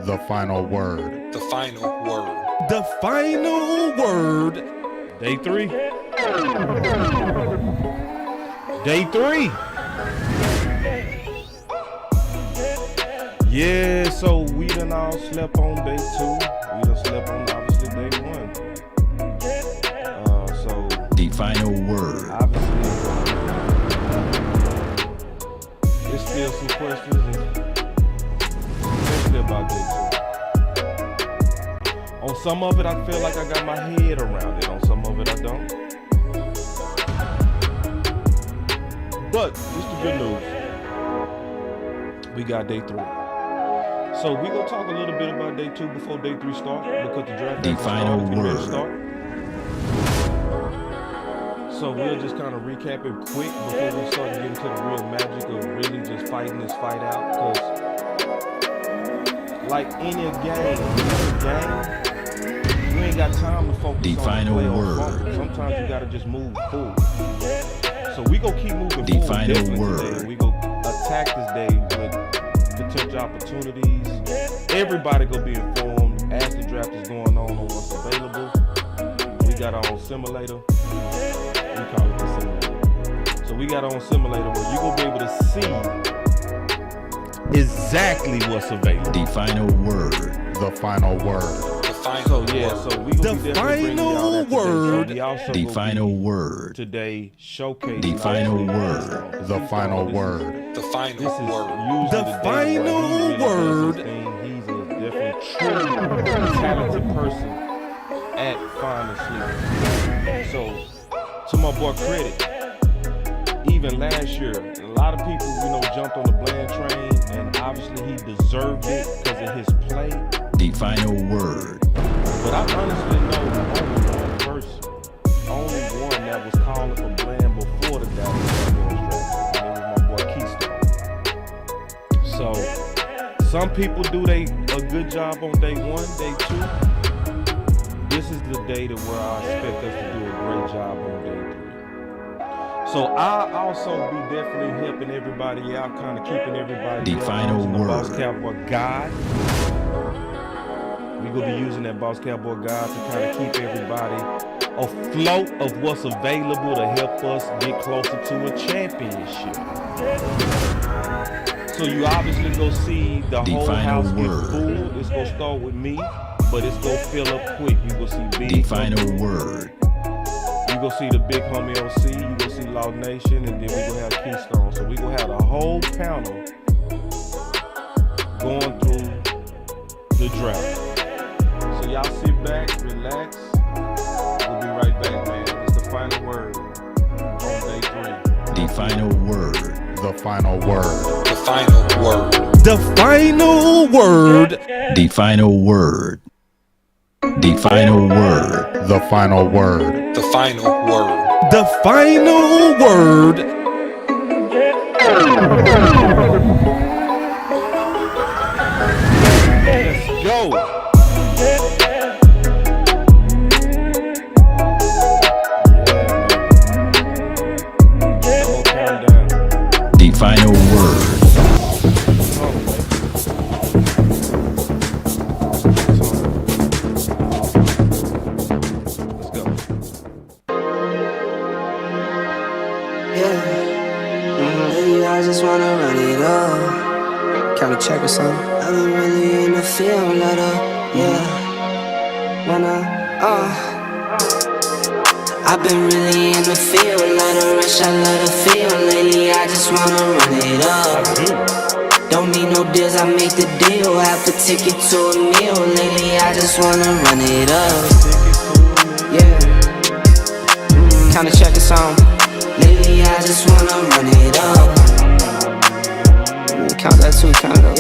The final word. The final word. The final word. Day 3. Day 3. Yeah, so we done all slept on day 2. We done slept on obviously day 1. So The final word. obviously there's still some questions, especially about day 2. On some of it, I feel like I got my head around it. On some of it, I don't. But it's the good news. We got day 3. So we gonna talk a little bit about day 2 before day 3 start, because the draft The final word. start. So we'll just kind of recap it quick before we start to get into the real magic of really just fighting this fight out. Because like any game, you ain't got time to focus The on final play or word. fumble. Sometimes you gotta just move forward. So we gonna keep moving The forward final definitely word. today. And we gonna attack this day with potential opportunities. Everybody gonna be informed as the draft is going on what's available. We got our own simulator. We call it the simulator. So we got our own simulator where you gonna be able to see exactly what's available. The final word. The final word. The final So yeah, word. so we gonna The be definitely bringing y'all final that today. word. So we also The gonna final be word. today showcasing The final word. The final This is- word. The This final is word. usually The the day where final he really does word. his thing. He's a definitely true talented person at finding sleep. So to my boy Credit, even last year, a lot of people, jumped on the Bland train, and obviously he deserved it because of his play. The final word. But I honestly know only one person, only one that was calling for Bland before the Dallas Cowboys draft, and it was my boy Keystone. So some people do a good job on day 1, day 2. This is the day to where I expect us to do a great job on day 3. So I'll also be definitely helping everybody out, kind of keeping everybody The up, final using the Boss word. Cowboy Guide. We're going to be using that Boss Cowboy Guide to kind of keep everybody afloat of what's available to help us get closer to a championship. So you obviously go see the The whole final house get word. full. It's going to start with me, but it's going to fill up quick. You go see Big. The final word. You go see the big homie OC. You go see Law Nation, and then we gonna have Keystone. So we gonna have the whole panel going through the draft. So y'all sit back, relax. We'll be right back, man. It's the final word on day 3. The final word. The final word. The final word. The final word. The final word. The final word. The final word. The final word. The final word. Let's go. The final word. Let's go. Lately I just wanna run it up. Kinda check or something. I've been really in the field, let up, yeah. I've been really in the field, let her rush, I let her feel. Lately I just wanna run it up. Don't need no deals, I make the deal. Half a ticket to a meal. Lately I just wanna run it up. Yeah. Kinda check or something. Lately I just wanna run it up. Count that too, count it up,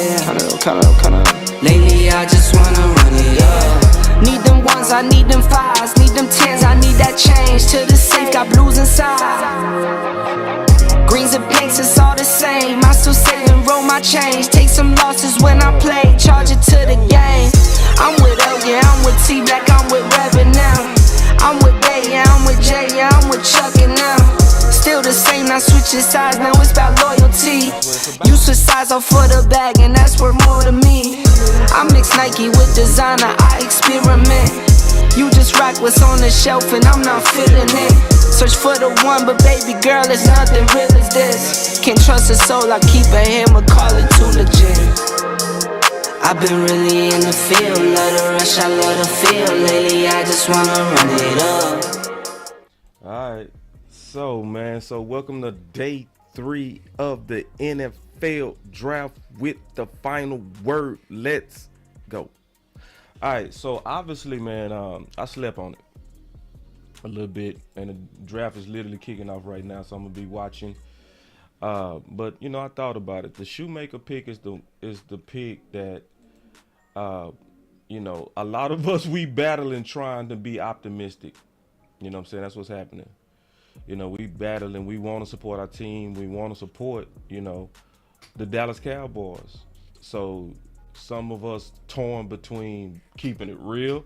count it up. Lately I just wanna run it up. Need them ones, I need them fives, need them tens, I need that change. To the safe, got blues inside. Greens and pinks, it's all the same. I still save and roll my change. Take some losses when I play, charge it to the game. I'm with L, yeah, I'm with T Black, I'm with Revan now. I'm with Bay, yeah, I'm with Jay, yeah, I'm with Chuck and now. Still the same, not switching sides, now it's about loyalty. You switch sides off for the bag, and that's worth more to me. I mix Nike with designer, I experiment. You just rock what's on the shelf and I'm not feeling it. Search for the one, but baby girl, it's nothing real as this. Can't trust a soul, I keep a hammer, call it too legit. I've been really in the field, love the rush, I love the feel. Lately I just wanna run it up. Alright, so welcome to day 3 of the NFL draft with the final word. Let's go. Alright, so obviously, man, I slept on it a little bit, and the draft is literally kicking off right now, so I'm gonna be watching. But you know, I thought about it. The Shoemaker pick is the pick that you know, a lot of us, we battling trying to be optimistic. You know what I'm saying? That's what's happening. You know, we battling, we want to support our team, we want to support, you know, the Dallas Cowboys. So some of us torn between keeping it real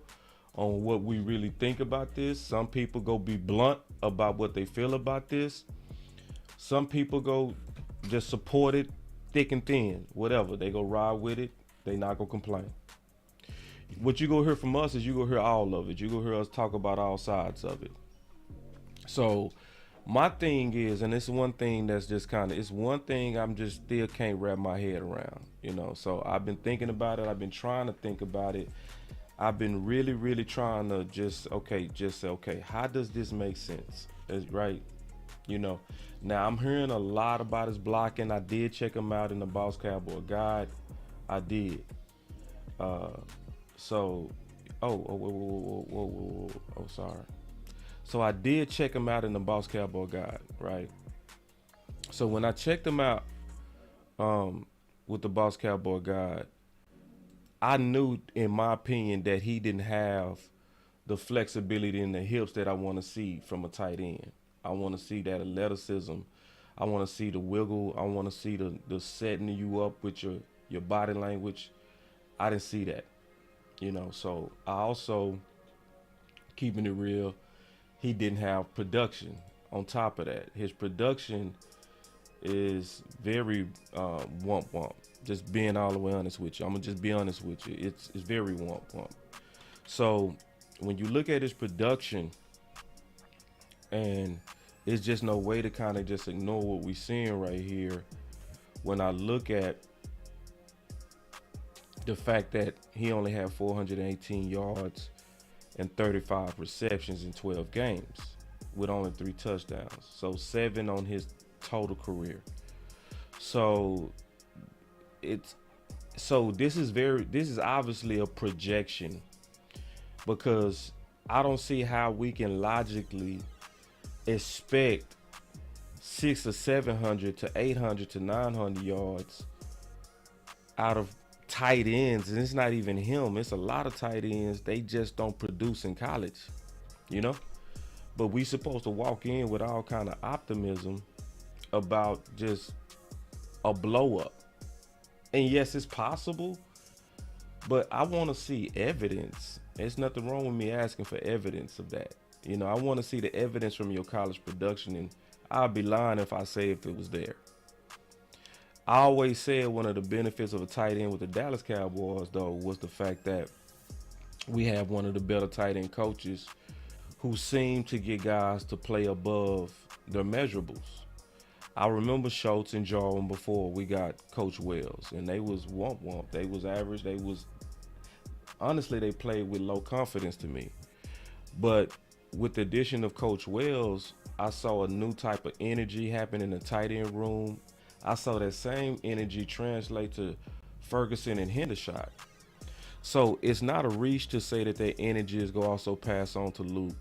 on what we really think about this. Some people go be blunt about what they feel about this. Some people go just support it thick and thin, whatever. They go ride with it. They not gonna complain. What you gonna hear from us is you gonna hear all of it. You gonna hear us talk about all sides of it. So my thing is, and it's one thing that's just kind of, it's one thing I'm just still can't wrap my head around, you know. So I've been thinking about it. I've been trying to think about it. I've been really trying to just say, okay, how does this make sense? Right? You know, now I'm hearing a lot about his blocking. I did check him out in the Boss Cowboy Guide. I did. Sorry. So I did check him out in the Boss Cowboy Guide, right? So when I checked him out with the Boss Cowboy Guide, I knew, in my opinion, that he didn't have the flexibility in the hips that I want to see from a tight end. I want to see that athleticism. I want to see the wiggle. I want to see the setting you up with your body language. I didn't see that, you know. So I also, keeping it real, he didn't have production on top of that. His production is very wump. Just being all the way honest with you. I'm gonna just be honest with you. It's very wump. So when you look at his production, and it's just no way to kind of just ignore what we're seeing right here. When I look at the fact that he only had 418 yards and 35 receptions in 12 games with only 3 touchdowns. So 7 on his total career. So this is obviously a projection, because I don't see how we can logically expect 600 or 700 to 800 to 900 yards out of tight ends. And it's not even him. It's a lot of tight ends. They just don't produce in college, you know. But we supposed to walk in with all kind of optimism about just a blow up. And yes, it's possible, but I want to see evidence. There's nothing wrong with me asking for evidence of that. You know, I want to see the evidence from your college production, and I'd be lying if I say if it was there. I always said one of the benefits of a tight end with the Dallas Cowboys, though, was the fact that we have one of the better tight end coaches who seem to get guys to play above their measurables. I remember Schultz and Jarwin before we got Coach Wells, and they was wump. They was average. Honestly, they played with low confidence to me. But with the addition of Coach Wells, I saw a new type of energy happen in the tight end room. I saw that same energy translate to Ferguson and Hendershot. So it's not a reach to say that their energy is going to also pass on to Luke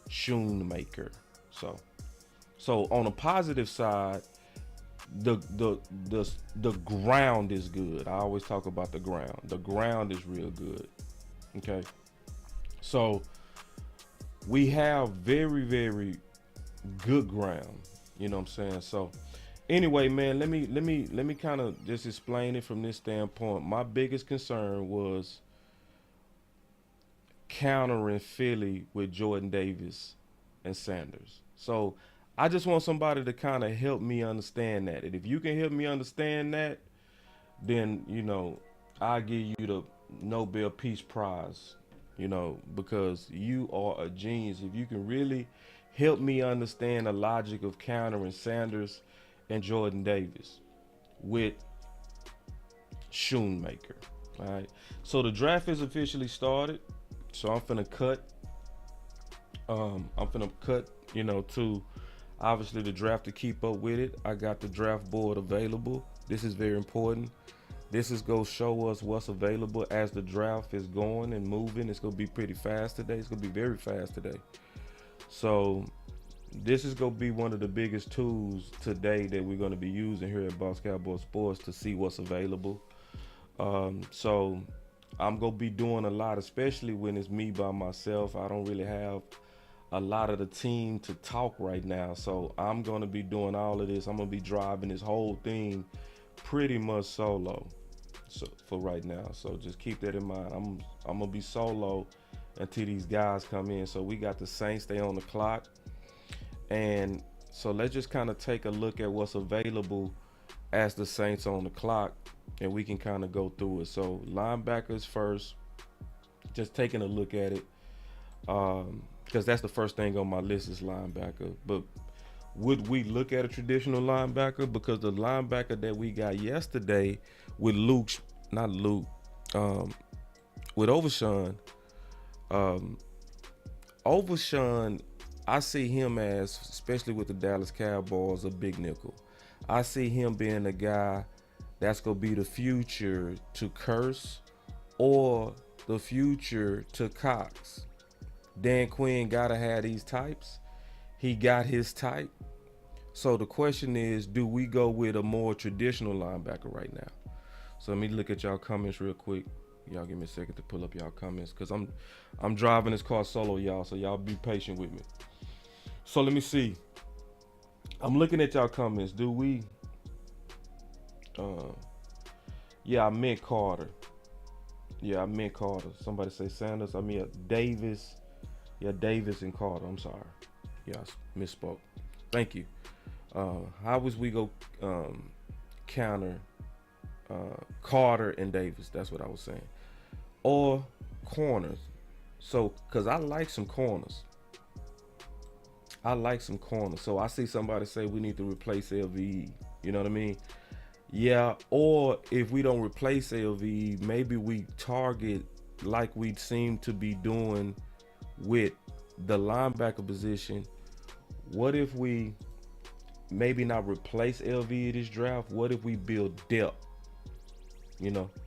Schoonmaker. So on a positive side, the ground is good. I always talk about the ground. The ground is real good. Okay. So we have very good ground. You know what I'm saying? So anyway, man, let me kind of just explain it from this standpoint. My biggest concern was countering Philly with Jordan Davis and Sanders. So I just want somebody to kind of help me understand that. And if you can help me understand that, then, you know, I'll give you Nobel Peace Prize, because you are a genius. If you can really help me understand the logic of countering Sanders and Jordan Davis with Shoemaker. All right. So the draft is officially started. So I'm finna cut. To obviously the draft to keep up with it. I got the draft board available. This is very important. This is gonna show us what's available as the draft is going and moving. It's gonna be pretty fast today. It's gonna be very fast today. So this is gonna be one of the biggest tools today that we're gonna be using here at Boss Cowboy Sports to see what's available. So I'm gonna be doing a lot, especially when it's me by myself. I don't really have a lot of the team to talk right now. So I'm gonna be doing all of this. I'm gonna be driving this whole thing pretty much solo. So for right now. So just keep that in mind. I'm gonna be solo until these guys come in. So we got the Saints, they on the clock. And so let's just kind of take a look at what's available as the Saints on the clock, and we can kind of go through it. So linebackers first, just taking a look at it, because that's the first thing on my list is linebacker. But would we look at a traditional linebacker? Because the linebacker that we got yesterday with with Overshown, I see him as, especially with the Dallas Cowboys, a big nickel. I see him being a guy that's going to be the future to Curse or the future to Cox. Dan Quinn got to have these types. He got his type. So the question is, do we go with a more traditional linebacker right now? So let me look at y'all comments real quick. Y'all give me a second to pull up y'all comments, because I'm driving this car solo, y'all, so y'all be patient with me. So let me see. I'm looking at y'all comments. Do we yeah, I meant Carter. Yeah, I meant Carter. Somebody say Sanders. I mean Davis. Yeah, Davis and Carter. I'm sorry. Yeah, I misspoke. Thank you. How was we go counter Carter and Davis? That's what I was saying. Or corners. So, because I like some corners. So I see somebody say we need to replace LVE. You know what I mean? Yeah, or if we don't replace LVE, maybe we target like we seem to be doing with the linebacker position. What if we maybe not replace LVE this draft? What if we build depth?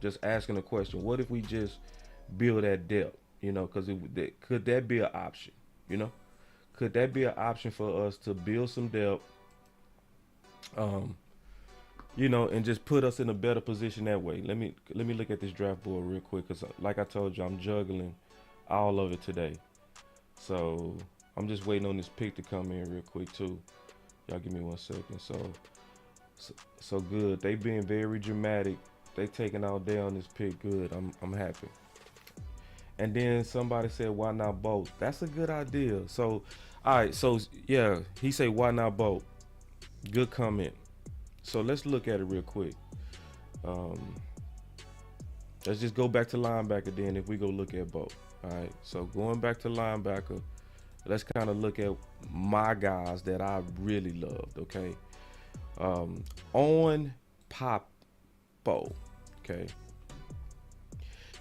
Just asking a question. What if we just build that depth? Because could that be an option? Could that be an option for us to build some depth? And just put us in a better position that way. Let me look at this draft board real quick, because like I told you, I'm juggling all of it today. So I'm just waiting on this pick to come in real quick too. Y'all give me 1 second. So good. They being very dramatic. They taking all day on this pick. Good. I'm happy. And then somebody said, why not both? That's a good idea. So, all right. So yeah, he said, why not both? Good comment. So let's look at it real quick. Let's just go back to linebacker then if we go look at both. All right, so going back to linebacker, let's kind of look at my guys that I really loved, okay? Owen Pappoe, okay?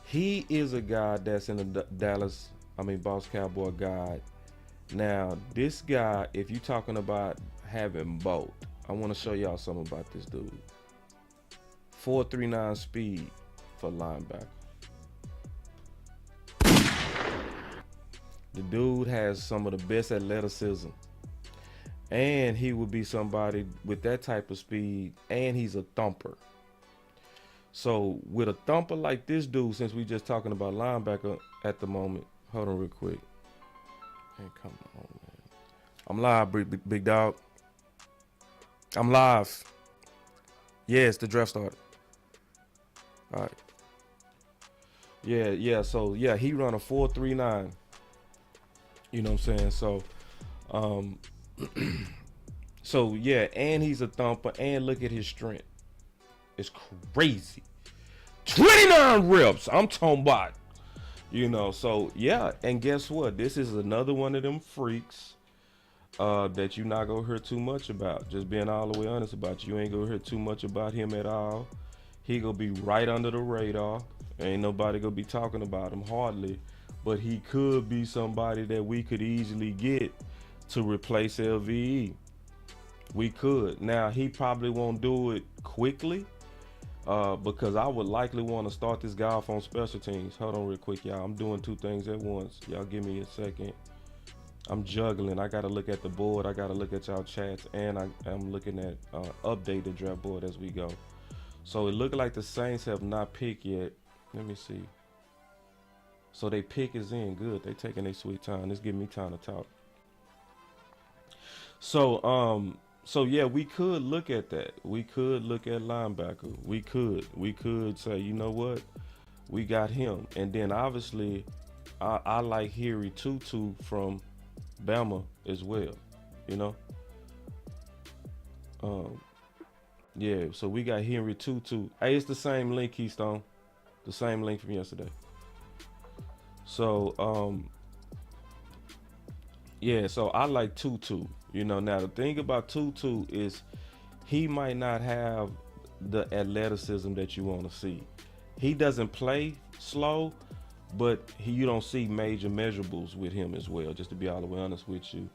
He is a guy that's in the Boss Cowboy guide. Now, this guy, if you're talking about having both, I want to show y'all something about this dude. 4.39 speed for linebacker. The dude has some of the best athleticism. And he would be somebody with that type of speed, and he's a thumper. So with a thumper like this dude, since we just talking about linebacker at the moment, hold on real quick. Hey, come on, man. I'm live, big dog. I'm live. Yes, the draft started. All right. Yeah. So yeah, he run a 4.39. You know what I'm saying? So, so yeah, and he's a thumper. And look at his strength. It's crazy. 29 reps. I'm talking about, so yeah. And guess what? This is another one of them freaks that you're not gonna hear too much about. Just being all the way honest about you ain't gonna hear too much about him at all. He gonna be right under the radar. Ain't nobody gonna be talking about him hardly, but he could be somebody that we could easily get to replace LVE. We could. Now he probably won't do it quickly, because I would likely want to start this guy off on special teams. Hold on real quick, y'all. I'm doing two things at once. Y'all give me a second. I'm juggling. I gotta look at the board. I gotta look at y'all chats, and I'm looking at update the draft board as we go. So it looked like the Saints have not picked yet. Let me see. So they pick is in. Good. They taking their sweet time. This giving me time to talk. So yeah, we could look at that. We could look at linebacker. We could say, you know what? We got him. And then obviously I like Henry Tutu from Bama as well, yeah, so we got Henry Tutu. Hey, it's the same link, Keystone. The same link from yesterday. So yeah, so I like Tutu. Now the thing about Tutu is he might not have the athleticism that you want to see. He doesn't play slow, but you don't see major measurables with him as well, just to be all the way honest with you.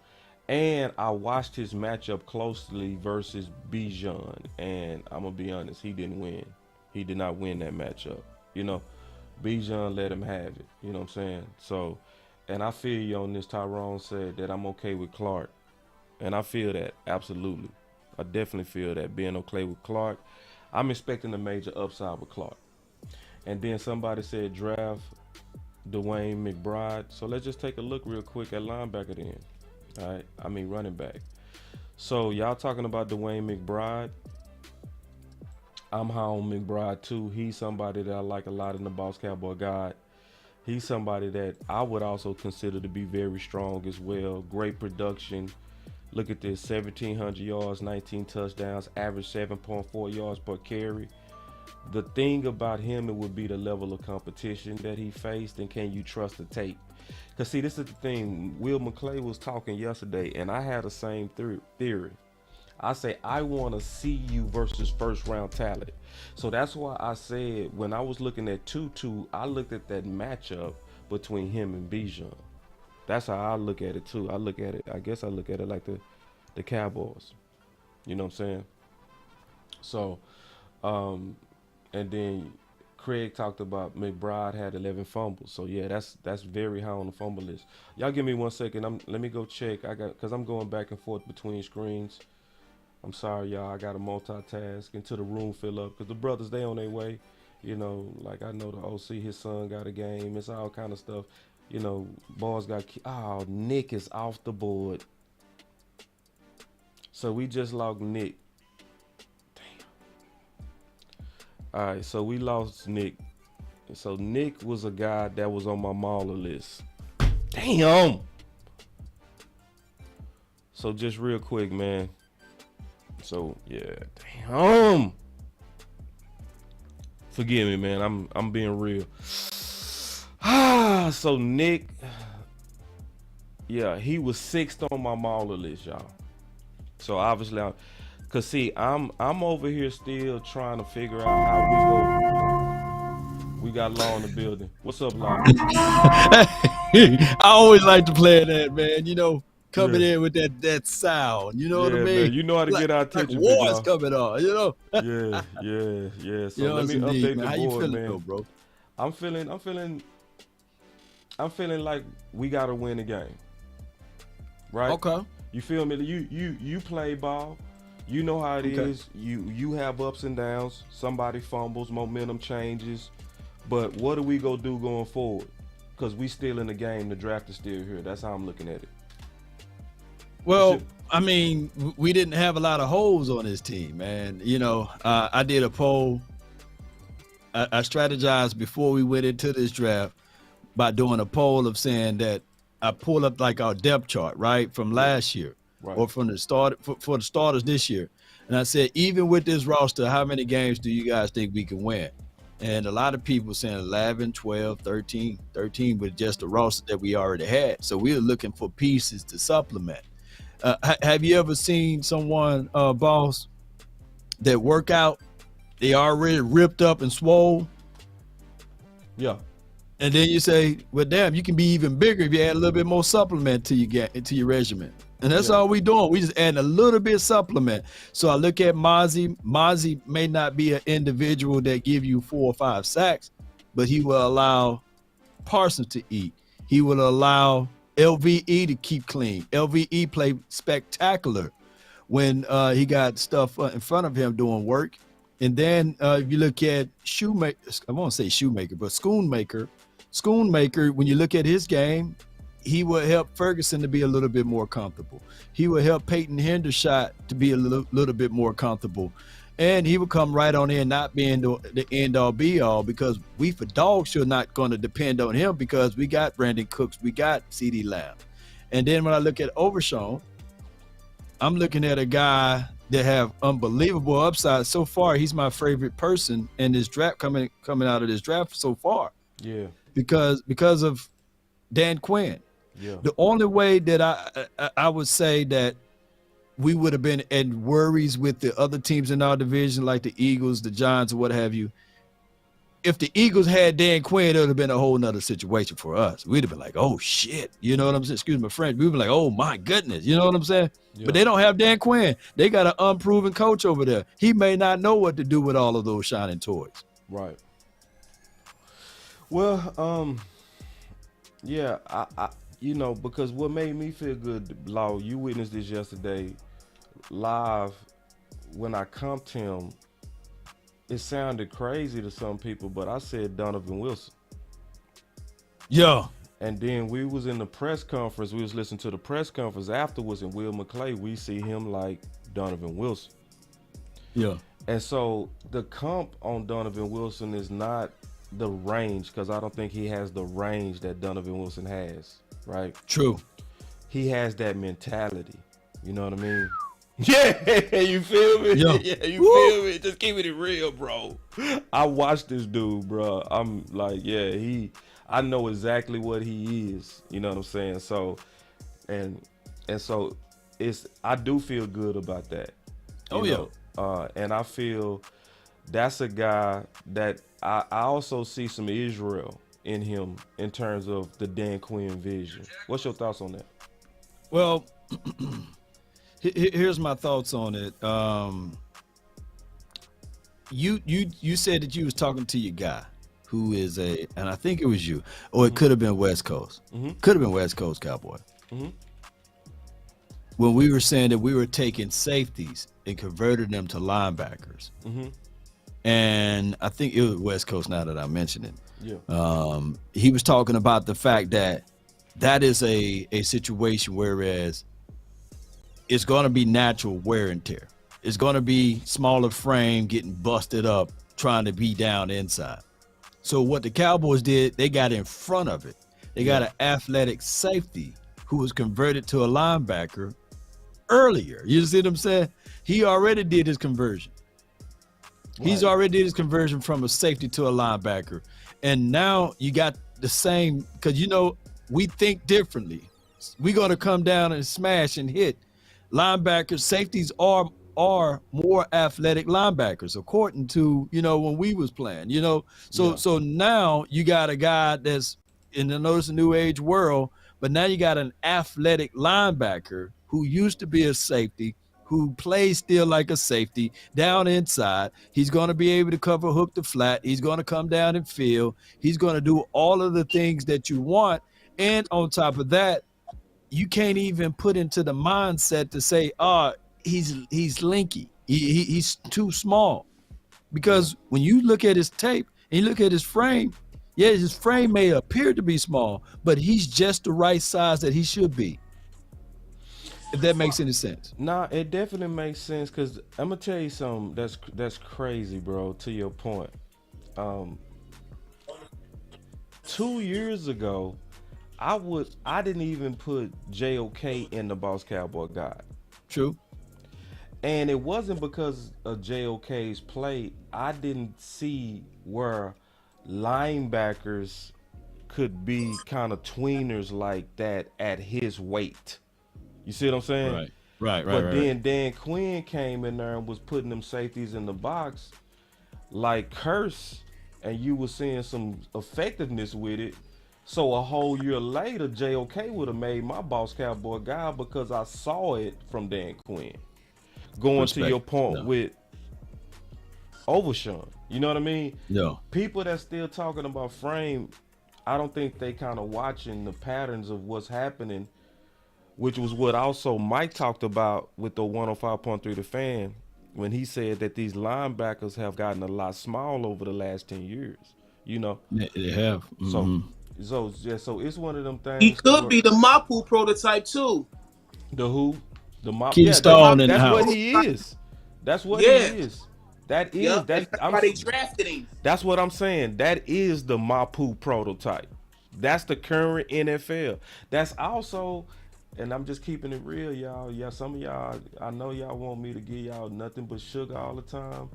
And I watched his matchup closely versus Bijan, and I'm gonna be honest, he didn't win. He did not win that matchup. Bijan let him have it. You know what I'm saying? So, and I feel you on this. Tyrone said that I'm okay with Clark, and I feel that absolutely. I definitely feel that being okay with Clark. I'm expecting a major upside with Clark. And then somebody said draft Dwayne McBride. So let's just take a look real quick at linebacker then. All right, I mean running back. So y'all talking about Dwayne McBride. I'm high on McBride too. He's somebody that I like a lot in the Boss Cowboy Guide. He's somebody that I would also consider to be very strong as well. Great production. Look at this, 1,700 yards, 19 touchdowns, average 7.4 yards per carry. The thing about him, it would be the level of competition that he faced, and can you trust the tape? Because see, this is the thing. Will McClay was talking yesterday, and I had the same theory. I say, I want to see you versus first round talent. So that's why I said when I was looking at Tutu, I looked at that matchup between him and Bijan. That's how I look at it too. I guess I look at it like the Cowboys. You know what I'm saying? So, and then Craig talked about McBride had 11 fumbles. So yeah, that's very high on the fumble list. Y'all give me 1 second. Let me go check. Cause I'm going back and forth between screens. I'm sorry, y'all. I got to multitask until the room fill up. Cause the brothers, they on their way. Like I know the OC, his son got a game. It's all kind of stuff. Boys got. Oh, Nick is off the board. So we just logged Nick. All right, so we lost Nick. So Nick was a guy that was on my mauler list. Damn. So just real quick, man. So yeah, damn. Forgive me, man. I'm being real. So Nick, yeah, he was 6th on my mauler list, y'all. So obviously, cause see, I'm over here still trying to figure out how we go. We got Law in the building. What's up, Law? I always like to play that, man. Coming in with that sound. You know what I mean? Man, you know how to get our attention. Like war's coming on, Yeah. So let me update the board, how you feeling, man. though, bro? I'm feeling like we gotta win the game. Right? Okay. You feel me? You play ball. You know how it is. You have ups and downs. Somebody fumbles, momentum changes. But what do we go do going forward? Because we still in the game. The draft is still here. That's how I'm looking at it. Well, I mean, we didn't have a lot of holes on this team, man. I did a poll. I strategized before we went into this draft by doing a poll of saying that I pulled up like our depth chart, right, from last year, right, or from the start for the starters this year. And I said, even with this roster, how many games do you guys think we can win? And a lot of people saying 11, 12, 13 with just the roster that we already had. So we were looking for pieces to supplement. Have you ever seen someone, boss, that work out, they already ripped up and swole, Yeah. and then you say, well, damn, you can be even bigger if you add a little bit more supplement to your regimen. And that's all we doing. We just adding a little bit supplement. So I look at Mozzie. Mozzie may not be an individual that give you 4 or 5 sacks, but he will allow Parsons to eat. He will allow LVE to keep clean. LVE played spectacular when he got stuff in front of him doing work. And then if you look at Shoemaker, I won't say Shoemaker, but Schoonmaker, when you look at his game, he will help Ferguson to be a little bit more comfortable. He will help Peyton Hendershot to be a little bit more comfortable. And he will come right on in, not being the end-all be-all, because we for dog sure not going to depend on him because we got Brandon Cooks, we got CeeDee Lamb. And then when I look at Overshown, I'm looking at a guy that have unbelievable upside. So far, he's my favorite person in this draft coming out of this draft so far. Yeah. Because of Dan Quinn. Yeah. The only way that I would say that we would have been in worries with the other teams in our division, like the Eagles, the Giants, or what have you. If the Eagles had Dan Quinn, it would have been a whole nother situation for us. We'd have been like, oh shit. You know what I'm saying? Excuse my French. We'd be like, oh my goodness. You know what I'm saying? Yeah. But they don't have Dan Quinn. They got an unproven coach over there. He may not know what to do with all of those shining toys. Right. Well, yeah, I because what made me feel good, Law, you witnessed this yesterday live when I comped him. It sounded crazy to some people, but I said Donovan Wilson. Yeah. And then we was in the press conference. We was listening to the press conference afterwards, and Will McClay, we see him like Donovan Wilson. Yeah. And so the comp on Donovan Wilson is not the range, because I don't think he has the range that Donovan Wilson has, right? True. He has that mentality. You know what I mean? Yeah, you feel me? Yeah. Yeah, you feel me? Just keep it real, bro. I watched this dude, bro. I'm like, yeah, I know exactly what he is. You know what I'm saying? So, and so I do feel good about that. You know? And I feel that's a guy that I also see some Israel in him in terms of the Dan Quinn vision. What's your thoughts on that? Well, here's my thoughts on it. You said that you was talking to your guy who is and I think it was you, or it could have been West Coast. Could have been West Coast Cowboy. When we were saying that we were taking safeties and converting them to linebackers. And I think it was West Coast now that I mentioned it. Yeah. He was talking about the fact that is a situation whereas it's going to be natural wear and tear. It's going to be smaller frame getting busted up trying to be down inside. So what the Cowboys did, they got in front of it. They got an athletic safety who was converted to a linebacker earlier. You see what I'm saying? He already did his conversion. Right. He's already did his conversion from a safety to a linebacker. And now you got the same, because, we think differently. We're going to come down and smash and hit. Linebackers, safeties are more athletic linebackers, according to, when we was playing, So now you got a guy that's in the notice new age world, but now you got an athletic linebacker who used to be a safety, who plays still like a safety down inside. He's going to be able to cover hook to flat. He's going to come down and field. He's going to do all of the things that you want. And on top of that, you can't even put into the mindset to say, he's linky. He's too small. Because when you look at his tape and you look at his frame, yeah, his frame may appear to be small, but he's just the right size that he should be. If that makes any sense. Nah, it definitely makes sense, because I'm gonna tell you something that's crazy, bro. To your point, 2 years ago, I didn't even put JOK in the Boss Cowboy guide. True. And it wasn't because of JOK's play. I didn't see where linebackers could be kind of tweeners like that at his weight. You see what I'm saying? But then Dan Quinn came in there and was putting them safeties in the box like Curse, and you were seeing some effectiveness with it. So a whole year later, JOK would have made my boss cowboy guy because I saw it from Dan Quinn. Going to your point with Overshawn, you know what I mean? No. People that still talking about frame, I don't think they kind of watching the patterns of what's happening, which was what also Mike talked about with the 105.3 The Fan when he said that these linebackers have gotten a lot small over the last 10 years. You know, they have. So it's one of them things. He could be the Mapu prototype too. The who? The Mapu. Keep Stone in the That's house. what he is. That's what he is. That is. That's why they drafted him. That's what I'm saying. That is the Mapu prototype. That's the current NFL. That's also, and I'm just keeping it real, y'all. Yeah, some of y'all, I know y'all want me to give y'all nothing but sugar all the time.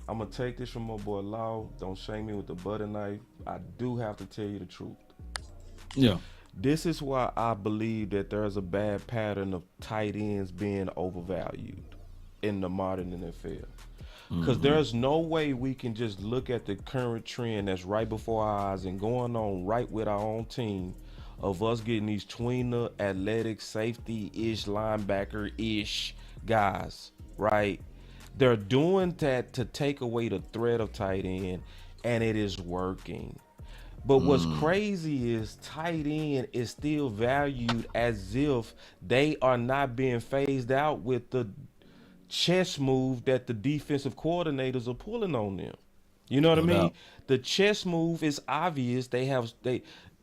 I'm gonna take this from my boy Law. Don't shame me with the butter knife. I do have to tell you the truth. Yeah. This is why I believe that there's a bad pattern of tight ends being overvalued in the modern NFL. Because there's no way we can just look at the current trend that's right before our eyes and going on right with our own team of us getting these tweener, athletic, safety-ish, linebacker-ish guys, right? They're doing that to take away the threat of tight end, and it is working. But what's crazy is tight end is still valued as if they are not being phased out with the chess move that the defensive coordinators are pulling on them. You know what I mean? The chess move is obvious.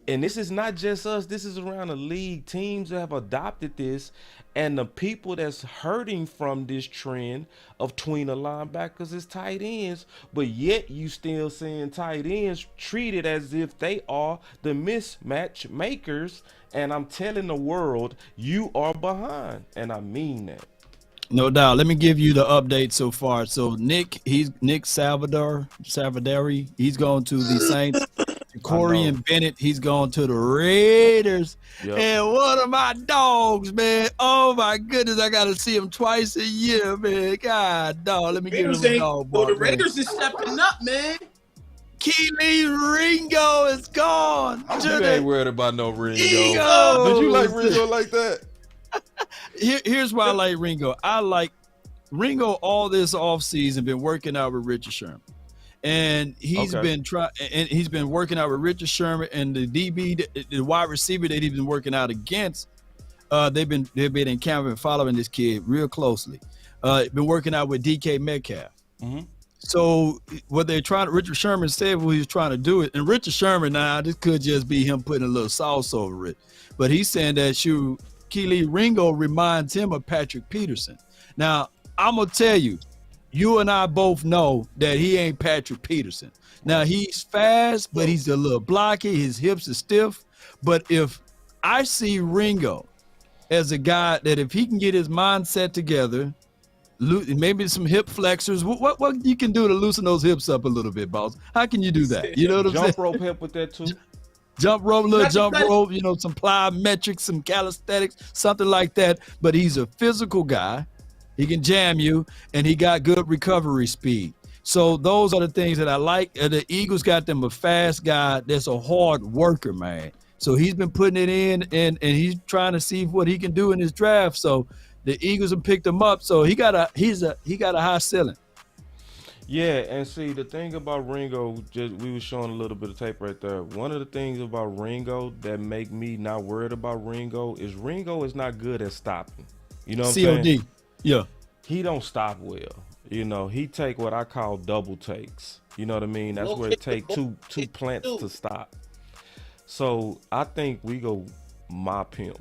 And this is not just us. This is around the league. Teams have adopted this, and the people that's hurting from this trend of tweener linebackers is tight ends. But yet you still seeing tight ends treated as if they are the mismatch makers. And I'm telling the world, you are behind, and I mean that. No doubt. Let me give you the update so far. So Nick Salvadori, he's going to the Saints. Corey and Bennett, he's going to the Raiders. Yep. And one of my dogs, man. Oh my goodness, I gotta see him twice a year, man. God, dog. Let me give him a dog. Well, the Raiders is stepping up, man. Keely Ringo is gone. You ain't worried about no Ringo. Eagles. Did you like Ringo like that? Here's why I like Ringo. I like Ringo all this offseason been working out with Richard Sherman. And he's been working out with Richard Sherman and the DB, the wide receiver that he's been working out against. They've been encountering, following this kid real closely. Been working out with DK Metcalf. So what Richard Sherman said what he was trying to do it, and Richard Sherman this could just be him putting a little sauce over it, but he's saying that Keely Ringo reminds him of Patrick Peterson. Now I'm gonna tell you. You and I both know that he ain't Patrick Peterson. Now, he's fast, but he's a little blocky. His hips are stiff. But if I see Ringo as a guy that if he can get his mindset together, maybe some hip flexors, what you can do to loosen those hips up a little bit, boss? How can you do that? You know what I'm saying? Jump rope help with that too. Jump rope, some plyometrics, some calisthenics, something like that. But he's a physical guy. He can jam you, and he got good recovery speed. So those are the things that I like. The Eagles got them a fast guy that's a hard worker, man. So he's been putting it in, and he's trying to see what he can do in his draft. So the Eagles have picked him up. So he got a high ceiling. Yeah, and see, the thing about Ringo, we were showing a little bit of tape right there. One of the things about Ringo that make me not worried about Ringo is not good at stopping. You know what I'm saying? COD. Yeah. He don't stop well. You know, he take what I call double takes. You know what I mean? That's where it take two plants to stop. So I think we go mop him.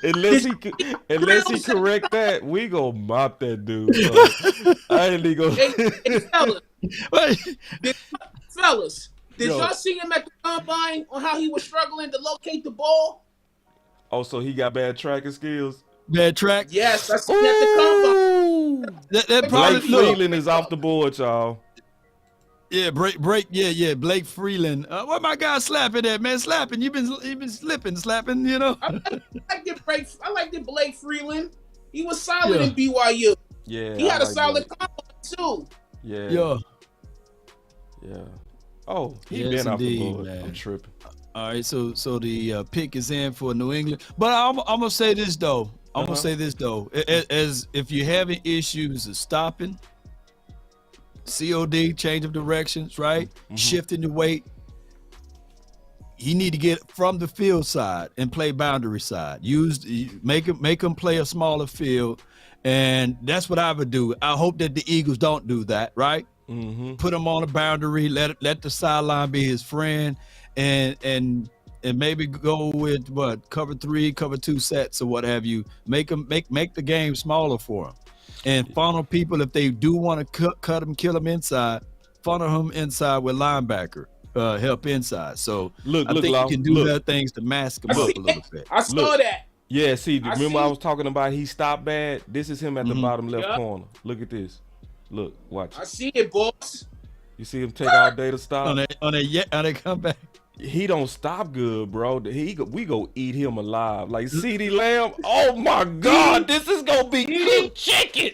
unless he correct that, we go mop that dude. So I ain't even Fellas, did y'all see him at the combine on how he was struggling to locate the ball? Oh, so he got bad tracking skills? Bad track? Yes, I seen at the combine. That probably Blake look. Freeland is off the board, y'all. Yeah, yeah. Blake Freeland. What my guy slapping at, man? Slapping. You've been slapping. You know. I liked the Blake Freeland. He was solid in BYU. Yeah, He had a like solid Blake. combo too. Yeah. Oh, he Yes, been off the indeed, board. man. I'm tripping. All right, so the pick is in for New England, but I'm gonna say this though. As if you're having issues of stopping, COD, change of directions, right? Shifting the weight. You need to get from the field side and play boundary side. Make them play a smaller field, and that's what I would do. I hope that the Eagles don't do that, right? Put him on a boundary, let the sideline be his friend, and maybe go with cover 3, cover 2 sets or what have you. Make the game smaller for him, and funnel people if they do want to cut him, kill him inside. Funnel him inside with linebacker help inside. So I think you can do other things to mask him up a little bit. I saw that. Yeah, remember I was talking about he stopped bad? This is him at the bottom left corner. Look at this. Look, watch. I see it, boss. You see him take all day to stop? On a comeback. He don't stop good, bro. We go eat him alive. Like CeeDee Lamb. Oh my God, this is gonna be good chicken.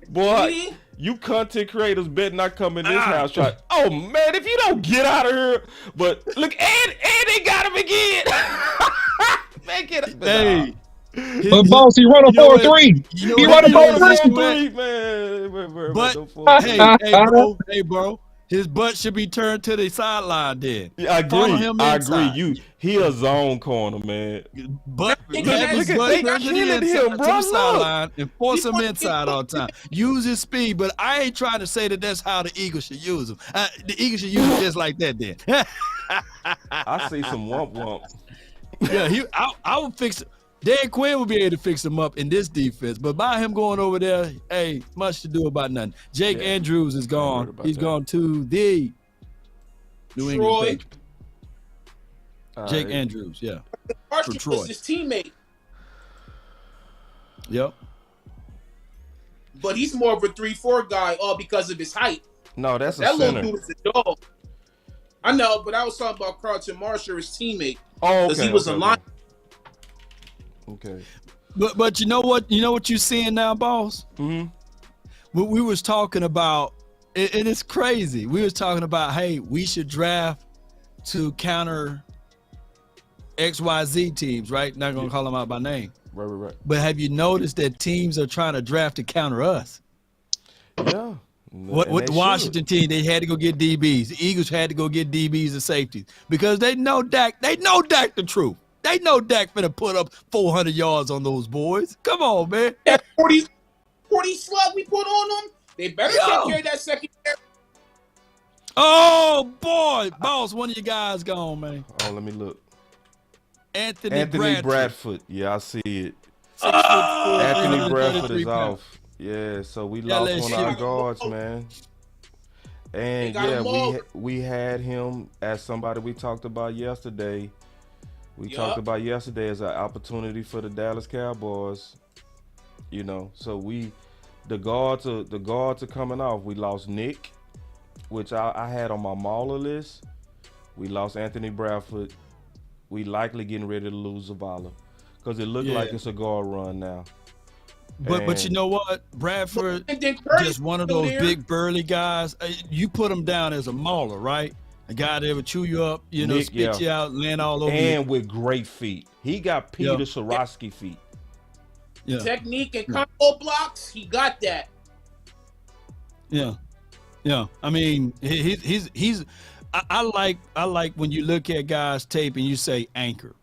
Boy, you content creators better not come in this house try. Oh man, if you don't get out of here. But look, and they got him again. Make it. Hey. But boss, he run a 4-3. He run a 4-3, man. But hey, bro. His butt should be turned to the sideline then. Yeah, I agree. He a zone corner, man. But they killing him, bro. To the sideline and force him inside all the time. Use his speed, but I ain't trying to say that that's how the Eagles should use him. The Eagles should use him just like that then. I see some wump. Yeah, I would fix it. Dan Quinn will be able to fix him up in this defense, but by him going over there, hey, much to do about nothing. Jake Andrews is gone. He's gone to the New England Patriots. Jake Andrews, yeah. Archie was his teammate. Yep. But he's more of a 3-4 guy, all because of his height. No, that's a that center. little dude is a dog. I know, but I was talking about Carlton Marshall, his teammate. Oh, because he was a line. Okay. But you know what? You know what you're seeing now, boss? What we was talking about, and it's crazy. We was talking about, hey, we should draft to counter XYZ teams, right? Not gonna call them out by name. Right. But have you noticed that teams are trying to draft to counter us? Yeah. What the Washington team, they had to go get DBs. The Eagles had to go get DBs and safeties because they know Dak. They know Dak the truth. They know Dak finna put up 400 yards on those boys. Come on, man. That 40 slug we put on them, they better take care of that secondary. Oh, boy. Boss, one of your guys gone, man. Oh, let me look. Anthony Bradford. Yeah, I see it. Oh, Anthony Bradford is off. Yeah, so we lost one of our guards, man. And yeah, we had him as somebody we talked about yesterday. We talked about yesterday as an opportunity for the Dallas Cowboys. You know, so the guards are coming off. We lost Nick, which I had on my Mauler list. We lost Anthony Bradford. We likely getting ready to lose Zavala because it looked like it's a guard run now. But you know what? Bradford, just one of those big burly guys. You put him down as a mauler, right? A guy that would chew you up, Nick, spit you out, land all over you. And with great feet. He got Peter Swarovski feet. Yeah. Technique and combo blocks, he got that. Yeah. I mean, he's I like when you look at guys' tape and you say anchor,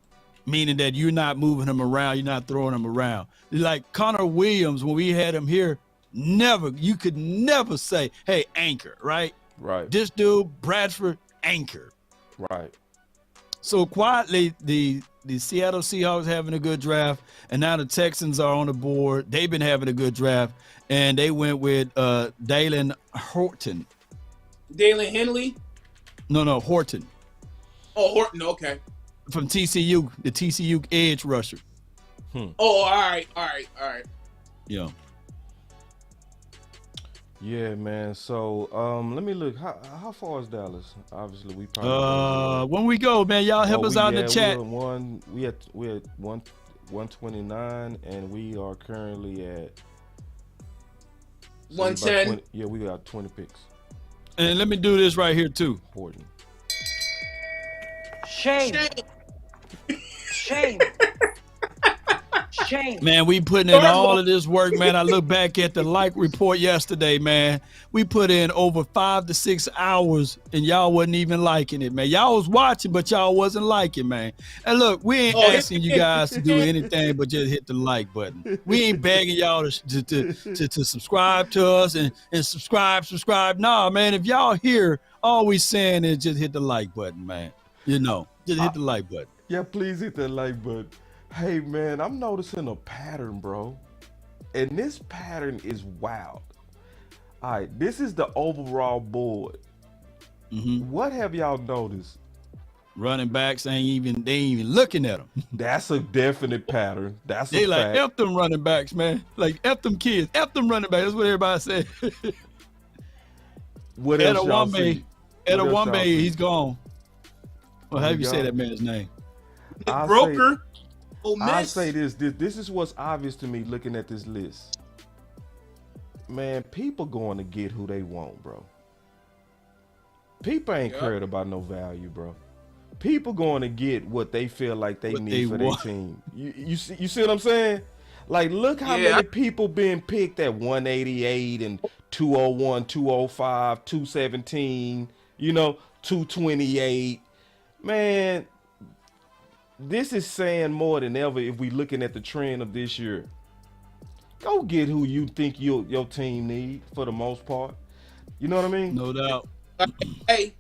meaning that you're not moving him around, you're not throwing him around. Like Connor Williams, when we had him here, you could never say, hey, anchor, right? Right. This dude, Bradford, anchor. Right. So quietly, the Seattle Seahawks having a good draft, and now the Texans are on the board. They've been having a good draft, and they went with Dalen Horton. Dalen Henley? No, Horton. Oh, Horton, okay. From TCU, the TCU edge rusher. Oh, all right. Yeah. Yeah, man. So let me look. How far is Dallas? Obviously, we probably. When we go, man, y'all help us out in the chat. We at 129, and we are currently at 110. Yeah, we got 20 picks. And let me do this right here too. Important. Shame. Shame. Shame. Man, we putting in all of this work, man. I look back at the like report yesterday, man. We put in over 5 to 6 hours, and y'all wasn't even liking it, man. Y'all was watching, but y'all wasn't liking, man. And look, we ain't asking you guys to do anything but just hit the like button. We ain't begging y'all to subscribe to us and subscribe. Nah, man, if y'all here, all we saying is just hit the like button, man. You know, just hit the like button. Yeah, please hit that like button. Hey, man, I'm noticing a pattern, bro. And this pattern is wild. All right, this is the overall board. What have y'all noticed? Running backs they ain't even looking at them. That's a definite pattern. That's they a like fact. F them running backs, man. Like F them kids, F them running backs. That's what everybody said. What else y'all see? Edawambe, he's gone. Well, how do you say that man's name? Broker. I say this is what's obvious to me looking at this list. Man, people going to get who they want, bro. People ain't cared about no value, bro. People going to get what they feel like they need for their team. You see what I'm saying? Like, look how many people being picked at 188 and 201, 205, 217, 228. Man, this is saying more than ever if we looking at the trend of this year. Go get who you think your team need for the most part. You know what I mean? No doubt. Hey.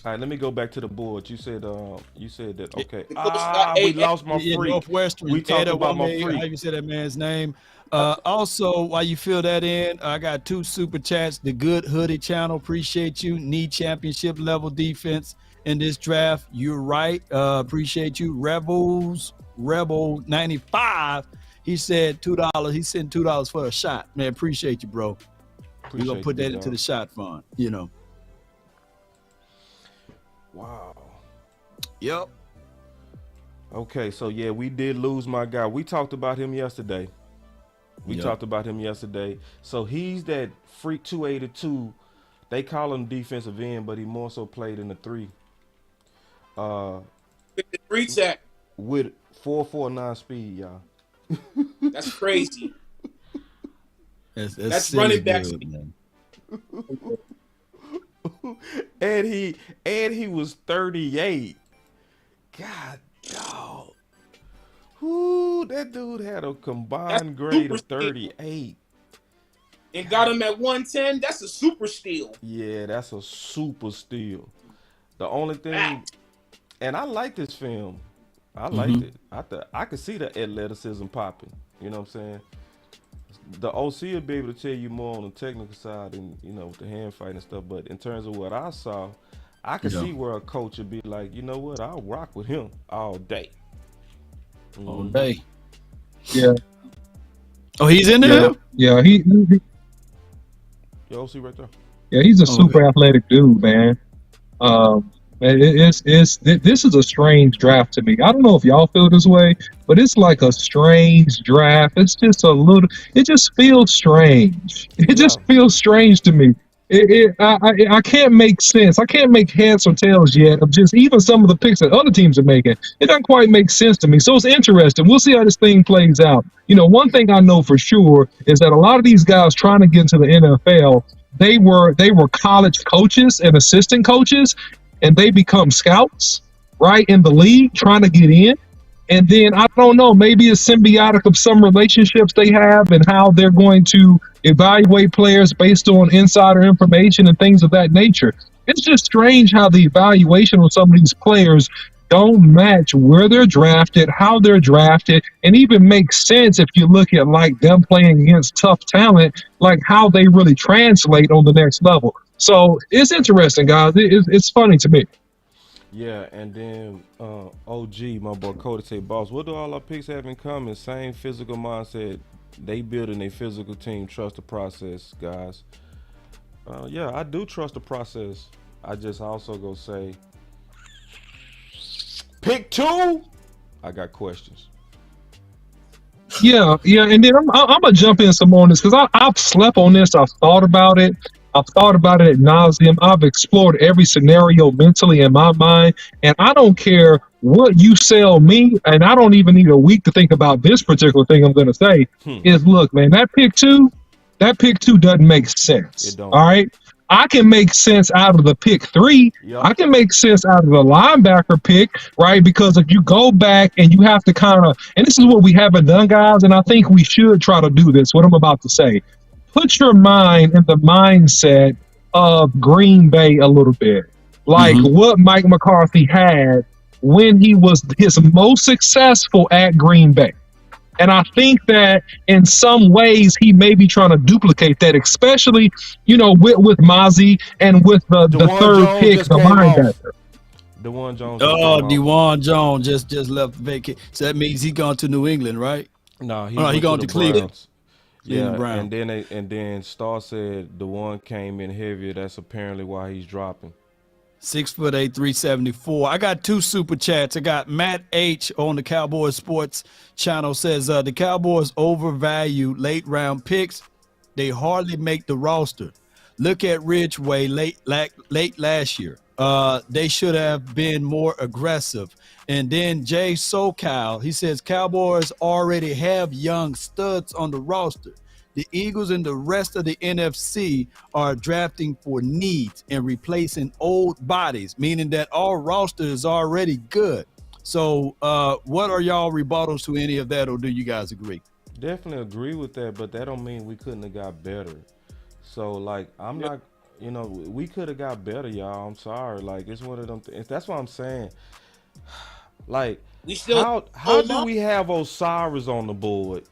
All right, let me go back to the board. You said that. Okay. We lost my freak. Northwestern. We talked about my freak. How you say that man's name? Also, while you fill that in, I got 2 super chats. The Good Hoodie channel, appreciate you. Need championship level defense in this draft. You're right. Appreciate you. Rebel 95. He said $2. He sent $2 for a shot. Man, appreciate you, bro. We're gonna put that into the shot fund. Wow. Yep. Okay, so yeah, we did lose my guy. We talked about him yesterday. So he's that freak 282. They call him defensive end, but he more so played in the 3. With the 3 tech. With 4.49 speed, y'all. That's crazy. That's running back. and he was 38. God, dog. Whoo, that dude had a combined grade of 38. And got him at 110. That's a super steal. Yeah, that's a super steal. The only thing, and I like this film. I liked it. I could see the athleticism popping. You know what I'm saying? The OC will be able to tell you more on the technical side and, with the hand fight and stuff. But in terms of what I saw, I could see where a coach would be like, you know what, I'll rock with him all day. All day. Yeah. Oh, he's in there? Yeah, Your OC right there. Yeah, he's a super athletic dude, man. This is a strange draft to me. I don't know if y'all feel this way, but it's like a strange draft. It's just it just feels strange. It just feels strange to me. I can't make sense. I can't make heads or tails yet of just even some of the picks that other teams are making. It doesn't quite make sense to me. So it's interesting. We'll see how this thing plays out. One thing I know for sure is that a lot of these guys trying to get into the NFL, they were college coaches and assistant coaches, and they become scouts, right, in the league, trying to get in. And then, I don't know, maybe it's symbiotic of some relationships they have and how they're going to evaluate players based on insider information and things of that nature. It's just strange how the evaluation of some of these players don't match where they're drafted, how they're drafted, and even makes sense if you look at like them playing against tough talent, like how they really translate on the next level. So it's interesting, guys. It's funny to me. Yeah, and then OG, my boy Cody say, boss, what do all our picks have in common? Same physical mindset, they building a physical team. Trust the process, guys. Yeah, I do trust the process. I just also go say, pick 2. I got questions. Yeah, and then I'm gonna jump in some more on this because I've slept on this. I've thought about it. I've thought about it ad nauseum. I've explored every scenario mentally in my mind, and I don't care what you sell me, and I don't even need a week to think about this particular thing I'm gonna say. Is look, man, that pick two doesn't make sense. It don't. All right. I can make sense out of the pick 3. Yep. I can make sense out of the linebacker pick, right? Because if you go back and you have to kind of, and this is what we haven't done, guys, and I think we should try to do this, what I'm about to say. Put your mind in the mindset of Green Bay a little bit. Like what Mike McCarthy had when he was his most successful at Green Bay. And I think that in some ways he may be trying to duplicate that, especially, with Mozzie and with the third Jones pick, just the came off. linebacker. DeJuan Jones. Oh, DeJuan Jones just left vacant. So that means he's gone to New England, right? No, he he going to Cleveland. Browns. Cleveland Yeah, Browns. and then Star said DeJuan came in heavier. That's apparently why he's dropping. 6'8", 374. I got 2 super chats. I got Matt H on the Cowboys Sports channel says the Cowboys overvalue late round picks. They hardly make the roster. Look at Ridgeway late last year. They should have been more aggressive. And then Jay SoCal, he says Cowboys already have young studs on the roster. The Eagles and the rest of the NFC are drafting for needs and replacing old bodies, meaning that our roster is already good. So what are y'all rebuttals to any of that, or do you guys agree? Definitely agree with that, but that don't mean we couldn't have got better. So, like, I'm not, we could have got better, y'all. I'm sorry. Like, it's one of them things. That's what I'm saying. Like, We still how do we have Osiris on the board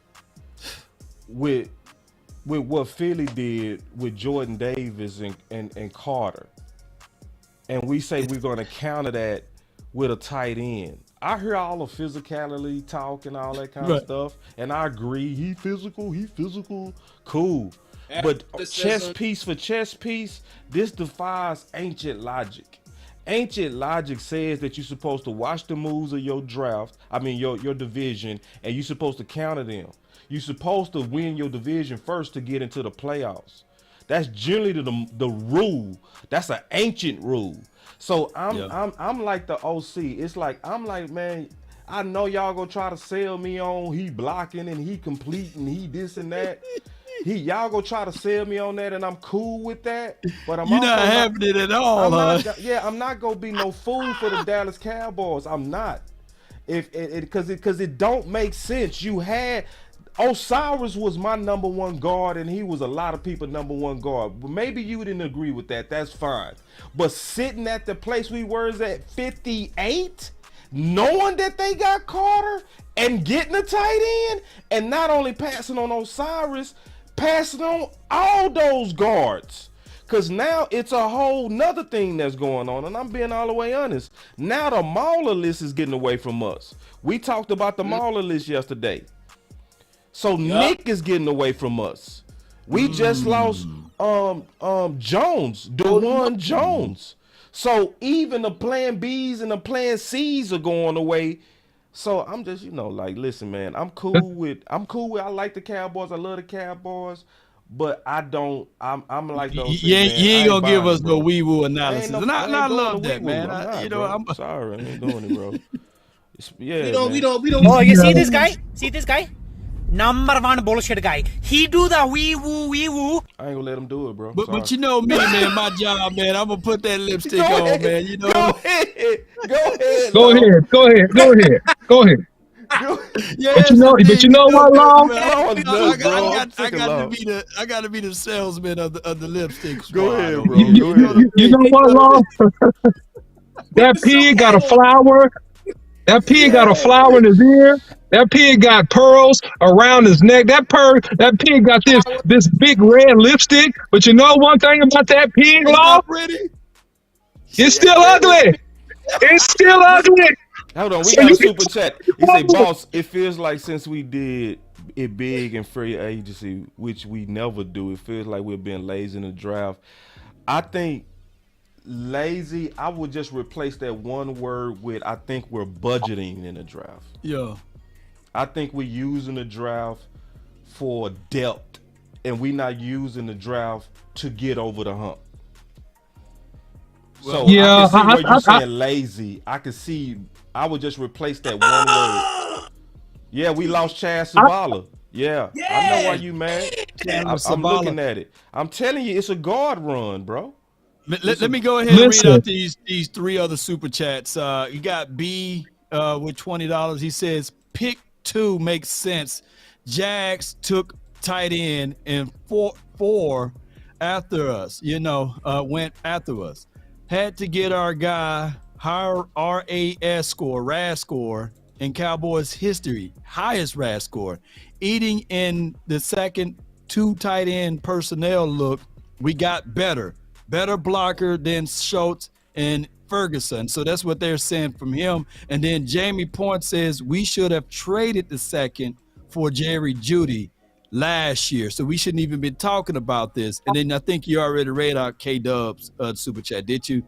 with what Philly did with Jordan Davis and Carter, and we say we're going to counter that with a tight end? I hear all the physicality talk and all that kind of stuff, and I agree. He physical, cool. But chess piece for chess piece, this defies ancient logic. Ancient logic says that you're supposed to watch the moves of your draft, your division, and you're supposed to counter them. You're supposed to win your division first to get into the playoffs. That's generally the rule. That's an ancient rule. So I'm like the OC. It's like I'm like, man, I know y'all gonna try to sell me on he blocking and he completing, he this and that. Y'all gonna try to sell me on that, and I'm cool with that. But I'm You're not having it at all, I'm not gonna be no fool for the Dallas Cowboys. I'm not. Because it don't make sense. You had Osiris was my number 1 guard, and he was a lot of people's number 1 guard. Maybe you didn't agree with that. That's fine. But sitting at the place we were at 58, knowing that they got Carter and getting a tight end, and not only passing on Osiris, passing on all those guards. Because now it's a whole nother thing that's going on, and I'm being all the way honest. Now the Mauler list is getting away from us. We talked about the Mauler list yesterday. So Nick is getting away from us. We just lost Jones, DeJuan Jones. So even the plan Bs and the plan Cs are going away. So I'm just, listen, man, I'm cool with I like the Cowboys. I love the Cowboys, but I'm like those. You ain't gonna give us no wee woo analysis. And I love that, man. I'm sorry, I ain't doing it, bro. We don't. Oh, you see this guy? See this guy? Number 1 bullshit guy. He do the wee woo. I ain't gonna let him do it, bro. But you know me, man, my job, man. I'm gonna put that lipstick on, man. Go ahead. Go ahead. Yeah, But you know what, Long? I gotta be the salesman of the lipstick squad. Go ahead, bro. You know what, Long? That pig got a flower. That pig got a flower in his ear. That pig got pearls around his neck. That pig got this big red lipstick. But you know one thing about that pig, Law? It's still ugly. It's still ugly. Hold on, we got a super chat. He say, boss, it feels like since we did it big in free agency, which we never do. It feels like we're being lazy in the draft. I think lazy, I would just replace that one word with I think we're budgeting in the draft. Yeah. I think we're using the draft for depth, and we're not using the draft to get over the hump. So Yeah, I can see where you're I- saying lazy. I can see. I would just replace that one word. Yeah, we lost Chad Savala. Yeah, I know why you mad. I'm looking at it. I'm telling you, it's a guard run, bro. Let me go ahead and read Listen. out these three other super chats. You got B with $20. He says pick 2 makes sense. Jags took tight end and four after us. Went after us. Had to get our guy higher RAS score in Cowboys history, highest RAS score. Eating in the second 2 tight end personnel look, we got better blocker than Schultz and Ferguson. So that's what they're saying from him. And then Jamie Point says we should have traded the second for Jerry Jeudy last year. So we shouldn't even be talking about this. And then I think you already read out K-Dub's super chat, did you?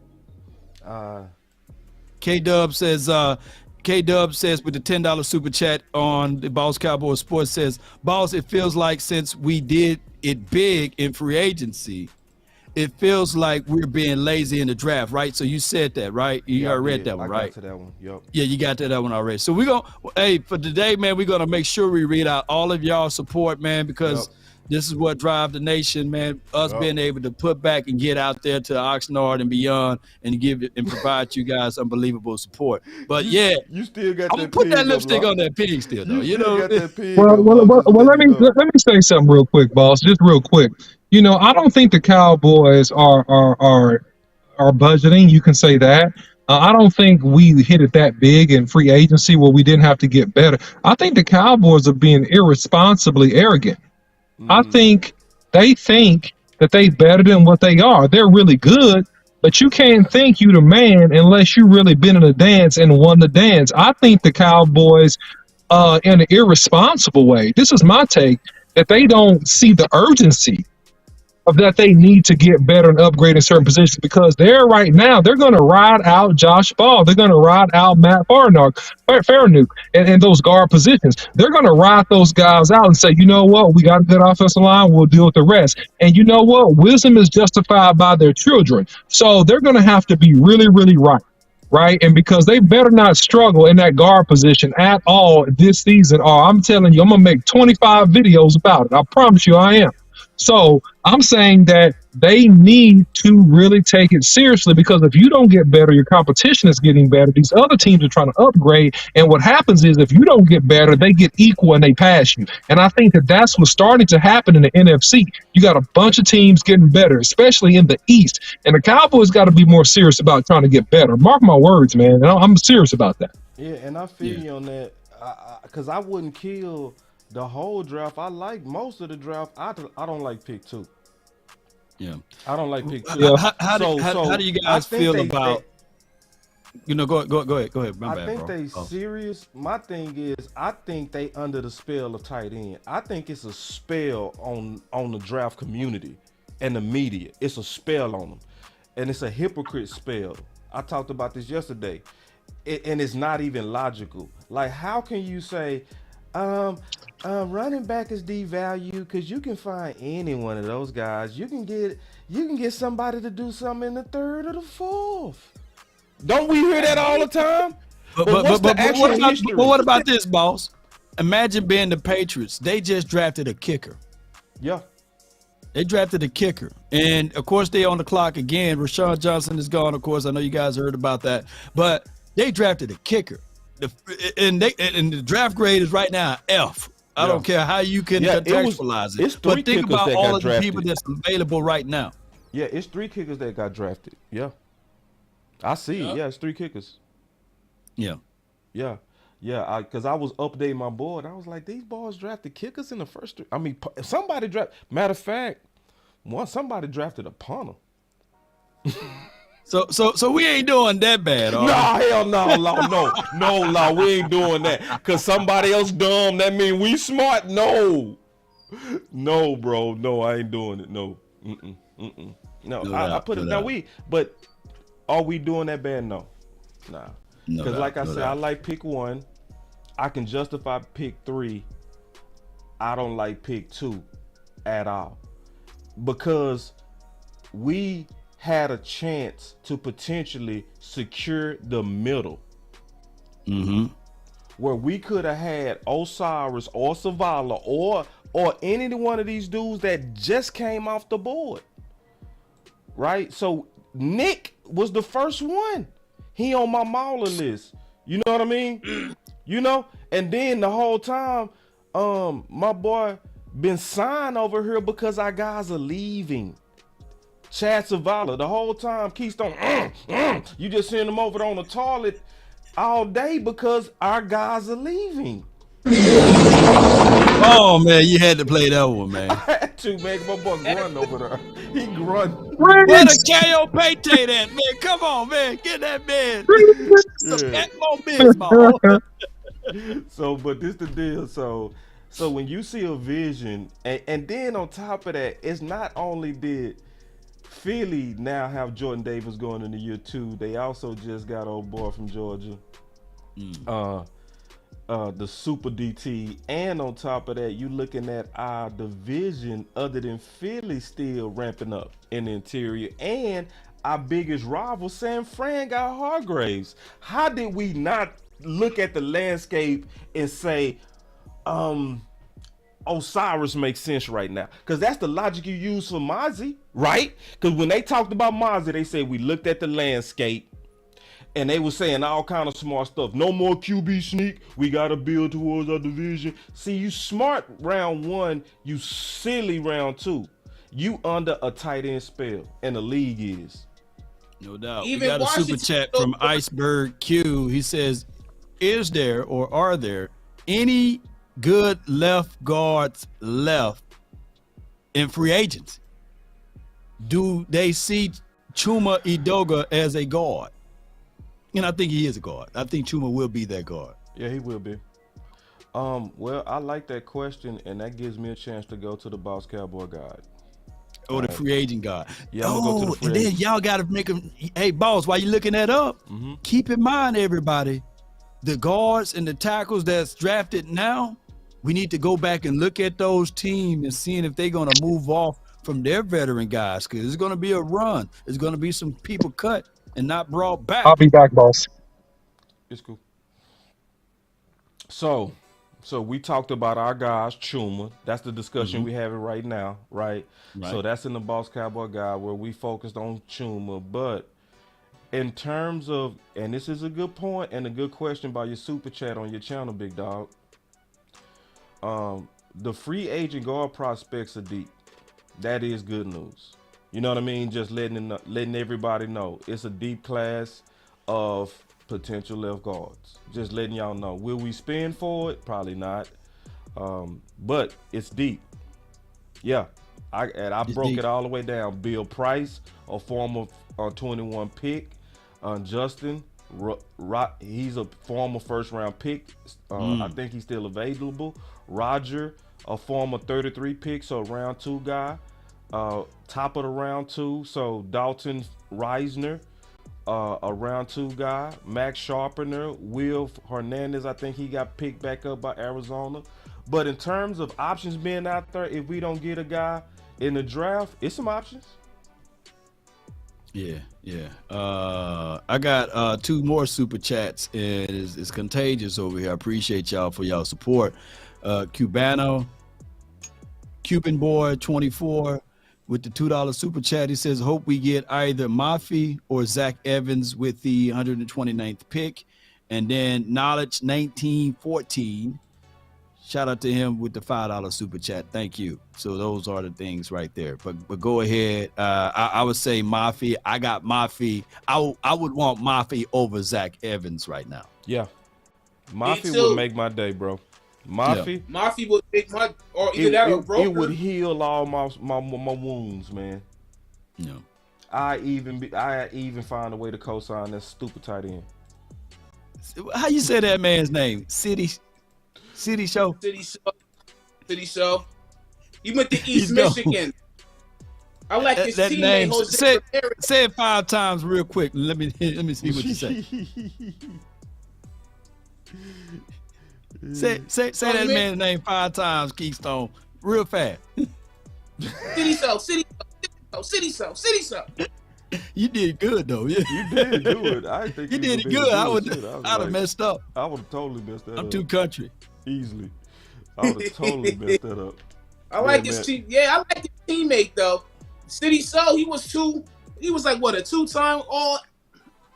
K-Dub says with the $10 super chat on the Boss Cowboy Sports says, Boss, it feels like since we did it big in free agency, it feels like we're being lazy in the draft, right? So you said that, right? You already read that one, right? I got to that one. Yep. Yeah, you got to that one already. So for today, man, we're gonna make sure we read out all of y'all support, man, because this is what drive the nation, man. Us being able to put back and get out there to Oxnard and beyond and give it and provide you guys unbelievable support. But you still got I'm that. gonna put that pig up, lipstick Locke. on that pig still, though. You still got that pig Well, up, well, Locke. well, Just well let me know. let me say something real quick, boss. Just real quick. I don't think the Cowboys are budgeting. You can say that. I don't think we hit it that big in free agency where we didn't have to get better. I think the Cowboys are being irresponsibly arrogant. I think they think that they better than what they are. They're really good, but you can't think you the man unless you really been in a dance and won the dance. I think the Cowboys, in an irresponsible way, this is my take, that they don't see the urgency of that they need to get better and upgrade in certain positions because they're right now, they're going to ride out Josh Ball. They're going to ride out Matt Faranouk and those guard positions. They're going to ride those guys out and say, you know what, we got a good offensive line. We'll deal with the rest. And you know what? Wisdom is justified by their children. So they're going to have to be really, really right? And because they better not struggle in that guard position at all this season, or I'm telling you, I'm going to make 25 videos about it. I promise you I am. So I'm saying that they need to really take it seriously because if you don't get better, your competition is getting better. These other teams are trying to upgrade. And what happens is if you don't get better, they get equal and they pass you. And I think that that's what's starting to happen in the NFC. You got a bunch of teams getting better, especially in the East. And the Cowboys got to be more serious about trying to get better. Mark my words, man. And I'm serious about that. Yeah, and I feel you on that because I wouldn't kill the whole draft. I like most of the draft. I don't like pick 2. Yeah, I don't like pick 2. Yeah. How do you guys feel about? Go ahead. My bad, I think bro. they serious. My thing is, I think they under the spell of tight end. I think it's a spell on the draft community and the media. It's a spell on them, and it's a hypocrite spell. I talked about this yesterday, and it's not even logical. Like, how can you say, running back is devalued because you can find any one of those guys. You can get somebody to do something in the 3rd or the 4th. Don't we hear that all the time? But what about this, boss? Imagine being the Patriots. They just drafted a kicker. Yeah. They drafted a kicker. And, of course, they on the clock again. Rashawn Johnson is gone, of course. I know you guys heard about that. But they drafted a kicker. And the draft grade is right now F. I don't care how you can contextualize it. But think about all of the people that's available right now. Yeah, it's 3 kickers that got drafted. Yeah. I see. Yeah, it's 3 kickers. Yeah. Yeah. Yeah, because I was updating my board. I was like, these balls drafted kickers in the first 3. I mean, somebody drafted. Matter of fact, somebody drafted a punter. So we ain't doing that bad, No, are we? hell no, law. We ain't doing that. Cause somebody else dumb. That mean we smart. No, bro. No, I ain't doing it. No, no. No I doubt, put it no now. doubt. But are we doing that bad? No, nah. No Cause doubt, like I no said, I doubt. like pick 1. I can justify pick 3. I don't like pick 2 at all because we had a chance to potentially secure the middle Mm-hmm. where we could have had Osiris or Savala or any one of these dudes that just came off the board, right? So Nick was the first one. He on my mauler list. You know what I mean? You know, and then the whole time, my boy been signed over here because our guys are leaving. Chad Savala, the whole time, Keystone, you just send him over on the toilet all day because our guys are leaving. Oh man, you had to play that one, man. I had to, man. My boy grunt over there. He grunt. Where the KO Pate at, man? Come on, man. Get that man some more baseball. So, but this the deal. So when you see a vision, and then on top of that, it's not only did Philly now have Jordan Davis going into year 2, they also just got old boy from Georgia, the Super DT, and on top of that, you looking at our division other than Philly still ramping up in the interior, and our biggest rival, San Fran, got Hargraves. How did we not look at the landscape and say, Osiris makes sense right now? Because that's the logic you use for Mozzie, right? Because when they talked about Mozzie, they said we looked at the landscape and they were saying all kind of smart stuff. No more QB sneak. We got to build towards our division. See, you smart round 1, you silly round 2. You under a tight end spell, and the league is. No doubt. Even we got a super Washington- chat from Iceberg Q. He says, is there or are there any good left guards left in free agency? Do they see Chuma Edoga as a guard? And I think he is a guard. I think Chuma will be that guard. Yeah, he will be. Well, I like that question, and that gives me a chance to go to the Boss Cowboy Guide. Oh, the free agent guy. Yeah, I'm gonna go to the free and then agents. y'all got to make him. Hey, boss, while you looking that up, keep in mind, everybody, the guards and the tackles that's drafted now, we need to go back and look at those teams and seeing if they're going to move off from their veteran guys, because it's going to be a run. There's going to be some people cut and not brought back. I'll be back, boss. It's cool. So we talked about our guys, Chuma. That's the discussion we having right now, right? So that's in the Boss Cowboy Guide where we focused on Chuma. But in terms of, and this is a good point and a good question by your super chat on your channel, big dog. The free agent guard prospects are deep. That is good news. You know what I mean? Just letting everybody know it's a deep class of potential left guards. Just letting y'all know. Will we spend for it? Probably not. But it's deep. Yeah. I broke deep. it all the way down. Bill Price, a former 21 pick. Justin, he's a former first round pick. I think he's still available. Roger, a former 33 pick, so round 2 guy. Top of the round 2, so Dalton Reisner, a round 2 guy. Max Sharpener, Will Hernandez, I think he got picked back up by Arizona. But in terms of options being out there, if we don't get a guy in the draft, it's some options. Yeah. I got 2 more super chats, and it's contagious over here. I appreciate y'all for y'all support. Cubano, Cuban Boy 24 with the $2 super chat. He says, hope we get either Mafi or Zach Evans with the 129th pick. And then Knowledge 1914. Shout out to him with the $5 super chat. Thank you. So those are the things right there. But go ahead. I would say Mafi. I got Mafi. I would want Mafi over Zach Evans right now. Yeah. Mafi too. would make my day, bro. Mafi. Murphy would make my, or either that or broker. It would heal all my wounds, man. Yeah. I even find a way to co-sign that stupid tight end. How you say that man's name? City Show. City Show. He went to He's East gone. Michigan. I like his That teammate name. Jose Ramirez. Say it 5 times real quick. Let me see what you say. say that man's name 5 times, Keystone, real fast. City Show. You did good though. Yeah. You did good. I think You did it would've good. been shit. I'd have messed up. I would have totally messed that up. I'm too country. Easily. I would have totally messed that up. I like Yeah, his team. Yeah, I like his teammate though. City Show. He was like what, a 2-time all.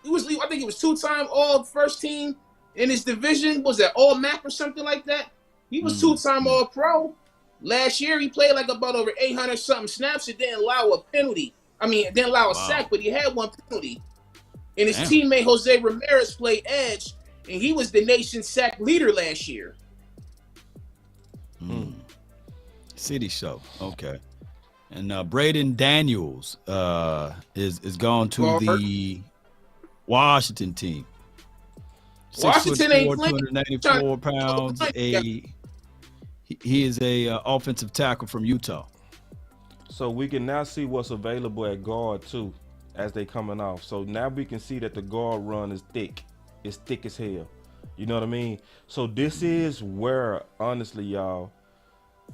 I think he was 2-time all first team in his division. Was that all MAC or something like that? He was 2-time all pro. Last year he played like about over 800 something snaps. It didn't allow a penalty. I mean, it didn't allow a sack, but he had 1 penalty. And his teammate Jose Ramirez played edge, and he was the nation's sack leader last year. City Show. Okay. And Braden Daniels is gone to the Washington team. Washington 6'4", ain't playing. 294 pounds. He is a offensive tackle from Utah. So we can now see what's available at guard too, as they coming off. So now we can see that the guard run is thick. It's thick as hell. You know what I mean? So this is where, honestly, y'all,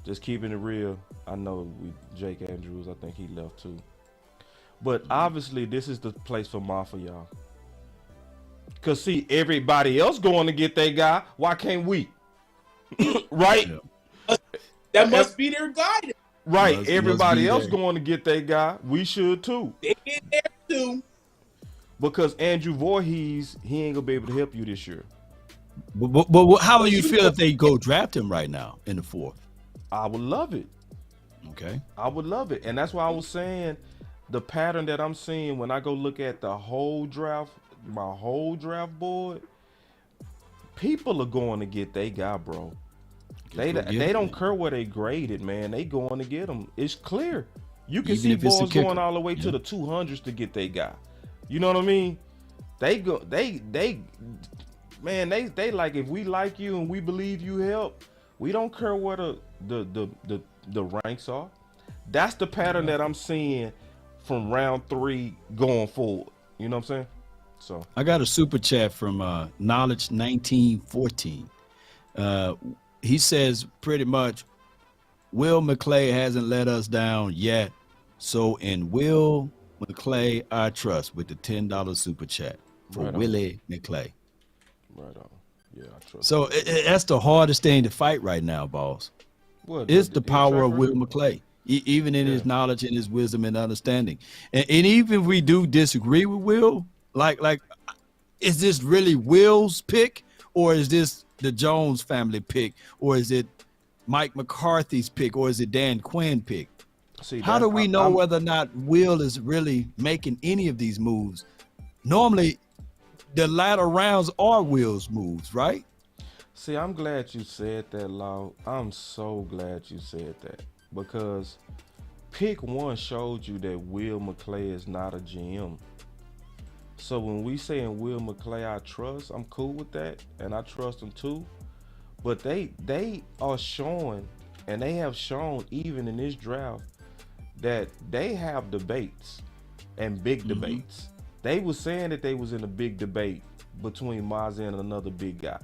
just keeping it real. I know Jake Andrews, I think he left too. But obviously this is the place for Mafia, y'all. Cause see, everybody else going to get their guy. Why can't we? Right? Yeah. That must be their guidance. Right. Must Everybody be else there. going to get their guy. We should too. They get there too. Because Andrew Voorhees, he ain't gonna be able to help you this year. But how do you feel if they go draft him right now in the 4th? I would love it. Okay. I would love it. And that's why I was saying the pattern that I'm seeing when I go look at the whole draft, my whole draft board, people are going to get they guy, bro. They don't care where they graded, man. They going to get them. It's clear. You can Even see if it's a boys kicker. going all the way to the 200s to get their guy. You know what I mean? They like, if we like you and we believe you help, we don't care where the ranks are. That's the pattern that I'm seeing from round 3 going forward. You know what I'm saying? So I got a super chat from Knowledge 1914. He says pretty much, Will McClay hasn't let us down yet. So in Will McClay, I trust, with the $10 super chat for Right on. Willie McClay. right on. Yeah, I trust. So that's the hardest thing to fight right now, boss. What, It's the power of track Will record? McClay, even in his knowledge and his wisdom and understanding. And even if we do disagree with Will, like, is this really Will's pick, or is this the Jones family pick, or is it Mike McCarthy's pick, or is it Dan Quinn pick? See, How do we know I'm- whether or not Will is really making any of these moves? Normally, the latter rounds are Will's moves, right? See, I'm glad you said that, Law. I'm so glad you said that, because pick 1 showed you that Will McClay is not a GM. So when we saying Will McClay I trust, I'm cool with that, and I trust him too. But they are showing, and they have shown even in this draft, that they have debates and big debates. They was saying that they was in a big debate between Mazin and another big guy,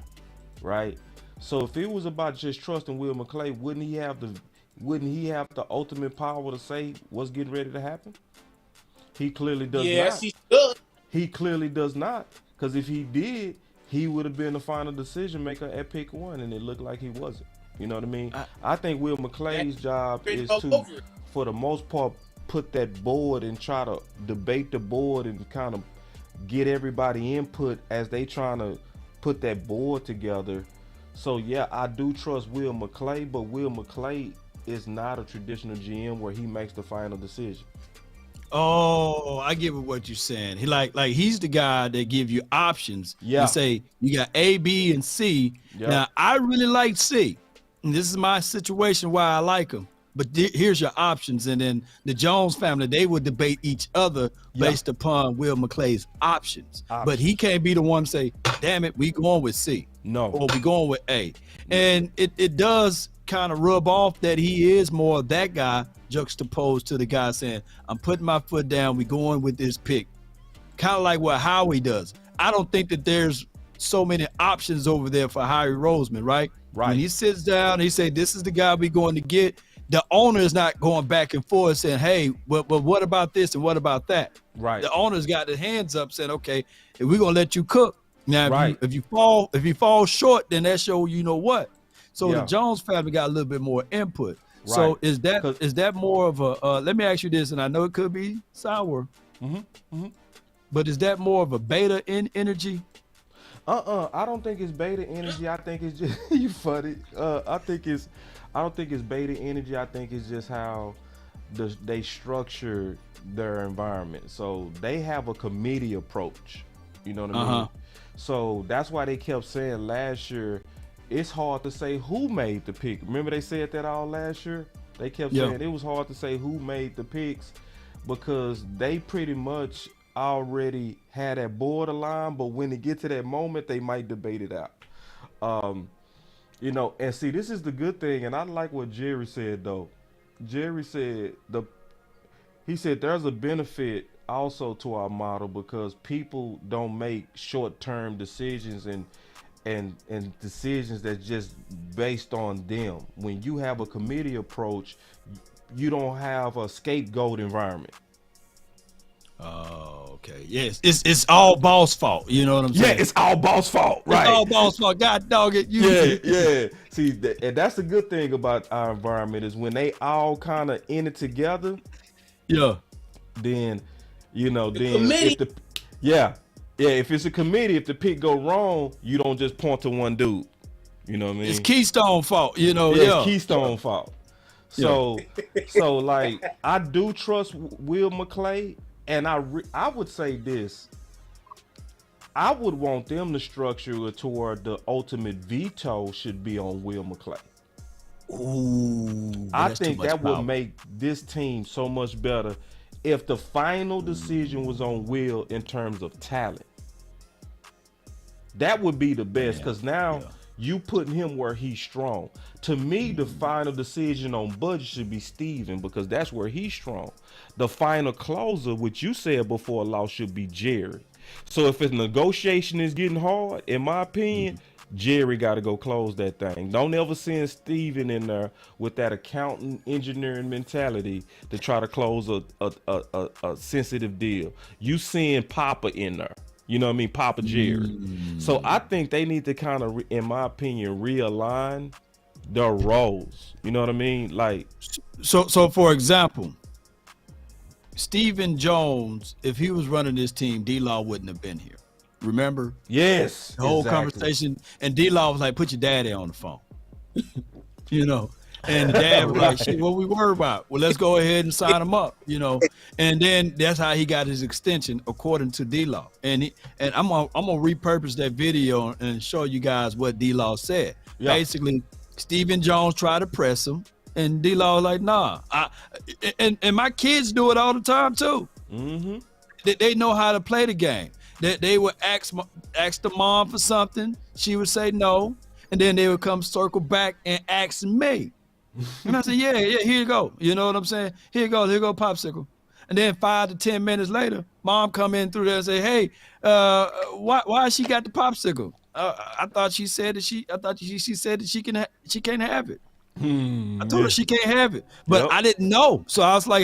right? So if it was about just trusting Will McClay, wouldn't he have the ultimate power to say what's getting ready to happen? He clearly does Yes, not. he should. He clearly does not, because if he did, he would have been the final decision maker at pick 1, and it looked like he wasn't. You know what I mean? I think Will McClay's job is to, for the most part, put that board and try to debate the board and kind of get everybody input as they trying to put that board together. So yeah, I do trust Will McClay, but Will McClay is not a traditional GM where he makes the final decision. Oh, I get what you're saying. He like he's the guy that give you options. Yeah. And say you got A, B, and C. Yeah. Now I really like C. And this is my situation why I like him. but here's your options. And then the Jones family, they would debate each other based upon Will McClay's options. But he can't be the one to say, damn it, we going with C. No. Or we going with A. And it does kind of rub off that he is more of that guy juxtaposed to the guy saying, I'm putting my foot down, we going with this pick. Kind of like what Howie does. I don't think that there's so many options over there for Howie Roseman, right? Right. When he sits down, he say, this is the guy we're going to get. The owner is not going back and forth saying, hey, but what about this and what about that? Right. The owner's got his hands up saying, okay, we're going to let you cook. Now, Right. if you fall short, then that show you know what. So Yeah. the Jones family got a little bit more input. So Right. is that more of a let me ask you this, and I know it could be sour, but is that more of a beta energy? I don't think it's beta energy. I think it's just you funny. I don't think it's beta energy. I think it's just how they structure their environment. So they have a committee approach. You know what I mean? So that's why they kept saying last year, it's hard to say who made the pick. Remember they said that all last year? They kept saying it was hard to say who made the picks because they pretty much already had that borderline, but when they get to that moment, they might debate it out. You know, and see, this is the good thing, and I like what Jerry said though. Jerry said he said there's a benefit also to our model because people don't make short-term decisions and decisions that's just based on them. When you have a committee approach, you don't have a scapegoat environment. Oh, okay. Yes, it's all boss fault. You know what I'm saying? Yeah, it's all boss fault, right? It's all boss fault. God dog it. Yeah. See, and that's the good thing about our environment is when they all kind of in it together. Yeah. Then, you know, committee. if it's a committee, if the pick go wrong, you don't just point to one dude. You know what I mean? It's Keystone fault. You know. It's Keystone fault. So like I do trust Will McClay. And I would say this, I would want them to structure it toward the ultimate veto should be on Will McClay. Ooh, I think that would make this team so much better if the final decision was on Will in terms of talent. That would be the best because now you putting him where he's strong. To me, the final decision on budget should be Steven because that's where he's strong. The final closer, which you said before, Law, should be Jerry. So if his negotiation is getting hard, in my opinion, Jerry got to go close that thing. Don't ever send Steven in there with that accountant engineering mentality to try to close a sensitive deal. You send Papa in there. You know what I mean? Papa Jerry. So I think they need to kind of, in my opinion, realign their roles. You know what I mean? Like, so for example, Stephen Jones, if he was running this team, D-Law wouldn't have been here. Remember? yes, The whole exactly. conversation, and D-Law was like, put your daddy on the phone. You know, and Dad was like, shit, what we worried about? Well, let's go ahead and sign him up, you know. And then that's how he got his extension, according to D-Law. And I'm gonna repurpose that video and show you guys what D-Law said. Yeah. Basically, Stephen Jones tried to press him, and D-Law was like, nah. And my kids do it all the time too. Mm-hmm. They know how to play the game. They would ask the mom for something, she would say no, and then they would come circle back and ask me. And I said, yeah, here you go. You know what I'm saying? Here you go popsicle. And then 5 to 10 minutes later, mom come in through there and say, hey, why she got the popsicle? I thought she said that she said that she can't have it. I told her she can't have it, but I didn't know. So I was like,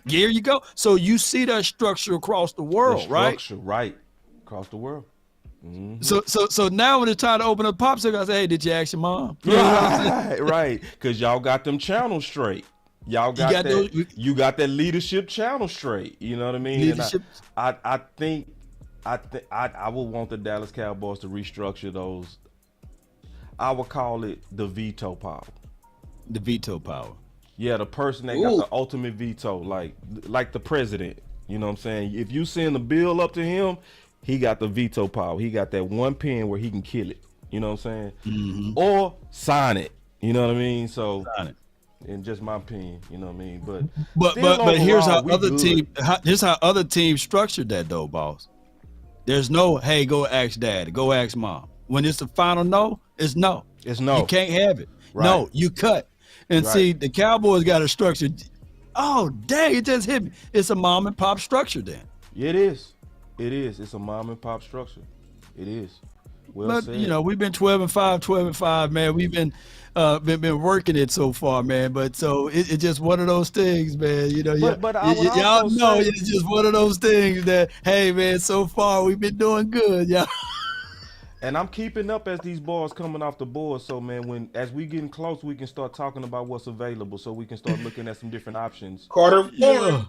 here you go. So you see that structure across the world, right? Right. Across the world. Mm-hmm. So now when it's time to open up popsicle, I say, hey, did you ask your mom? You know what I'm saying? Right. Because y'all got them channels straight. Y'all got you got that leadership channel straight. You know what I mean? Leadership. And I think I would want the Dallas Cowboys to restructure those. I would call it the veto power. The veto power. Yeah, the person that got the ultimate veto, like the president. You know what I'm saying? If you send a bill up to him, he got the veto power. He got that one pen where he can kill it. You know what I'm saying? Mm-hmm. Or sign it. You know what I mean? So Sign it. in just my opinion. You know what I mean? But But here's how we other good. here's how other teams structured that though, boss. There's no, hey, go ask dad, go ask mom. When it's the final no, it's no. It's no. You can't have it. Right. No, you cut. And Right. see, the Cowboys got a structure. Oh, dang, it just hit me. It's a mom and pop structure then. Yeah, it is. It is. It's a mom and pop structure. It is. Well But said. you know, we've been 12-5, man. We've been working it so far, man. But so it's just one of those things, man. You know, But I would y'all also know say- it's just one of those things that, hey, man, so far we've been doing good, yeah. And I'm keeping up as these balls coming off the board. So man, as we getting close, we can start talking about what's available. So we can start looking at some different options. Carter Warren.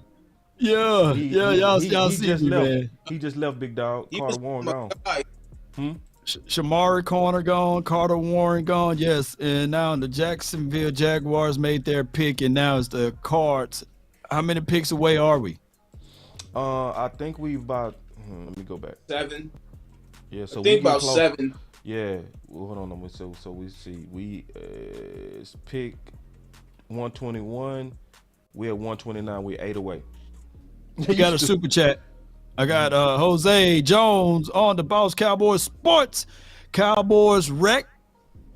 Yeah, y'all he see just me, left. man. He just left, big dog. He Carter was Warren my gone. guy. Shamari Corner gone, Carter Warren gone, yes. And now the Jacksonville Jaguars made their pick, and now it's the Cards. How many picks away are we? I think we about. Let me go back. 7. Yeah, so I we think get about close. 7. Yeah, well, hold on. So we see we pick 121. We're at 129. We're 8 away. We got a super chat. I got Jose Jones on the Boss Cowboys Sports. Cowboys wreck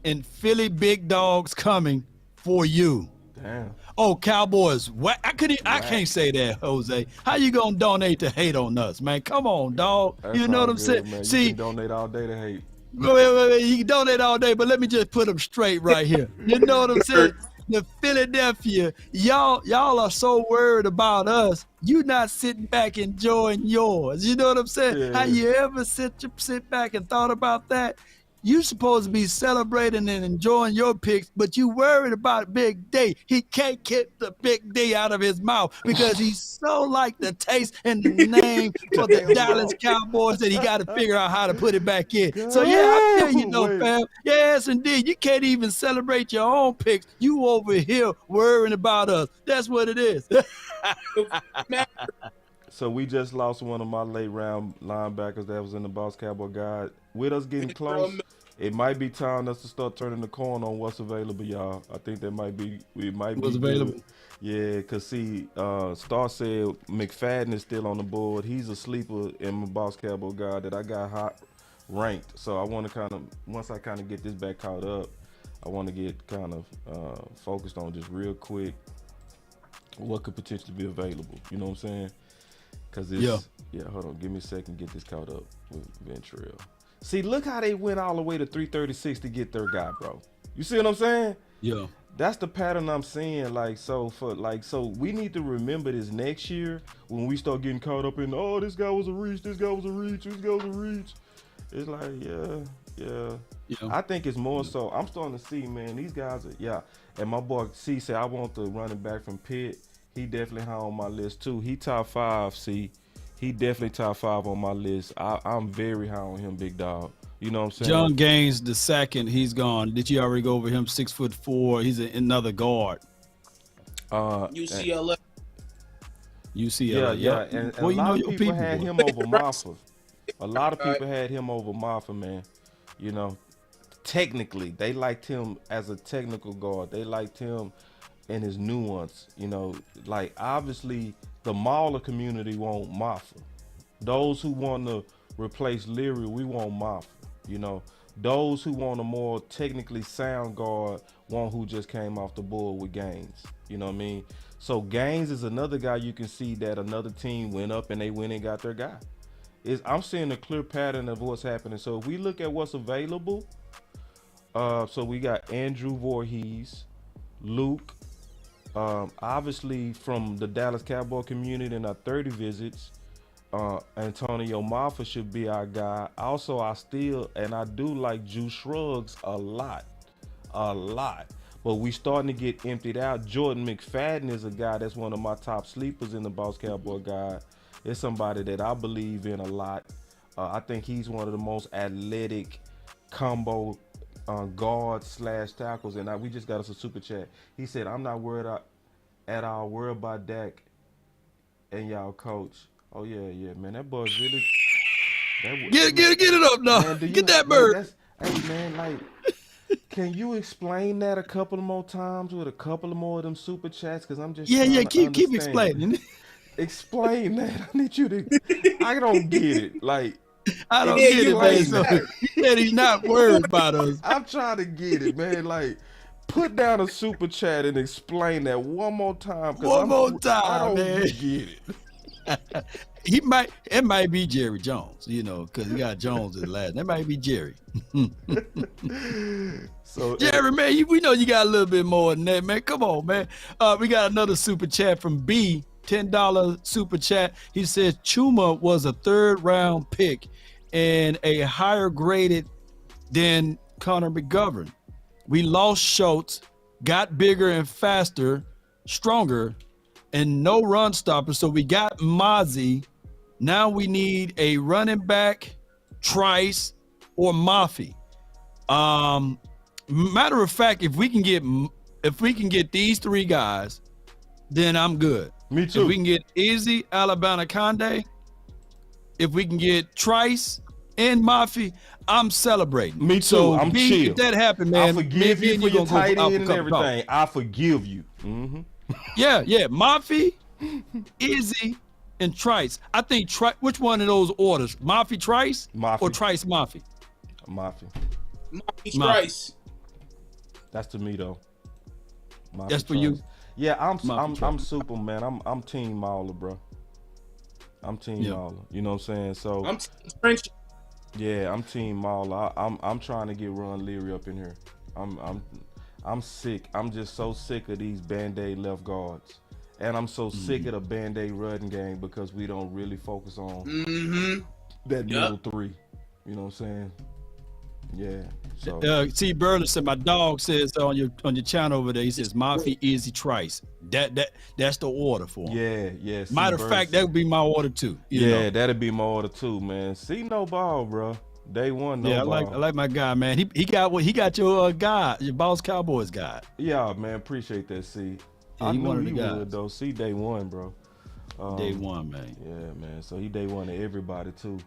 and Philly Big Dogs coming for you. Damn. Oh, Cowboys! What? I can't say that, Jose. How you gonna donate to hate on us, man? Come on, dog. That's You know all what I'm good, saying? man. You See, can donate all day to hate. wait. You can donate all day, but let me just put them straight right here. You know what I'm saying? The Philadelphia, y'all are so worried about us. You not sitting back enjoying yours. You know what I'm saying? Yeah. How you ever sit back and thought about that? You supposed to be celebrating and enjoying your picks, but you worried about Big D. He can't get the Big D out of his mouth because he's so like the taste and the name for the Dallas Cowboys that he got to figure out how to put it back in. So yeah, I feel you know, Wait. fam. Yes, indeed. You can't even celebrate your own picks. You over here worrying about us. That's what it is. So we just lost one of my late round linebackers that was in the Boss Cowboy guide. With us getting close, it might be time us to start turning the corner on what's available, y'all. I think that might be What's be available? good. Yeah, cause see, Star said McFadden is still on the board. He's a sleeper in my Boss Cowboy guide that I got hot ranked. So I want to kind of once I kind of get this back caught up, I want to get kind of focused on just real quick what could potentially be available. You know what I'm saying? Cause it's, yeah, hold on, give me a second, get this caught up with Ventrell. See, look how they went all the way to 336 to get their guy, bro. You see what I'm saying? Yeah. That's the pattern I'm seeing. So we need to remember this next year when we start getting caught up in, oh, this guy was a reach, this guy was a reach, this guy was a reach. It's like, yeah. I think it's more so. I'm starting to see, man, these guys are, And my boy C said I want the running back from Pitt. He definitely high on my list too. He top 5, C. He definitely top 5 on my list. I'm very high on him, big dog. You know what I'm saying? John Gaines the second, he's gone. Did you already go over him? 6'4". He's another guard. UCLA. UCLA. Yeah. And Well, a you know lot of your people people, had boy. him over Maffa. A lot of people had him over Maffa, man. You know, technically, they liked him as a technical guard. They liked him and his nuance. You know, like obviously the Mauler community want Maffa. Those who want to replace Leary, we want Maffa. You know, those who want a more technically sound guard want who just came off the board with Gaines. You know what I mean? So Gaines is another guy you can see that another team went up and they went and got their guy. I'm seeing a clear pattern of what's happening. So if we look at what's available, so we got Andrew Voorhees, Luke, obviously from the Dallas Cowboy community in our 30 visits, Antonio Maffa should be our guy. Also, I do like Juice Shrugs a lot. But we starting to get emptied out. Jordan McFadden is a guy that's one of my top sleepers in the Boss Cowboy guide. It's somebody that I believe in a lot. I think he's one of the most athletic combo guards / tackles. And we just got us a super chat. He said, I'm not worried at all worried about Dak and y'all coach. Oh yeah, man. That boy's really Get it up now. Man, Get that bird. Hey man, like Can you explain that a couple more times with a couple more of them super chats? Because I'm just Yeah, trying yeah. to Keep understand. explaining. Explain that. I need you to. I don't get it. Like, I don't Yeah, get you it, man. right. So he said he's not worried about us. I'm trying to get it, man. Like, put down a super chat and explain that one more time. One more I time, don't man. get it. It might be Jerry Jones, because he got Jones as last. That might be Jerry. So Jerry, man, we know you got a little bit more than that, man. Come on, man. We got another super chat from B, $10 super chat. He says Chuma was a 3rd round pick and a higher graded than Connor McGovern. We lost Schultz, got bigger and faster, stronger, and no run stopper. So we got Mozzie. Now we need a running back, Trice, or Mafi. Matter of fact, if we can get these 3 guys, then I'm good. Me too. If we can get Izzy, Alabama Conde, if we can get Trice and Mafi, I'm celebrating. Me too. So I'm B, chill. If that happened, man, I forgive me you and for your gonna tight go out end for and a cup of everything. I forgive you. Yeah. Mafi, Izzy, and Trice. I think which one of those orders? Mafi, Trice, Mafi. or Trice, Mafi? Mafi. Mafi Trice. That's to me though. Mafi That's for Trice. you? Yeah, I'm Trice. super, man. I'm Team Mauler, bro. I'm Team Mauler. You know what I'm saying? So I'm French. yeah, I'm Team Mauler. I'm trying to get Ron Leary up in here. I'm sick. I'm just so sick of these Band-Aid left guards. And I'm so sick of the Band-Aid running game because we don't really focus on that middle 3. You know what I'm saying? Yeah. So See, Burley said my dog says on your channel over there. He says Mafi, Izzy, Trice. That's the order for him. yeah. Matter of fact, that would be my order too. You know? That'd be my order too, man. See no ball, bro. Day one, no ball. I like my guy, man. He got your guy, your Boss Cowboys guy. Yeah, man. Appreciate that. See, Yeah, I he knew one of he the guys. would though. See, day one, bro. Day one, man. Yeah, man. So he day one to everybody too.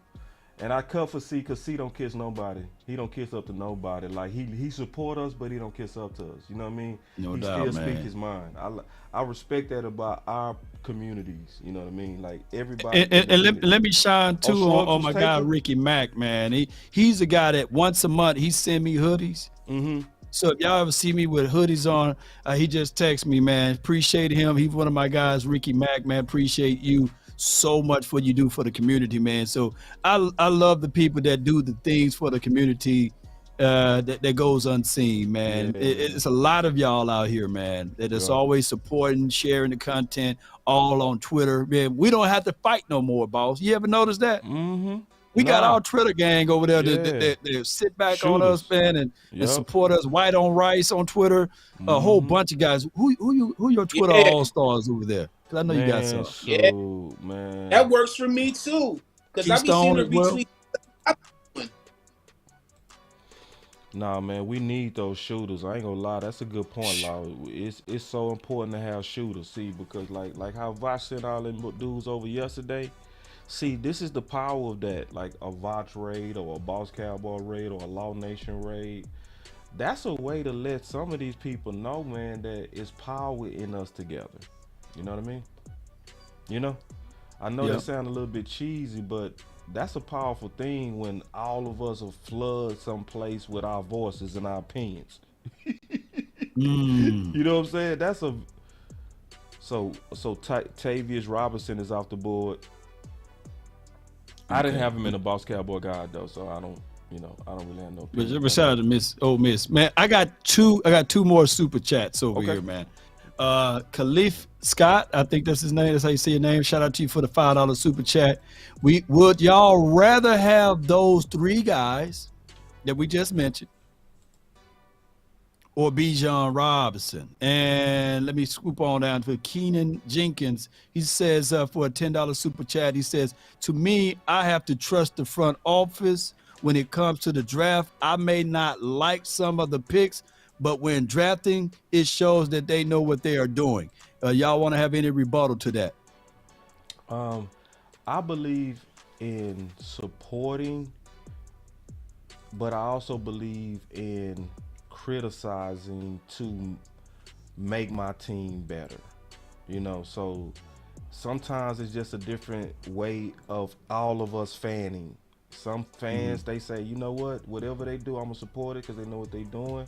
And I cut for C because C don't kiss nobody. He don't kiss up to nobody. Like he support us, but he don't kiss up to us. You know what I mean? No he doubt, still man. speak his mind. I respect that about our communities. You know what I mean? Like everybody. And let me shine too Schwartz on was my guy taken? Ricky Mack, man. He's the guy that once a month he send me hoodies. Mm-hmm. So if y'all ever see me with hoodies on, he just texts me, man. Appreciate him. He's one of my guys, Ricky Mack, man. Appreciate you so much for what you do for the community, man. So I love the people that do the things for the community that goes unseen, man. Yeah. It's a lot of y'all out here, man, that is always supporting, sharing the content, all on Twitter. Man, we don't have to fight no more, boss. You ever notice that? Mm-hmm. We got our Twitter gang over there that sit back on us, man, and support us. White on Rice on Twitter, a whole bunch of guys. Who your Twitter all stars over there? Cause I know you got some. So, man. That works for me too. Cause I be seeing her retweet. Nah, man, we need those shooters. I ain't gonna lie, that's a good point, Law. It's so important to have shooters, see, because like how Voch sent all them dudes over yesterday. See, this is the power of that, like a Voch raid or a Boss Cowboy raid or a Law Nation raid. That's a way to let some of these people know, man, that it's power in us together. You know what I mean? You know? I know that sound a little bit cheesy, but that's a powerful thing when all of us are flood someplace with our voices and our opinions. You know what I'm saying? That's a so Tavius Robinson is off the board. I didn't have him in the Boss Cowboy guide though, so I don't really have no opinion. But shout out to Ole Miss, man. I got two more super chats over here, man. Khalif Scott, I think that's his name. That's how you say your name. Shout out to you for the $5 super chat. Would y'all rather have those 3 guys that we just mentioned, or Bijan Robinson? And let me swoop on down to Keenan Jenkins. He says for a $10 super chat, he says, to me, I have to trust the front office when it comes to the draft. I may not like some of the picks, but when drafting, it shows that they know what they are doing. Y'all want to have any rebuttal to that? I believe in supporting, but I also believe in criticizing to make my team better. So sometimes it's just a different way of all of us fanning. Some fans, they say, you know what, whatever they do, I'm gonna support it because they know what they're doing.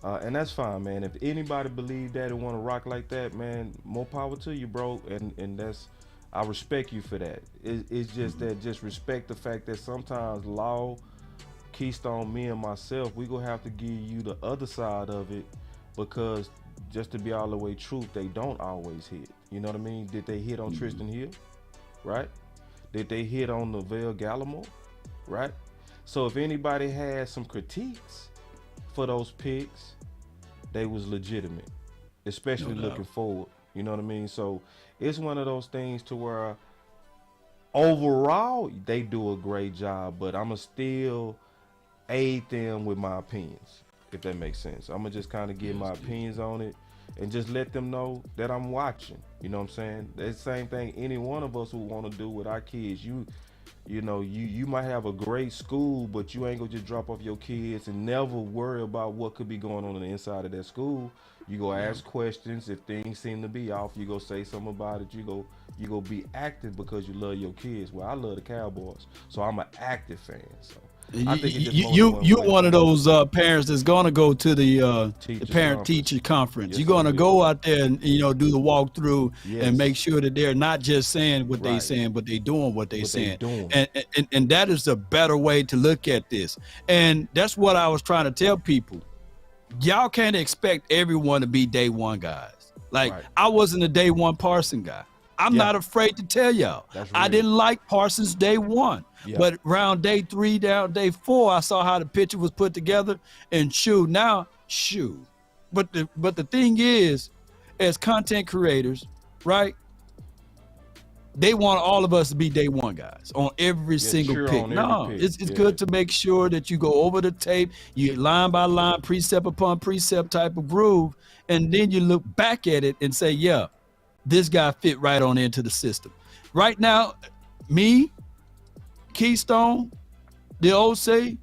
And that's fine, man. If anybody believe that and want to rock like that, man, more power to you, bro. And that's, I respect you for that. It's just that, just respect the fact that sometimes Law, Keystone, me and myself, we gonna have to give you the other side of it, because just to be all the way truth, they don't always hit. You know what I mean? Did they hit on Tristan Hill? Right? Did they hit on Neville Gallimore? Right? So if anybody has some critiques for those picks, they was legitimate, especially looking forward. You know what I mean? So it's one of those things to where overall they do a great job, but I'ma still aid them with my opinions, if that makes sense. I'ma just kind of give my opinions on it and just let them know that I'm watching. You know what I'm saying? That's the same thing any one of us would want to do with our kids. You might have a great school, but you ain't gonna just drop off your kids and never worry about what could be going on the inside of that school. You go ask questions. If things seem to be off, you go say something about it. You go be active because you love your kids. Well, I love the Cowboys, so I'm an active fan. So I think it's just you one of those parents that's gonna go to the parent teacher conference. Yes, You're gonna indeed. go out there and do the walkthrough Yes. and make sure that they're not just saying what they Right. saying, but they doing what they What they saying. doing. And that is a better way to look at this. And that's what I was trying to tell people. Y'all can't expect everyone to be day one guys. Like Right. I wasn't a day one Parson guy. I'm Yeah. not afraid to tell y'all. That's I real. didn't like Parsons day one. Yeah. But around day 3, down day 4, I saw how the picture was put together, and shoot. But the thing is, as content creators, right? They want all of us to be day one guys on every single cheer pick. on every No, pick. it's Yeah. good to make sure that you go over the tape, you line by line, precept upon precept type of groove, and then you look back at it and say, yeah, this guy fit right on into the system. Right now, me, Keystone, the OC,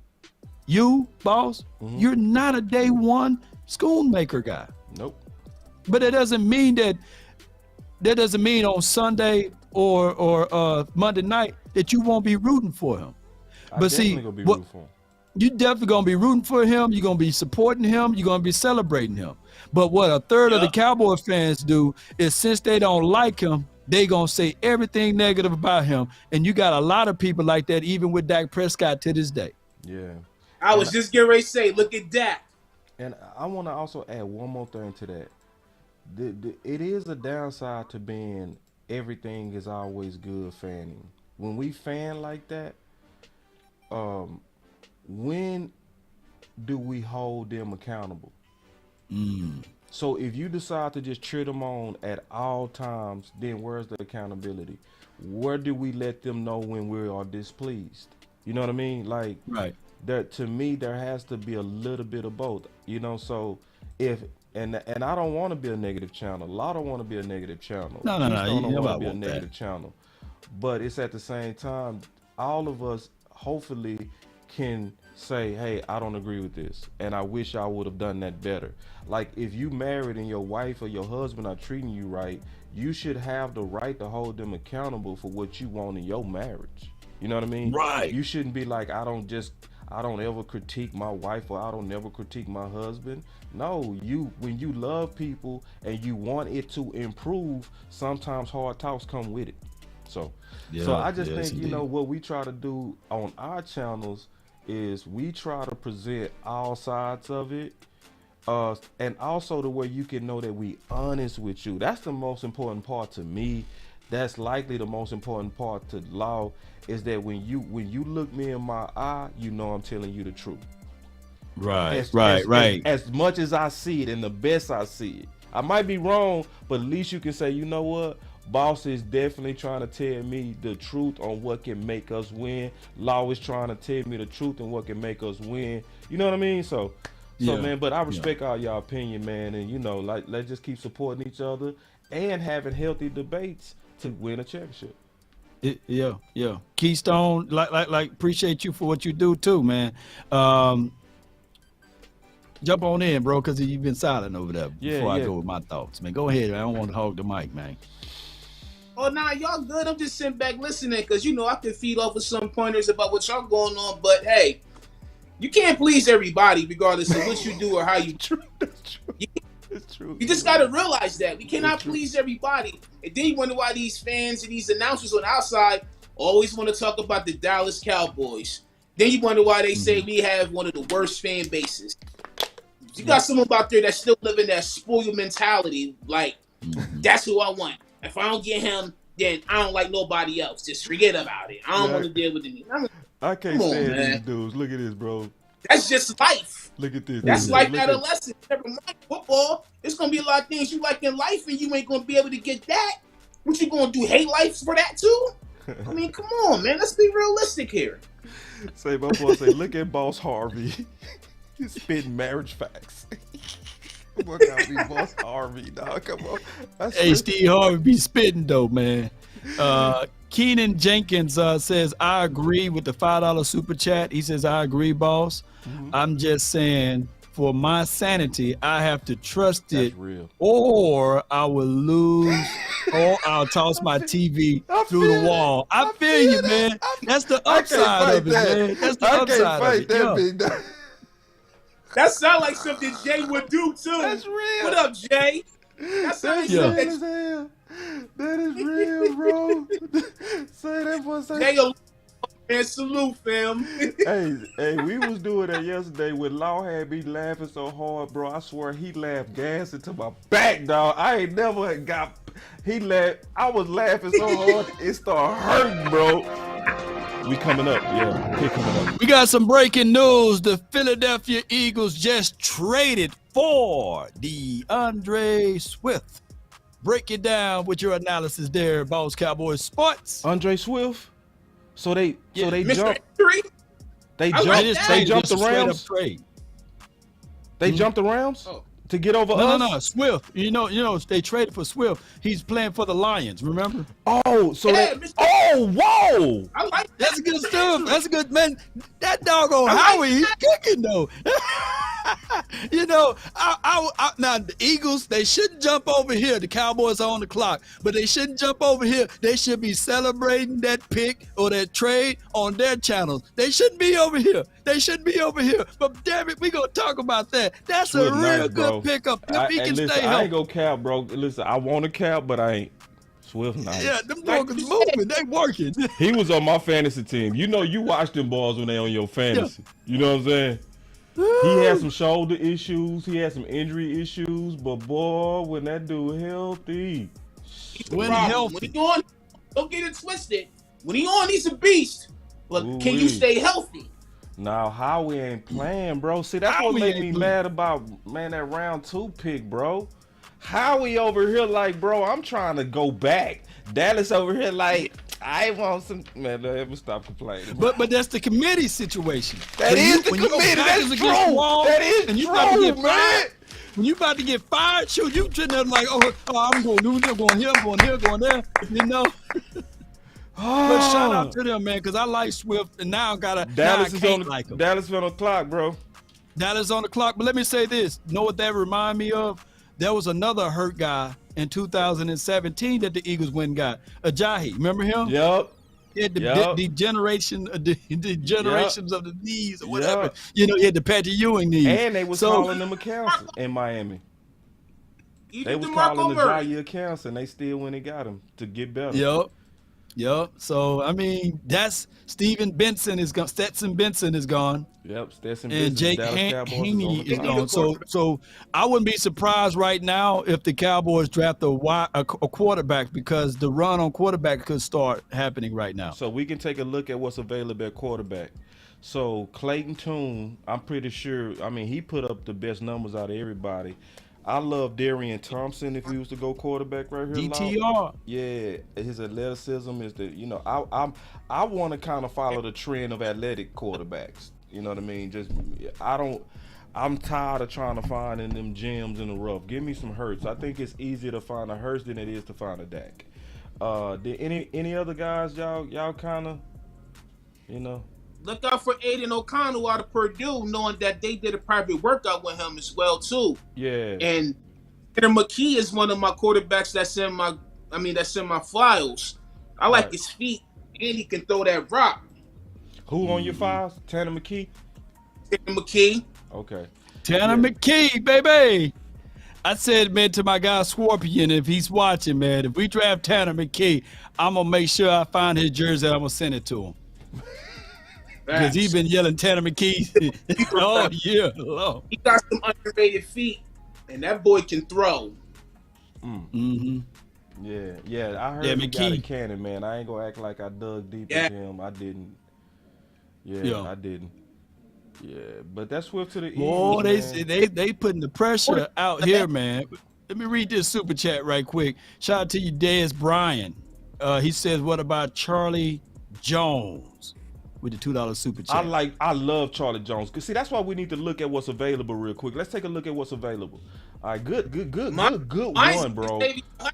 you, boss, you're not a day one schoolmaker guy. Nope. But that doesn't mean on Sunday or Monday night that you won't be rooting for him. But see, Gonna be what, rooting for him. you definitely gonna be rooting for him. You're gonna be supporting him. You're gonna be celebrating him. But what a third of the Cowboy fans do is, since they don't like him, they gonna say everything negative about him. And you got a lot of people like that, even with Dak Prescott to this day. Yeah. I was just getting ready to say, look at Dak. And I want to also add one more thing to that. It is a downside to being everything is always good fanning. When we fan like that, when do we hold them accountable? So if you decide to just cheer them on at all times, then where's the accountability? Where do we let them know when we are displeased? You know what I mean? Like, Right. to me, there has to be a little bit of both. So if and I don't want to be a negative channel. A lot don't want to be a negative channel. No, Keystone you don't never want to be a want that. negative channel. But it's at the same time, all of us hopefully can say, hey, I don't agree with this, and I wish I would have done that better. Like, if you married and your wife or your husband are treating you right, you should have the right to hold them accountable for what you want in your marriage. You know what I mean? Right. You shouldn't be like, I don't ever critique my wife, or I don't never critique my husband. No, when you love people and you want it to improve, sometimes hard talks come with it. So I just think, indeed. what we try to do on our channels is we try to present all sides of it. And also the way you can know that we honest with you. That's the most important part to me. That's likely the most important part to Law, is that when you look me in my eye, I'm telling you the truth. Right. As much as I see it, and the best I see it. I might be wrong, but at least you can say, you know what? Boss is definitely trying to tell me the truth on what can make us win. Law is trying to tell me the truth on what can make us win. You know what I mean? So Yeah. man, but I respect all y'all opinion, man, and let's just keep supporting each other and having healthy debates to win a championship. Yeah. Keystone, like appreciate you for what you do too, man. jump on in, bro, because you've been silent over there Yeah, before I yeah. go with my thoughts, man. Go ahead. I don't want to hog the mic, man. Oh, nah, y'all good. I'm just sitting back listening because, you know, I can feed off of some pointers about what y'all going on. But, hey, you can't please everybody regardless of what you do or how you. That's true. It's true. You just got to realize that. We cannot please everybody. And then you wonder why these fans and these announcers on the outside always want to talk about the Dallas Cowboys. Then you wonder why they say we have one of the worst fan bases. You got someone out there that's still living that spoiled mentality. Like, that's who I want. If I don't get him, then I don't like nobody else. Just forget about it. I don't want to deal with it. I can't Come on, stand man. these dudes. Look at this, bro. That's just life. Look at this. That's dude. like Look at- adolescence. Never mind football. There's gonna be a lot of things you like in life, and you ain't gonna be able to get that. What you gonna do? Hate life for that too? I mean, come on, man. Let's be realistic here. Say, my boy say, look at Boss Harvey. He's spitting marriage facts. Look out, me, Boss Harvey, dog. Come on. That's Hey, true. Steve Harvey be spitting though, man. Keenan Jenkins says, I agree with the $5 super chat. He says, I agree, boss. I'm just saying, for my sanity, I have to trust it, That's real. or I will lose, or I'll toss my TV I through the feel wall. it. I feel you, man. That's the upside of it, man. That's the upside of it. Yeah. big dog. That sounds like something Jay would do too. That's real. What up, Jay? That sounds like That's Yeah. real something as hell. That is real, bro. Say that boy say. Jay will and salute, fam. Hey, we was doing that yesterday when Law had me laughing so hard, bro. I swear he laughed gas into my back, dog. I ain't never got. He laughed. I was laughing so hard it started hurting, bro. We coming up, yeah. Pick coming up. We got some breaking news. The Philadelphia Eagles just traded for DeAndre Swift. Break it down with your analysis there, Boss Cowboys Sports. Andre Swift. So they Mr. jumped. Injury? They I like jumped. that. They jumped the Just a straight up Rams. trade. They jumped the Rams Oh. to get over No, us. no, Swift. You know, they traded for Swift. He's playing for the Lions. Remember? Oh, so Yeah, they. Mr. Oh, whoa! I like that. That's good stuff. That's a good man. That doggone I like Howie, he's cooking though. You know, now the Eagles, they shouldn't jump over here. The Cowboys are on the clock, but they shouldn't jump over here. They should be celebrating that pick or that trade on their channels. They shouldn't be over here. They shouldn't be over here. But damn it, we gonna talk about that. That's Swift a real nice, good bro. pickup. If he can listen, stay I ain't healthy. gonna cap, bro. Listen, I want to cap, but I ain't. Swift nice. Yeah, them Like jokers you moving. They working. He was on my fantasy team. You know, you watch them balls when they on your fantasy. You know what I'm saying? He had some shoulder issues. He had some injury issues. But boy, when that dude healthy, When Problem. healthy. When he on, don't get it twisted. When he on, he's a beast. But can you Ooh-wee. stay healthy? now Howie ain't playing, bro. See, that's what Howie made ain't me playing. mad about that round 2 pick, bro. Howie over here like, bro, I'm trying to go back. Dallas over here like, I want some. Man, let me stop complaining. But that's the committee situation. That is the when your committee. back That's is true. against the wall That is and you about to true, get man. fired, when you about to get fired, shoot, you sitting there like, oh, I'm going to lose, I'm going here, I'm going here, going there, you know. But shout out to them, man, because I like Swift, and now Dallas now is I on can't the like him. Dallas is on the clock, bro. Dallas on the clock. But let me say this. Know what that remind me of? There was another hurt guy in 2017 that the Eagles went and got. Ajayi. Remember him? Yup. He had the Yup. degenerations of the knees or whatever. Yup. You know, he had the Patrick Ewing knees. And they was So- calling them a cancer in Miami. You They did was the calling Marco the Murray. Jair cancer, and they still went and got him to get better. Yup. So I mean, that's Steven Benson is gone. Stetson Benson is gone, Yep. Stetson and Bennett, Jake Dallas Cowboys Haney on is the clock. gone. So I wouldn't be surprised right now if the Cowboys draft a quarterback, because the run on quarterback could start happening right now. So we can take a look at what's available at quarterback. So Clayton Tune, I'm pretty sure. I mean, he put up the best numbers out of everybody. I love Darian Thompson if he was to go quarterback right here. Law. DTR. Yeah, his athleticism is I want to kind of follow the trend of athletic quarterbacks. You know what I mean? I'm tired of trying to find in them gems in the rough. Give me some Hurts. I think it's easier to find a Hurts than it is to find a Dak. Did any other guys y'all kind of, you know? look out for Aiden O'Connell out of Purdue, knowing that they did a private workout with him as well too. Yeah. And Tanner McKee is one of my quarterbacks that's in my files. I like Right. his feet, and he can throw that rock. Who on your files? Tanner McKee? Tanner McKee. Okay. Tanner McKee, baby. I said, man, to my guy Scorpion, if he's watching, man, if we draft Tanner McKee, I'm gonna make sure I find his jersey. I'm gonna send it to him because he's been yelling Tanner McKee all year long. He got some underrated feet, and that boy can throw. Mm-hmm. Yeah. I heard Yeah, he got a McKee. cannon, man. I ain't gonna act like I dug deep Yeah. into him. I didn't. Yeah, Yeah. I didn't. Yeah, but that's Swift to the Oh, Eagles, man. they putting the pressure out here, man. Let me read this super chat right quick. Shout out to you, Dez Bryan. He says, "What about Charlie Jones?" With the $2 super chat. I love Charlie Jones. 'Cause see, that's why we need to look at what's available real quick. Let's take a look at what's available. All right, good one, bro.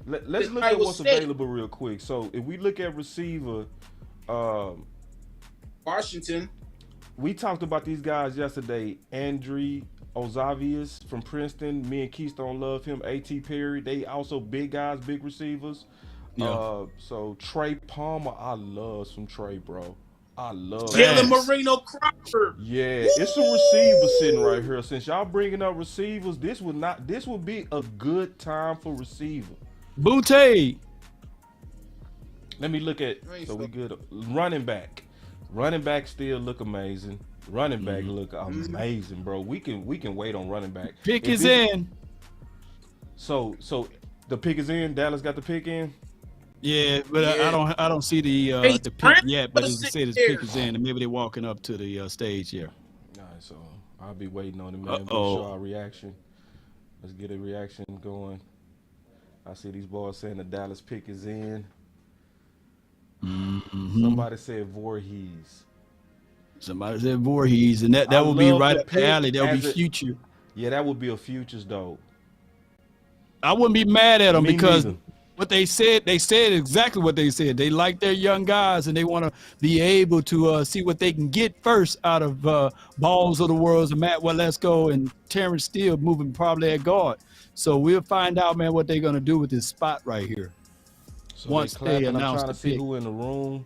Let's look at what's available real quick. So if we look at receiver, Washington. we talked about these guys yesterday. Andre Ozavius from Princeton. Me and Keystone love him. A.T. Perry. They also big guys, big receivers. Yeah. So Trey Palmer, I love some Trey, bro. I love Jalen Facts. Moreno Crawford. Yeah, it's a receiver sitting right here. Since y'all bringing up receivers, this would be a good time for receiver. Boutte. Let me look at, so we good. Running back still look amazing. Running back look amazing, bro. We can wait on running back. Pick If is this- in. So the pick is in. Dallas got the pick in. Yeah, but Yeah. I don't see the Hey, pick Brent yet. But as I was said, his there. pick is in, and maybe they're walking up to the stage here. All right, so I'll be waiting on it, man. We'll Uh-oh. show our reaction. Let's get a reaction going. I see these boys saying the Dallas pick is in. Mm-hmm. Somebody said Voorhees. Somebody said Voorhees, and that I will be love right the up the pick alley. That'll be as a- future. Yeah, that would be a futures though. I wouldn't be mad at them Me because neither. what they said exactly what they said. They like their young guys, and they want to be able to see what they can get first out of Balls of the Worlds and Matt Walesko and Terrence Steele moving probably at guard. So we'll find out, man, what they're going to do with this spot right here. So Once they they clapping. I'm announce trying the to see pick. who in the room.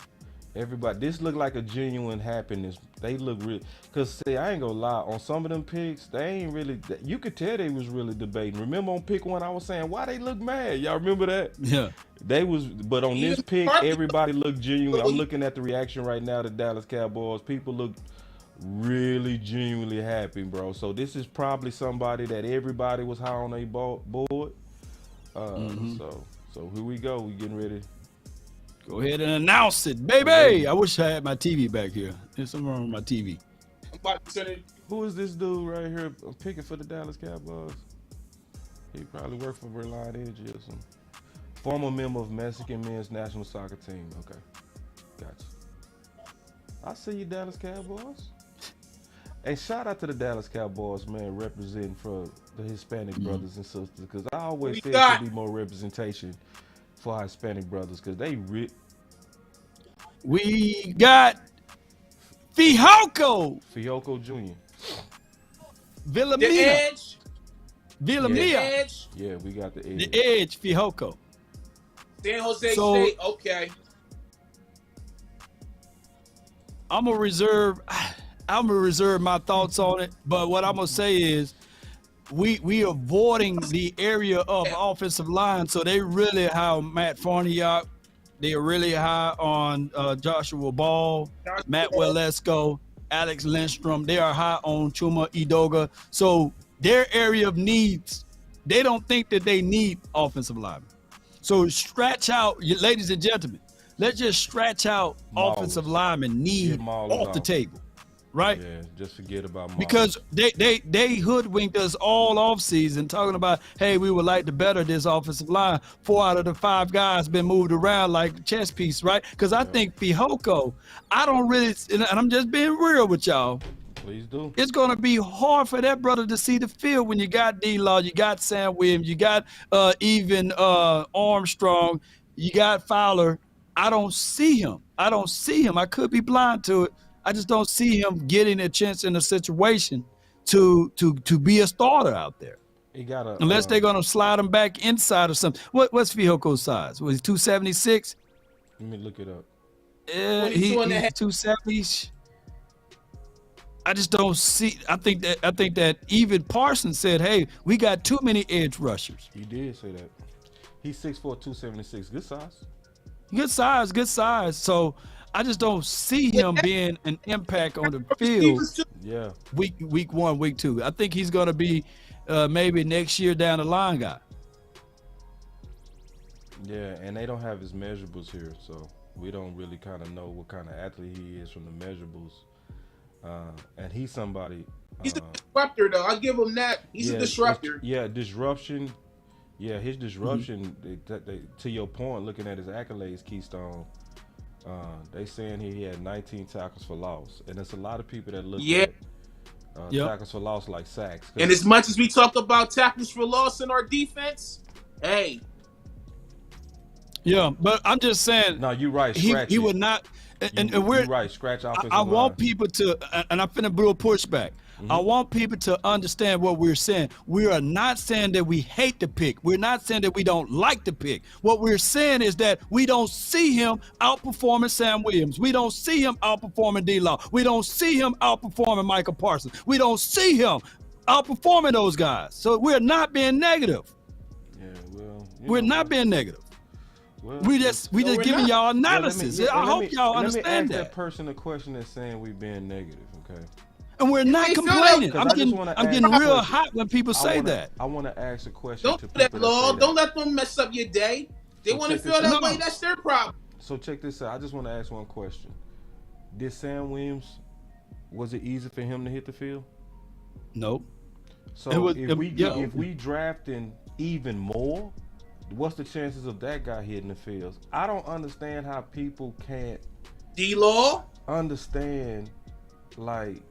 Everybody, this look like a genuine happiness. They look real. Cause see, I ain't gonna lie. On some of them picks, they ain't really. You could tell they was really debating. Remember on pick one, I was saying why they look mad. Y'all remember that? Yeah. They was, but on this pick, everybody looked genuine. I'm looking at the reaction right now to Dallas Cowboys. People look really genuinely happy, bro. So this is probably somebody that everybody was high on a board. So here we go. We getting ready. Go ahead and announce it, baby. I wish I had my TV back here. There's something wrong with my TV. I'm about to send it. Who is this dude right here picking for the Dallas Cowboys? He probably worked for Reliant Energy or something. Former member of Mexican men's national soccer team. Okay, gotcha. I see you, Dallas Cowboys. Hey, shout out to the Dallas Cowboys, man, representing for the Hispanic brothers and sisters. Because I always We said got- there should be more representation for our Hispanic brothers. Because they We got Fihoko Fioco Jr. The Villamia. Edge. Villamia. Edge. Yeah, we got the The edge. Edge, Fihoko. San Jose So- State. Okay. I'm gonna reserve my thoughts on it, but what I'm gonna say is we avoiding the area of offensive line, so they really high on Matt Farniok. They are really high on Joshua Ball, Matt Walesko, Alex Lindstrom. They are high on Chuma Edoga. So their area of needs, they don't think that they need offensive linemen. So stretch out, ladies and gentlemen. Let's just stretch out Maulers. offensive linemen need Get Maulers off the out. table, right? Yeah, just forget about Maulers. Because they hoodwinked us all off season talking about, hey, we would like to better this offensive line. 4 out of the 5 guys been moved around like a chess piece, right? Because I think Fihoko, I don't really, and I'm just being real with y'all. Please do. It's going to be hard for that brother to see the field when you got D-Law, you got Sam Williams, you got even Armstrong, you got Fowler. I don't see him. I could be blind to it. I just don't see him getting a chance in a situation to be a starter out there. He got a Unless they're gonna slide him back inside or something. What's Fijoko's size? Was he 276? Let me look it up. Yeah, 22 and a he's half. 270. I just don't see. I think that even Parsons said, "Hey, we got too many edge rushers." He did say that. He's 6'4", 276. Good size. Good size. So I just don't see him being an impact on the field Receivers too. Yeah. week 1, week 2. I think he's gonna be maybe next year down the line guy. Yeah, and they don't have his measurables here, so we don't really kind of know what kind of athlete he is from the measurables. And he's somebody. He's a disruptor, though. I'll give him that. He's a disruptor. Yeah, disruption. Yeah, his disruption. To your point, looking at his accolades, Keystone. They saying he had 19 tackles for loss, and there's a lot of people that look at tackles for loss like sacks. And as much as we talk about tackles for loss in our defense, hey. Yeah, but I'm just saying. No, you're right. He would not. And we're you're right. Scratch offensive I want line. people to, and I'm finna do a pushback. I want people to understand what we're saying. We are not saying that we hate the pick. We're not saying that we don't like the pick. What we're saying is that we don't see him outperforming Sam Williams. We don't see him outperforming D-Law. We don't see him outperforming Michael Parsons. We don't see him outperforming those guys. So we're not being negative. Yeah, well, We're not being negative. Well, We just giving y'all analysis. I hope y'all understand Let me ask that. person a question that's saying we being negative, okay? And we're not They feel complaining. that- I'm getting real hot when people say that. I want to ask a question Don't to do that, people that say Law. that. Don't let them mess up your day. They So want to check feel this that out. way. No. That's their problem. So check this out. I just want to ask one question. Did Sam Williams, was it easy for him to hit the field? Nope. So It was- if we drafting even more, what's the chances of that guy hitting the fields? I don't understand how people can't D-Law. understand like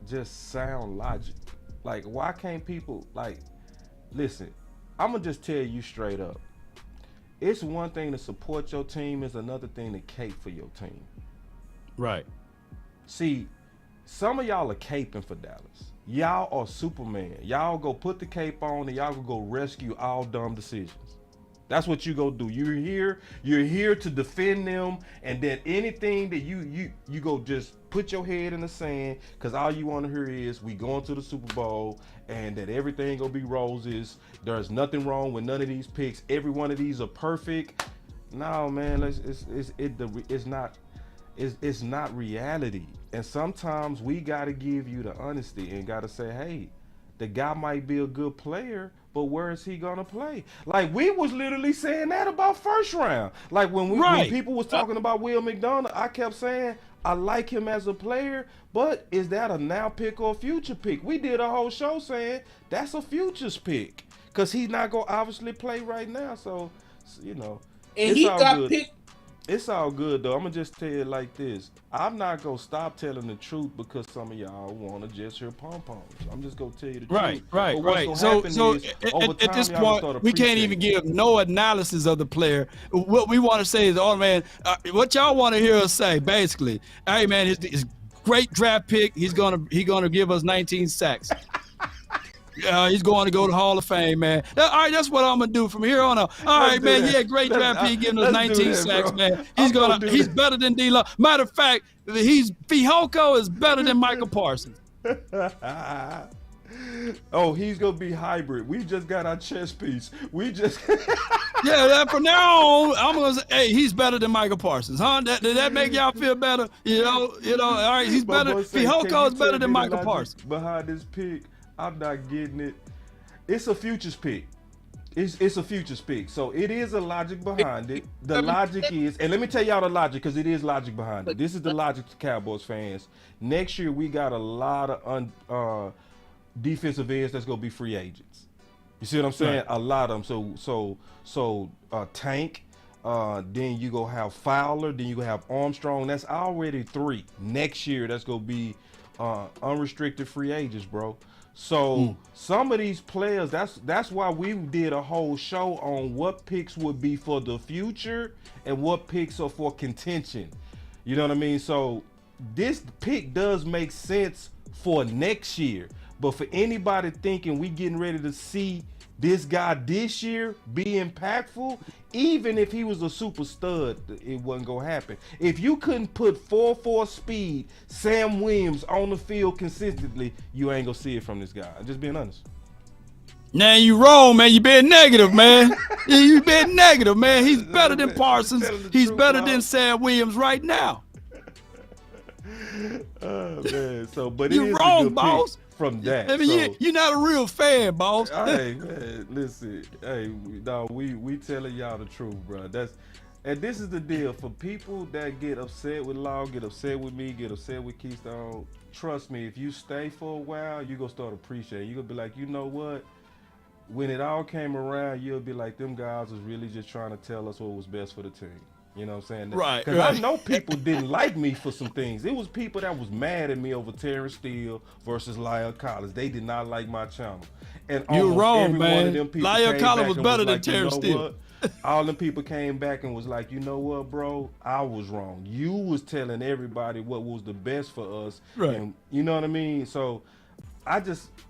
just sound logic. Like, why can't people like listen? I'm gonna just tell you straight up. It's one thing to support your team, it's another thing to cape for your team. Right. See, some of y'all are caping for Dallas. Y'all are Superman. Y'all go put the cape on and y'all go rescue all dumb decisions. That's what you go do. You're here to defend them, and then anything that you go just put your head in the sand, because all you want to hear is we going to the Super Bowl and that everything gonna be roses. There's nothing wrong with none of these picks. Every one of these are perfect. No, man, it's not reality. And sometimes we gotta give you the honesty and gotta say, hey, the guy might be a good player, but where is he gonna play? Like, we was literally saying that about first round. Like when people was talking about Will McDonough, I kept saying I like him as a player, but is that a now pick or a future pick? We did a whole show saying that's a futures pick because he's not gonna obviously play right now. So you know, And it's he all got good. picked. It's all good though. I'm gonna just tell you like this. I'm not gonna stop telling the truth because some of y'all wanna just hear pom poms. I'm just gonna tell you the truth. Right. But what's gonna So happen is, over at time, this y'all gonna point, start we can't even appreciating. give no analysis of the player. What we want to say is, oh man, what y'all want to hear us say, basically, hey man, his great draft pick. He's gonna give us 19 sacks. He's going to go to Hall of Fame, man. All right, that's what I'm gonna do from here on out. All right, do man. that. Yeah, great draft pick, giving us Let's do 19 that, sacks, bro. man. I'm gonna do He's that. better than D-Law. Matter of fact, Fihoko is better than Michael Parsons. Oh, he's gonna be hybrid. We just got our chess piece. We just Yeah, from now on, I'm gonna say, hey, he's better than Michael Parsons, huh? Did that make y'all feel better? You know. All right, he's My better. boy say, Fihoko "Can is you better tell than me the Michael logic Parsons. behind this pick?" I'm not getting it. It's a futures pick. It's a futures pick. So it is a logic behind it. The logic is, and let me tell y'all the logic because it is logic behind it. This is the logic to Cowboys fans. Next year we got a lot of defensive ends that's gonna be free agents. You see what I'm saying? Right. A lot of them. So Tank. Then you go have Fowler. Then you go have Armstrong. That's already 3. Next year that's gonna be unrestricted free agents, bro. So some of these players, that's why we did a whole show on what picks would be for the future and what picks are for contention. You know what I mean? So this pick does make sense for next year. But for anybody thinking we getting ready to see this guy this year be impactful, even if he was a super stud, it wasn't gonna happen. If you couldn't put 4.4 speed Sam Williams on the field consistently, you ain't gonna see it from this guy. I'm just being honest. Now you wrong, man. You being negative, man. You being negative, man. He's better than Parsons. He's better than Sam Williams right now. Oh man, so but it You is wrong, a good boss. pick from that. I mean, so, you're not a real fan, boss. hey man, listen, hey, no, we telling y'all the truth, bro. And this is the deal for people that get upset with Law, get upset with me, get upset with Keystone. Trust me, if you stay for a while, you gonna start appreciating. You gonna be like, you know what? When it all came around, you'll be like, them guys was really just trying to tell us what was best for the team. You know what I'm saying? Right, Because right. I know people didn't like me for some things. It was people that was mad at me over Terrence Steele versus Lyle Collins. They did not like my channel. And You're almost wrong, every one man. of them people Lyle came Collins back was and better than like, you Terrence know Steele. what? All them people came back and was like, you know what, bro? I was wrong. You was telling everybody what was the best for us. Right. And you know what I mean? So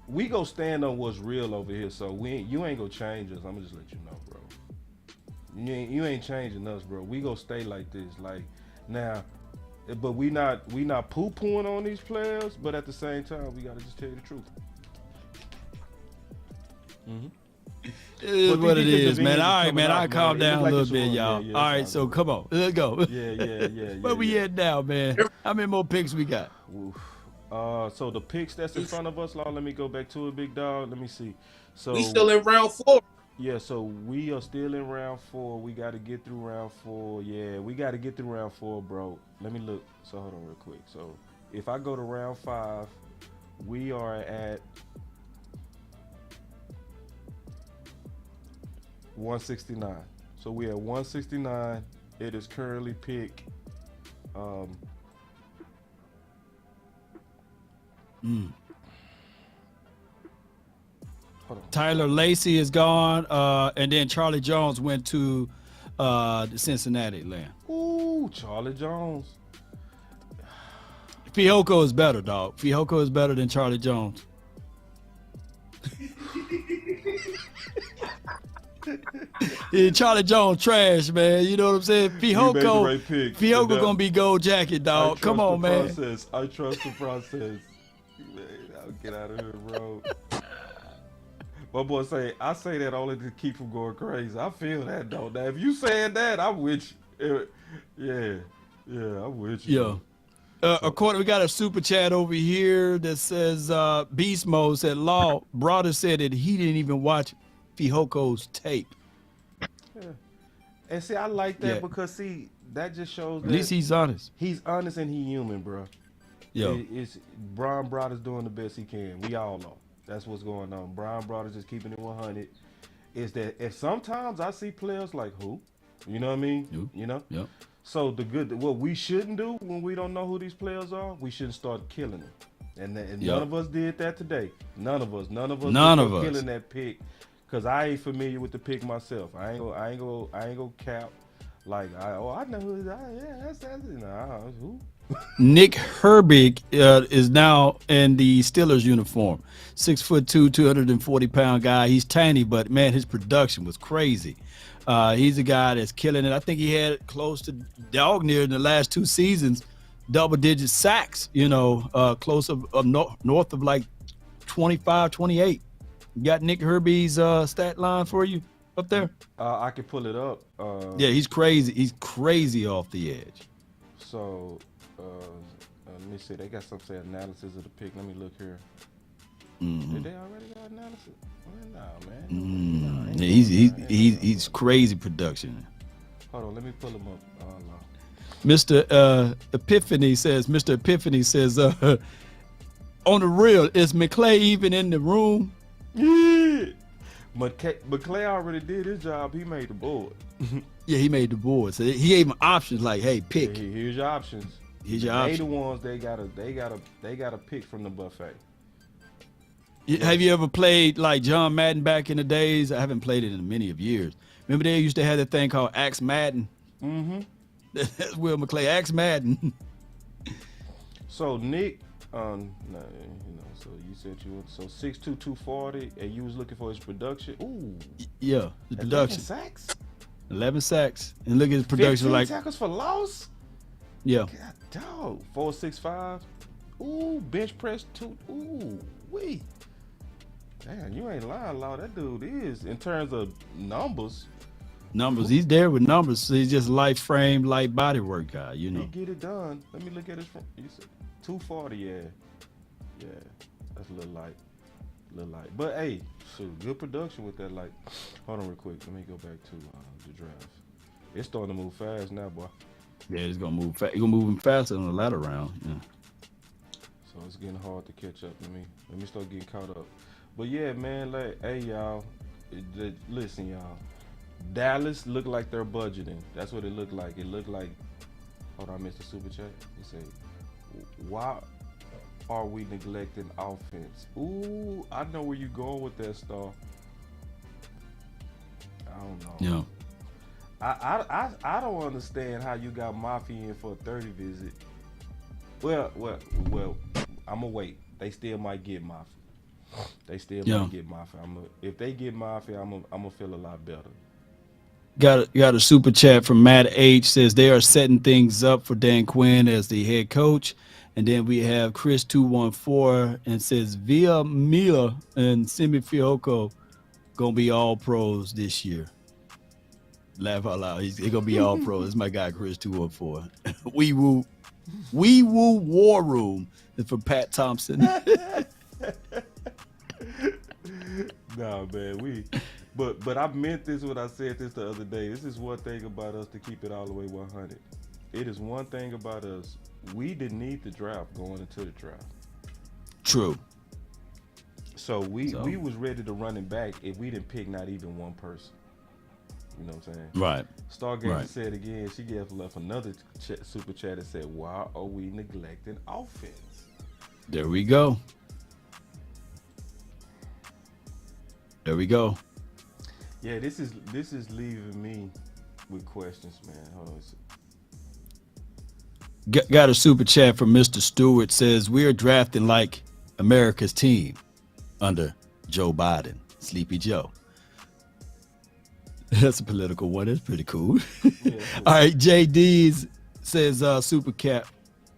we go stand on what's real over here. So you ain't gonna change us. I'm gonna just let you know, bro. You ain't changing us, bro. We gonna stay like this, like now. But we not poo-pooing on these players. But at the same time, we gotta just tell you the truth. It is But what these it is, defensive man. ends All right, coming man. out, I man. calm It down look a like little it's bit, wrong. y'all. Yeah, All right, it's so all good. come on, let's go. Yeah. Where we at now, man? How many more picks we got? Oof. So the picks that's in front of us, Law, let me go back to it, big dog. Let me see. So We still in round 4. yeah, so we are still in round 4. We got to get through round 4. Yeah, we got to get through round 4, bro. Let me look. So hold on real quick. So if I go to round 5, we are at 169. So we at 169. It is currently pick. Hold on. Tyler Lacey is gone, and then Charlie Jones went to the Cincinnati land. Ooh, Charlie Jones. Fihoko is better, dog. Fihoko is better than Charlie Jones. Yeah, Charlie Jones trash, man. You know what I'm saying? You made the Fihoko, right pick. Fihoko And, gonna be gold jacket, dog. Come on, man. I trust the process. Man, I'll get out of here, bro. My boy say, I say that only to keep from going crazy. I feel that, though. Now, if you saying that, I'm with you. Yeah, I'm with you. Yo. According, we got a super chat over here that says Beast Mode said Law Brother said that he didn't even watch Fihoko's tape. And see, I like that Yeah. because, see, that just shows that At least he's honest. he's honest and he human, bro. Yo, It's Brian Broder's doing the best he can. We all know that's what's going on. Brian Broder's just keeping it 100. Is that if sometimes I see players like who, you know what I mean? Who? You know. yep. So what we shouldn't do when we don't know who these players are, we shouldn't start killing them. And Yep. none of us did that today. None of us. None of us. killing that pick. Cause I ain't familiar with the pick myself. I ain't go cap. Like I know who that. Yeah, that's nah, who. Nick Herbig is now in the Steelers uniform. 6'2", 240-pound guy. He's tiny, but man, his production was crazy. He's a guy that's killing it. I think he had close to dog near in the last 2 seasons, double-digit sacks. You know, close of north of like 25, 28. You got Nick Herbig's stat line for you up there? I can pull it up. Yeah, he's crazy. He's crazy off the edge. So let me see. They got some say analysis of the pick. Let me look here. Mm-hmm. Did they already got analysis? No, man. No, Yeah, he's crazy production. Hold on, let me pull him up. Oh, no. Mr. Epiphany says, on the real, is McClay even in the room? Yeah. McClay already did his job. He made the board. Yeah, he made the board. So he gave him options like, hey, pick. Here's your options. Here's your They options. the ones they gotta pick from the buffet. Have you ever played like John Madden back in the days? I haven't played it in many of years. Remember they used to have that thing called Axe Madden? Mm-hmm. That's Will McClay, Axe Madden. So Nick, no, you know, so you said you were so 6'2", 240, and you was looking for his production. Ooh, Yeah, the 11 production. sacks, 11 sacks. And look at his production 15 like, tackles for loss. yeah. God, dog, 465. Ooh, bench press 2. Ooh, wee. Damn, you ain't lying, Law. That dude is in terms of numbers. Numbers. He's there with numbers. So he's just light frame, light body work guy, you He know. get it done. Let me look at his front. You said 240, yeah. Yeah, that's a little light. But hey, shoot, good production with that light. Hold on real quick. Let me go back to the draft. It's starting to move fast now, boy. Yeah, he's gonna move fast. He's gonna move him faster on the latter round. Yeah. So it's getting hard to catch up. Let me start getting caught up. But yeah, man, like, hey y'all, listen, y'all. Dallas looked like they're budgeting. That's what it looked like. It looked like, hold on, Mr. Super Chat. He said, why are we neglecting offense? Ooh, I know where you going with that, Star. I don't know. Yeah. I don't understand how you got Mafia in for a 30 visit. Well, I'ma wait. They still might get Mafia. Might get Mafia. If they get Mafia, I'm gonna feel a lot better. Got a super chat from Matt H. Says they are setting things up for Dan Quinn as the head coach. And then we have Chris 214 and says Villa Mila and Simi Fioco gonna be all pros this year. Laugh out loud. He's gonna be all pros. This is my guy Chris 214. We woo war room is for Pat Thompson. Nah, man, but I meant this when I said this the other day. This is one thing about us to keep it all the way 100. It is one thing about us. We didn't need the draft going into the draft. True. So we was ready to run it back if we didn't pick not even one person. You know what I'm saying? Right. Stargate Right. said again, she left another super chat and said, why are we neglecting offense? There we go. There we go. Yeah, this is leaving me with questions, man. Hold on a second. Got a super chat from Mr. Stewart. Says we're drafting like America's team under Joe Biden. Sleepy Joe. That's a political one. That's pretty cool. Yeah, All right, JD's says super chat.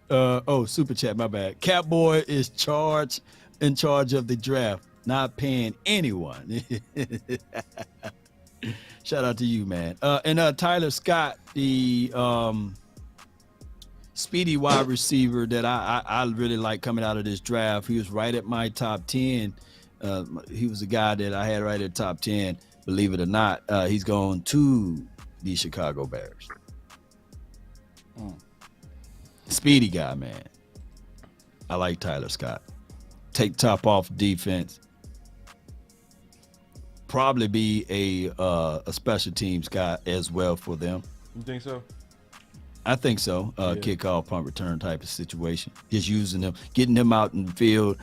Super chat, my bad. Catboy is in charge of the draft, not paying anyone. Shout out to you, man. And Tyler Scott, the speedy wide receiver that I really like coming out of this draft. He was right at my top 10. He was a guy that I had right at top 10. Believe it or not, he's going to the Chicago Bears. Speedy guy, man. I like Tyler Scott. Take top off defense. Probably be a special teams guy as well for them. You think so? I think so. Yeah. Kickoff, punt return type of situation. Just using them, getting them out in the field.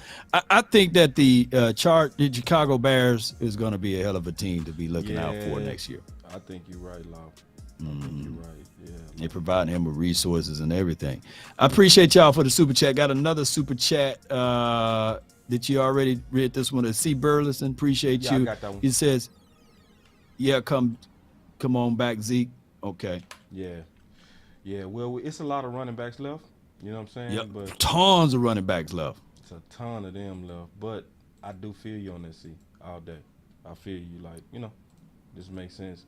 I think that the Chicago Bears is going to be a hell of a team to be looking out for next year. I think you're right, Lau. I think you're right. Yeah. They're providing him with resources and everything. I appreciate y'all for the super chat. Got another super chat that you already read this one. C. Burleson, appreciate Yeah, you. I got that one. He says, yeah, come on back, Zeke. Okay. Yeah. Yeah, well, it's a lot of running backs left. You know what I'm saying? Yep. But Tons of running backs left. it's a ton of them left. But I do feel you on that, C, all day. I feel you, like, this makes sense.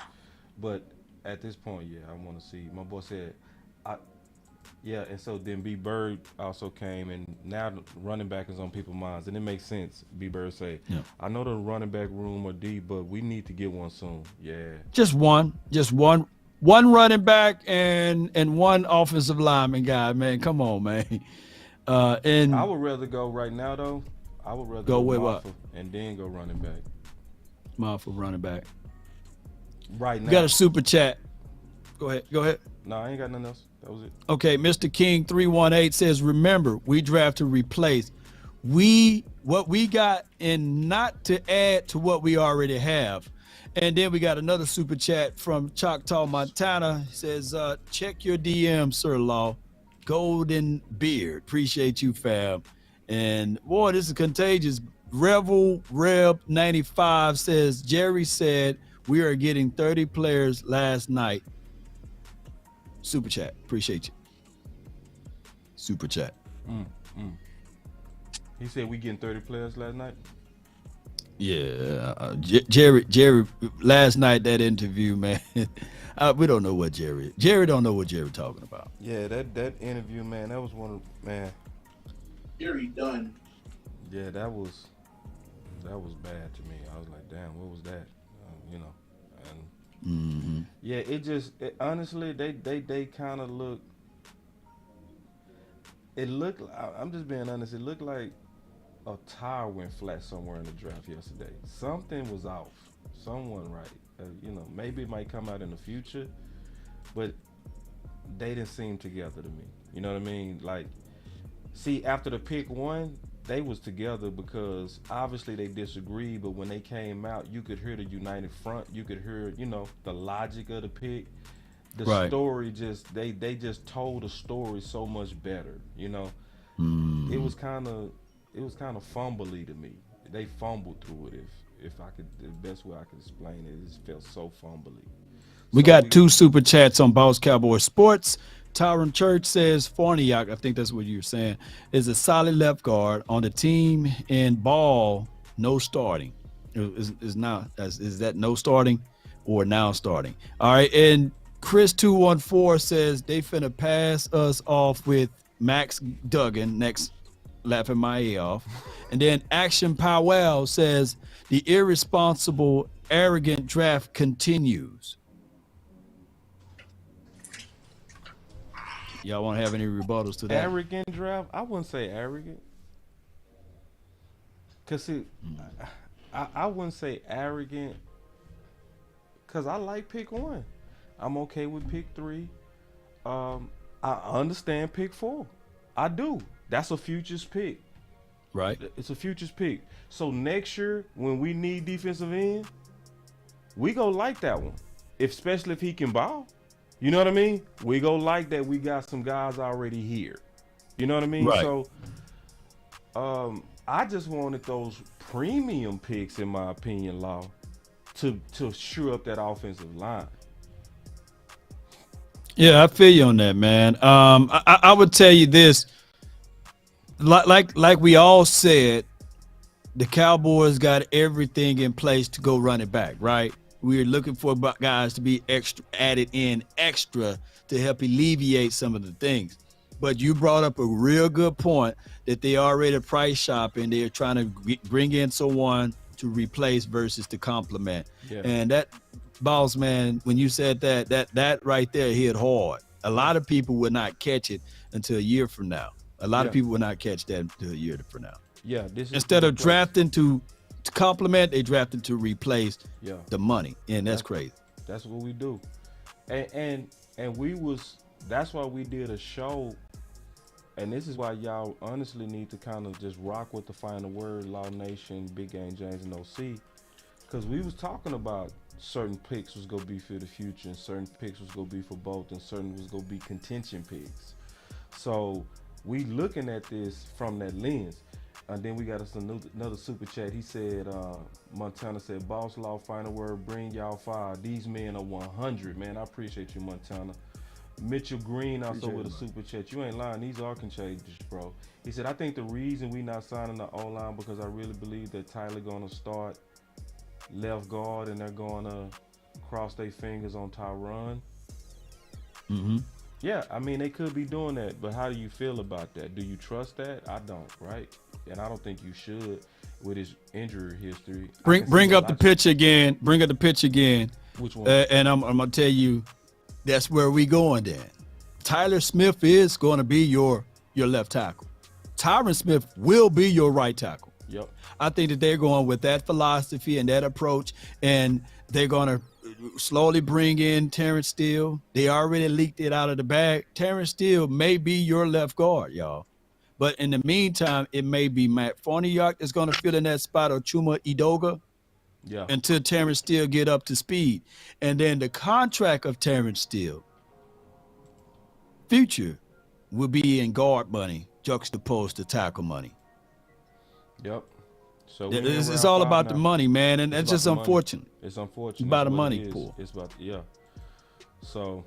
But at this point, yeah, I want to see. My boy said, and so then B. Bird also came, and now the running back is on people's minds. And it makes sense, B. Bird say, I know the running back room are deep, but we need to get one soon. Yeah. Just one running back and one offensive lineman guy, man. Come on, man. And I would rather go right now, though. I would rather Go with Maffa what? and then go running back. for running back. Right now. We got a super chat. Go ahead. No, I ain't got nothing else. That was it. Okay, Mr. King 318 says, remember, we draft to replace what we got and not to add to what we already have. And then we got another super chat from Choctaw, Montana. He says, check your DM, Sir Law. Golden Beard. Appreciate you, fam. And boy, this is contagious. Revel Rev 95 says Jerry said we are getting 30 players last night. Super chat. Appreciate you. Super chat. He said we getting 30 players last night. Yeah, Jerry. Last night that interview, man. We don't know what Jerry don't know what Jerry talking about. Yeah, that interview, man. That was one of man. Jerry done. Yeah, that was bad to me. I was like, damn, what was that? You know, and yeah, honestly, they kind of look. It looked. I'm just being honest. It looked like a tire went flat somewhere in the draft yesterday. Something was off. Someone right. You know, maybe it might come out in the future, but they didn't seem together to me. You know what I mean? Like, see, after the pick one, they was together because obviously they disagreed, but when they came out, you could hear the united front. You could hear, you know, the logic of the pick. The story just, they just told the story so much better, you know? It was kind of fumbly to me. They fumbled through it. If I could, the best way I could explain it, it just felt so fumbly. We got 2 super chats on Boss Cowboy Sports. Tyron Church says Farniok, I think that's what you're saying, is a solid left guard on the team and Ball no starting. Is that no starting or now starting? All right, and Chris 214 says they finna pass us off with Max Duggan next, laughing my ear off. And then Action Powell says the irresponsible, arrogant draft continues. Y'all want to have any rebuttals to that? Arrogant draft? I wouldn't say arrogant. Cause see, I wouldn't say arrogant. Cause I like pick 1. I'm okay with pick 3. I understand pick 4. I do. That's a futures pick. Right. It's a futures pick. So next year, when we need defensive end, we go like that one. Especially if he can ball. You know what I mean? We go like that. We got some guys already here. You know what I mean? Right. So I just wanted those premium picks, in my opinion, Law, to shore up that offensive line. Yeah, I feel you on that, man. I would tell you this. Like we all said, the Cowboys got everything in place to go run it back, right? We're looking for guys to be added in extra to help alleviate some of the things. But you brought up a real good point that they already price shopping. They're trying to bring in someone to replace versus to complement. Yeah. And that, boss man, when you said that right there hit hard. A lot of people would not catch it until a year from now. A lot of people will not catch that until a year from now. Yeah. This is instead of drafting to complement, they drafted to replace the money, and that's crazy. That's what we do, and that's why we did a show, and this is why y'all honestly need to kind of just rock with the final word, Law Nation, Big Game James, and OC, because we was talking about certain picks was gonna be for the future, and certain picks was gonna be for both, and certain was gonna be contention picks. So we looking at this from that lens. And then we got us another super chat. He said, Montana said, Boss Law, final word, bring y'all 5. These men are 100, man. I appreciate you, Montana. Mitchell Green also with a super chat. You ain't lying. These are contagious, bro. He said, I think the reason we not signing the O-line because I really believe that Tyler going to start left guard and they're going to cross their fingers on Tyron. Mm-hmm. Yeah, I mean, they could be doing that, but how do you feel about that? Do you trust that? I don't, right? And I don't think you should with his injury history. Bring up the pitch again. Bring up the pitch again. Which one? And I'm going to tell you, that's where we going then. Tyler Smith is going to be your left tackle. Tyron Smith will be your right tackle. Yep. I think that they're going with that philosophy and that approach, and they're going to slowly bring in Terrence Steele. They already leaked it out of the bag. Terrence Steele may be your left guard, y'all. But in the meantime, it may be Matt Farniok that's going to fill in that spot, or Chuma Edoga, until Terrence Steele get up to speed. And then the contract of Terrence Steele, future, will be in guard money juxtaposed to tackle money. Yep. So It's all about the money, man, and that's just unfortunate. It's unfortunate. It's about a what money it is. pool. It's about So,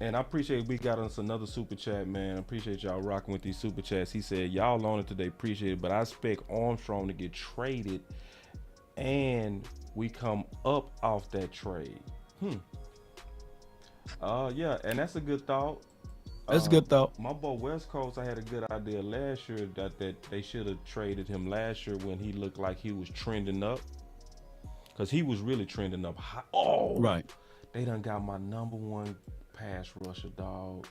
and I appreciate we got us another super chat, man. I appreciate y'all rocking with these super chats. He said y'all on it today, appreciate it, but I expect Armstrong to get traded, and we come up off that trade. Yeah, and that's a good thought. That's a good thought. My boy West Coast, I had a good idea last year that they should have traded him last year when he looked like he was trending up, because he was really trending up high. Oh, Right. They done got my number one pass rusher, dog.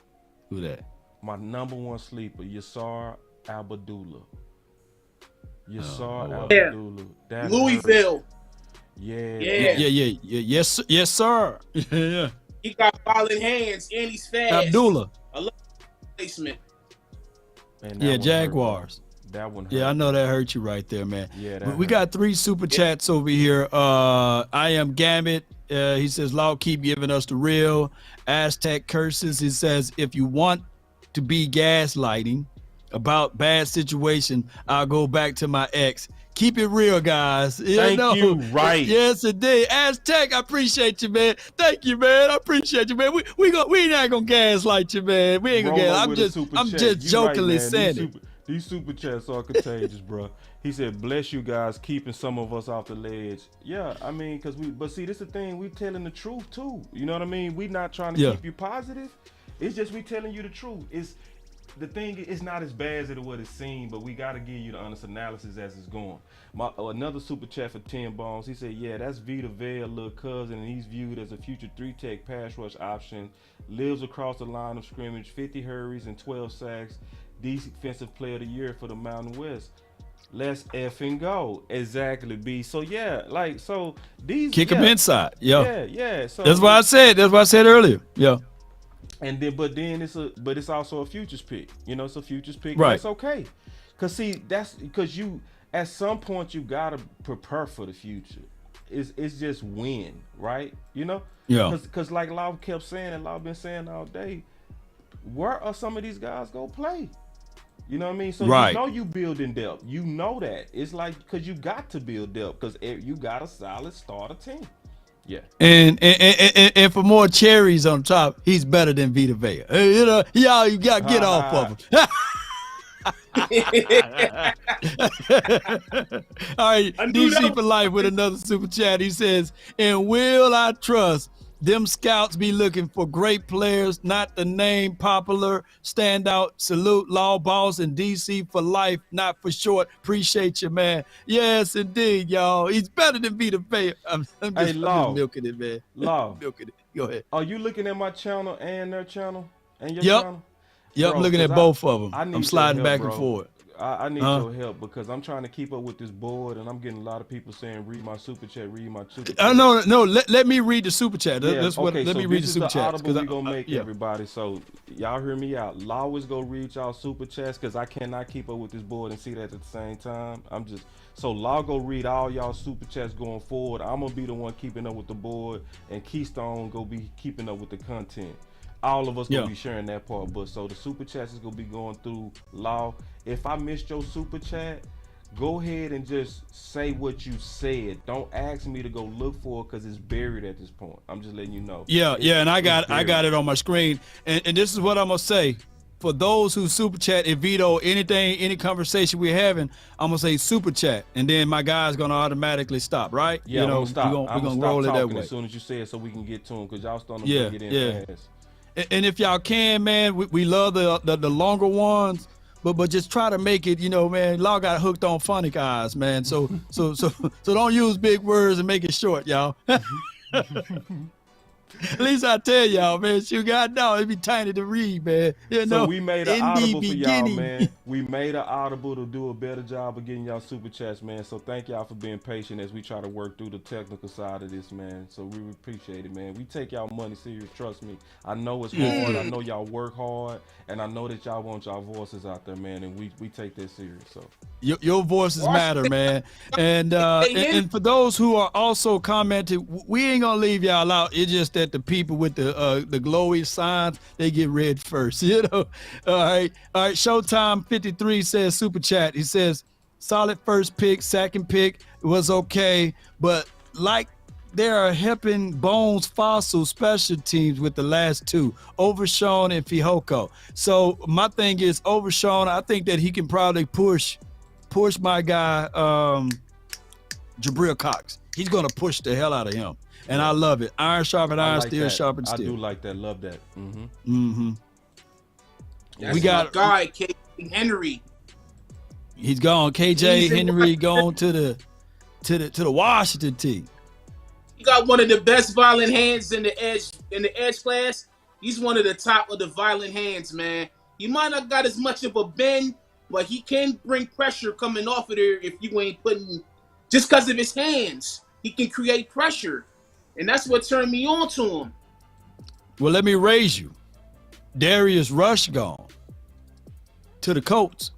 Who that? My number one sleeper, Yasar Abdullah. Yasar wow. Abdullah. That Louisville. hurt. Yeah. Yeah. Yes, sir. Yeah. He got violent hands and he's fast. Abdullah. I love placement. Man, that Yeah, one hurt, Jaguars. bro. That one hurt. Yeah, I know that hurt you right there, man. Yeah, that We hurt. got 3 super chats over here. I am Gamut. He says, Law, keep giving us the real. Aztec curses. He says, if you want to be gaslighting about bad situation, I'll go back to my ex. Keep it real, guys. Thank you, right. Yes, indeed. Aztec, I appreciate you, man. Thank you, man. I appreciate you, man. We not gonna gaslight you, man. We ain't gonna Rolo gaslight. with a super I'm chat. just You jokingly right, man. saying it. These super chats are contagious, bro. He said, bless you guys, keeping some of us off the ledge. Yeah, I mean, but see, this is the thing, we telling the truth too. You know what I mean? We not trying to keep you positive. It's just we telling you the truth. The thing is not as bad as what it seemed, but we got to give you the honest analysis as it's going. Another super chat for 10 Bones. He said, yeah, that's Vita Vea, little cousin, and he's viewed as a future 3-tech pass rush option. Lives across the line of scrimmage, 50 hurries and 12 sacks. Defensive player of the year for the Mountain West. Let's effing go. Exactly, B. So yeah, these Kick him inside. Yeah. So That's what I said. That's what I said earlier. Yeah. And then, but it's also a futures pick. You know, it's a futures pick. Right. That's okay. Cause see, that's because at some point you gotta prepare for the future. It's just win, right? You know. Yeah. Cause like Law kept saying, and Law been saying all day, where are some of these guys gonna play? You know what I mean? So right. You know you building depth. You know that. It's like because you got to build depth because you got a solid starter team. Yeah. And for more cherries on top, he's better than Vita Vea. You know, you got to get off of him. All right, DC for life with another super chat. He says, and will I trust them scouts be looking for great players, not the name popular standout? Salute Law Boss and DC for life, not for short. Appreciate you, man. Yes, indeed, y'all. He's better than Vita Vea. I'm just milking it, man. Law. Milking it. Go ahead. Are you looking at my channel and their channel and your channel? Yep, Bro, I'm looking at both of them. I'm sliding help, back bro. and forth. I need your help because I'm trying to keep up with this board and I'm getting a lot of people saying, read my super chat, read my super chat. No, let me read the super chat. Let me read the super chat. Audible we gonna make everybody. So y'all hear me out. Law is gonna read y'all super chats because I cannot keep up with this board and see that at the same time. So Law go read all y'all super chats going forward. I'm gonna be the one keeping up with the board and Keystone go be keeping up with the content. All of us gonna be sharing that part, but so the super chats is gonna be going through Law. If I missed your super chat, go ahead and just say what you said. Don't ask me to go look for it because it's buried at this point. I'm just letting you know. And I got it on my screen. And this is what I'm gonna say. For those who super chat and veto anything, any conversation we're having, I'm gonna say super chat, and then my guy's gonna automatically stop, right? Yeah, you know, we're gonna roll it that way. as soon as you say it, so we can get to them because y'all starting to get in fast. And if y'all can, man, we love the longer ones, but just try to make it, you know, man. Law got hooked on funny guys, man. So don't use big words and make it short, y'all. At least I tell y'all, man. You got it'd be tiny to read, man. You know, so we made an audible for y'all, man. We made an audible to do a better job of getting y'all super chats, man. So thank y'all for being patient as we try to work through the technical side of this, man. So we appreciate it, man. We take y'all money serious, trust me. I know it's hard. I know y'all work hard, and I know that y'all want y'all voices out there, man. And we take that serious. So your voices matter, man. And for those who are also commenting, we ain't gonna leave y'all out. It's just that that the people with the glowy signs, they get read first. You know. All right. Showtime 53 says super chat. He says solid first pick, second pick was okay, but like there are helping Bones Fossil special teams with the last two, Overshawn and Fihoko. So my thing is Overshawn, I think that he can probably push my guy Jabril Cox. He's gonna push the hell out of him. And I love it. Iron sharpen iron, like steel that. sharpen I steel. do like that. Love that. That's We got my guy, K. Henry. He's gone. KJ He's in Henry gone to the Washington team. He got one of the best violent hands in the edge class. He's one of the top of the violent hands, man. He might not got as much of a bend, but he can bring pressure coming off of there if you ain't putting just because of his hands. He can create pressure. And that's what turned me on to him. Well, let me raise you. Darius Rush gone to the Colts.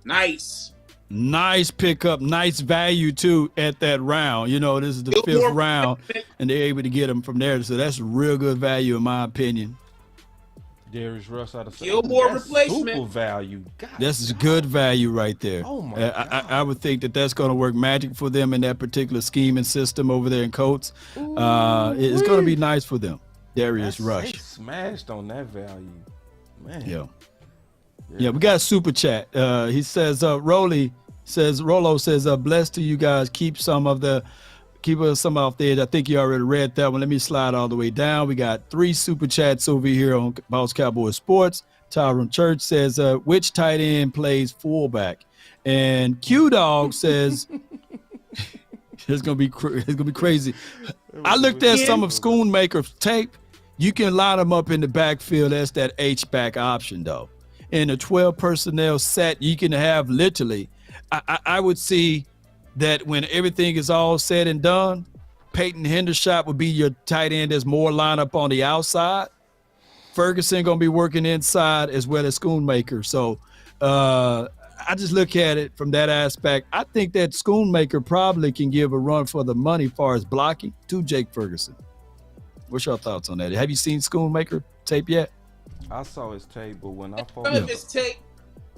Nice. Nice pickup, nice value too at that round. You know, this is the fifth round, and they're able to get him from there. So that's real good value in my opinion. Darius Rush out of Gilmore that's replacement. super value. God, This is good value right there. Oh my God. I would think that that's going to work magic for them in that particular scheme and system over there in Colts. It's going to be nice for them. Darius Rush. They smashed on that value, man. Yeah, we got a super chat. He says, Rollo says, blessed to you guys. Keep some off the edge. I think you already read that one. Let me slide all the way down. We got 3 super chats over here on Boss Cowboy Sports. Tyrone Church says, which tight end plays fullback? And Q Dog says, it's gonna be crazy. I looked at some of Schoonmaker's tape. You can line them up in the backfield as that H-back option, though. In a 12 personnel set, you can have literally, I would see that when everything is all said and done, Peyton Hendershot would be your tight end that's more lined up on the outside. Ferguson going to be working inside as well as Schoonmaker. So I just look at it from that aspect. I think that Schoonmaker probably can give a run for the money as far as blocking to Jake Ferguson. What's your thoughts on that? Have you seen Schoonmaker tape yet? I saw his tape, but when I Some of his tape,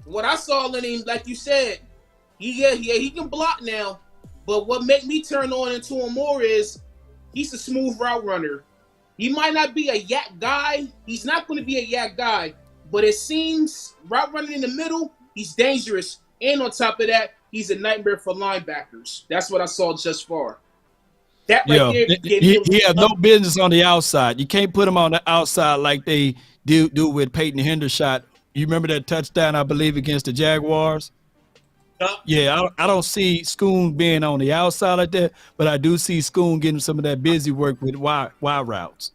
what I saw in him, like you said, he can block now. But what made me turn on into him more is he's a smooth route runner. He might not be a yak guy. He's not going to be a yak guy. But it seems route running in the middle, he's dangerous. And on top of that, he's a nightmare for linebackers. That's what I saw just far. That right there, he has no business on the outside. You can't put him on the outside like they do with Peyton Hendershot. You remember that touchdown, I believe, against the Jaguars? Yeah, I don't see Schoon being on the outside like that, but I do see Schoon getting some of that busy work with wide routes.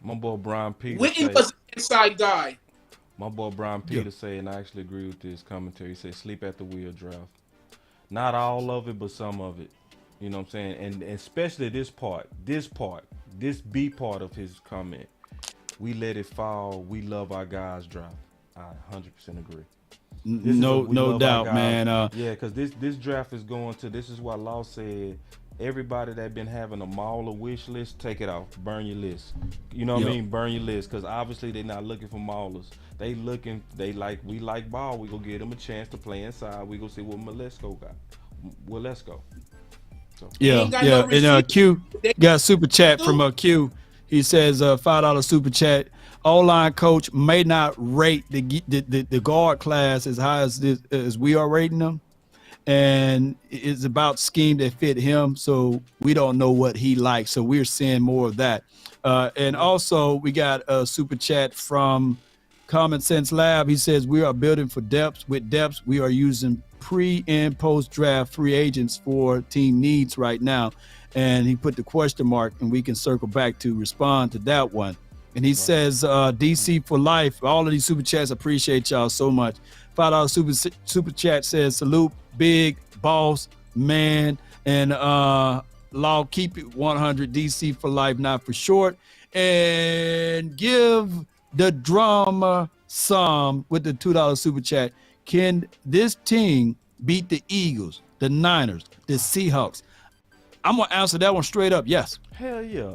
My boy Brian Peters. Witten was an inside guy. My boy Brian Peters said, and I actually agree with this commentary. He said, sleep at the wheel draft. Not all of it, but some of it. You know what I'm saying? And especially this B part of his comment. We let it fall. We love our guys draft. I 100% agree. No doubt, man. Yeah, because this draft is going to, this is what Law said, everybody that been having a mauler wish list, take it off. Burn your list. You know what I mean? Burn your list, because obviously they're not looking for maulers. We like ball. We gonna give them a chance to play inside. We gonna see what Malesko got. Well, let's go. So. And Q got a super chat from Q. He says $5 super chat. O-line coach may not rate the guard class as high as we are rating them, and it's about scheme that fit him. So we don't know what he likes. So we're seeing more of that. And also we got a super chat from Common Sense Lab. He says we are building for depth. With depth, we are using pre and post draft free agents for team needs right now. And he put the question mark, and we can circle back to respond to that one. And he says, DC for life. All of these super chats, appreciate y'all so much. $5 super chat says, salute, big boss, man. And Law, keep it 100, DC for life, not for short. And give the drama some with the $2 super chat. Can this team beat the Eagles, the Niners, the Seahawks? I'm going to answer that one straight up. Yes. Hell yeah.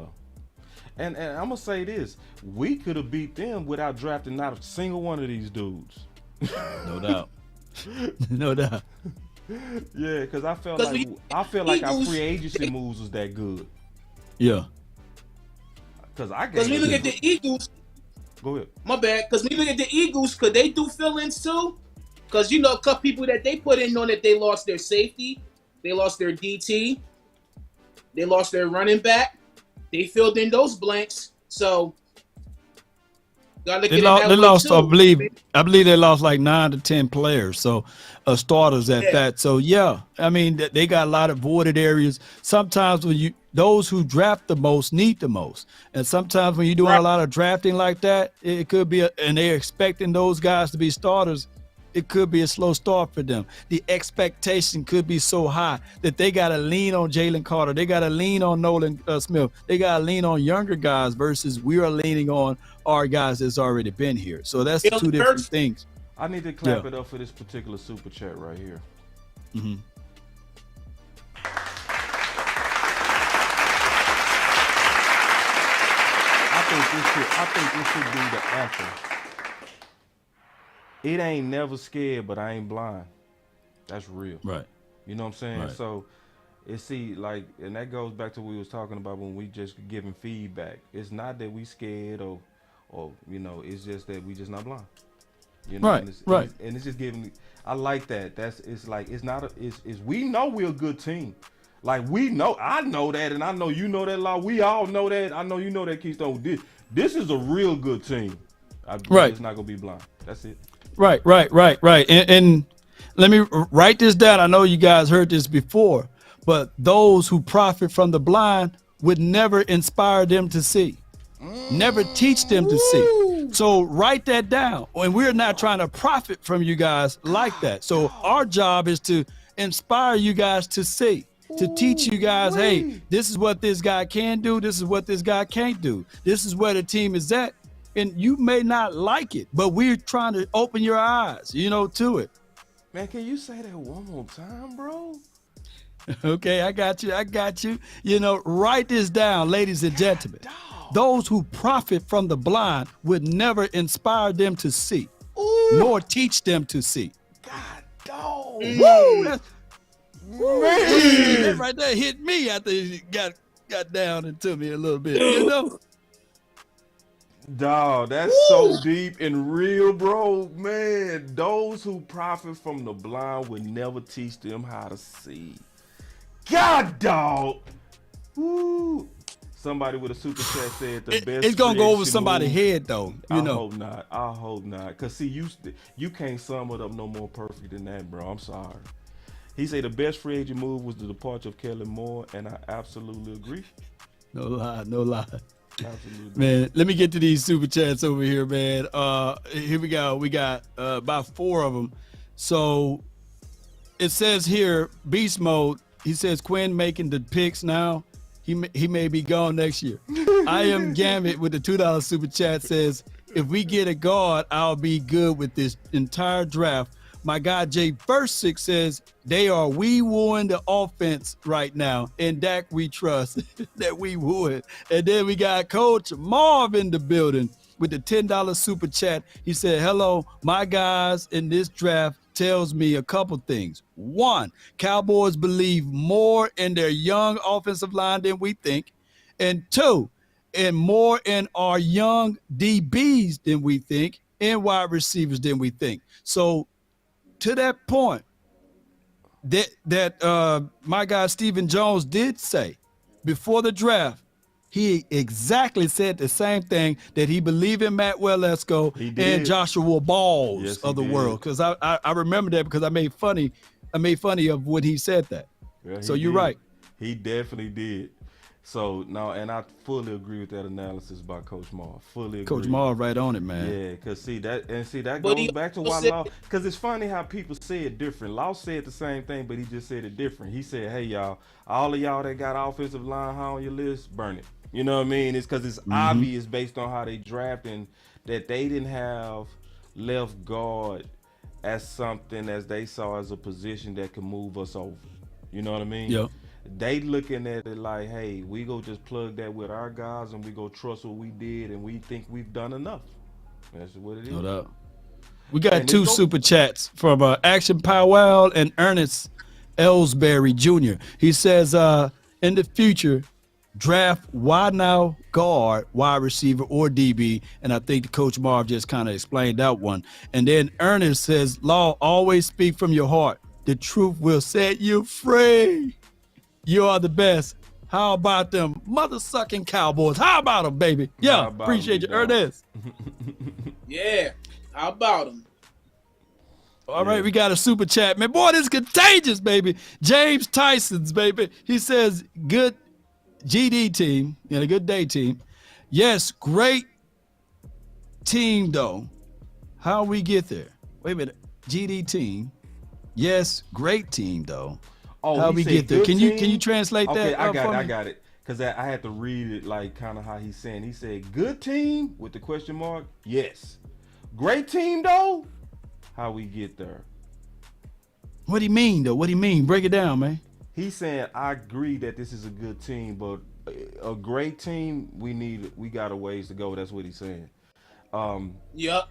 And I'm gonna say this: we could have beat them without drafting not a single one of these dudes. No doubt. No doubt. Yeah, because I felt 'Cause like we- our Eagles- free agency moves was that good. Yeah. Because I Because we gave look at the Eagles, Go ahead. my bad. Because we look at the Eagles, could they do fill-ins too? Because you know, a couple people that they put in on that they lost their safety, they lost their DT, they lost their running back, they filled in those blanks. So gotta look They at lost. it They that way, lost. too. I believe they lost like 9 to 10 players. So, starters at Yeah. that. So yeah, I mean they got a lot of voided areas. Sometimes when those who draft the most need the most, and sometimes when you're doing Right. a lot of drafting like that, it could be, and they're expecting those guys to be starters. It could be a slow start for them. The expectation could be so high that they got to lean on Jalen Carter. They got to lean on Nolan Smith. They got to lean on younger guys versus we are leaning on our guys that's already been here. So that's Jalen two different Hurts. things. I need to clap Yeah. it up for this particular super chat right here. Mhm. I think this should be the anthem. It ain't never scared, but I ain't blind. That's real. Right. You know what I'm saying? Right. So and that goes back to what we was talking about when we just giving feedback. It's not that we scared or it's just that we just not blind. You know, Right, and it's, right. And it's just giving. I like that. We know we're a good team. Like we know, I know that, and I know you know that. Law, we all know that. I know you know that. Keystone. This is a real good team. Right. It's not gonna be blind. That's it. Right. And let me write this down. I know you guys heard this before, but those who profit from the blind would never inspire them to see, never teach them to see. So write that down. And we're not trying to profit from you guys like that. So our job is to inspire you guys to see, to teach you guys, hey, this is what this guy can do. This is what this guy can't do. This is where the team is at. And you may not like it, but we're trying to open your eyes, to it. Man, can you say that one more time, bro? Okay, I got you. Write this down, ladies and gentlemen. Those who profit from the blind would never inspire them to see, nor teach them to see. God, dog. Woo! That right there hit me after he got down into me a little bit, Dog, that's so deep and real, bro. Man, those who profit from the blind would never teach them how to see. God, dog. Woo. Somebody with a super chat said the best. It's gonna go over creation somebody's move. head, though. I hope not. Cause see, you can't sum it up no more perfect than that, bro. I'm sorry. He said the best free agent move was the departure of Kellen Moore, and I absolutely agree. No lie. Absolutely. Man, let me get to these super chats over here, man. Here we go. We got about 4 of them. So it says here, Beast Mode. He says Quinn making the picks now. He may be gone next year. I am Gambit with the $2 super chat says, if we get a guard, I'll be good with this entire draft. My guy Jay Versick says they are wooing the offense right now. And Dak we trust that we would. And then we got Coach Marv in the building with the $10 super chat. He said, hello, my guys in this draft tells me a couple things. 1, Cowboys believe more in their young offensive line than we think. And 2, and more in our young DBs than we think and wide receivers than we think. So to that point, that my guy Stephen Jones did say before the draft, he exactly said the same thing, that he believed in Matt Waletzko and Joshua Balls Yes, of the did. world. Because I remember that because I made funny of when he said that. Yeah, So he you're did. right. He definitely did. So no, and I fully agree with that analysis by Coach Marv. Fully agree. Coach Marv right on it, man. Yeah, cause that But goes he back to also why said- Law. Cause it's funny how people say it different. Law said the same thing, but he just said it different. He said, "Hey y'all, all of y'all that got offensive line high on your list, burn it." You know what I mean? It's cause it's obvious based on how they drafting that they didn't have left guard as something as they saw as a position that could move us over. You know what I mean? Yep. They looking at it like, hey, we go just plug that with our guys and we go trust what we did and we think we've done enough. That's what it is. No doubt. We got And it's two go- super chats from Action Powell and Ernest Ellsbury Jr. He says, in the future, draft wide now guard, wide receiver, or DB. And I think the Coach Marv just kind of explained that one. And then Ernest says, Law, always speak from your heart. The truth will set you free. You are the best. How about them mother-sucking Cowboys? How about them, baby? Yeah, How about appreciate you, 'em, big dog? Ernest. Yeah. How about him? All right, we got a super chat, man. Boy, this is contagious, baby. James Tyson's, baby. He says, good GD team and a good day team. Yes, great team, though. How we get there? Wait a minute. GD team. Yes, great team, though. Oh, How he we said get there? good Can you team? translate Okay, that? I got for it. I me? got it. Because I had to read it like kind of how he's saying. He said, good team with the question mark? Yes. Great team, though? How we get there? What do you mean, though? What do you mean? Break it down, man. He's saying, I agree that this is a good team, but a great team, we got a ways to go. That's what he's saying. Yep.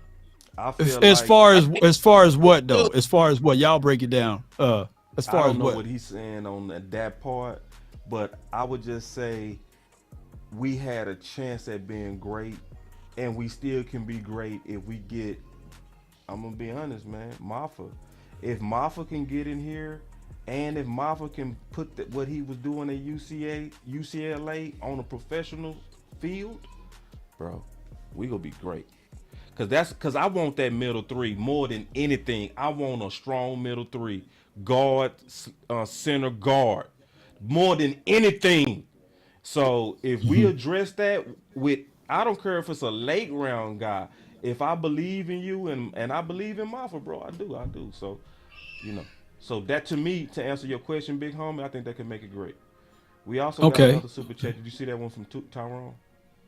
I feel As like, far as what though? As far as what? Y'all break it down. As I far as don't know what? what he's saying on that part, but I would just say we had a chance at being great, and we still can be great if we get. I'm gonna be honest, man. Maffa, if Maffa can get in here, and if Maffa can put what he was doing at UCLA on a professional field, bro, we gonna be great. Cause I want that middle three more than anything. I want a strong middle three, guard, center guard, more than anything. So if we address that with, I don't care if it's a late round guy. If I believe in you and I believe in Maffa, bro, I do. So, so that to me, to answer your question, big homie, I think that can make it great. We also got Okay. another super chat. Did you see that one from Tyrone?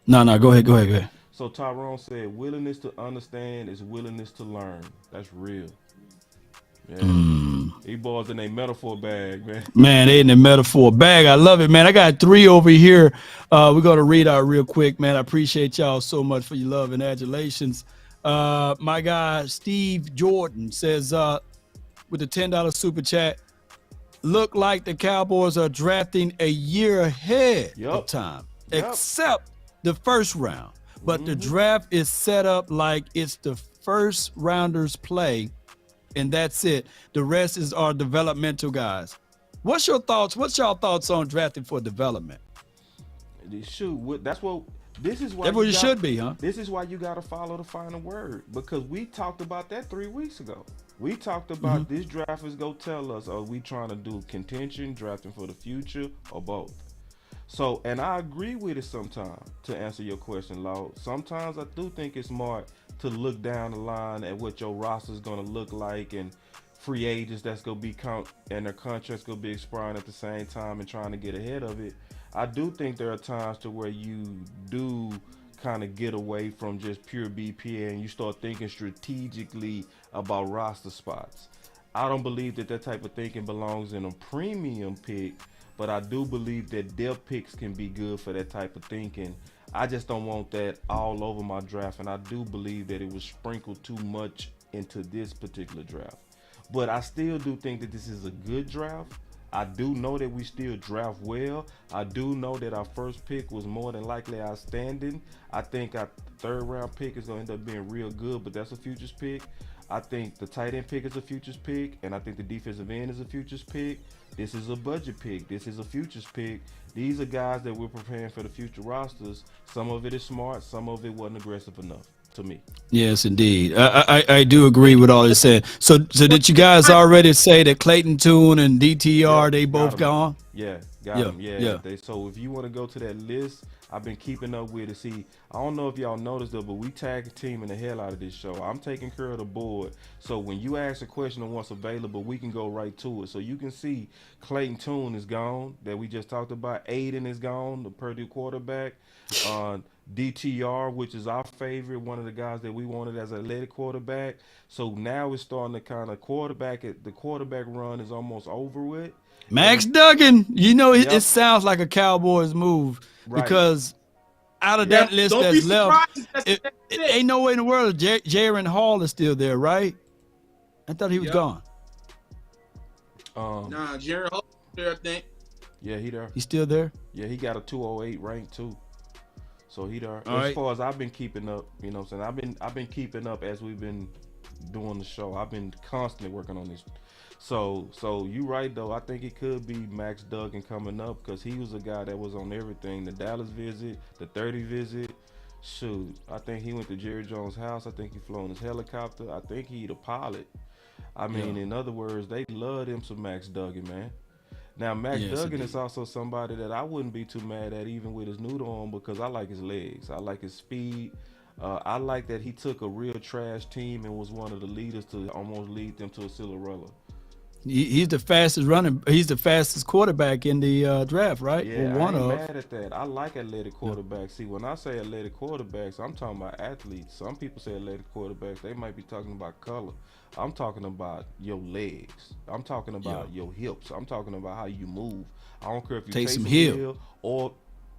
No. Go ahead. So Tyrone said, willingness to understand is willingness to learn. That's real. Yeah. These boys in a metaphor bag, man. Man, they in the metaphor bag. I love it, man. I got 3 over here. We're gonna read out real quick, man. I appreciate y'all so much for your love and adulations. My guy Steve Jordan says, with the $10 super chat, look like the Cowboys are drafting a year ahead of time, except the first round. But the draft is set up like it's the first rounders play, and that's it. The rest is our developmental guys. What's your thoughts? What's y'all thoughts on drafting for development? Shoot, that's what this is why. That's what it should be, huh? This is why you got to follow the final word, because we talked about that 3 weeks ago. We talked about this draft is gonna tell us, are we trying to do contention, drafting for the future, or both? So, and I agree with it sometimes, to answer your question, Law. Sometimes I do think it's smart to look down the line at what your roster is going to look like, and free agents that's going to be and their contracts going to be expiring at the same time, and trying to get ahead of it. I do think there are times to where you do kind of get away from just pure BPA and you start thinking strategically about roster spots. I don't believe that type of thinking belongs in a premium pick, but I do believe that depth picks can be good for that type of thinking. I just don't want that all over my draft, and I do believe that it was sprinkled too much into this particular draft. But I still do think that this is a good draft. I do know that we still draft well. I do know that our first pick was more than likely outstanding. I think our third round pick is going to end up being real good, but that's a futures pick. I think the tight end pick is a futures pick, and I think the defensive end is a futures pick. This is a budget pick. This is a futures pick. These are guys that we're preparing for the future rosters. Some of it is smart. Some of it wasn't aggressive enough to me. Yes, indeed. I do agree with all you're saying. So did you guys already say that Clayton Tune and DTR, they both gone? Yeah, got them. Yeah. So if you want to go to that list, I've been keeping up with it. See, I don't know if y'all noticed though, but we tag teaming the hell out of this show. I'm taking care of the board. So when you ask a question on what's available, we can go right to it. So you can see Clayton Tune is gone, that we just talked about. Aiden is gone, the Purdue quarterback. DTR, which is our favorite, one of the guys that we wanted as an athletic quarterback. So now it's starting to kind of the quarterback run is almost over with. Max Duggan, you know, Yep. it sounds like a Cowboys move Right. because out of Yeah, that list don't be that's left, surprised. That's it ain't no way in the world. Jaron Hall is still there, right? I thought he was Yep. gone. Nah, Jared Hall there, I think. Yeah, he there. He's still there. Yeah, he got a 208 rank too. So he there. All As right. far as I've been keeping up, you know what I'm saying? I've been keeping up as we've been doing the show. I've been constantly working on this. So you right though. I think it could be Max Duggan coming up because he was a guy that was on everything. The Dallas visit, the 30 visit. Shoot, I think he went to Jerry Jones' house. I think he flew on his helicopter. I think he the pilot. I mean, in other words, they love him some Max Duggan, man. Now, Max Yes, Duggan indeed. is also somebody that I wouldn't be too mad at, even with his noodle on, because I like his legs. I like his speed. I like that he took a real trash team and was one of the leaders to almost lead them to a Cinderella. He's the fastest running. He's the fastest quarterback in the draft, right? Yeah, Or one I ain't of. mad at that. I like athletic quarterbacks. See, when I say athletic quarterbacks, I'm talking about athletes. Some people say athletic quarterbacks, they might be talking about color. I'm talking about your legs. I'm talking about your hips. I'm talking about how you move. I don't care if you Taysom Taysom Hill. Hill or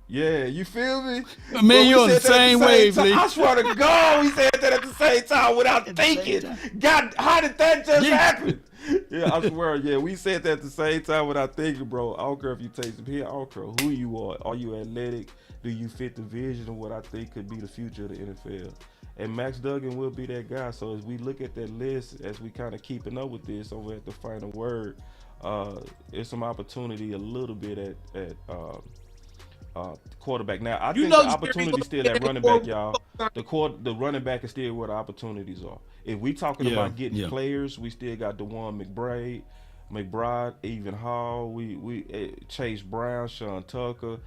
yeah, you feel me? Man, But we you're on the said that at same wavelength. time. I swear to God, we said that at the same time without thinking. God, how did that just happen? Yeah, I swear. Yeah, we said that at the same time without thinking, bro. I don't care if you Taysom Hill. I don't care who you are. Are you athletic? Do you fit the vision of what I think could be the future of the NFL? And Max Duggan will be that guy. So as we look at that list, as we kind of keeping up with this over at the final word, it's some opportunity a little bit at quarterback. Now I think the opportunity still at running back, y'all. The running back is still where the opportunities are. If we talking about getting players, we still got DeJuan McBride, Even Hall, we Chase Brown, Sean Tucker.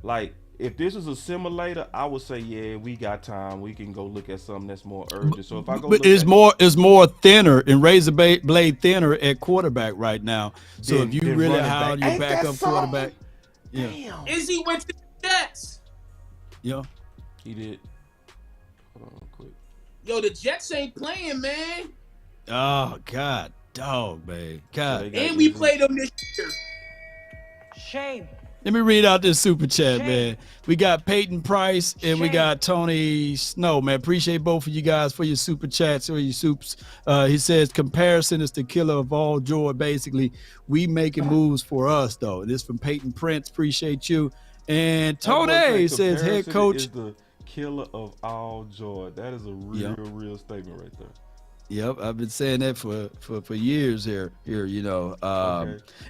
Like, if this is a simulator, I would say, yeah, we got time. We can go look at something that's more urgent. So if I go, But it's more thinner and razor blade thinner at quarterback right now. So if you really hired your backup quarterback, Damn. Izzy went to the Jets. Yeah, he did. Hold on, quick. Yo, the Jets ain't playing, man. Oh God, dog, man, God. And we played them this year. Shame. Let me read out this super chat, man. We got Peyton Price and we got Tony Snow, man. Appreciate both of you guys for your super chats or your soups. He says comparison is the killer of all joy. Basically, we making moves for us though. This from Peyton Prince. Appreciate you. And Tony says head coach is the killer of all joy. That is a real statement right there. Yep, I've been saying that for years here, you know.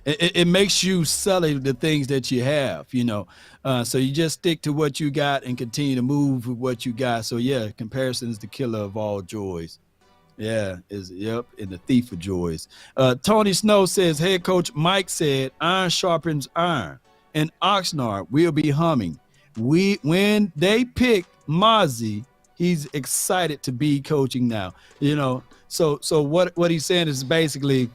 It makes you sully the things that you have, you know. So you just stick to what you got and continue to move with what you got. So yeah, comparison is the killer of all joys. Yeah, and the thief of joys. Tony Snow says, head coach Mike said, iron sharpens iron, and Oxnard will be humming. When they pick Mozzie, he's excited to be coaching now, you know. So what he's saying is basically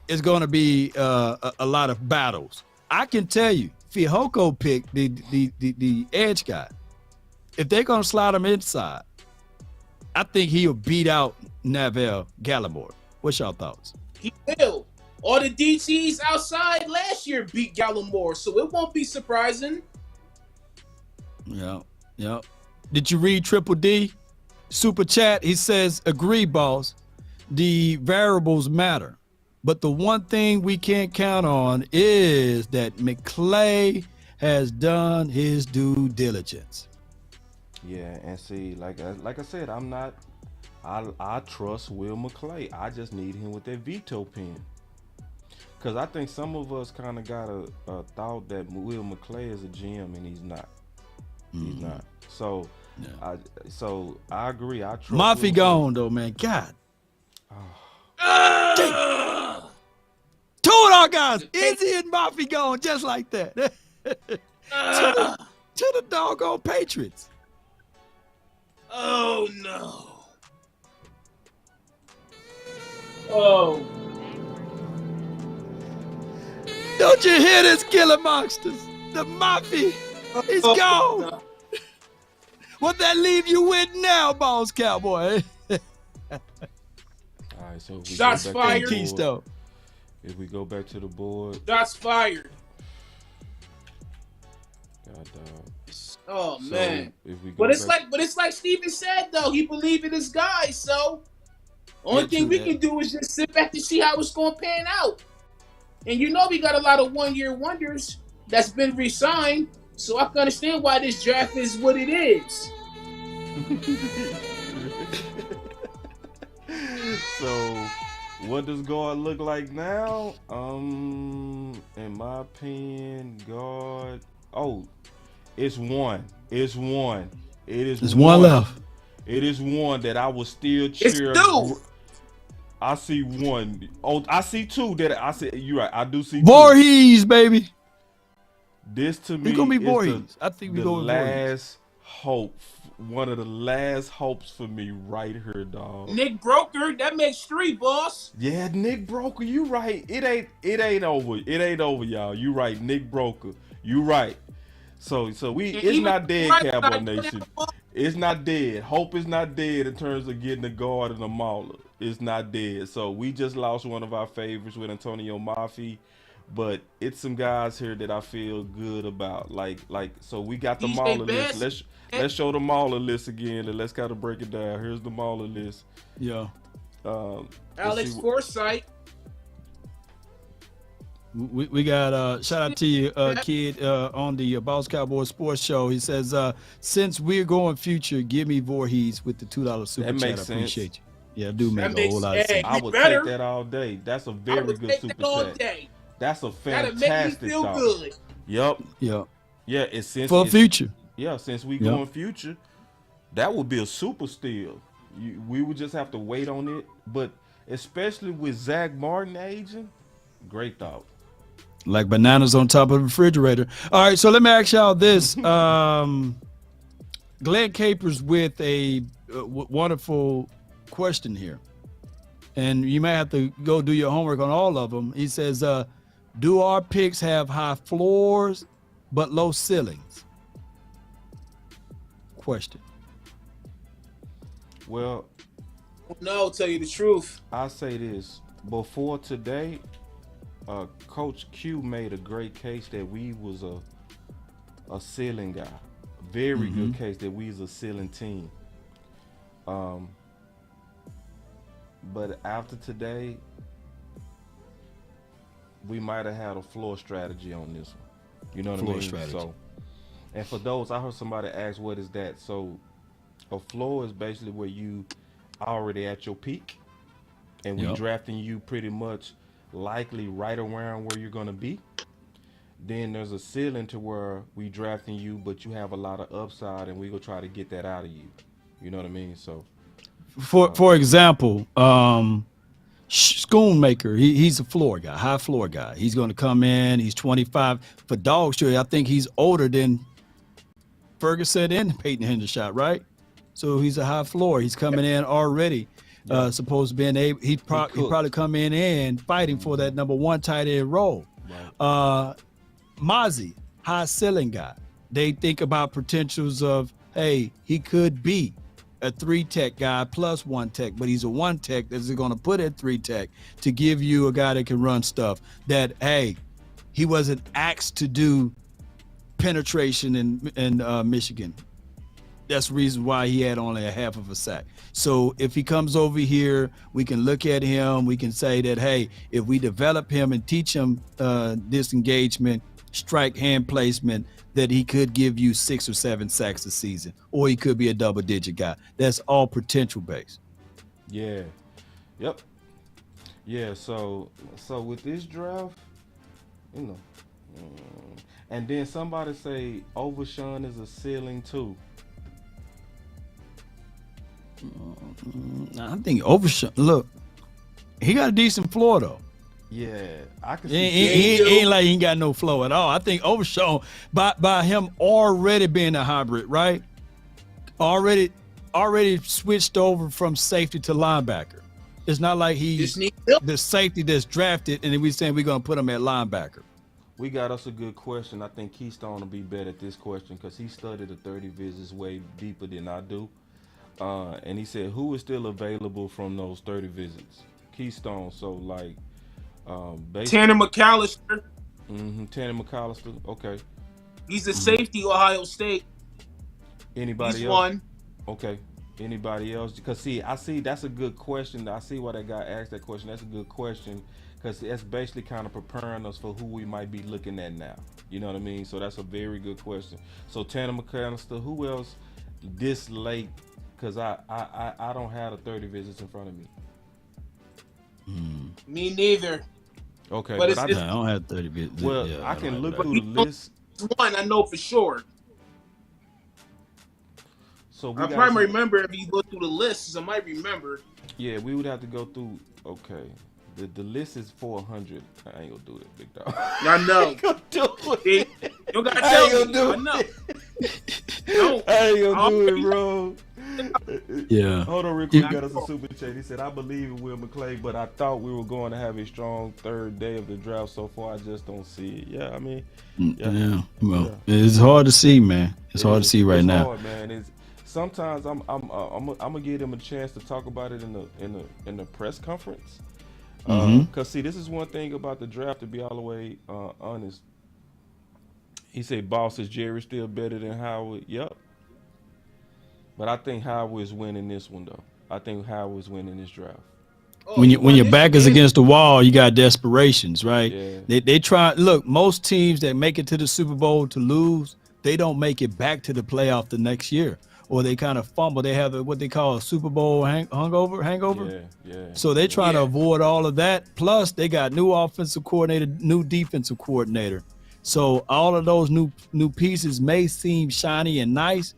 it's going to be a lot of battles. I can tell you, Fihoko picked the edge guy. If they're going to slide him inside, I think he'll beat out Neville Gallimore. What's your thoughts? He will. All the DTs outside last year beat Gallimore, so it won't be surprising. Yeah. Did you read Triple D? Super chat, he says, agree, boss. The variables matter. But the one thing we can't count on is that McClay has done his due diligence. Yeah, and see, like I said, I trust Will McClay. I just need him with that veto pen. Because I think some of us kind of got a thought that Will McClay is a GM, and he's not. He's not. So, I agree. I trust. Mafia gone though, man. God. Two of our guys, Izzy and Mafia gone just like that. to the doggone Patriots. Oh no. Oh. Don't you hear this, killer monsters? The Mafia is gone. No. What that leave you with now, boss cowboy? All right, so Shots fired. Keystone. If we go back to the board, Shots fired. God dog. Oh So man. if we go But it's back, like Steven said though, he believed in his guys, so only Yeah, thing true we that. can do is just sit back and see how it's gonna pan out. And you know we got a lot of 1-year wonders that's been re-signed, so I can understand why this draft is what it is. so what does guard look like now? In my opinion, guard. Oh, it's one. It's one. It is There's one left. It is one that I will still It's cheer. two. I see one. Oh, I see two. That I see. You're right. I do see two. Voorhees, baby. This to me It's gonna be is Voorhees. I think we the go with Voorhees. last hope. One of the last hopes for me right here, dog. Nick Broker, that makes 3, boss. Yeah, Nick Broker, you right. It ain't over. It ain't over, y'all. You right, Nick Broker. You right. So we And it's even not dead, right Cowboy side, Nation. It's not dead. Hope is not dead in terms of getting a guard and a mauler. It's not dead. So we just lost one of our favorites with Antonio Mafi. But it's some guys here that I feel good about. Like so we got the DJ mauler Best. list. Let's show the mauler list again and let's kind of break it down. Here's the mauler list. Yeah. Let's Alex see what- Forsythe. We got shout out to you, kid, on the Boss Cowboy Sports Show. He says, since we're going future, give me Voorhees with the $2 super That chat. makes I sense. appreciate you. Yeah, do make That a whole makes lot of sense. I You would better. take that all day. That's a I very would good take super that all chat. day. That's a That'll make me fantastic feel thought. good. Yep. Yeah. Yeah, it's since For it's- future. Yeah, since we Yep. going future, that would be a super steal. We would just have to wait on it, but especially with Zach Martin aging, great thought. Like bananas on top of the refrigerator. All right, so let me ask y'all this. Glenn Capers with a wonderful question here. And you may have to go do your homework on all of them. He says, do our picks have high floors but low ceilings? Question. Well, No, tell you the truth. I say this before today. Coach Q made a great case that we was a ceiling guy. Very good case that we was a ceiling team. But after today, we might have had a floor strategy on this one. You know what I Floor mean? strategy. So, and for those, I heard somebody ask, "What is that?" So, a floor is basically where you already at your peak, and we Yep. drafting you pretty much likely right around where you're gonna be. Then there's a ceiling to where we drafting you, but you have a lot of upside, and we gonna try to get that out of you. You know what I mean? So, For example, Schoonmaker, he's a floor guy, high floor guy. He's going to come in. He's 25. For dog show, I think he's older than Ferguson and Peyton Hendershot, right? So he's a high floor. He's coming in already. Supposed to be able. He probably come in and fighting for that number 1 tight end role. Mozzie, high ceiling guy. They think about potentials of, hey, he could be a 3 tech guy plus 1 tech, but he's a 1 tech that's going to put at 3 tech to give you a guy that can run stuff that, hey, he wasn't asked to do penetration in Michigan. That's the reason why he had only a half of a sack. So if he comes over here, we can look at him. We can say that, hey, if we develop him and teach him disengagement, strike hand placement, that he could give you 6 or 7 sacks a season, or he could be a double-digit guy. That's all potential based. yeah, yep, yeah. So with this draft, you know, and then somebody say Overshawn is a ceiling too. I think Overshawn, look, he got a decent floor though. Yeah, I can He see. ain't like he ain't got no flow at all. I think Overshawn, by him already being a hybrid, right? Already switched over from safety to linebacker. It's not like he's Just need help. the safety that's drafted and then we saying we're gonna put him at linebacker. We got us a good question. I think Keystone will be better at this question because he studied the 30 visits way deeper than I do. And he said, who is still available from those 30 visits? Keystone. So, like, Tanner McAllister. Tanner McAllister. Okay. He's a safety, Ohio State. Anybody He's else? one. Okay. Anybody else? Because I see that's a good question. I see why that guy asked that question. That's a good question because that's basically kind of preparing us for who we might be looking at now. You know what I mean? So that's a very good question. So Tanner McAllister, who else this late? Because I don't have the 30 visits in front of me. Me neither. Okay, But I don't have 30 bits. well, Yeah, I don't can have look that. through the list. One I know for sure. So I probably remember if you go through the lists. I might remember. Yeah, we would have to go through. Okay, the list is 400. I ain't gonna do it, big dog. I know. Gonna do See? it. You don't gotta I tell ain't me. gonna I do know. it. No. I ain't gonna I'll do be- it, bro. Yeah. Hold on, real quick. Got us a super chat. He said, "I believe in Will McClay, but I thought we were going to have a strong third day of the draft. So far, I just don't see it." Yeah, I mean, Yeah. Well, it's hard to see, man. It's hard to see right it's now. hard, man. It's sometimes I'm gonna give him a chance to talk about it in the press conference. Cause see, this is one thing about the draft. To be all the way honest, he said, "Boss, is Jerry still better than Howard?" Yep. But I think Howard is winning this one though. I think Howard is winning this draft. When your back is against the wall, you got desperations, right? Yeah. They try. Look, most teams that make it to the Super Bowl to lose, they don't make it back to the playoff the next year, or they kind of fumble. They have what they call a Super Bowl hangover. Yeah. So they try to avoid all of that. Plus, they got new offensive coordinator, new defensive coordinator. So all of those new pieces may seem shiny and nice,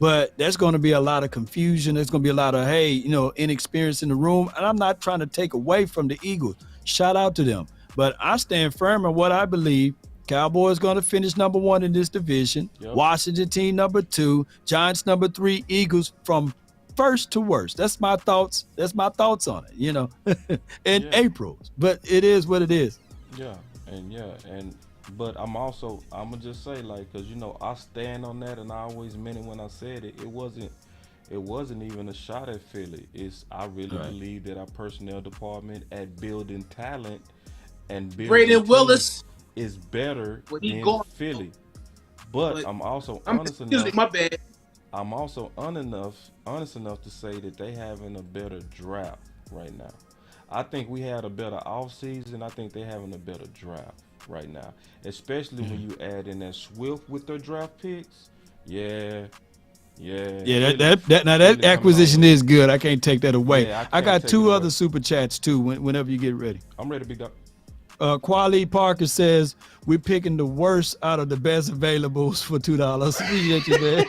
but there's going to be a lot of confusion. There's going to be a lot of, inexperience in the room. And I'm not trying to take away from the Eagles. Shout out to them. But I stand firm in what I believe. Cowboys going to finish number 1 in this division. Yep. Washington team number 2. Giants number 3. Eagles from first to worst. That's my thoughts. That's my thoughts on it, in April. But it is what it is. But I'm gonna just say, like, cause I stand on that, and I always meant it when I said it. It wasn't even a shot at Philly. I really believe that our personnel department at building talent and building Brandon Willis is better than Philly. But I'm also honest enough. My bad. I'm also honest enough to say that they having a better draft right now. I think we had a better offseason. I think they having a better draft right now, especially when you add in that Swift with their draft picks. Yeah. That acquisition is good. I can't take that away. Yeah, I got 2 other super chats too. Whenever you get ready. I'm ready, big dog. Quali Parker says we're picking the worst out of the best availables for $2. Appreciate you, man.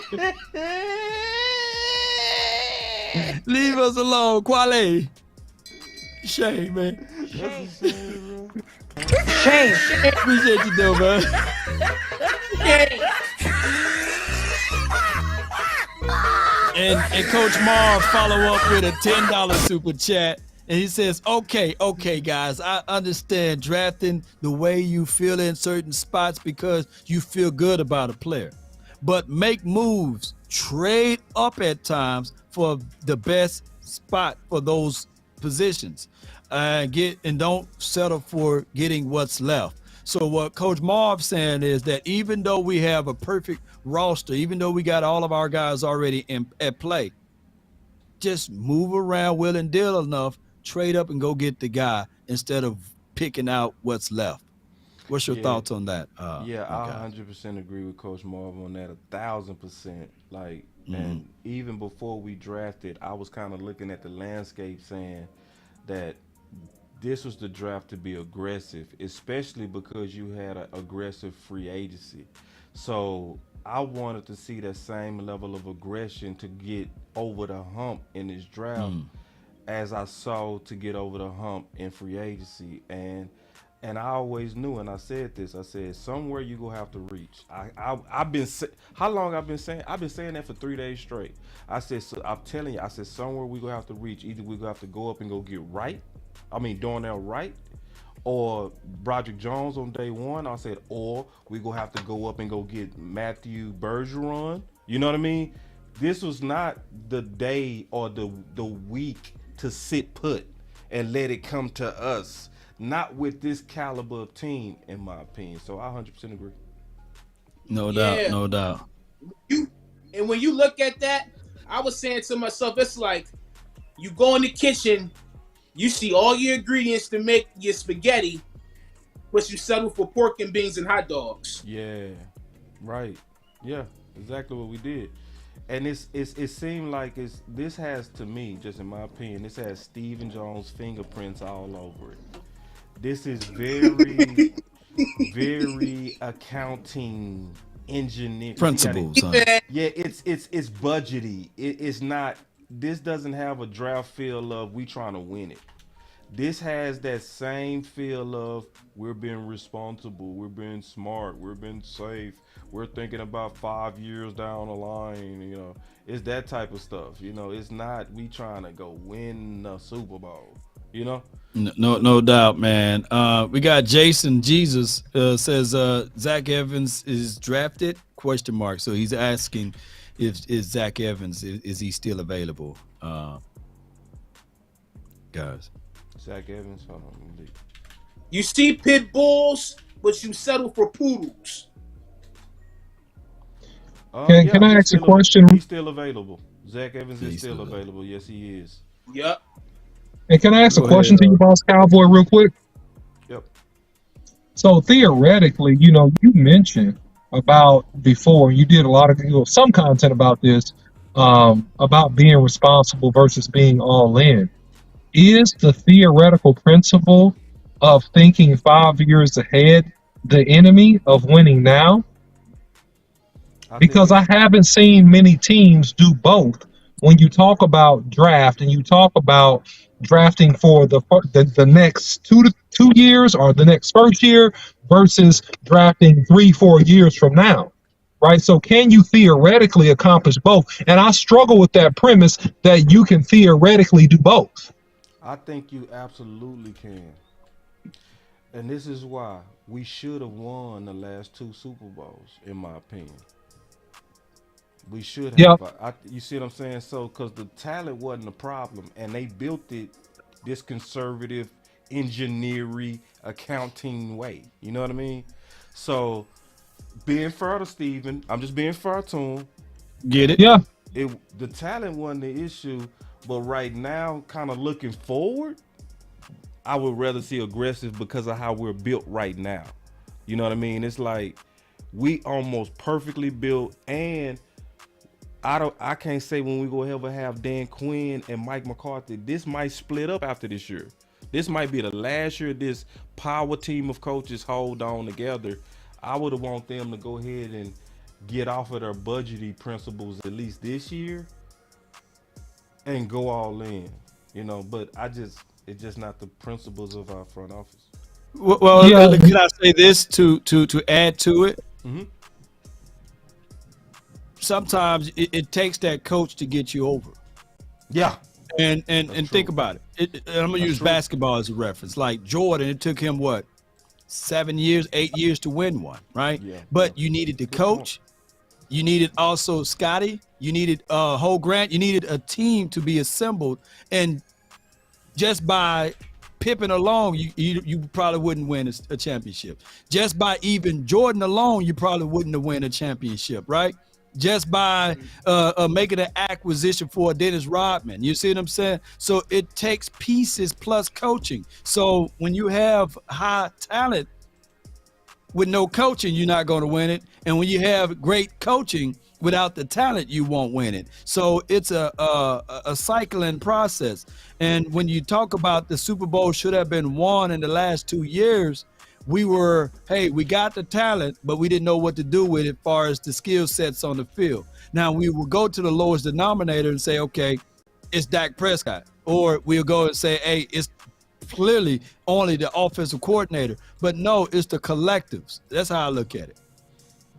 Leave us alone, Quali. Shame, man. Shame. Appreciate you, though, man. And Coach Marv follow up with a $10 super chat. And he says, okay, guys, I understand drafting the way you feel in certain spots because you feel good about a player. But make moves, trade up at times for the best spot for those positions. And don't settle for getting what's left. So what Coach Marv's saying is that even though we have a perfect roster, even though we got all of our guys already at play, just move around, will and deal enough, trade up and go get the guy instead of picking out what's left. What's your thoughts on that? I 100% agree with Coach Marv on that, 1,000%. Like, and even before we drafted, I was kind of looking at the landscape saying that this was the draft to be aggressive, especially because you had an aggressive free agency. So I wanted to see that same level of aggression to get over the hump in this draft as I saw to get over the hump in free agency. And I always knew, and I said this, I said, somewhere you gonna have to reach. I've been, how long I've been saying that for 3 days straight. I said, so I'm telling you, I said, somewhere we gonna have to reach. Either we gonna have to go up and go get Darnell Wright, or Broderick Jones on day 1. I said, or we gonna have to go up and go get Matthew Bergeron. You know what I mean? This was not the day or the week to sit put and let it come to us. not with this caliber of team, in my opinion. So I 100% agree. No Yeah. doubt, no doubt. And when you look at that, I was saying to myself, it's like you go in the kitchen, you see all your ingredients to make your spaghetti, but you settle for pork and beans and hot dogs. Yeah, right. Yeah, exactly what we did. And it seemed like this has, to me, just in my opinion, this has Stephen Jones fingerprints all over it. This is very, very accounting engineer. Principles, huh? Man, Yeah, it's budgety. It's not. This doesn't have a draft feel of we trying to win it. This has that same feel of we're being responsible, we're being smart, we're being safe, we're thinking about 5 years down the line. It's that type of stuff. It's not we trying to go win the Super Bowl. No doubt, man. We got Jason Jesus says Zach Evans is drafted? ? So he's asking if is Zach Evans is he still available? Guys. Zach Evans, hold on. Let me leave. you see pit bulls, but you settle for poodles. Can I ask a question? He's still available. Zach Evans is still available. Yes, he is. Yep. And can I ask Go a question ahead, to you, Boss Cowboy, real quick? Yep. So theoretically, you mentioned about before you did a lot of some content about this, about being responsible versus being all in. Is the theoretical principle of thinking 5 years ahead the enemy of winning now? Because I haven't seen many teams do both. When you talk about draft and you talk about drafting for the next 2 years or the next first year versus drafting 3-4 years from now, right? So can you theoretically accomplish both? And I struggle with that premise that you can theoretically do both. I think you absolutely can. And this is why we should have won the last 2 Super Bowls, in my opinion. We should have. Yep. You see what I'm saying? So, because the talent wasn't a problem, and they built it this conservative, engineering, accounting way. You know what I mean? So, being fair to Steven, I'm just being fair to him. Get it? Yeah. The talent wasn't the issue, but right now, kind of looking forward, I would rather see aggressive because of how we're built right now. You know what I mean? It's like we almost perfectly built, and I can't say when we go ever have Dan Quinn and Mike McCarthy, this might split up after this year. This might be the last year this power team of coaches hold on together. I would have want them to go ahead and get off of their budgeting principles at least this year and go all in, but it's just not the principles of our front office. Well, can I say this to add to it? Mm-hmm. Sometimes it takes that coach to get you over. Yeah. And think about it. I'm gonna use basketball as a reference. Like Jordan, it took him 7 years, 8 years to win one, right? Yeah. But you needed the coach. You needed also Scotty. You needed Ho Grant. You needed a team to be assembled, and just by Pippen alone, you probably wouldn't win a championship. Just by even Jordan alone, you probably wouldn't have won a championship, right? Just by making an acquisition for Dennis Rodman. You see what I'm saying? So it takes pieces plus coaching. So when you have high talent with no coaching, you're not going to win it. And when you have great coaching without the talent, you won't win it. So it's a cycling process. And when you talk about the Super Bowl should have been won in the last 2 years, we got the talent, but we didn't know what to do with it as far as the skill sets on the field. Now we will go to the lowest denominator and say, okay, it's Dak Prescott. Or we'll go and say, hey, it's clearly only the offensive coordinator. But no, it's the collectives. That's how I look at it.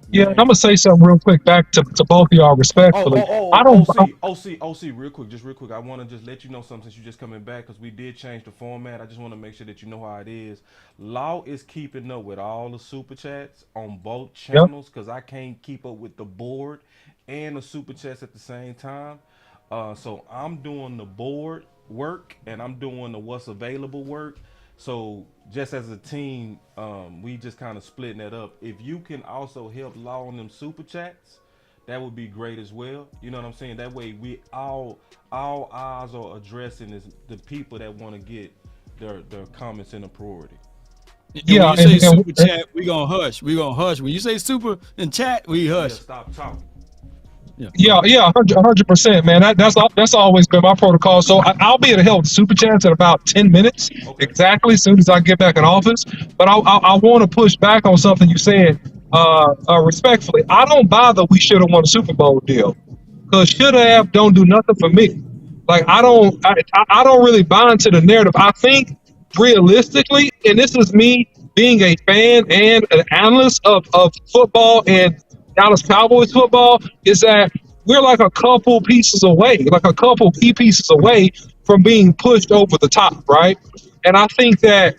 Yeah, I'm gonna say something real quick back to both of y'all respectfully. OC, real quick. I want to just let you know something since you're just coming back because we did change the format. I just want to make sure that you know how it is. Law is keeping up with all the super chats on both channels because I can't keep up with the board and the super chats at the same time. So I'm doing the board work and I'm doing the what's available work. So just as a team, we just kind of splitting that up. If you can also help Law on them super chats, that would be great as well. You know what I'm saying? That way we all eyes are addressing the people that want to get their comments in a priority. Yeah, When you say and super chat, we gonna hush. We gonna hush. When you say super in chat, we Yeah, hush. stop talking. yeah, 100%, man. That's always been my protocol. So I'll be able to help with super chats in about 10 minutes, Okay. exactly, as soon as I get back in office. But I want to push back on something you said, respectfully. I don't buy the we should have won a Super Bowl deal, because should have don't do nothing for me. Like I don't really buy into the narrative. I think realistically, and this is me being a fan and an analyst of football and Dallas Cowboys football, is that we're like a couple pieces away, like a couple key pieces away from being pushed over the top, right? And I think that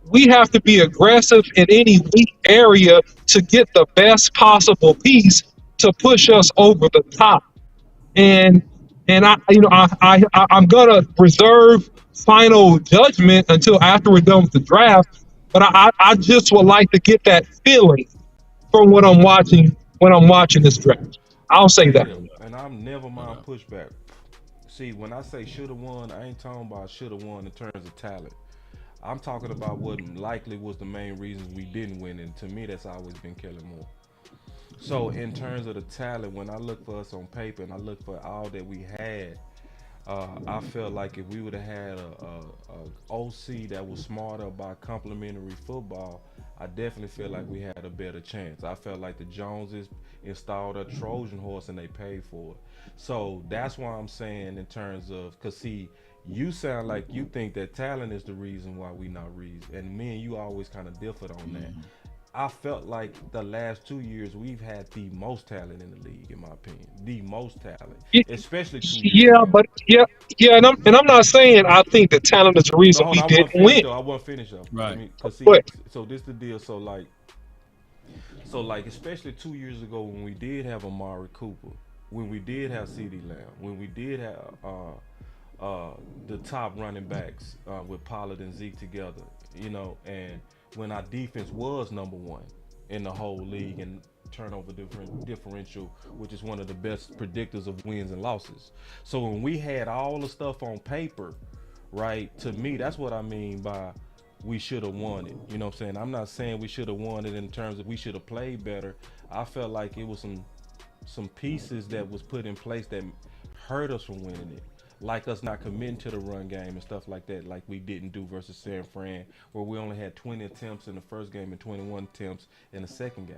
we have to be aggressive in any weak area to get the best possible piece to push us over the top. And I'm gonna reserve final judgment until after we're done with the draft. But I just would like to get that feeling from what I'm watching when I'm watching this draft. I'll say that. And I'm never mind pushback. See, when I say should have won, I ain't talking about should have won in terms of talent. I'm talking about what likely was the main reasons we didn't win, and to me, that's always been Kellen Moore. So in terms of the talent, when I look for us on paper and I look for all that we had, I felt like if we would have had a OC that was smarter about complementary football, I definitely feel like we had a better chance. I felt like the Joneses installed a Trojan horse and they paid for it. So that's why I'm saying in terms of, because see, you sound like you think that talent is the reason why we not reason, and me and you always kind of differed on that. I felt like the last 2 years we've had the most talent in the league, in my opinion, the most talent, especially 2 years Yeah, ago. but and I'm not saying I think the talent is the reason No, we hold on, I didn't wasn't finished win. though. I wasn't finished though. Right. I mean, 'cause see, But so this the deal. So like, especially 2 years ago when we did have Amari Cooper, when we did have CeeDee Lamb, when we did have the top running backs with Pollard and Zeke together, you know, and when our defense was number one in the whole league and turnover differential, which is one of the best predictors of wins and losses. So when we had all the stuff on paper, right, to me, that's what I mean by we should have won it. You know what I'm saying? I'm not saying we should have won it in terms of we should have played better. I felt like it was some pieces that was put in place that hurt us from winning it, like us not committing to the run game and stuff like that, like we didn't do versus San Fran, where we only had 20 attempts in the first game and 21 attempts in the second game.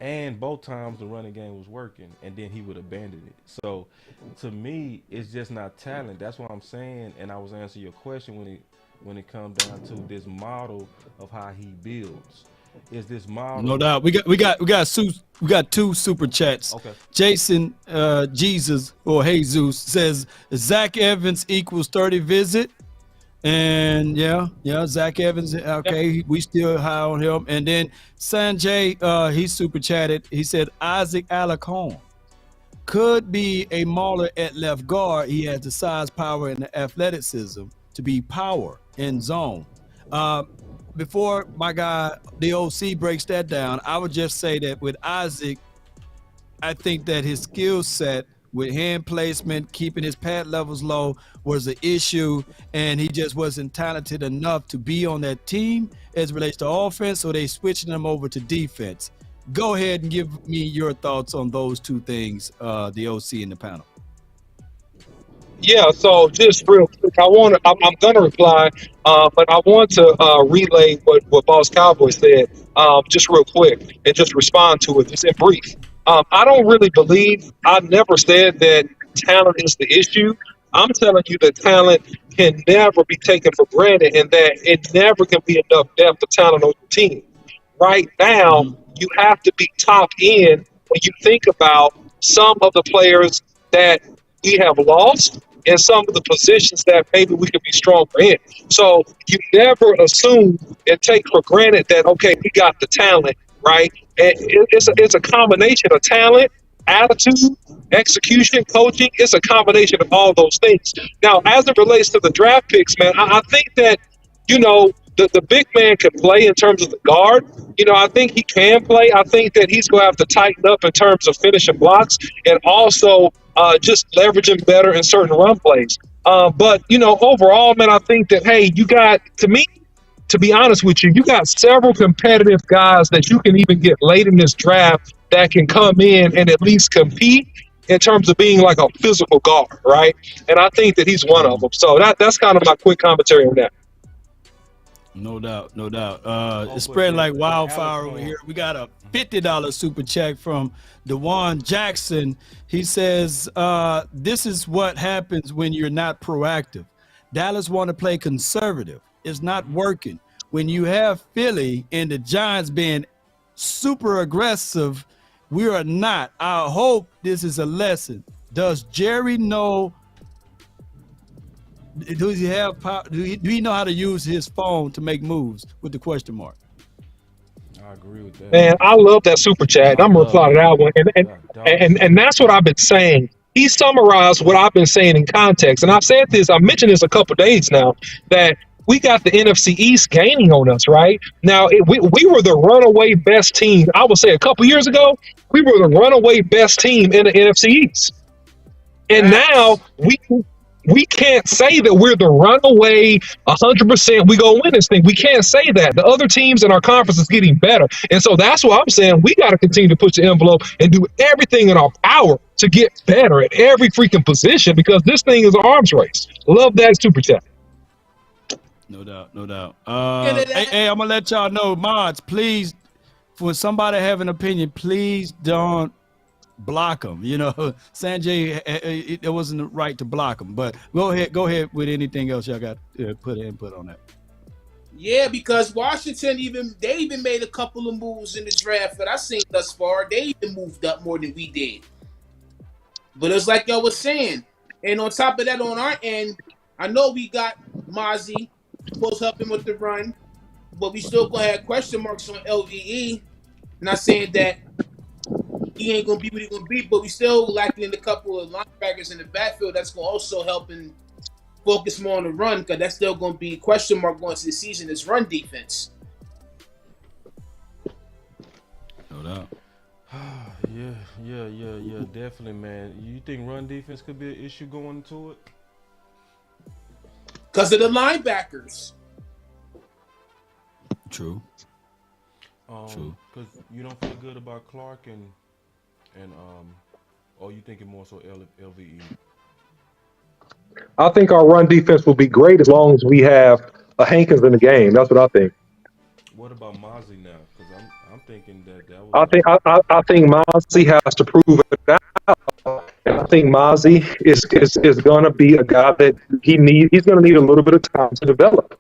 And both times the running game was working, and then he would abandon it. So to me, it's just not talent. That's what I'm saying. And I was answering your question when it comes down to this model of how he builds. Is this model? No doubt. We got two super chats. Okay. Jason Jesus or Jesus says Zach Evans equals 30 visit. And yeah, Zach Evans. Okay, we still high on him. And then Sanjay, he super chatted. He said Isaac Alacon could be a mauler at left guard. He has the size, power, and the athleticism to be power in zone. Before my guy, the OC, breaks that down, I would just say that with Isaac, I think that his skill set with hand placement, keeping his pad levels low was an issue, and he just wasn't talented enough to be on that team as it relates to offense, so they switching him over to defense. Go ahead and give me your thoughts on those two things, the OC and the panel. yeah, so just real quick, I'm gonna reply, but I want to relay what Boss Cowboy said, just real quick, and just respond to it, just in brief. I don't really believe, I never said that talent is the issue. I'm telling you that talent can never be taken for granted, and that it never can be enough depth of talent on your team. Right now, you have to be top end when you think about some of the players that we have lost and some of the positions that maybe we could be stronger in. So you never assume and take for granted that, okay, we got the talent, right? And it's a combination of talent, attitude, execution, coaching. It's a combination of all those things. Now, as it relates to the draft picks, man, I think that you know, the big man can play in terms of the guard. You know, I think he can play. I think that he's going to have to tighten up in terms of finishing blocks and also just leveraging better in certain run plays. But, you know, overall, man, I think that, hey, you got, to me, to be honest with you, you got several competitive guys that you can even get late in this draft that can come in and at least compete in terms of being like a physical guard, right? And I think that he's one of them. So that's kind of my quick commentary on that. No doubt, no doubt. It's spreading like wildfire over here. We got a $50 super check from DeJuan Jackson. He says, this is what happens when you're not proactive. Dallas want to play conservative. It's not working. When you have Philly and the Giants being super aggressive, we are not. I hope this is a lesson. Does Jerry know? Does he have power? Do he know how to use his phone to make moves with the question mark? I agree with that. Man, I love that super chat. I'm gonna reply to that one, and that's what I've been saying. He summarized what I've been saying in context, and I've said this. I mentioned this a couple of days now that we got the NFC East gaining on us. Right now, we were the runaway best team. I would say a couple years ago, we were the runaway best team in the NFC East, and now we can't say that we're the runaway 100%. We gonna win this thing. We can't say that. The other teams in our conference is getting better, and so that's why I'm saying we got to continue to push the envelope and do everything in our power to get better at every freaking position because this thing is an arms race. Love that super chat. No doubt, no doubt. Hey, I'm gonna let y'all know, mods. Please, for somebody have an opinion, please don't block them. You know, Sanjay, it wasn't right to block them. But go ahead with anything else y'all got put input on that. Yeah, because Washington they even made a couple of moves in the draft that I've seen thus far. They even moved up more than we did. But it's like y'all was saying, and on top of that, on our end, I know we got Mozzie supposed to help him with the run, but we still gonna have question marks on LVE. Not saying that he ain't gonna be what he gonna be, but we still lacking in a couple of linebackers in the backfield. That's gonna also help and focus more on the run, because that's still gonna be a question mark going into the season. Is run defense. No doubt. Yeah, definitely, man. You think run defense could be an issue going into it? Because of the linebackers. True. True. Because you don't feel good about Clark and or you thinking more so LVE? I think our run defense will be great as long as we have a Hankins in the game. That's what I think. What about Mozzie now? Because I'm thinking that was. I think Mozzie has to prove it out. And I think Mozzie is going to be a guy that he's going to need a little bit of time to develop.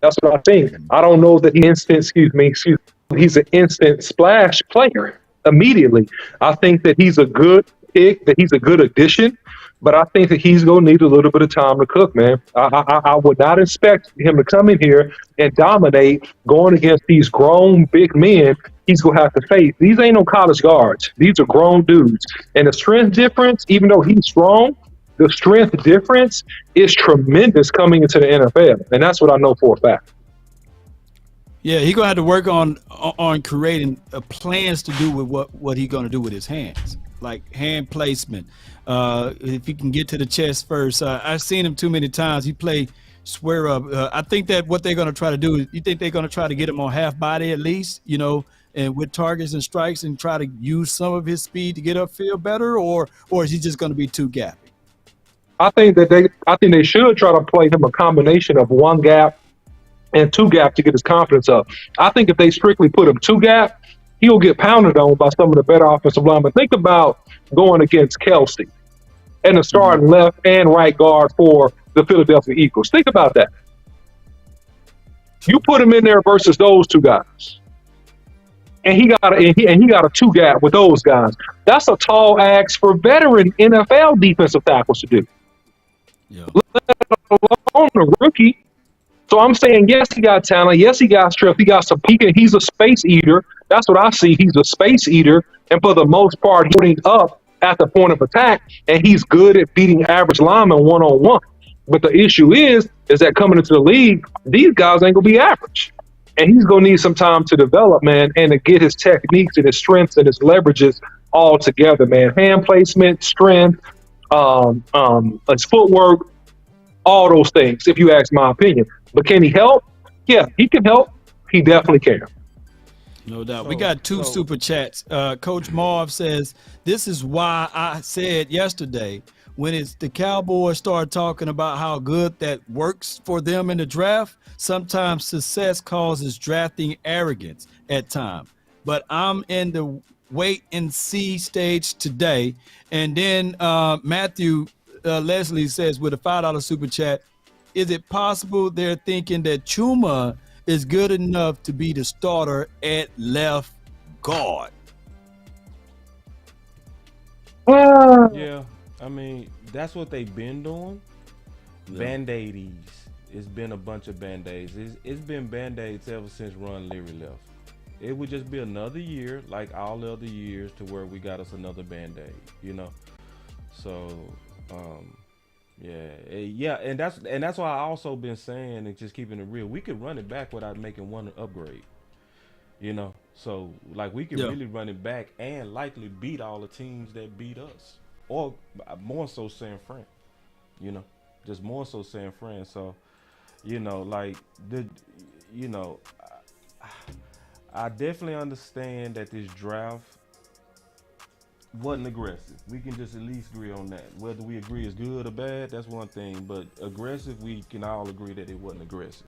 That's what I think. I don't know that he's an instant splash player immediately. I think that he's a good pick, that he's a good addition, but I think that he's going to need a little bit of time to cook, man. I would not expect him to come in here and dominate going against these grown big men he's going to have to face. These ain't no college guards. These are grown dudes. And the strength difference, even though he's strong, the strength difference is tremendous coming into the NFL. And that's what I know for a fact. Yeah, he's gonna have to work on creating plans to do with what he's gonna do with his hands, like hand placement. If he can get to the chest first, I've seen him too many times. He play square up. I think that what they're gonna try to do is, you think they're gonna try to get him on half body at least, you know, and with targets and strikes, and try to use some of his speed to get upfield better, or is he just gonna be too gappy? I think they should try to play him a combination of one gap and two gap to get his confidence up. I think if they strictly put him two gap, he'll get pounded on by some of the better offensive linemen. Think about going against Kelsey and the starting left and right guard for the Philadelphia Eagles. Think about that. You put him in there versus those two guys, and he got a two gap with those guys. That's a tall ask for veteran NFL defensive tackles to do. Yeah. Let alone a rookie. So I'm saying, yes, he got talent. Yes, he got strength. He got some. He's a space eater. That's what I see. He's a space eater, and for the most part, he's putting up at the point of attack, and he's good at beating average linemen one-on-one. But the issue is is that coming into the league, these guys ain't gonna be average. And he's gonna need some time to develop, man, and to get his techniques and his strengths and his leverages all together, man. Hand placement, strength, his footwork, all those things, if you ask my opinion. But can he help? Yeah, he can help. He definitely can. No doubt. We got two super chats. Coach Marv says, this is why I said yesterday, when it's the Cowboys start talking about how good that works for them in the draft, sometimes success causes drafting arrogance at times. But I'm in the wait and see stage today. And then Matthew Leslie says with a $5 super chat, is it possible they're thinking that Chuma is good enough to be the starter at left guard? Yeah, I mean, that's what they've been doing. Yeah. Band-Aids. It's been a bunch of Band-Aids. It's been Band-Aids ever since Ron Leary left. It would just be another year, like all the other years, to where we got us another Band-Aid, you know? So, yeah, and that's why I also been saying, and just keeping it real, we could run it back without making one upgrade, you know? So, like, we could really run it back and likely beat all the teams that beat us. Or more so San Fran, you know, just more so San Fran. So, you know, like I definitely understand that this draft wasn't aggressive. We can just at least agree on that. Whether we agree is good or bad, that's one thing. But aggressive, we can all agree that it wasn't aggressive.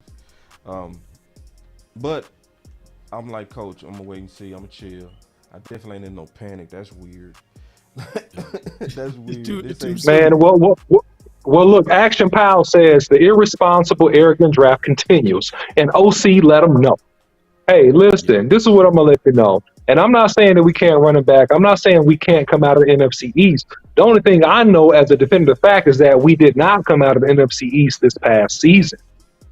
But I'm like, Coach, I'm gonna wait and see. I'm gonna chill. I definitely ain't in no panic. That's weird. That's weird. Man, well, look, Action Pal says the irresponsible, arrogant draft continues, and OC let them know. Hey, listen, this is what I'm gonna let you know. And I'm not saying that we can't run it back. I'm not saying we can't come out of the NFC East. The only thing I know as a definitive fact is that we did not come out of the NFC East this past season.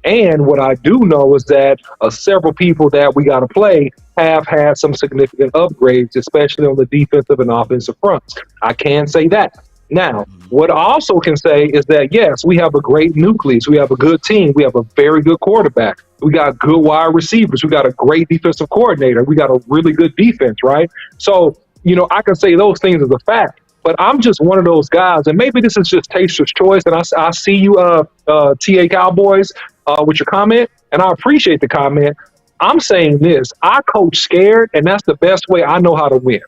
And what I do know is that several people that we got to play have had some significant upgrades, especially on the defensive and offensive fronts. I can say that. Now, what I also can say is that, yes, we have a great nucleus. We have a good team. We have a very good quarterback. We got good wide receivers. We got a great defensive coordinator. We got a really good defense, right? So, you know, I can say those things as a fact. But I'm just one of those guys, and maybe this is just taster's choice, and I see you, TA Cowboys, with your comment, and I appreciate the comment. I'm saying this. I coach scared, and that's the best way I know how to win.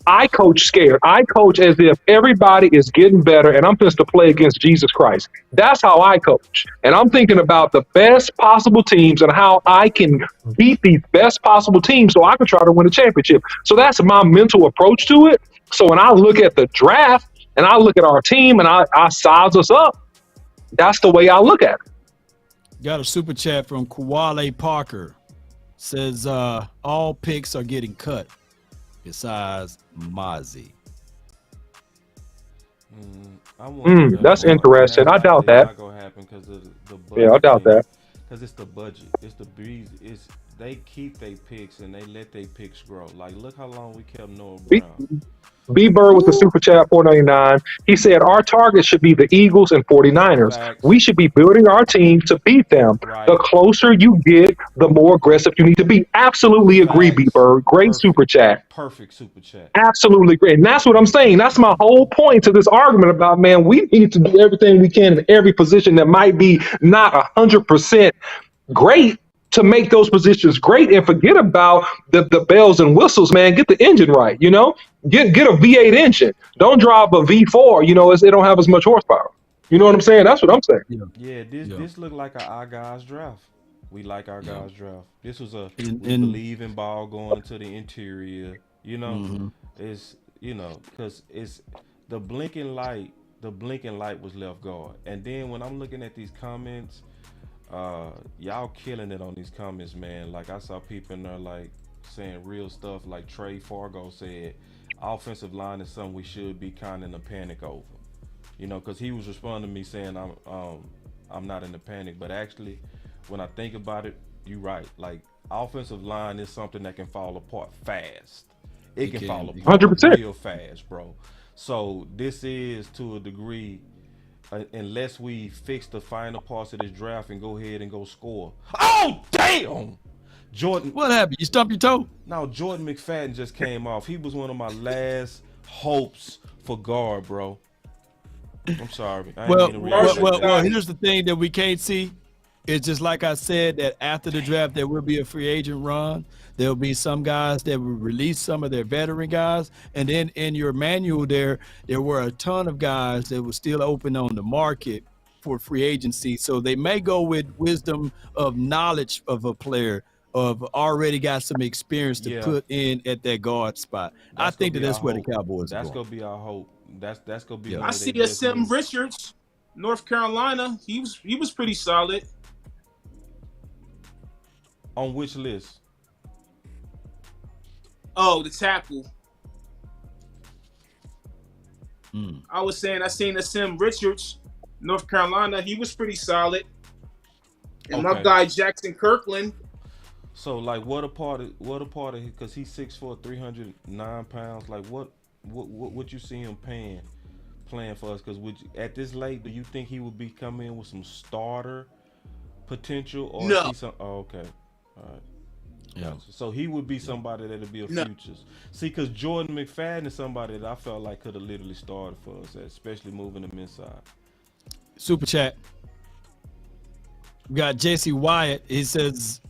I coach scared. I coach as if everybody is getting better, and I'm supposed to play against Jesus Christ. That's how I coach. And I'm thinking about the best possible teams and how I can beat these best possible teams so I can try to win a championship. So that's my mental approach to it. So when I look at the draft and I look at our team and I size us up, that's the way I look at it. Got a super chat from Kuwale Parker. Says all picks are getting cut besides Mozzie. That's interesting. I doubt that. Not gonna happen because of the budget. Yeah, I doubt that. Because it's the budget. It's the breeze. They keep their picks and they let their picks grow. Like, look how long we kept Noah Brown. B Bird with the super chat, $4.99. He said our target should be the Eagles and 49ers. Facts. We should be building our team to beat them. Right. The closer you get, the more aggressive you need to be. Absolutely agree, B Bird. Great super chat. Perfect super chat. Absolutely great. And that's what I'm saying. That's my whole point to this argument about, man, we need to do everything we can in every position that might be not 100% great to make those positions great, and forget about the bells and whistles, man. Get the engine right, you know? Get a V8 engine. Don't drive a V4, you know, it don't have as much horsepower. You know what I'm saying? That's what I'm saying. Yeah, this looked like our guys draft. We like our guys draft. This was we believe in ball going into the interior, you know? It's, you know, because it's the blinking light was left guard. And then when I'm looking at these comments, y'all killing it on these comments, man. Like, I saw people in there like saying real stuff. Like Trey Fargo said, offensive line is something we should be kind of in a panic over, you know, because he was responding to me saying I'm not in a panic, but actually when I think about it, you're right. Like, offensive line is something that can fall apart fast. It can fall apart 100% real fast, bro. So this is, to a degree, unless we fix the final parts of this draft and go ahead and go score. Oh damn! Jordan. What happened? You stumped your toe? Now Jordan McFadden just came off. He was one of my last hopes for guard, bro. I'm sorry. I ain't Well, mean to react. well, here's the thing that we can't see. It's just like I said, that after the draft, there will be a free agent run. There'll be some guys that will release some of their veteran guys. And then in your manual there were a ton of guys that were still open on the market for free agency. So they may go with wisdom of knowledge of a player, of already got some experience to put in at that guard spot. I think that's where the Cowboys are That's going. gonna be our hope. That's gonna be. I see Sim Richards, North Carolina. He was pretty solid. On which list? Oh, the tackle. I was saying I seen Sim Richards, North Carolina. He was pretty solid. And my guy Jackson Kirkland. So like, what a part of because he's 6'4", 309 pounds. Like what you see him playing for us? Because at this late, do you think he would be coming in with some starter potential or no? Okay, all right. Yeah. So he would be somebody that'd be a futures. See, because Jordan McFadden is somebody that I felt like could have literally started for us, especially moving him inside. Super chat. We got Jesse Wyatt. He says,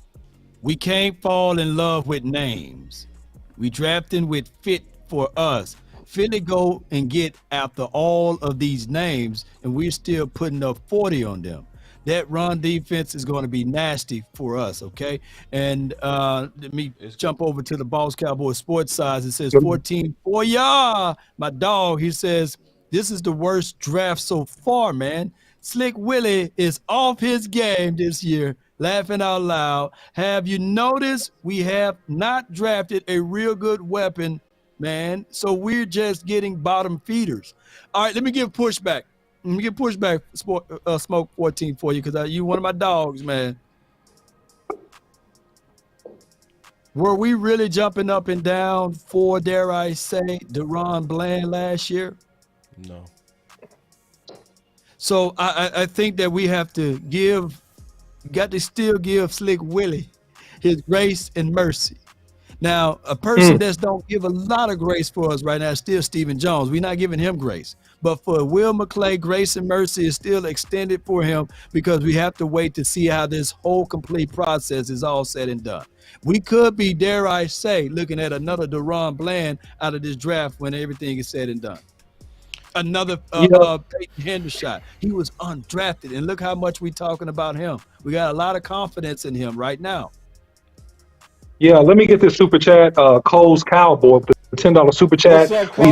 we can't fall in love with names. We drafting with fit for us. Philly go and get after all of these names, and we're still putting up 40 on them. That run defense is going to be nasty for us, okay? And let me jump over to the Boss Cowboy Sports side. It says 14 for ya. My dog, he says, this is the worst draft so far, man. Slick Willie is off his game this year. Laughing out loud. Have you noticed we have not drafted a real good weapon, man? So we're just getting bottom feeders. All right, let me give pushback. Let me get pushback, Smoke 14 for you, because you one of my dogs, man. Were we really jumping up and down for, dare I say, DaRon Bland last year? No. So I think that we have to still give Slick Willie his grace and mercy. Now, a person that's don't give a lot of grace for us right now is still Stephen Jones. We're not giving him grace. But for Will McClay, grace and mercy is still extended for him because we have to wait to see how this whole complete process is all said and done. We could be, dare I say, looking at another DaRon Bland out of this draft when everything is said and done. Another Peyton Hendershot. He was undrafted, and look how much we're talking about him. We got a lot of confidence in him right now. Yeah, let me get this super chat. Cole's Cowboy, the $10 super chat. What's up, Cole?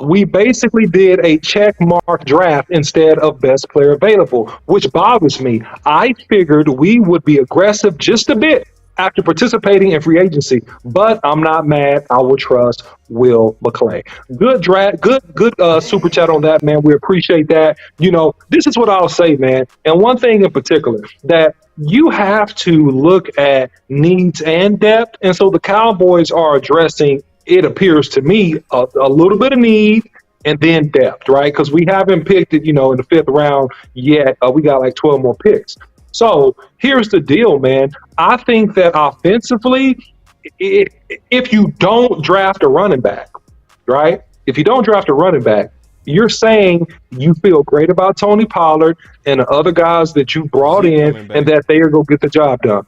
We basically did a check mark draft instead of best player available, which bothers me. I figured we would be aggressive just a bit after participating in free agency, but I'm not mad. I will trust Will McClay. Good draft, good super chat on that, man. We appreciate that. You know, this is what I'll say, man. And one thing in particular, that you have to look at needs and depth. And so the Cowboys are addressing, it appears to me, a little bit of need and then depth, right? Because we haven't picked it, in the 5th round yet. We got like 12 more picks. So here's the deal, man. I think that offensively, if you don't draft a running back, right? If you don't draft a running back, you're saying you feel great about Tony Pollard and the other guys that you brought in and that they are going to get the job done.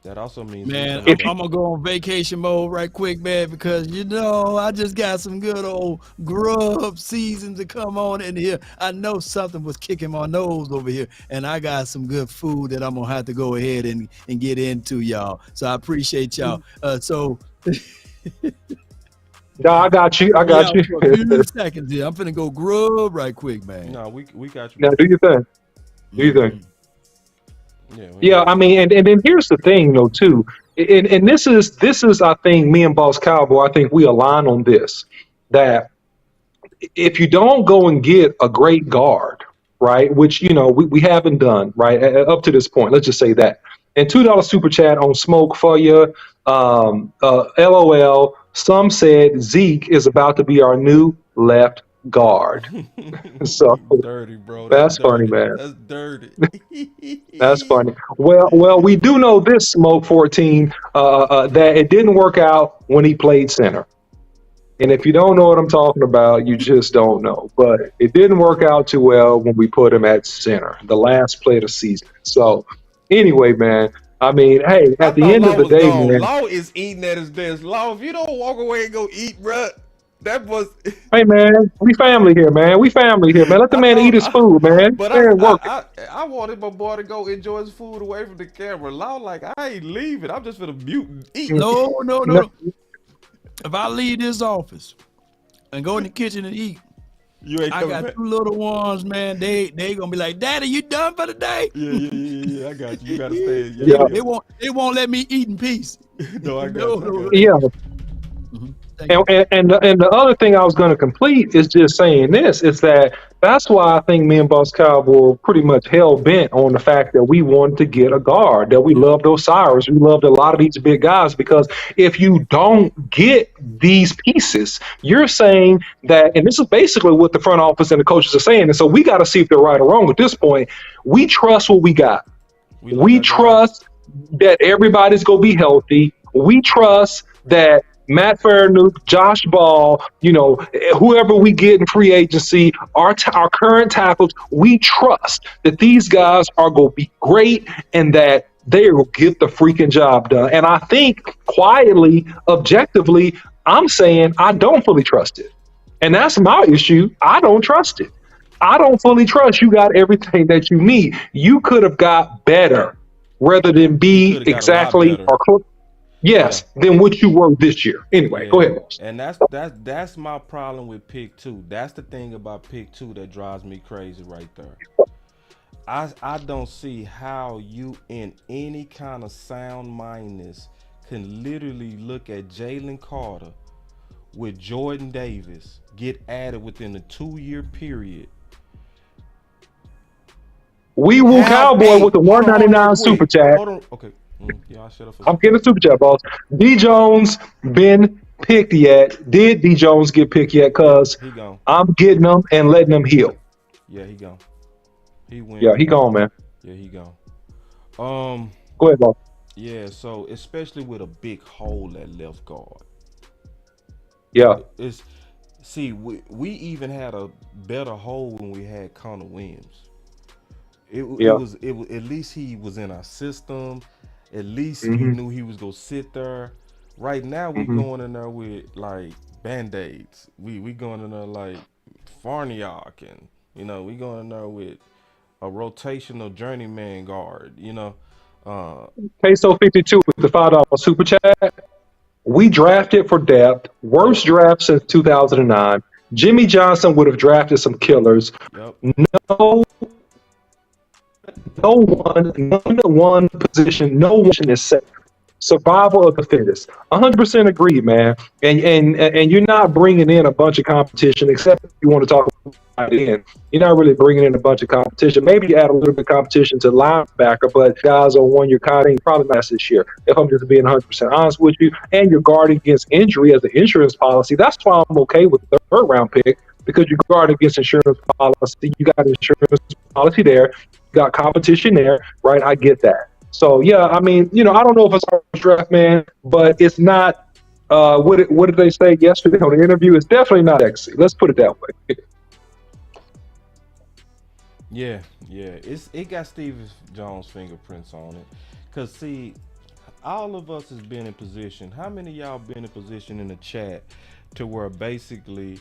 That also means, man, I'm gonna go on vacation mode right quick, man, because I just got some good old grub season to come on in here. I know something was kicking my nose over here, and I got some good food that I'm gonna have to go ahead and get into, y'all. So I appreciate y'all. No, I got you. For a few seconds here. I'm finna go grub right quick, man. No, we got you. Yeah, do your thing. Do your thing. Yeah, I mean, and then here's the thing, though, too, and this is, I think, me and Boss Cowboy, I think we align on this, that if you don't go and get a great guard, right, which, we haven't done, right, up to this point, let's just say that, and $2 super chat on Smoke for you, LOL, some said Zeke is about to be our new left guard. So Dirty, bro. That's that's funny, dirty. man. That's dirty. That's funny. Well, we do know this, Smoke 14, that it didn't work out when he played center. And if you don't know what I'm talking about, you just don't know. But it didn't work out too well when we put him at center, the last play of the season. So anyway, man, I mean, hey, I at the thought end Law of the was day, gone. man, Law is eating at his desk. Law, if you don't walk away and go eat, bruh, that was. hey, man, we family here, man. We family here, man. Let the I man eat his thought, food, man. but Man, work. I wanted my boy to go enjoy his food away from the camera. Law, like, I ain't leaving. I'm just gonna mute and eat. No, no, No, no. If I leave this office and go in the kitchen and eat, You ain't I coming got back. 2 little ones, man. They gonna be like, "Daddy, you done for the day?" Yeah. I got you. You gotta stay. yeah, They won't let me eat in peace. No, I got No, you. I no, got you. yeah. Thank you. And the other thing I was going to complete is just saying this is that's why I think me and Boss Cowboy were pretty much hell bent on the fact that we wanted to get a guard, that we loved Osiris, we loved a lot of these big guys, because if you don't get these pieces, you're saying that, and this is basically what the front office and the coaches are saying, and so we got to see if they're right or wrong at this point. We trust what we got. We trust that everybody's going to be healthy. We trust that Matt Fairnook, Josh Ball, whoever we get in free agency, our current tackles, we trust that these guys are going to be great and that they will get the freaking job done. And I think quietly, objectively, I'm saying I don't fully trust it. And that's my issue. I don't trust it. I don't fully trust you got everything that you need. You could have got better rather than be exactly or close. Yes, than what you were this year. Anyway, go ahead, boss. And that's my problem with pick 2. That's the thing about pick 2 that drives me crazy right there. I don't see how you in any kind of sound mindedness can literally look at Jalen Carter with Jordan Davis get added within a 2-year period. We woo Cowboy with the $1.99 super chat. Hold on. Okay. Y'all shut up. I'm getting a super chat, boss. D Jones been picked yet? Did D Jones get picked yet? Cause he gone. I'm getting them and letting them heal. Yeah, he gone. He went. Yeah, he gone, man. Yeah, he gone. Go ahead, boss. Yeah, so especially with a big hole at left guard. Yeah. We even had a better hole when we had Connor Williams. It Yeah. was at least he was in our system. At least we knew he was gonna sit there. Right now we going in there with like band-aids. We going in there like Farniok, and we going in there with a rotational journeyman guard. Peso 52 with the $5 super chat. We drafted for depth. Worst draft since 2009. Jimmy Johnson would have drafted some killers. Yep. No one position, no one is safe. Survival of the fittest. 100% agreed, man. And you're not bringing in a bunch of competition, except if you want to talk about it in. You're not really bringing in a bunch of competition. Maybe you add a little bit of competition to linebacker, but guys on 1 year contract probably not this year. If I'm just being 100% honest with you, and you're guarding against injury as an insurance policy, that's why I'm okay with the 3rd round pick, because you guard against insurance policy. You got insurance policy there. You got competition there, right? I get that. So, yeah, I mean, I don't know if it's a draft, man, but it's not, what did they say yesterday on the interview? It's definitely not sexy. Let's put it that way. Yeah. It got Steve Jones' fingerprints on it. Because, see, all of us has been in position. How many of y'all been in position in the chat to where basically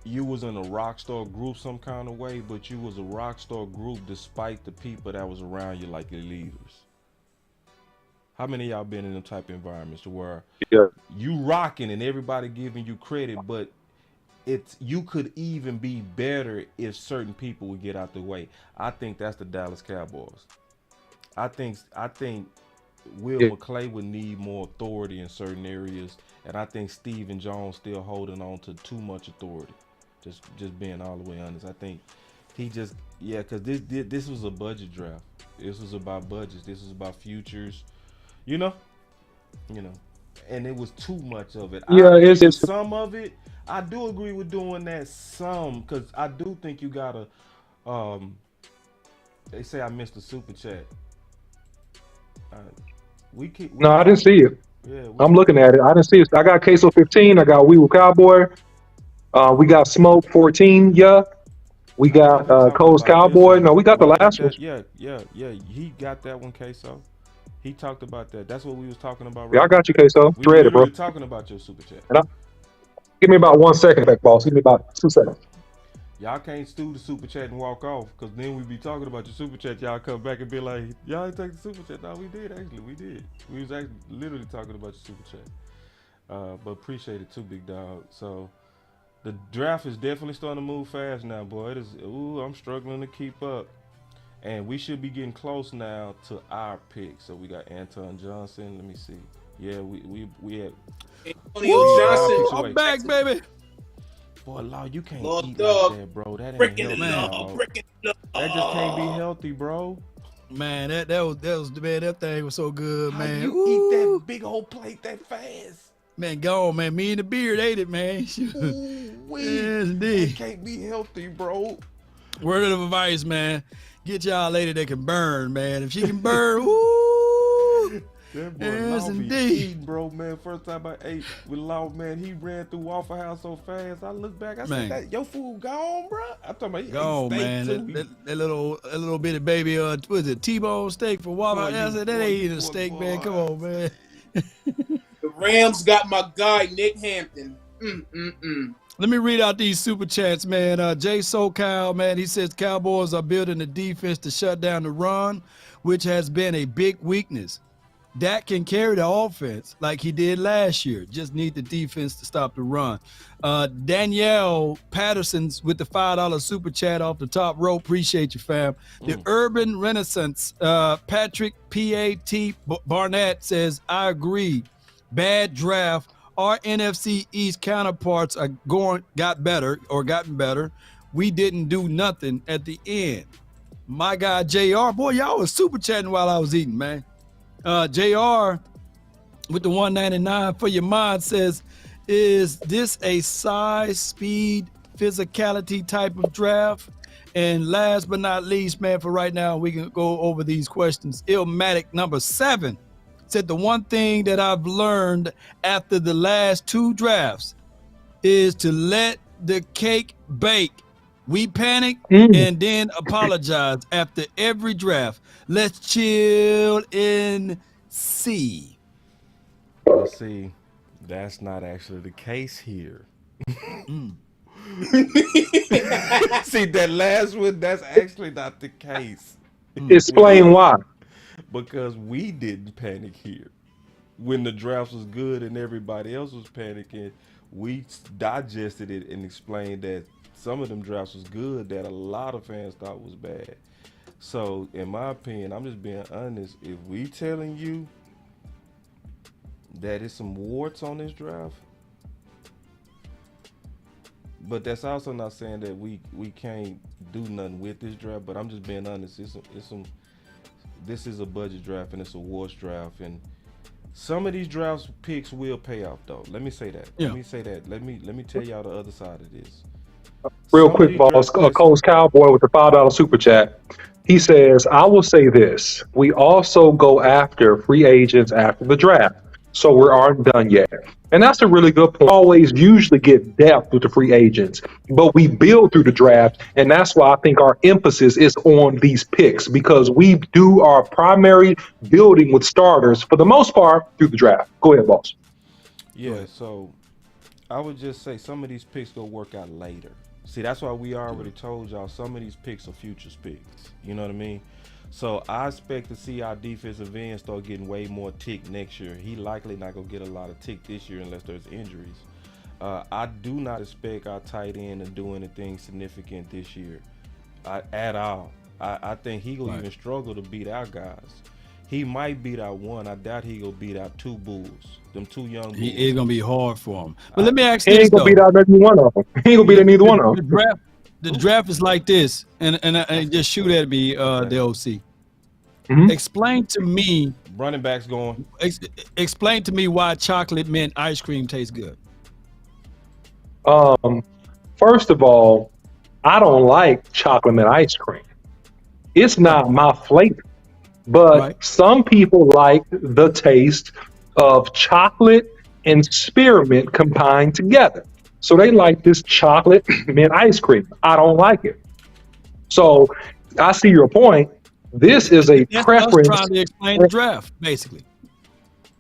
you was in a rock star group some kind of way, but you was a rock star group despite the people that was around you, like your leaders? How many of y'all been in them type of environments to where you rocking and everybody giving you credit, but you could even be better if certain people would get out the way? I think that's the Dallas Cowboys. I think Will McClay would need more authority in certain areas, and I think Stephen Jones still holding on to too much authority. Just being all the way honest, I think he just because this was a budget draft. This was about budgets. This was about futures. And it was too much of it. Yeah, it's some of it. I do agree with doing that some, because I do think you gotta. They say I missed the super chat. Uh, we No, I didn't see it. yeah. I'm looking at it. I didn't see it. I got Queso 15. I got Wee Woo Cowboy. We got Smoke 14. Yeah. We I thought got we talking Cole's about this Cowboy. one. No, we got the Wasn't last one. that? Yeah. He got that one, Queso. He talked about that. That's what we was talking about. Yeah, I Right? got you, Queso. We Read it, bro. literally talking about your super chat. And give me about 1 second back, boss. Give me about 2 seconds. Y'all can't stew the super chat and walk off, because then we be talking about your super chat. Y'all come back and be like, y'all ain't take the super chat. No, we did, actually. We did. We was actually literally talking about your super chat. But appreciate it too, big dog. So the draft is definitely starting to move fast now, boy. It is. Ooh, I'm struggling to keep up. And we should be getting close now to our pick. So we got Anton Johnson. Let me see. Yeah, we had. Antonio Woo! Johnson. I'm back, baby. Boy, Law, you can't Lord eat dog. like that, bro. That ain't Breaking healthy, the law. dog. Breaking the law. That just can't be healthy, bro. Man, that was man. That thing was so good, How man. you Ooh. eat that big old plate that fast? Man, go on, man. Me and the beard ate it, man. Shoot. Ooh-wee. Yes, That indeed. can't be healthy, bro. Word of advice, man. Get y'all a lady that can burn, man. If she can burn, woo. That boy Yes, Law be indeed. eating, bro, man. First time I ate with Law, man, he ran through Waffle House so fast. I looked back, I Man. said, "That your food gone, bro?" I'm talking about he Go ate on, steak man. too. That little bitty baby, what is it, T-bone steak from Waffle Boy, House? you- That boy, ain't you- a boy, steak, man. boy. Come on, man. The Rams got my guy Nick Hampton. Let me read out these super chats, man. Jay SoCal, man, he says Cowboys are building a defense to shut down the run, which has been a big weakness. Dak can carry the offense like he did last year. Just need the defense to stop the run. Danielle Patterson's with the $5 super chat off the top row. Appreciate you, fam. The Urban Renaissance, Patrick P.A.T. Barnett says, I agree. Bad draft. Our NFC East counterparts are gotten better. We didn't do nothing at the end. My guy JR, boy, y'all was super chatting while I was eating, man. JR with the 199 for your mind says, is this a size, speed, physicality type of draft? And last but not least, man, for right now, we can go over these questions. Illmatic number 7 said the one thing that I've learned after the last 2 drafts is to let the cake bake. We panic and then apologize after every draft. Let's chill and see. Let's see. That's not actually the case here. See, that last one, that's actually not the case. Explain why. Because we didn't panic here. When the draft was good and everybody else was panicking, we digested it and explained that some of them drafts was good that a lot of fans thought was bad. So, in my opinion, I'm just being honest. If we telling you that it's some warts on this draft, but that's also not saying that we can't do nothing with this draft. But I'm just being honest. This is a budget draft and it's a warts draft, and some of these drafts picks will pay off though. Let me say that. Yeah. Let me say that. Let me tell y'all the other side of this. Real Some of quick, these boss. draft picks- Cole's Cowboy with the $5 super chat. He says, I will say this. We also go after free agents after the draft. So we aren't done yet. And that's a really good point. Always usually get depth with the free agents, but we build through the draft. And that's why I think our emphasis is on these picks, because we do our primary building with starters for the most part through the draft. Go ahead, boss. Yeah, so I would just say some of these picks go work out later. See, that's why we already told y'all some of these picks are futures picks. You know what I mean? So I expect to see our defensive end start getting way more tick next year. He likely not gonna get a lot of tick this year unless there's injuries. I do not expect our tight end to do anything significant this year at all. I think he gonna even struggle to beat our guys. He might beat our one. I doubt he gonna beat our 2 bulls. Them 2 young bulls. It's gonna be hard for him. But let me ask He this ain't gonna though. beat out neither one of them. He ain't gonna beat neither one of them. The draft is like this, and just shoot at me, the OC. Mhm. Explain to me Running backs going. explain to me why chocolate mint ice cream tastes good. First of all, I don't like chocolate mint ice cream. It's not my flavor. But Right. some people like the taste of chocolate and spearmint combined together. So they like this chocolate mint ice cream. I don't like it. So I see your point. This is a That's us preference. trying to explain the draft, basically.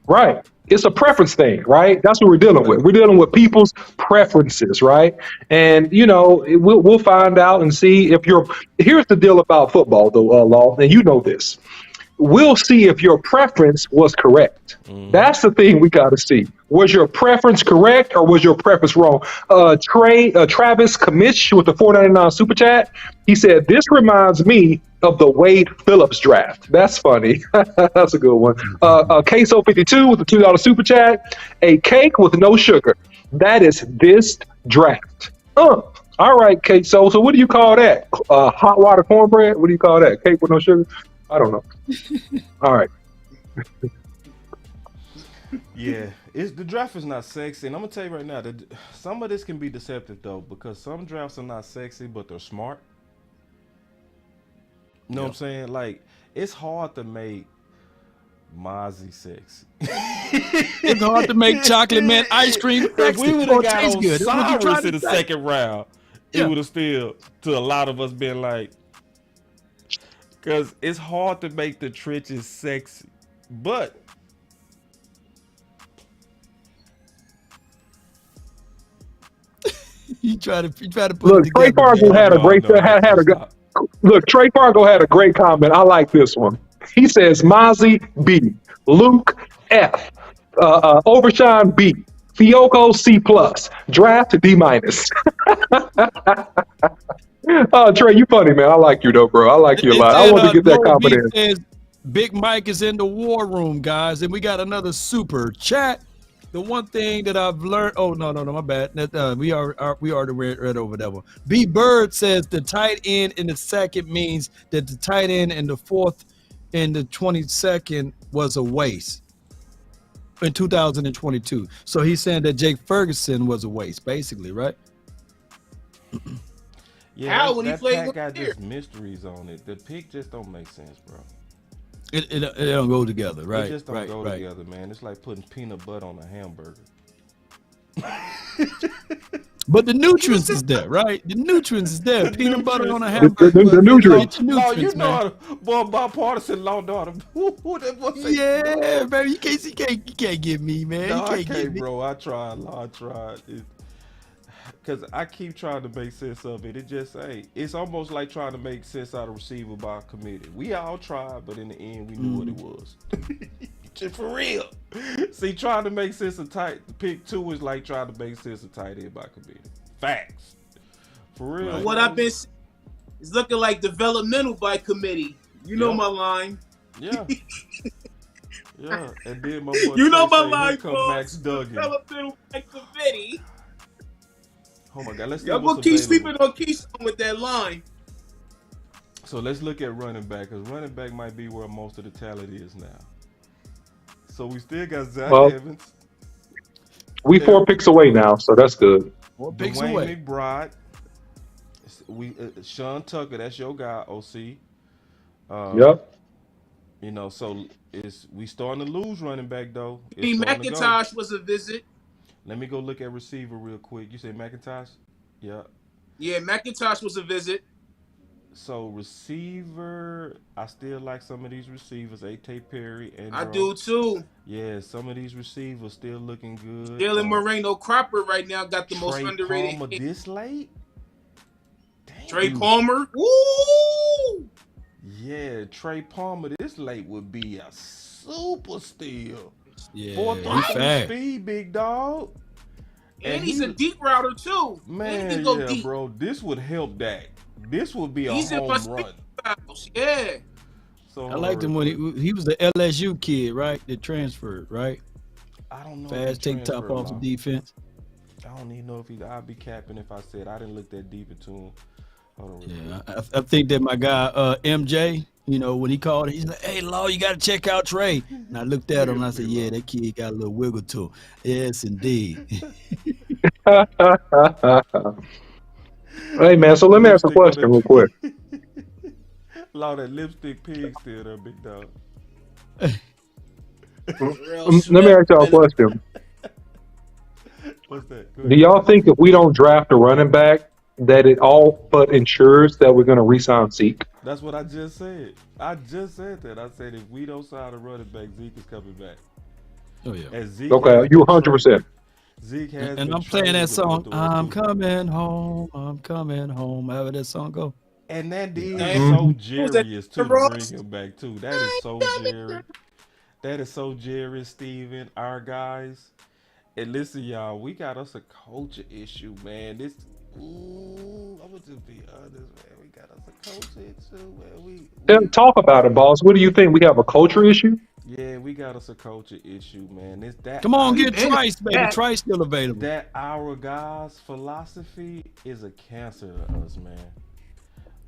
Right. It's a preference thing, right? That's what we're dealing with. We're dealing with people's preferences, right? And we'll find out and see if you're. Here's the deal about football, though, Law, and you know this. We'll see if your preference was correct. That's the thing we got to see. Was your preference correct or was your preference wrong? Travis Kamish with the $4.99 super chat. He said, "This reminds me of the Wade Phillips draft." That's funny. That's a good one. Queso 52 with the $2 super chat. A cake with no sugar. That is this draft. All right, Queso. So what do you call that? Hot water cornbread? What do you call that? Cake with no sugar? I don't know. All right. Yeah, the draft is not sexy, and I'm gonna tell you right now that some of this can be deceptive though, because some drafts are not sexy, but they're smart. You know what I'm saying? Like, it's hard to make Mozzie sexy. It's hard to make chocolate mint ice cream If sexy. we would Or have got taste good. That's what you're Osiris trying in to the say. second round, Yeah. it would have still, to a lot of us, been like, because it's hard to make the trenches sexy, but You try to put Look, it Trey together. Fargo man. had a great Stop. Look, Trey Fargo had a great comment. I like this one. He says, "Mozzie B, Luke F, Overshine B, Fioko C plus, draft D minus." Oh, Trey, you funny, man. I like you though, bro. I like you a It lot. I said, want to get that Lil B comment in. says, Big Mike is in the war room, guys, and we got another super chat. The one thing that I've learned. Oh no, my bad. We already read over that one. B Bird says the tight end in the second means that the tight end in the fourth and the 22nd was a waste in 2022. So he's saying that Jake Ferguson was a waste, basically, right? Yeah, How when he that played pack with got Beard? just mysteries on it. The pick just don't make sense, bro. It don't go together, right? It just don't right, go right. together, man. It's like putting peanut butter on a hamburger. But the nutrients is there, right? The nutrients is there. Peanut butter on a The hamburger. nutrients. Get your Law, you nutrients, know man. how to, boy, bipartisan law daughter. Who that boy say? Yeah, baby. You can't get me, man. No, You I can't get can't, me. bro. I tried, Law. I tried. Because I keep trying to make sense of it. It just ain't. It's almost like trying to make sense out of receiver by committee. We all tried, but in the end, we knew what it was. Just for real. See, trying to make sense of pick two is like trying to make sense of tight end by committee. Facts. For real. Right. What bro. I've been seeing is looking like developmental by committee. You know Yeah. my line. Yeah. Yeah. And then my boy You know Trey my say, line, "Here come folks. Max Duggan." Developmental by committee. Oh my God. Let's see Y'all what's gonna keep available. sleeping on Keystone with that line. So let's look at running back, because running back might be where most of the talent is now. So we still got Zach Well, Evans, We 4 picks away now, so that's good. Four picks Dwayne away. McBride, Sean Tucker. That's your guy, OC. Yep. You know, so we starting to lose running back though. It's B. starting to go. McIntosh was a visit. Let me go look at receiver real quick. You say McIntosh? Yeah. Yeah, McIntosh was a visit. So receiver, I still like some of these receivers. A.T. Perry and I do too. Yeah, some of these receivers still looking good. Jalen Moreno Cropper right now got the most Trey underrated. Palmer hit. this late? Damn. Trey Palmer. Woo! Yeah, Trey Palmer this late would be a super steal. Yeah, 4.3 he fast. speed, big dog. And he's a deep router too. And he Man, can go yeah, deep. bro. This would help Dak. This would be a He's in my home run. fouls. Yeah. So I liked him when he was the LSU kid, right? That transferred, right? I don't know. Fast, take top off the defense. I don't even know if I'd be capping if I said I didn't look that deep into him. Hold on. real Yeah, quick. I think that my guy MJ, when he called, he's like, "Hey, Law, you got to check out Trey." And I looked at him and I said, "Yeah, that kid got a little wiggle to him." Yes, indeed. Hey man, so let me ask a Lipstick on question real quick. that pig. Law, that lipstick pig still there, big dog. Real Let me Smith. ask y'all a question. What's that? Go Do ahead. y'all think if we don't draft a running back, that it all but ensures that we're going to re-sign Zeke? That's what I just said. I just said that. I said if we don't sign a running back, Zeke is coming back. Oh yeah. And Zeke has Okay, you been 100%. Zeke has And been I'm playing traded that with both song. of us I'm too. coming home. I'm coming home. However that song go. And that is And so Hmm. who's that? Jerry's too to bring Ross. him back too. That is so Jerry. That is so Jerry, Steven, our guys. And listen, y'all, we got us a culture issue, man. I'm gonna just be honest, man. We got us a culture issue, man. Talk about it, boss. What do you think? We have a culture issue? Yeah, we got us a culture issue, man. It's that Come on, He get been Trice, baby. back. Trice still available. that our guys' philosophy is a cancer to us, man.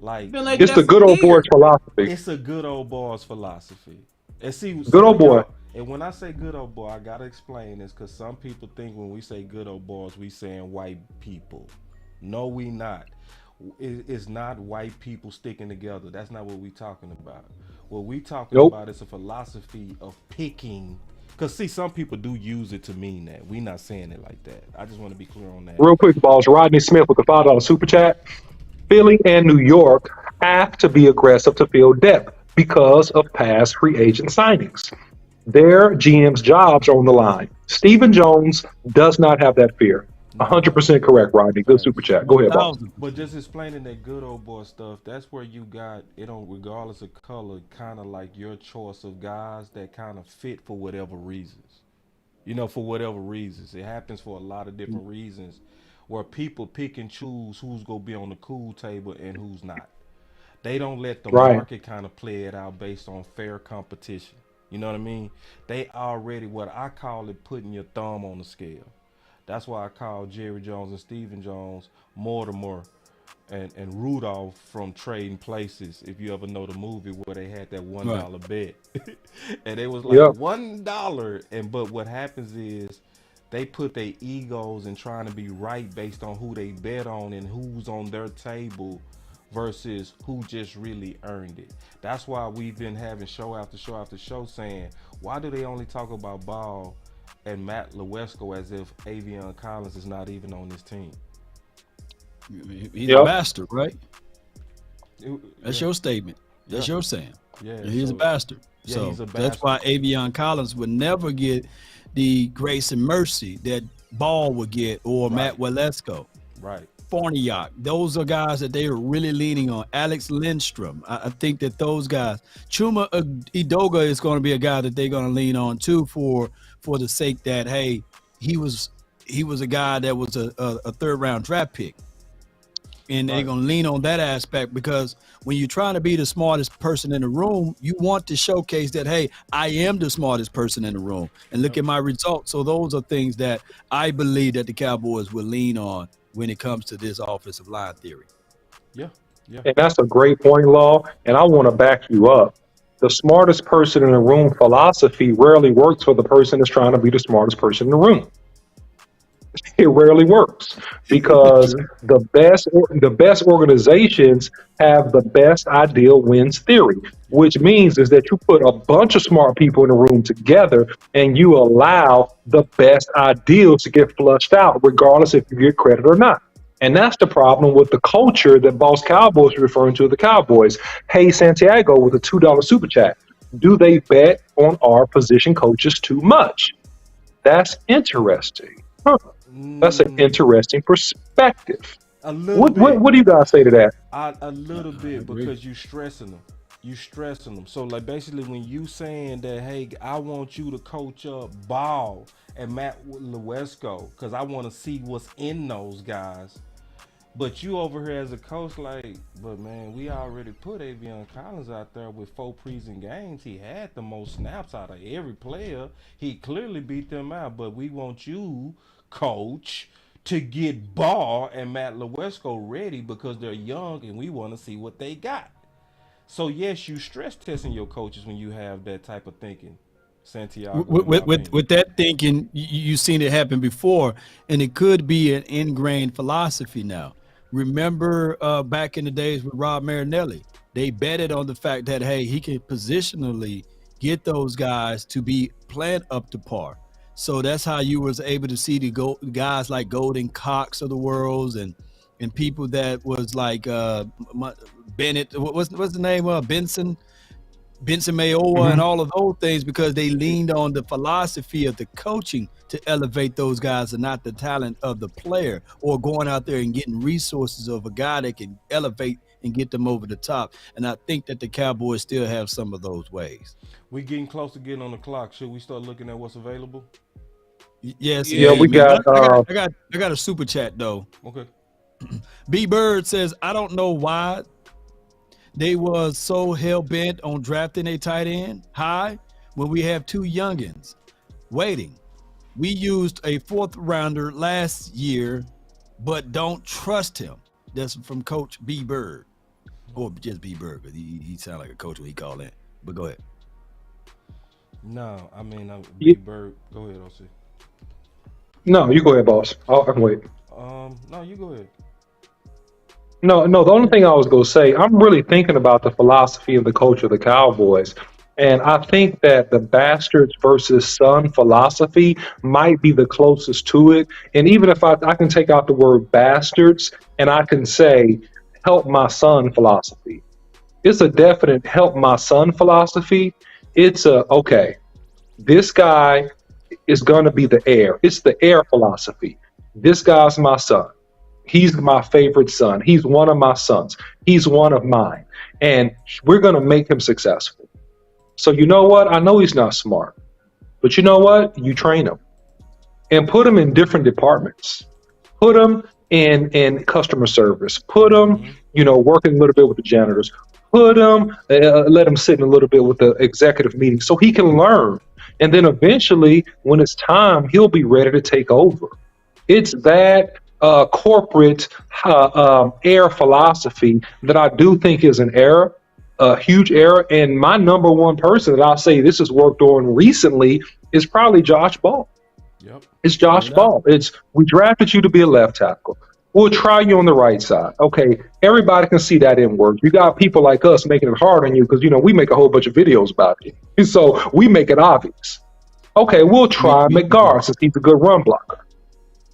Like Been like It's that the for good old boys years. philosophy. it's a good old boy's philosophy. And see, Good some old of boy. y'all, and when I say good old boy, I gotta explain this because some people think when we say good old boys, we saying white people. No, we not. It's not white people sticking together. That's not what we talking about. What we talking Nope. about is a philosophy of picking. Cause see, some people do use it to mean that. We not saying it like that. I just want to be clear on that. Real quick, boss. Rodney Smith with the $5 super chat. Philly and New York have to be aggressive to fill depth because of past free agent signings. Their GM's jobs are on the line. Stephen Jones does not have that fear. No 100% correct, Rodney. Good super facts. chat. Go ahead, boss. 1,000%. But just explaining that good old boy stuff, that's where you got it on regardless of color, kind of like your choice of guys that kind of fit for whatever reasons. For whatever reasons. It happens for a lot of different reasons where people pick and choose who's gonna be on the cool table and who's not. They don't let the Right. market kind of play it out based on fair competition. You know what I mean? They already what I call it putting your thumb on the scale. That's why I call Jerry Jones and Stephen Jones Mortimer and Rudolph from Trading Places. If you ever know the movie where they had that one Right. dollar bet, and it was like Yep. $1, and but what happens is they put their egos in trying to be right based on who they bet on and who's on their table versus who just really earned it. That's why we've been having show after show after show saying, why do they only talk about Ball and Matt Lewesko as if Avion Collins is not even on this team? He's a Yep. bastard, right? That's Yeah, your statement. yeah, That's your saying. yeah. He's a So bastard. yeah, So he's a that's why bastard. Avion Collins would never get the grace and mercy that Ball would get or Right, Matt Walesko. right, Forniak. Those are guys that they are really leaning on. Alex Lindstrom. I think that those guys. Chuma Idoga is going to be a guy that they're going to lean on too for the sake that hey, he was a guy that was a third round draft pick. And they're right. going to lean on that aspect because when you're trying to be the smartest person in the room, you want to showcase that, hey, I am the smartest person in the room and look Yep. at my results. So those are things that I believe that the Cowboys will lean on when it comes to this offensive line theory. Yeah, yeah. And that's a great point, Law. And I want to back you up. The smartest person in the room philosophy rarely works for the person that's trying to be the smartest person in the room. It rarely works because True. the best organizations have the best ideal wins theory, which means is that you put a bunch of smart people in the room together and you allow the best ideals to get flushed out, regardless if you get credit or not. And that's the problem with the culture that Boss Cowboys are referring to the Cowboys. Hey, Santiago with a $2 super chat. Do they bet on our position coaches too much? That's interesting. Huh. That's an Mm, interesting perspective. a little What bit. do you guys say to that? A little I bit agree. because you stressing them. You stressing them. So like basically when you saying that, hey, I want you to coach up Ball and Matt Lewesko because I want to see what's in those guys. But you over here as a coach, like, but man, we already put Avion Collins out there with 4 preseason games. He had the most snaps out of every player. He clearly beat them out. But we want you, coach, to get Ball and Matt Lewesko ready because they're young and we want to see what they got. So yes, you stress testing your coaches when you have that type of thinking. Santiago. With that thinking, you've seen it happen before, and it could be an ingrained philosophy now. Remember back in the days with Rob Marinelli, they betted on the fact that, hey, he can positionally get those guys to be playing up to par. So that's how you was able to see the guys like Golden Cox of the worlds and people that was like Bennett, what's the name of Benson Mayowa, and all of those things, because they leaned on the philosophy of the coaching to elevate those guys and not the talent of the player, or going out there and getting resources of a guy that can elevate and get them over the top. And I think that the Cowboys still have some of those ways. We getting close to getting on the clock. Should we start looking at what's available? Yes. Yeah, we man. got. I got a super chat though. Okay. B Bird says, I don't know why they was so hell-bent on drafting a tight end high when we have two youngins waiting. We used a 4th rounder last year, but don't trust him. That's from Coach B Bird, or just B Bird, because he sound like a coach when he called in. But go ahead. No, I mean, Yeah. Bird. Go ahead, OC. No, you go ahead, boss. I can wait. No, you go ahead. No. The only thing I was going to say, I'm really thinking about the philosophy of the coach of the Cowboys. And I think that the bastards versus son philosophy might be the closest to it. And even if I can take out the word bastards and I can say help my son philosophy. It's a definite help my son philosophy. It's okay, this guy is going to be the heir. It's the heir philosophy. This guy's my son. He's my favorite son. He's one of my sons. He's one of mine. And we're going to make him successful. So you know what? I know he's not smart. But you know what? You train him. And put him in different departments. Put him in customer service. Put him, working a little bit with the janitors. Put him, let him sit in a little bit with the executive meeting so he can learn. And then eventually, when it's time, he'll be ready to take over. It's that corporate error philosophy that I do think is an error, a huge error. And my number one person that I'll say this has worked on recently is probably Josh Ball. Yep. It's Josh Ball. We drafted you to be a left tackle. We'll try you on the right side. Okay, everybody can see that didn't work. You got people like us making it hard on you because, we make a whole bunch of videos about it. So we make it obvious. Okay, we'll try McGarr since he's a good run blocker.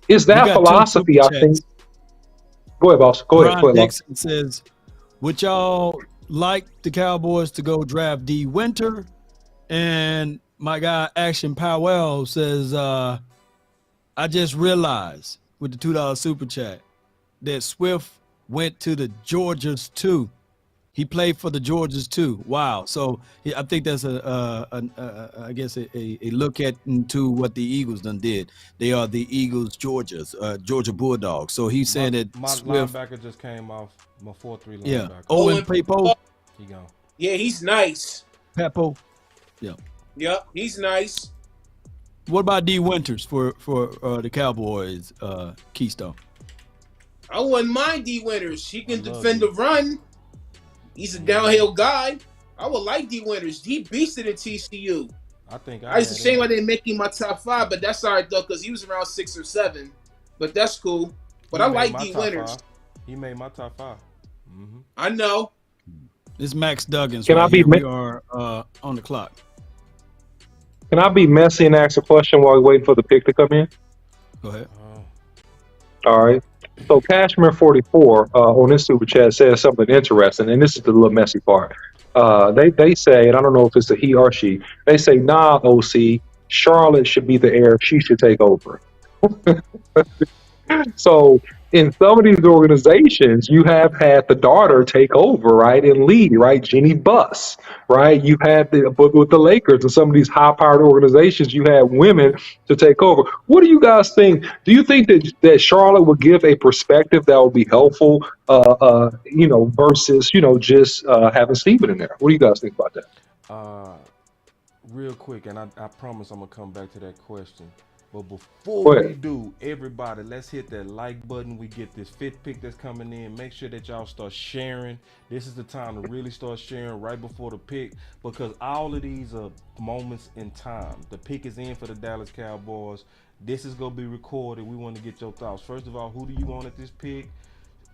Is that philosophy, I think? Go ahead, boss. Go ahead. Dixon says, would y'all like the Cowboys to go draft D. Winter? And my guy, Action Powell, says, I just realized with the $2 super chat that Swift went to the Georgias too. He played for the Georgias too. Wow. So I think that's a look at into what the Eagles done did. They are the Eagles Georgia Bulldogs. So he's saying that my Swift linebacker just came off my 4-3 linebacker. Yeah. Owen Papo. He gone. Yeah, he's nice. Papo. Yeah. Yep, he's nice. What about D. Winters for the Cowboys, Keystone? I wouldn't mind D. Winters. He can defend the run. He's a downhill guy. I would like D. Winters. He beasted in TCU. I think It's a shame I didn't make him my top 5, but that's all right though, because he was around 6 or 7. But that's cool. But I like D. Winters. He made my top 5. Mm-hmm. I know. This is Max Duggins. Can I be? We are on the clock. Can I be messy and ask a question while we're waiting for the pick to come in? Go ahead. All right. So Cashmere 44 on this super chat says something interesting, and this is the little messy part. They say, and I don't know if it's a he or she, they say, nah, OC, Charlotte should be the heir. She should take over. So in some of these organizations, you have had the daughter take over, right, and lead, right? Jeannie Buss, right? You've had with the Lakers and some of these high-powered organizations, you have women to take over. What do you guys think? Do you think that Charlotte would give a perspective that would be helpful, versus, just having Steven in there? What do you guys think about that? Real quick, and I promise I'm going to come back to that question. But before Go ahead. we do, everybody, let's hit that like button. We get this fifth pick that's coming in. Make sure that y'all start sharing. This is the time to really start sharing right before the pick, because all of these are moments in time. The pick is in for the Dallas Cowboys. This is going to be recorded. We want to get your thoughts. First of all, who do you want at this pick?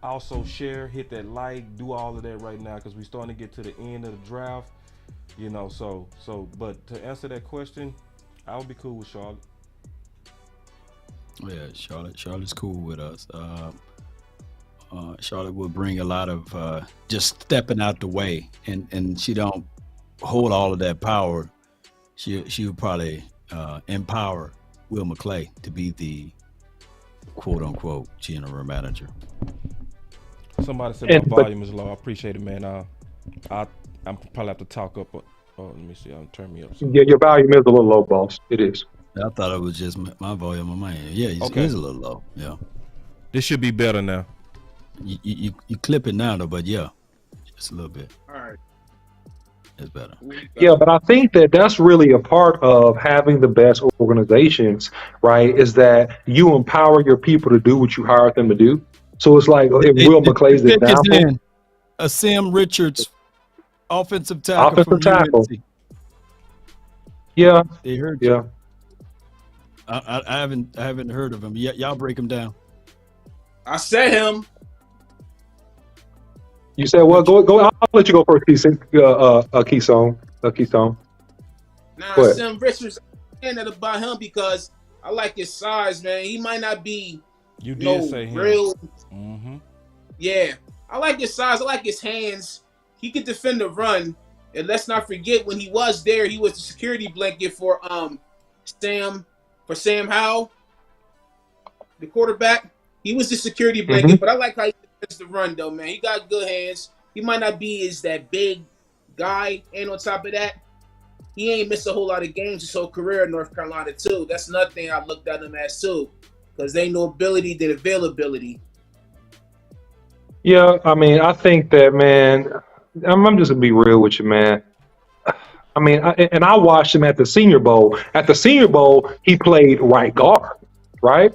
Also share, hit that like, do all of that right now, because we're starting to get to the end of the draft. You know, but to answer that question, I would be cool with Charlotte. Yeah, Charlotte's cool with us. Charlotte will bring a lot of just stepping out the way, and she don't hold all of that power. She will probably empower Will McClay to be the quote unquote general manager. Somebody said And- my volume is low. I appreciate it, man. I'm probably have to talk up. Let me see. I'll turn me up. Yeah, your volume is a little low, boss. It is. I thought it was just my volume on my end. Yeah, it's Okay. a little low. Yeah, This should be better now. you clip it now though, but yeah, just a little bit. All right. It's better. Yeah, but I think that that's really a part of having the best organizations, right? Is that you empower your people to do what you hired them to do. So it's like if Will McClay's the pick is example. in. Sam Richards, offensive tackle Offensive from tackle. UNC. Yeah, They heard you. yeah. I haven't heard of him. Y'all break him down. I said him. You said, well, go. I'll let you go first, Keystone. Keystone. Nah, Go ahead. Sam Richards, I saying that about him because I like his size, man. He might not be You did no say him. real. Mm-hmm. Yeah, I like his size. I like his hands. He could defend the run. And let's not forget when he was there, he was the security blanket for Sam Howell, the quarterback. He was the security blanket, but I like how he defends the run though, man. He got good hands. He might not be as that big guy, and on top of that, he ain't missed a whole lot of games his whole career in North Carolina too. That's another thing I looked at him as too, because they know ability than availability. Yeah, I mean, I think that, man, I'm just gonna be real with you, man. I mean, I watched him at the Senior Bowl. At the Senior Bowl, he played right guard, right?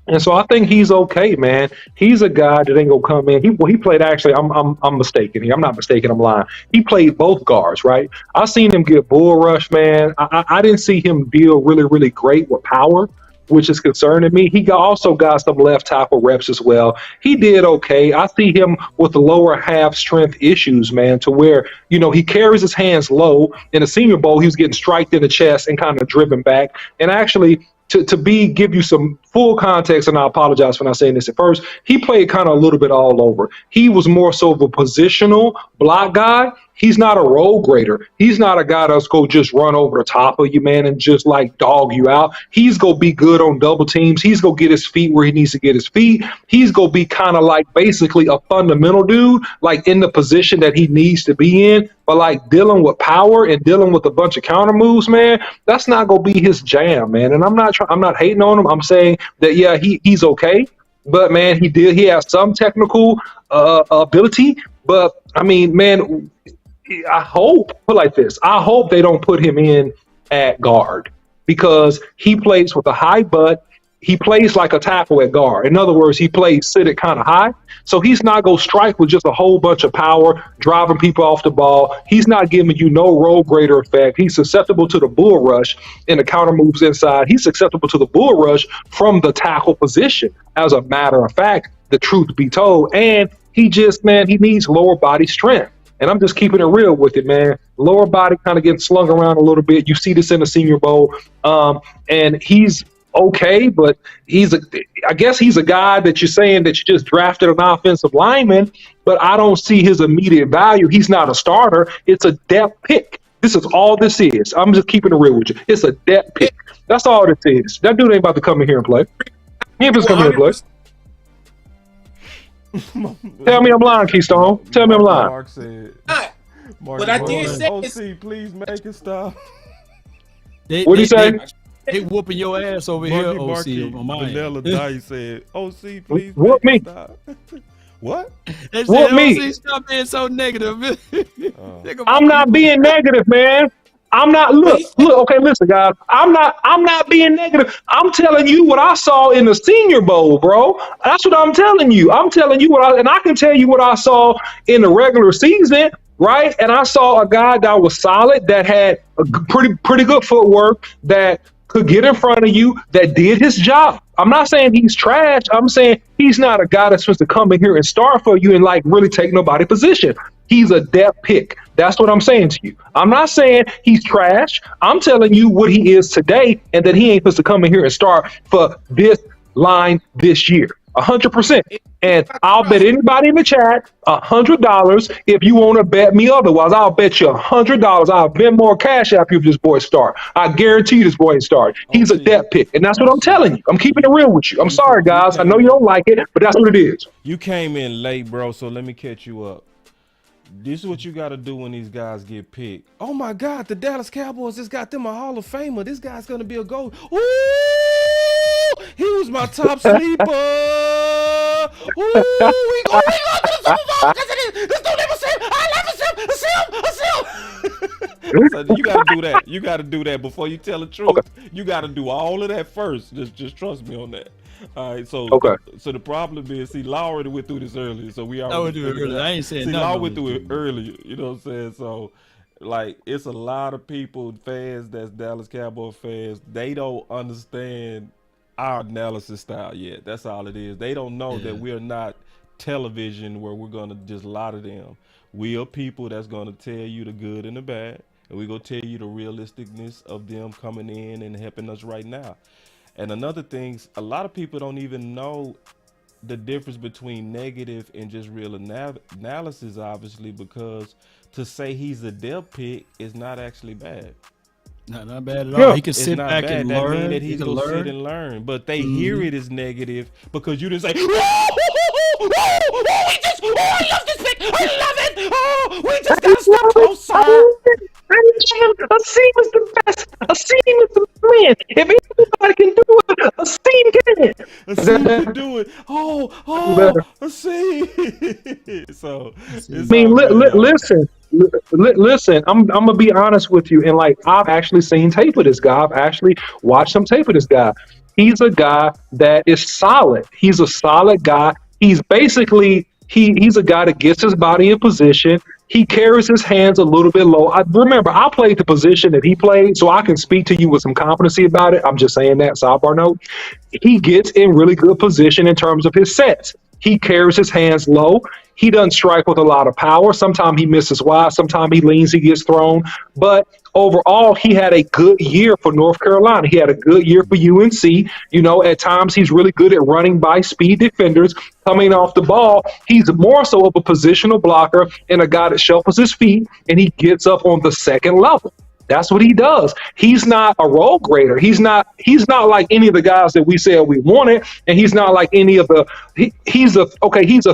And so I think he's okay, man. He's a guy that ain't gonna come in. He played actually. I'm mistaken here. I'm not mistaken. I'm lying. He played both guards, right? I seen him get bull rush, man. I didn't see him deal really great with power, which is concerning me. He also got some left tackle reps as well. He did okay. I see him with the lower half strength issues, man, to where, he carries his hands low. In the Senior Bowl, he was getting striked in the chest and kind of driven back. And actually, give you some full context, and I apologize for not saying this at first, he played kind of a little bit all over. He was more so of a positional block guy. He's not a road grader. He's not a guy that's go just run over the top of you, man, and just like dog you out. He's going to be good on double teams. He's going to get his feet where he needs to get his feet. He's going to be kind of like basically a fundamental dude, like in the position that he needs to be in. But like dealing with power and dealing with a bunch of counter moves, man, that's not going to be his jam, man. And I'm not hating on him. I'm saying that, yeah, he's okay. But, man, he has some technical ability. But, I mean, man, I hope they don't put him in at guard, because he plays with a high butt. He plays like a tackle at guard. In other words, he plays seated kind of high. So he's not going to strike with just a whole bunch of power, driving people off the ball. He's not giving you no road grader effect. He's susceptible to the bull rush and the counter moves inside. He's susceptible to the bull rush from the tackle position, as a matter of fact, the truth be told. And he needs lower body strength. And I'm just keeping it real with it, man. Lower body kind of getting slung around a little bit. You see this in the Senior Bowl. And he's okay, but I guess he's a guy that you're saying that you just drafted an offensive lineman, but I don't see his immediate value. He's not a starter. It's a depth pick. This is all this is. I'm just keeping it real with you. It's a depth pick. That's all this is. That dude ain't about to come in here and play. He ain't just come here and play. Tell me I'm lying, Keystone. Tell me I'm lying. Mark said. But I did say OC, please make it stop. What'd he say? They whooping your ass over here, OC. On my Vanilla end. Dice said, OC, please Whoop make me. it stop. What? They Whoop said, me. OC, stop being so negative. I'm not being negative, man. I'm not okay, listen, guys. I'm not being negative. I'm telling you what I saw in the Senior Bowl, bro. That's what I'm telling you. I'm telling you and I can tell you what I saw in the regular season, right? And I saw a guy that was solid, that had a pretty good footwork, that could get in front of you, that did his job. I'm not saying he's trash. I'm saying he's not a guy that's supposed to come in here and start for you and like really take nobody position. He's a depth pick. That's what I'm saying to you. I'm not saying he's trash. I'm telling you what he is today, and that he ain't supposed to come in here and start for this line this year. 100%. And I'll bet anybody in the chat $100 if you want to bet me otherwise. I'll bet you $100. I'll bet more cash after you if this boy start. I guarantee you this boy start. He's a depth pick, and that's what I'm telling you. I'm keeping it real with you. I'm sorry, guys. I know you don't like it, but that's what it is. You came in late, bro, so let me catch you up. This is what you got to do when these guys get picked. Oh my God, the Dallas Cowboys just got them a Hall of Famer. This guy's gonna be a GOAT. Ooh, he was my top sleeper. Ooh, we go to the Super Bowl because of this. This dude never said, I never said, So you gotta do that. You gotta do that before you tell the truth. Okay. You gotta do all of that first. Just trust me on that. All right, so so the problem is, see, Law already went through this earlier, so we already went through it. I ain't saying nothing. Law went through it earlier, you know what I'm saying? So, like, it's a lot of people, fans that's Dallas Cowboy fans, they don't understand our analysis style yet. That's all it is. They don't know that we're not television where we're gonna just lie to them. We are people that's gonna tell you the good and the bad, and we're gonna tell you the realisticness of them coming in and helping us right now. And another thing, a lot of people don't even know the difference between negative and just real analysis, obviously, because to say he's a depth pick is not actually bad. No, not bad at all. He can sit not back bad. and That learn. mean that he's gonna sit and learn. But they hear it as negative because you didn't say, I love this pick. I love it. Oh, we just gotta step closer. A seam is the best. A seam is the man. If anybody can do it, a seam can. A seam can do it. Oh, a seam. So, I mean, listen. I'm gonna be honest with you, and like I've actually seen tape of this guy. I've actually watched some tape of this guy. He's a guy that is solid. He's a solid guy. He's basically he's a guy that gets his body in position. He carries his hands a little bit low. I played the position that he played, so I can speak to you with some competency about it. I'm just saying that, sidebar note. He gets in really good position in terms of his sets. He carries his hands low. He doesn't strike with a lot of power. Sometimes he misses wide. Sometimes he leans, he gets thrown. But overall, he had a good year for North Carolina. He had a good year for UNC. You know, at times he's really good at running by speed defenders. Coming off the ball, he's more so of a positional blocker and a guy that shuffles his feet, and he gets up on the second level. That's what he does. He's not a role grader. He's not like any of the guys that we said we wanted, and he's not like any of the he's a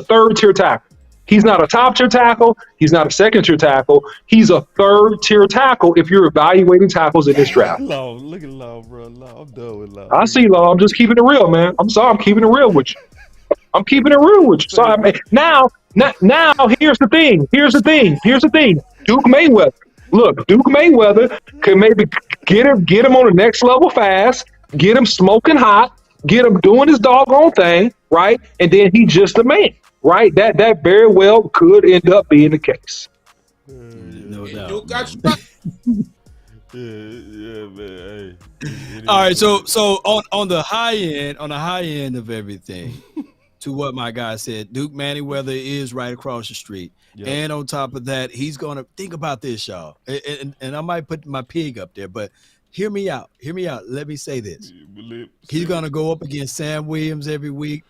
third tier tackle. He's not a top tier tackle. He's not a second tier tackle. He's a third tier tackle if you're evaluating tackles in this draft. Law, look at Law, bro. Law, I'm done with Law. I see, Law. I'm just keeping it real, man. I'm sorry. I'm keeping it real with you. I'm keeping it real with you. So I mean, now, here's the thing. Duke Mayweather. Look, Duke Mayweather could maybe get him on the next level fast, get him smoking hot, get him doing his doggone thing, right? And then he just a man, right? That very well could end up being the case. No doubt. Duke got you. Yeah, man. Hey, all right, so on the high end of everything, to what my guy said, Duke Manyweather is right across the street. Yep. And on top of that, he's going to think about this, y'all. And I might put my pig up there, but hear me out. Let me say this. He's going to go up against Sam Williams every week,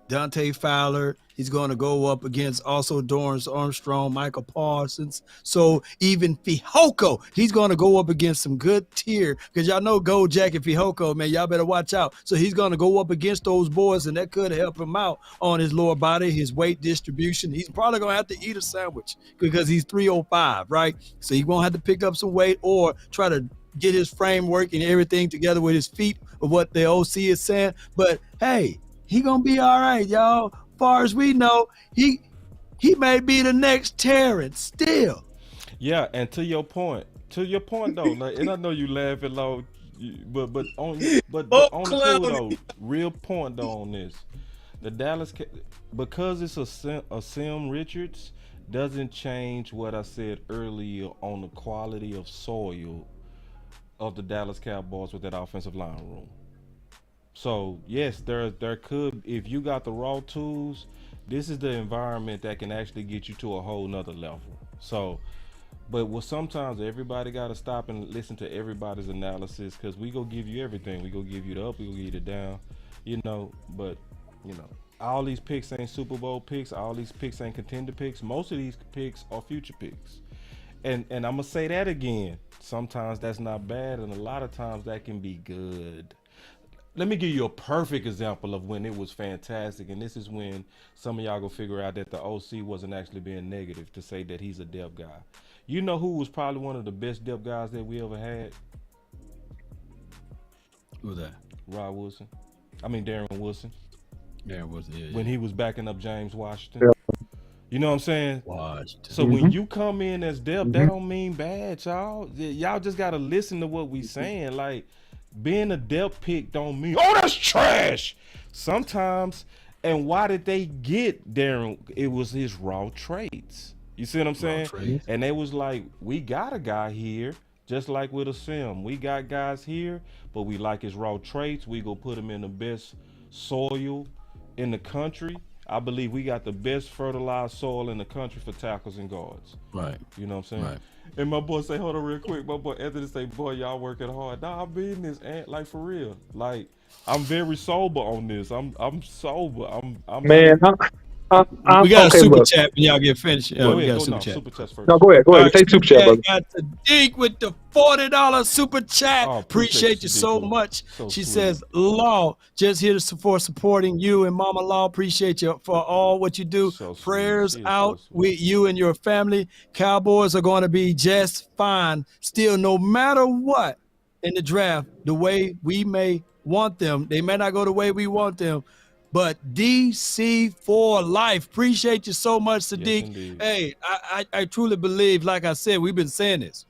Dante Fowler. He's going to go up against also Dorrance Armstrong, Michael Parsons. So even Fehoko, he's going to go up against some good tier, because y'all know Gold Jacket Fehoko, man, y'all better watch out. So he's going to go up against those boys, and that could help him out on his lower body, his weight distribution. He's probably going to have to eat a sandwich because he's 305, right? So he won't have to pick up some weight or try to get his framework and everything together with his feet of what the OC is saying. But, hey, he going to be all right, y'all. Far as we know, he may be the next Terrence still. Yeah, and to your point, To your point though, like, and I know you laughing low, but Oh, on the cool clown. though, real point though on this, the because it's a Sim Richards doesn't change what I said earlier on the quality of soil of the Dallas Cowboys with that offensive line room. So yes, there could, if you got the raw tools, this is the environment that can actually get you to a whole nother level. So, but what sometimes everybody got to stop and listen to everybody's analysis, because we go give you everything. We go give you the up, we go give you the down, But all these picks ain't Super Bowl picks. All these picks ain't contender picks. Most of these picks are future picks. And I'm gonna say that again. Sometimes that's not bad, and a lot of times that can be good. Let me give you a perfect example of when it was fantastic, and this is when some of y'all go figure out that the OC wasn't actually being negative to say that he's a depth guy. You know who was probably one of the best depth guys that we ever had? Who was that? Darren Wilson. Yeah, was it? When he was backing up James Washington. Yeah. You know what I'm saying? Washington. So when you come in as depth, that don't mean bad, y'all. Y'all just gotta listen to what we saying. Like, being a depth pick don't mean, oh, that's trash. Sometimes, and why did they get Darren? It was his raw traits. You see what I'm saying? And they was like, we got a guy here, just like with a Sim. We got guys here, but we like his raw traits. We go put him in the best soil in the country. I believe we got the best fertilized soil in the country for tackles and guards. Right. You know what I'm saying? Right. And my boy say, hold on real quick. My boy Anthony say, boy, y'all working hard. Nah, I'm being this, like, for real. Like, I'm very sober on this. I'm sober. I'm Man, I'm We got okay, a super look. chat when y'all get finished. Go we ahead, got a go super chat. super chat first. No, go ahead. All right, Take super chat, brother. got Sadiq with the $40 super chat. Oh, appreciate you Sadiq, so bro. much. So She sweet. says, Law, just here for supporting you and Mama Law. Appreciate you for all what you do. So sweet. Prayers She is out so sweet. with you and your family. Cowboys are going to be just fine. Still, no matter what in the draft, the way we may want them, they may not go the way we want them. But DC for life. Appreciate you so much, Sadiq. indeed. Hey, I truly believe, like I said, we've been saying this.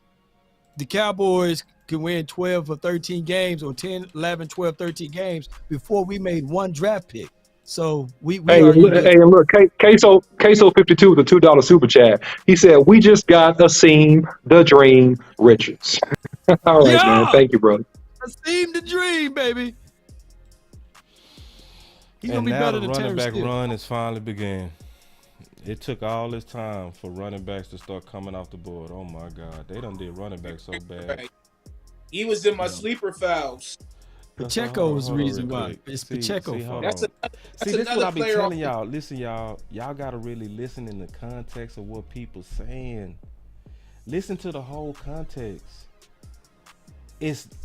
The Cowboys can win 12 or 13 games or 10, 11, 12, 13 games before we made one draft pick. So we Hey, are and look, Queso 52 with the $2 super chat. He said, we just got Asim the Dream Richards. All right, man. Thank you, brother. Asim the Dream, baby. He's And gonna be now better the than running Terrence back Steele. run has finally began. It took all this time for running backs to start coming off the board. Oh my God, they done did running back so bad. Right. He was in my sleeper fouls. Pacheco was the Hold on reason real why. quick. It's See, Pacheco hold fault. That's on. that's See, this is what I another be player telling off y'all. Listen, y'all gotta really listen in the context of what people saying. Listen to the whole context.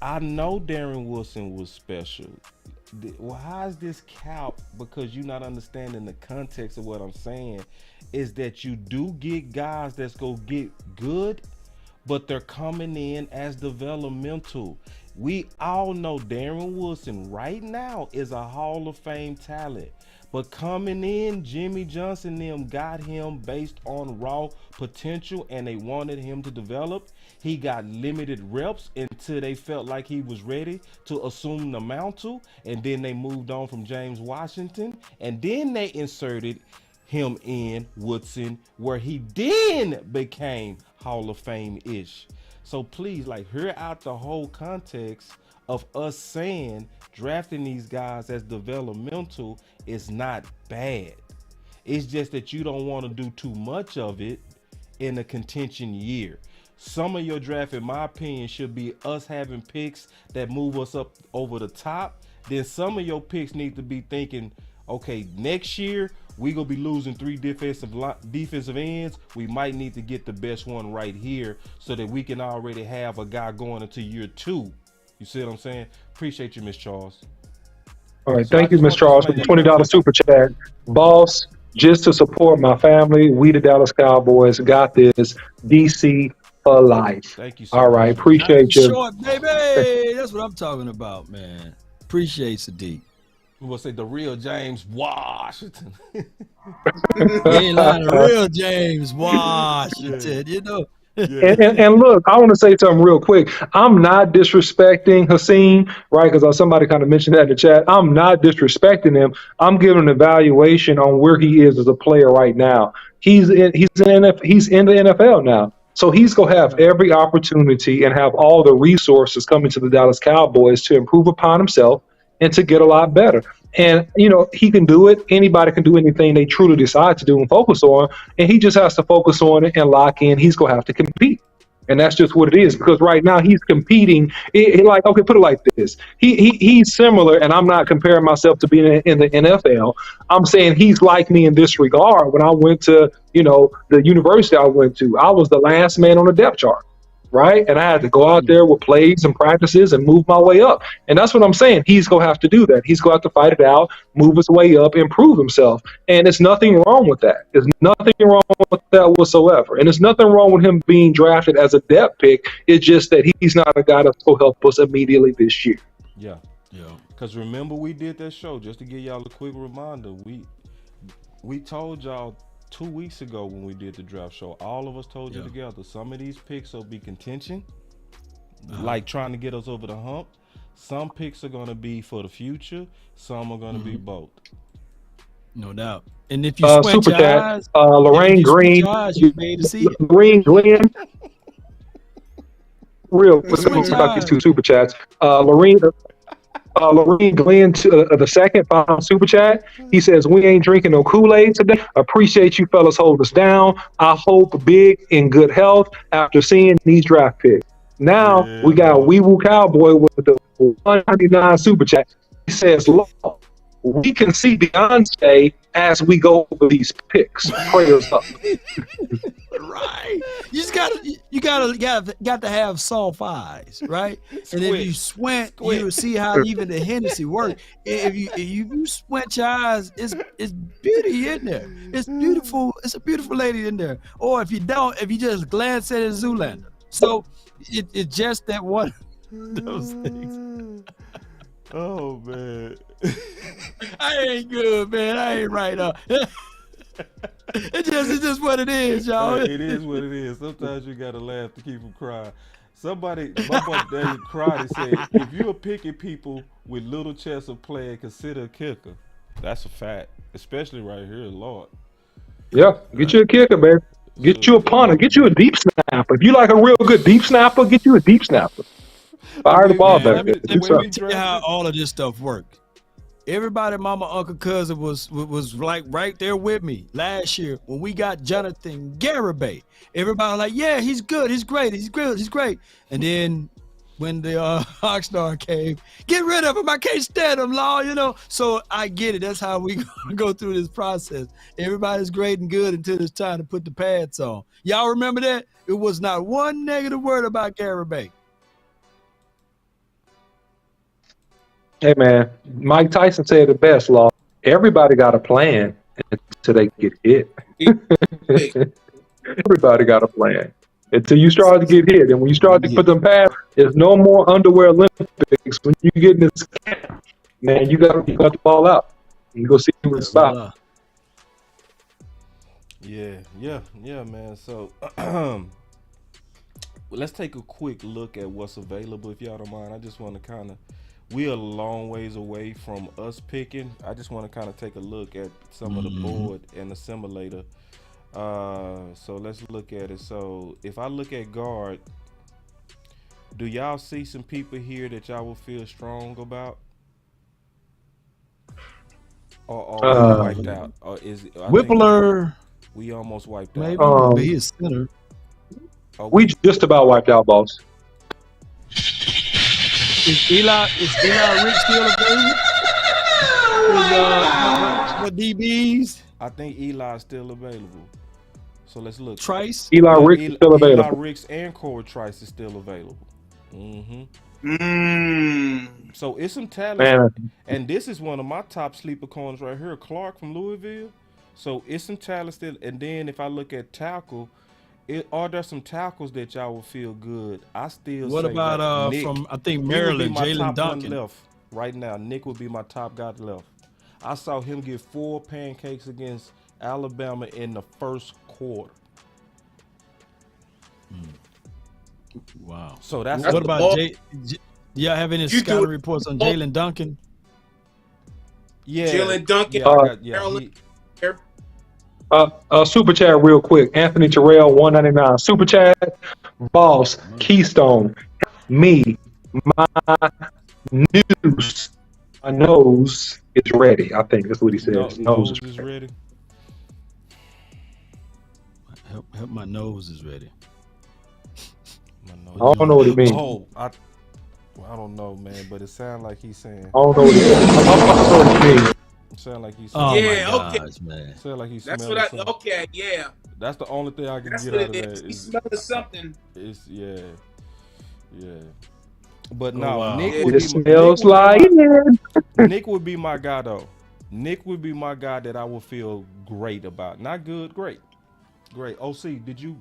I know Darren Wilson was special. Well, how is this count? Because you're not understanding the context of what I'm saying. Is that you do get guys that's go get good, but they're coming in as developmental. We all know Darren Wilson right now is a Hall of Fame talent. But coming in, Jimmy Johnson them got him based on raw potential, and they wanted him to develop. He got limited reps until they felt like he was ready to assume the mantle, and then they moved on from James Washington, and then they inserted him in Woodson, where he then became Hall of Fame-ish. So please, like, hear out the whole context of us saying drafting these guys as developmental is not bad. It's just that you don't want to do too much of it in a contention year. Some of your draft, in my opinion, should be us having picks that move us up over the top. Then some of your picks need to be thinking, okay, next year we gonna be losing 3 defensive ends. We might need to get the best one right here so that we can already have a guy going into year 2. You see what I'm saying? Appreciate you, Miss Charles. All right. So Thank I you, just Miss want to Charles, for the explain that $20 super chat. Boss, just to support my family, we the Dallas Cowboys got this. DC for life. Thank you so All much. right. Appreciate you. Short, baby. That's what I'm talking about, man. Appreciate Sadiq. We will say the real James Washington. He ain't lying. The real James Washington. You know, And look, I want to say something real quick. I'm not disrespecting Hassan, right? Because somebody kind of mentioned that in the chat. I'm not disrespecting him. I'm giving an evaluation on where he is as a player right now. He's in the NFL now. So he's going to have every opportunity and have all the resources coming to the Dallas Cowboys to improve upon himself and to get a lot better. And, he can do it. Anybody can do anything they truly decide to do and focus on. And he just has to focus on it and lock in. He's going to have to compete. And that's just what it is. Because right now he's competing. Okay, put it like this. He's similar, and I'm not comparing myself to being in the NFL. I'm saying he's like me in this regard. When I went to, the university I went to, I was the last man on the depth chart. Right. And I had to go out there with plays and practices and move my way up. And that's what I'm saying. He's going to have to do that. He's going to have to fight it out, move his way up, improve himself. And there's nothing wrong with that. There's nothing wrong with that whatsoever. And there's nothing wrong with him being drafted as a depth pick. It's just that he's not a guy that's going to help us immediately this year. Yeah. Because remember, we did that show, just to give y'all a quick reminder. We told y'all 2 weeks ago when we did the draft show, all of us told you together, some of these picks will be contention, like trying to get us over the hump. Some picks are going to be for the future. Some are going to be both. No doubt. And if you sweat your eyes, Lorraine Green, you made to see it. Lorraine Glenn. Real quick about these two super chats. Lorraine Glenn, the second super chat. He says, "We ain't drinking no Kool-Aid today. Appreciate you fellas holding us down. I hope big in good health after seeing these draft picks." Now we got Wee Woo Cowboy with the 199 super chat. He says, "Lord, we can see Beyonce as we go over these picks. Prayers up." Right. You just got to have soft eyes, right? And if you squint, you'll see how even the Hennessy works. If you squint your eyes, it's beauty in there. It's beautiful. It's a beautiful lady in there. Or if you don't, if you just glance at a Zoolander. So it's just that one of those things. Oh man. I ain't good, man. I ain't right up. It's just what it is, y'all. It is what it is. Sometimes you gotta laugh to keep from crying. My boy Daniel cried and said, "If you're picking people with little chance of playing, consider a kicker." That's a fact, especially right here, Lord. Yeah, get you a kicker, man. Get you a punter. Get you a deep snapper. If you like a real good deep snapper, get you a deep snapper. Fire the ball back there. Let me tell you how all of this stuff works. Everybody, mama, uncle, cousin was like right there with me last year when we got Jonathan Garibay. Everybody was like, yeah, he's good, he's great, he's great. And then when the Oxnard came, get rid of him. I can't stand him, law, So I get it. That's how we go through this process. Everybody's great and good until it's time to put the pads on. Y'all remember that? It was not one negative word about Garibay. Hey man, Mike Tyson said it best, Law. Everybody got a plan until they get hit. Everybody got a plan until you start to get hit. And when you start to put them past, there's no more underwear Olympics. When you get in this camp, man, you got to ball out. You go see who it's about. Yeah, man. So let's take a quick look at what's available, if y'all don't mind. I just want to we're a long ways away from us picking. I just want to kind of take a look at some of the board and the simulator. So let's look at it. So if I look at guard, do y'all see some people here that y'all will feel strong about? Or we wiped out? Or is it, Whippler? We almost wiped maybe, out. but he is center. We just about wiped out, boss. Is Eli Rich still available? What DBs? I think Eli's still available. So let's look. Trice? Eli Ricks is still available. Eli Ricks and Corey Trice is still available. So it's some talent. Man. And this is one of my top sleeper corners right here, Clark from Louisville. So it's some talent still. And then if I look at tackle, are there some tackles that y'all will feel good? I still what say about Nick, from I think Maryland, Jalen Duncan left right now. Nick would be my top guy left. I saw him get 4 pancakes against Alabama in the first quarter. Wow. So that's That's What the about ball. y'all have any You do scouting it. reports on Jalen Duncan? yeah. Jalen Duncan, Yeah, I got, yeah. Maryland. Super chat real quick. Anthony Terrell, 199. Super chat, boss, Keystone, me, my news, my nose is ready. I think that's what he said. His nose Nose is is ready. ready. Help my nose is ready. My nose. I don't know what it means. Oh, I don't know, man, but it sounds like he's saying. I don't know what it means. I don't know what it means. It sounds like he's saying. Oh Yeah, my okay. gosh, man. Sound like he's That's smelling what I. something. Okay, yeah. That's the only thing I can That's get what out of it that. is. He's smelling something. It's yeah. But Oh, no, wow. Nick It would be smells Nick would like be it. Nick would be my guy though. Nick would be my guy that I would feel great about. Not good, great. OC, did you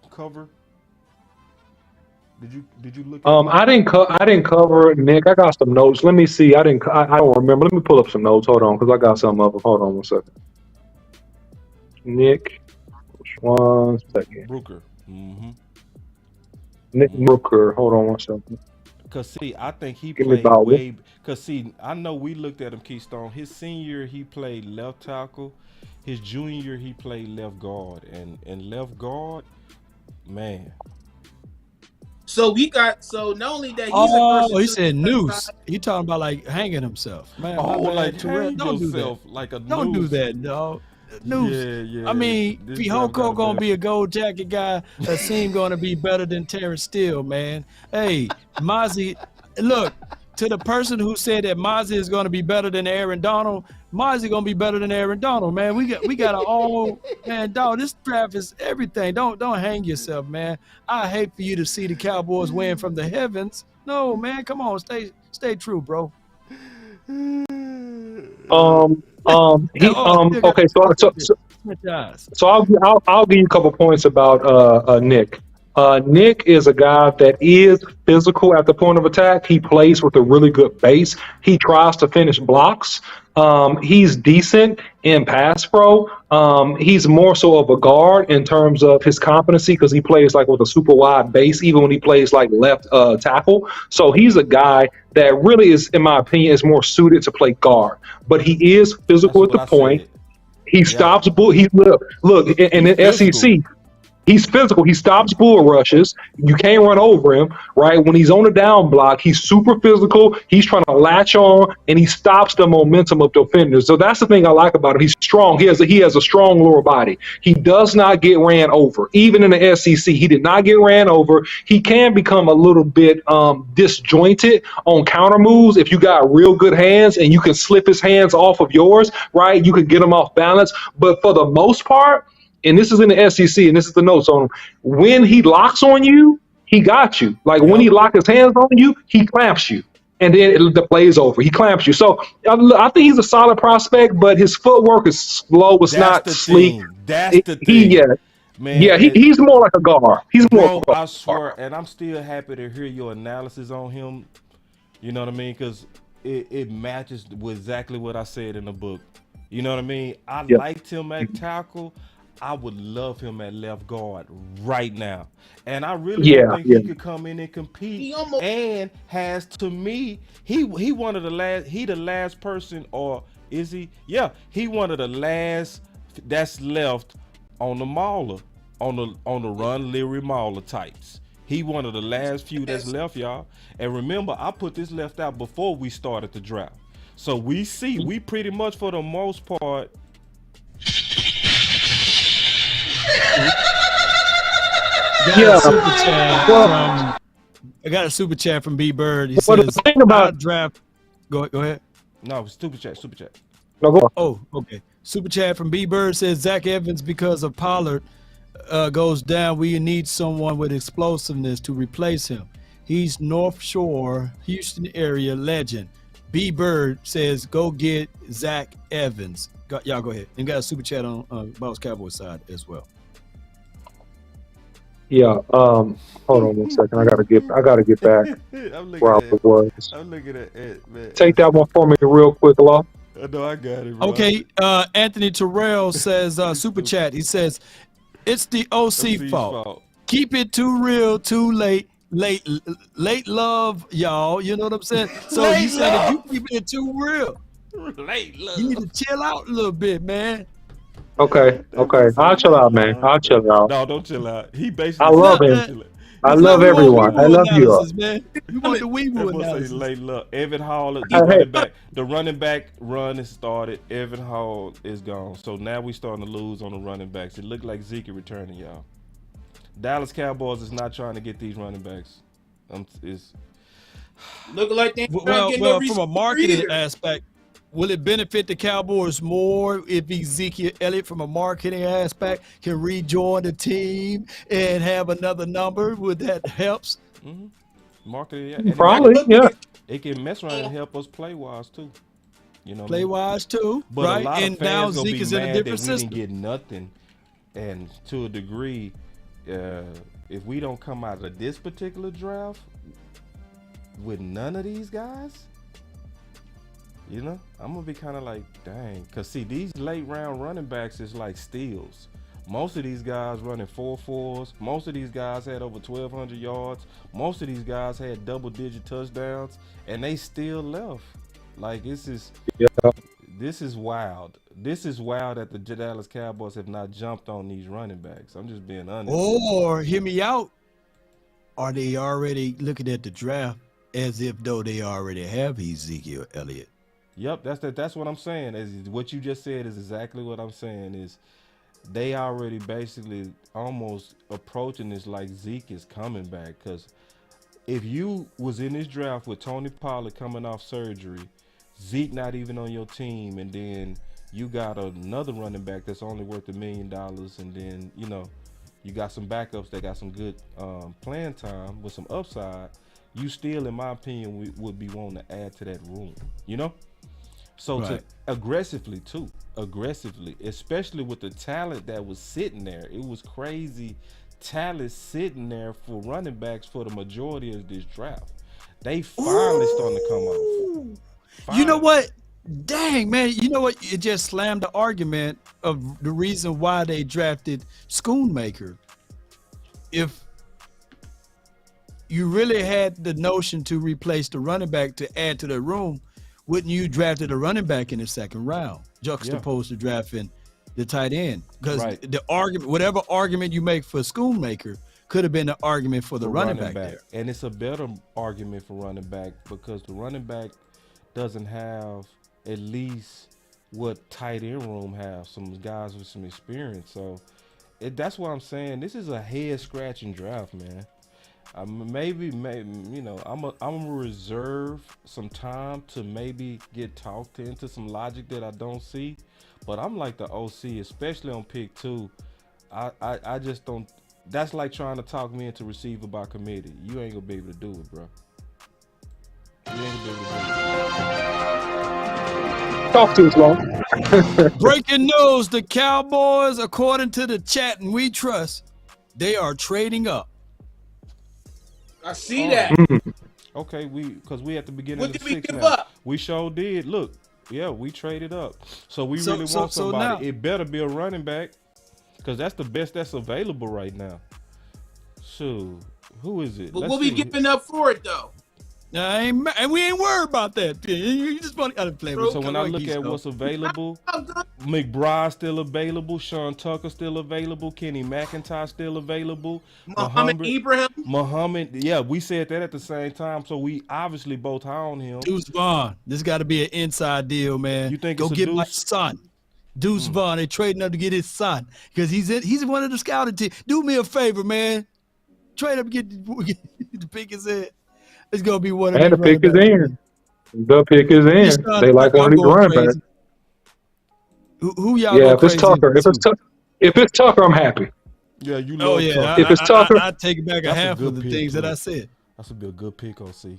cover? Did you look at I didn't cover it, Nick. I got some notes. Let me see. I don't remember. Let me pull up some notes. Hold on, because I got some of them. Hold on 1 second. Nick, 1 second. Brooker? Mm-hmm. Nick Brooker. Hold on 1 second. Cause see, I think he Give me played about way. Cause see, I know we looked at him, Keystone. His senior year he played left tackle. His junior year he played left guard, and left guard, man. So we got. So not only that, he's Oh, a he said noose. He talking about like hanging himself. Man, my Oh, bad, like Terrell. hang Don't do yourself that. like a Don't do noose. that, dog. Noose. Yeah. I mean, This guy Fihoko got a gonna bad- be a gold jacket guy. That seem gonna be better than Terrence Steele, man. Hey, Mozzie, look, to the person who said that Mozzie is gonna be better than Aaron Donald, Mozzie gonna be better than Aaron Donald, man. We got a all man, dog. This draft is everything. Don't hang yourself, man. I hate for you to see the Cowboys win from the heavens. No, man, come on, stay true, bro. Okay, so I'll give you a couple points about Nick. Nick is a guy that is physical at the point of attack. He plays with a really good base. He tries to finish blocks. He's decent in pass pro. He's more so of a guard in terms of his competency because he plays like with a super wide base, even when he plays like left tackle. So he's a guy that really is, in my opinion, is more suited to play guard. But he is physical at the point. He stops bull. Look in the SEC. He's physical. He stops bull rushes. You can't run over him, right? When he's on the down block, he's super physical. He's trying to latch on, and he stops the momentum of the offenders. So that's the thing I like about him. He's strong. He has a strong lower body. He does not get ran over. Even in the SEC, he did not get ran over. He can become a little bit disjointed on counter moves if you got real good hands and you can slip his hands off of yours, right? You can get him off balance. But for the most part, and this is in the SEC, and this is the notes on him, when he locks on you, he got you. Like when he locks his hands on you, he clamps you. And then the play is over. He clamps you. So I think he's a solid prospect, but his footwork is slow. It's not sleek. That's the thing. He's more like a guard. He's more. Bro, I swear, and I'm still happy to hear your analysis on him. You know what I mean? Because it matches with exactly what I said in the book. You know what I mean? I liked him at tackle. I would love him at left guard right now. And I really don't think he could come in and compete. And has, to me, he one of the last, he the last person, or is he? Yeah, he one of the last that's left on the Mauler, on the Ron Leary Mauler types. He one of the last few that's left, y'all. And remember, I put this left out before we started the draft. So we pretty much for the most part. I got a super chat from B Bird. He says, the thing about draft. Go ahead. No, super chat. No, go on. Oh, okay. Super chat from B Bird says Zach Evans, because of Pollard goes down, we need someone with explosiveness to replace him. He's North Shore, Houston area legend. B Bird says, go get Zach Evans. Y'all go ahead. And got a super chat on Boss Cowboy side as well. Yeah. Hold on 1 second. I gotta get back where I was. I'm looking at it, man. Take that one for me real quick, Law. No, I got it, bro. Okay. Anthony Terrell says super chat. He says, it's the OC fault. keep it too real, too late. Late love, y'all. You know what I'm saying? So Late he said if you love. keep it too real, Late love. you need to chill out a little bit, man. Okay, I'll chill out, man. I'll chill out. No, don't chill out. He basically I love said him. chill out. I No, love we want everyone. I Weeble love you all. analysis, man. We want the That Weeble boy say analysis. late love. Evan Hall, the Hey. running back run has started. Evan Hall is gone. So now we starting to lose on the running backs. It looked like Zeke returning, y'all. Dallas Cowboys is not trying to get these running backs. It's Looking like they ain't trying to Well, get no from a receiver marketing either. aspect, will it benefit the Cowboys more if Ezekiel Elliott, from a marketing aspect, can rejoin the team and have another number? Would that helps? marketed. And Probably, yeah. it can mess around and help us play wise too. You know, what I Play mean? wise too, But right? a lot And of now fans gonna Zeke be is in a mad that we different system. didn't get nothing, and to a degree, if we don't come out of this particular draft with none of these guys, you know, I'm gonna be kind of like, dang, cause see, these late round running backs is like steals. Most of these guys running 4.4s. Most of these guys had over 1,200 yards. Most of these guys had double-digit touchdowns, and they still left. Like this is wild. This is wild that the Dallas Cowboys have not jumped on these running backs. I'm just being honest. Or hear me out. Are they already looking at the draft as if though they already have Ezekiel Elliott? Yep, that's what I'm saying. Is what you just said is exactly what I'm saying. Is they already basically almost approaching this like Zeke is coming back. Because if you was in this draft with Tony Pollard coming off surgery, Zeke not even on your team, and then you got another running back that's only worth $1 million, and then you know you got some backups that got some good playing time with some upside, you still, in my opinion, would be wanting to add to that room, you know. So Right. aggressively, especially with the talent that was sitting there. It was crazy talent sitting there for running backs for the majority of this draft. They finally starting to come off. You know Finally. what? Dang, man. You know what? It just slammed the argument of the reason why they drafted Schoonmaker. If you really had the notion to replace the running back to add to the room, wouldn't you drafted a running back in the second round, juxtaposed to drafting the tight end? Because Right. the argument, whatever argument you make for Schoonmaker, could have been an argument for the running back there. And it's a better argument for running back because the running back doesn't have at least what tight end room have, some guys with some experience. So that's what I'm saying. This is a head scratching draft, man. Maybe you know, I'm gonna reserve some time to maybe get talked into some logic that I don't see, but I'm like the OC, especially on pick 2. I just don't. That's like trying to talk me into receiver by committee. You ain't gonna be able to do it, bro. You ain't gonna be able to do it. Talk too long. Breaking news: the Cowboys, according to the chat and we trust, they are trading up. I see that. Okay, because we at the beginning What of the did we 6th give now. up? We sure did. Look, yeah, we traded up. So we So- really so- want so somebody. now- It better be a running back because that's the best that's available right now. So who is it? But Let's what we see. giving up for it though? And we ain't worried about that. You just want to play with. So when I look at what's available, McBride still available, Sean Tucker still available, Kenny McIntyre still available, Muhammad Ibrahim. Muhammad, yeah, we said that at the same time, so we obviously both high on him. Deuce Vaughn, this got to be an inside deal, man. You think go it's a get my Deuce? son, Deuce Vaughn. They trading up to get his son because he's one of the scouting team. Do me a favor, man. Trade up, get the pick is in. It's gonna be one of And the these pick is running backs. in. The pick is This in. son, They like one I'm of these going running crazy. backs. Who y'all Yeah, go if it's crazy Tucker, to? if it's Tucker, I'm happy. Yeah, you Oh love yeah, Tucker. If it's Tucker- I take back a That's a half good of the pick, things that too. I said. That's a good pick, OC.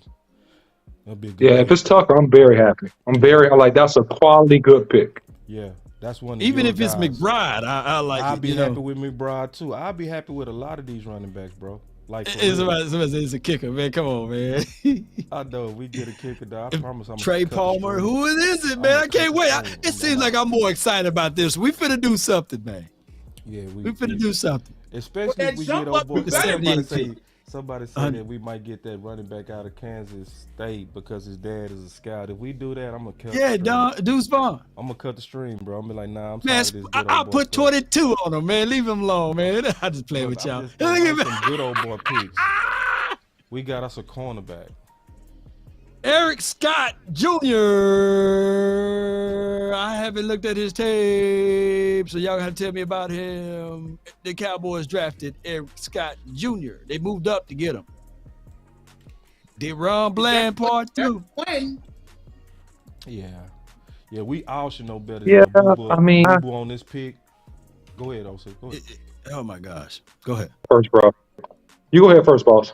That'd be a good Yeah, pick. if it's Tucker, I'm very happy. I'm like, that's a quality good pick. Yeah, that's one of Even your if it's guys. McBride, I like I'll it. be You happy know, with McBride too. I'll be happy with a lot of these running backs, bro. Like for it's, real. it's a kicker, man. Come on, man. I know we get a kicker, though. I promise I'm Trey gonna cut the Palmer, string. who is it, man? I can't wait. It seems like I'm more excited about this. We finna do something, man. Yeah, We finna do something. especially that if we jump get up, on board. you better Somebody be- said that we might get that running back out of Kansas State because his dad is a scout. If we do that, I'm gonna cut. Yeah, the stream. Deuce Vaughn. I'm gonna cut the stream, bro. I'm gonna be like, nah, I'm Man, sorry. This good I'll old boy put stuff. 22 on him, man. Leave him alone, man. I just play with I'm y'all. just Look throwing at out me. some good old boy picks. We got us a cornerback. Eric Scott Jr. I haven't looked at his tape, so y'all gotta tell me about him. The Cowboys drafted Eric Scott Jr. They moved up to get him. Did Ron Bland part two? When Yeah, we all should know better. Yeah, than Boo-Boo, I mean, Boo-Boo on this pick. Go ahead, Osa. Go ahead. Oh my gosh. Go ahead. first, bro. You go ahead first, boss.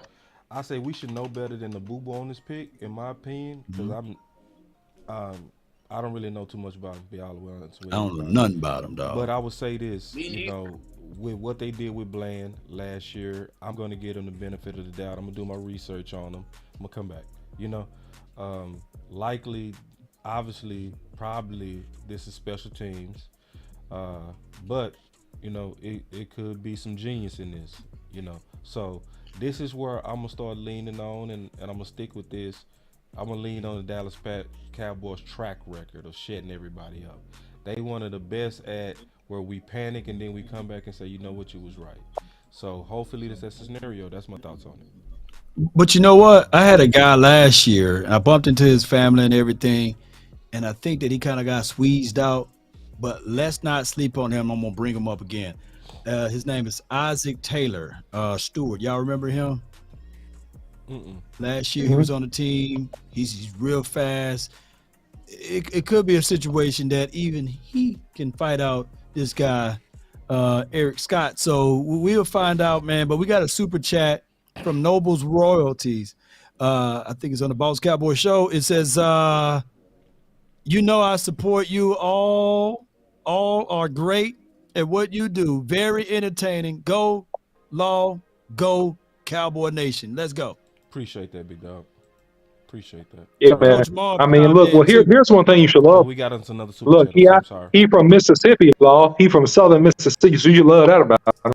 I say we should know better than the Boo-Boo on this pick, in my opinion, because I don't really know too much about him. To be all the way honest with I don't know you. nothing about him, dog. But I would say this, Me you know, with what they did with Bland last year, I'm going to give them the benefit of the doubt. I'm going to do my research on them. I'm going to come back. You know, likely, obviously, probably this is special teams. But, you know, it could be some genius in this, you know. So this is where I'm going to start leaning on, and I'm going to stick with this. I'm going to lean on the Dallas Cowboys track record of shutting everybody up. They one of the best at where we panic and then we come back and say, you know what, you was right. So hopefully that's the scenario. That's my thoughts on it. But you know what? I had a guy last year, and I bumped into his family and everything, and I think that he kind of got squeezed out. But let's not sleep on him. I'm gonna bring him up again. His name is Isaac Taylor Stewart. Y'all remember him? Last year he was on the team. He's real fast. It could be a situation that even he can fight out this guy, Eric Scott. So we'll find out, man. But we got a super chat from Nobles Royalties. I think it's on the Boss Cowboy Show. It says, you know, I support you all. All are great at what you do. Very entertaining. Go, Law. Go, Cowboy Nation. Let's go. Appreciate that, big dog. Appreciate that. Yeah, man. Coach Marv I mean, down look. there, Well, too. here's one thing you should Oh, love. we got into another super Look, chat. I'm sorry. he from Mississippi, Law. He from Southern Mississippi, so you love that about him.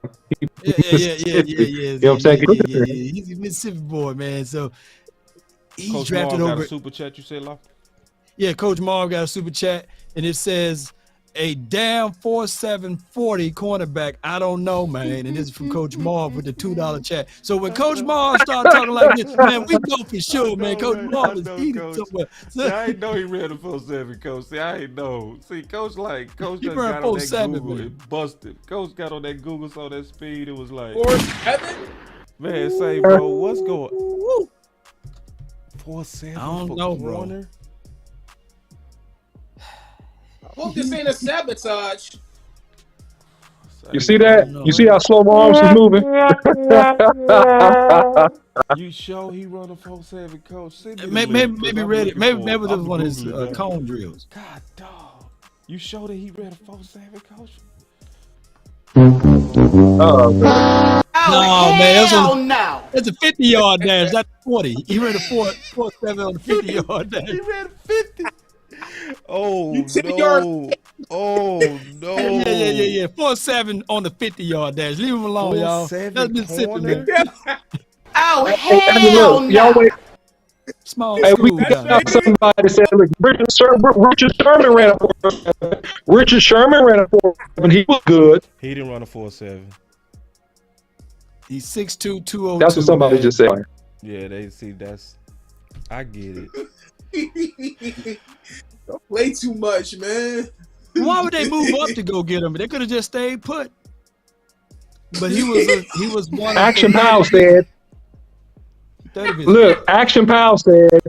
Yeah. You know what I'm saying? Yeah. He's a Mississippi boy, man. So he's Coach drafted Marv got over. a super chat, you said, Law? Yeah, Coach Marv got a super chat, and it says, a damn 4.740 cornerback. I don't know, man. And this is from Coach Marv with the $2 chat. So when Coach Marv started talking like this, man, we know for sure, man. Coach Marv is eating somewhere. See, I ain't know he ran a 4.7, Coach. See, I ain't know. See, Coach He just ran got on that 4.7, Google man. and busted. Coach got on that Google, saw that speed. It was like, 4.7? man, say, bro, what's going? Woo. 4.7 I don't for know, bro. corner? Hope this ain't a sabotage. You see that? You see how slow my arms is moving? You sure he run a 4.7, Coach? Send me the Maybe link, 'cause I'm read it. looking Maybe for maybe it. this I'm one of his Googling that. cone drills. God, dog. You sure that he ran a 4.7, Coach? Oh, man. No, man, that's a 50-yard dash. That's 40. He ran a 4.7 on the 50-yard dash. He ran 50. Oh, You 10-yard. no. Oh, no. Yeah. 4.7 on the 50-yard dash. Leave him alone, y'all. 4.7 That's Mississippi, corner? man. Hey, look, y'all wait. Small Hey, we school got guy. somebody said, look, Richard Sherman ran a 4.7. Richard Sherman ran a 4.7. He was good. He didn't run a 4.7. He's 6'2", 202. That's what somebody man. just said. Yeah, they see that's. I get it. Don't play too much, man. Why would they move up to go get him? They could have just stayed put. But he was one. Action Pal said, 30 minutes. look, Action Pal said,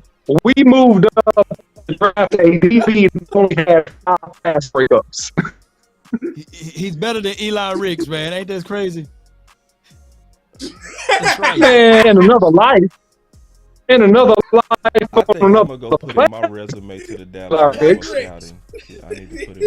we moved up to draft a DB that only had 5 pass breakups. He's better than Eli Ricks, man. Ain't that crazy? That's right. Man, in another life. I think on I'm another gonna go put in my resume to the Dallas Sorry. Cowboys scouting. Yeah, I need to put it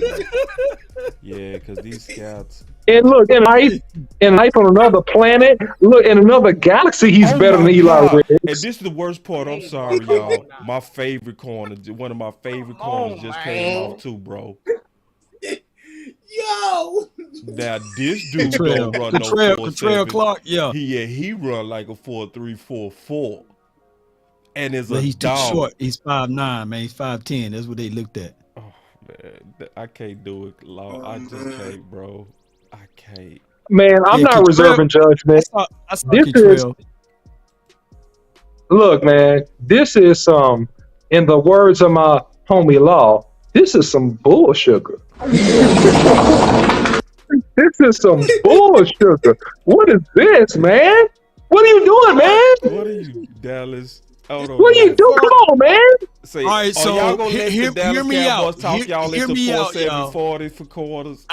in. Yeah, because these scouts. And look, in life on another planet, look, in another galaxy, he's Oh better my than Eli God. Ricks. And this is the worst part. I'm sorry, y'all. My favorite corner, one of my favorite corners, just came off too, bro. Yo, Now this dude Trail, don't run no Trail 4.7. Clark, yeah. He run like a 4.3, 4.4, and is But a he's too dog. short. He's 5'9", man. He's 5'10". That's what they looked at. Oh man, I can't do it, Law. I just can't, bro. I can't. Man, I'm Yeah, not Kentrell- reserving judgment. I saw This Kentrell. Look, man, this is in the words of my homie Law, this is some bull sugar. This is some bull sugar. What is this, man? What are you doing, man? What are you, Dallas? Hold on, What are you guys. doing? Come on, man. Say, All right, are so y'all gonna hear- let hear- the Dallas hear me Cowboys out. talk Hear- y'all hear into me out, 4.7, y'all. 40 for quarters?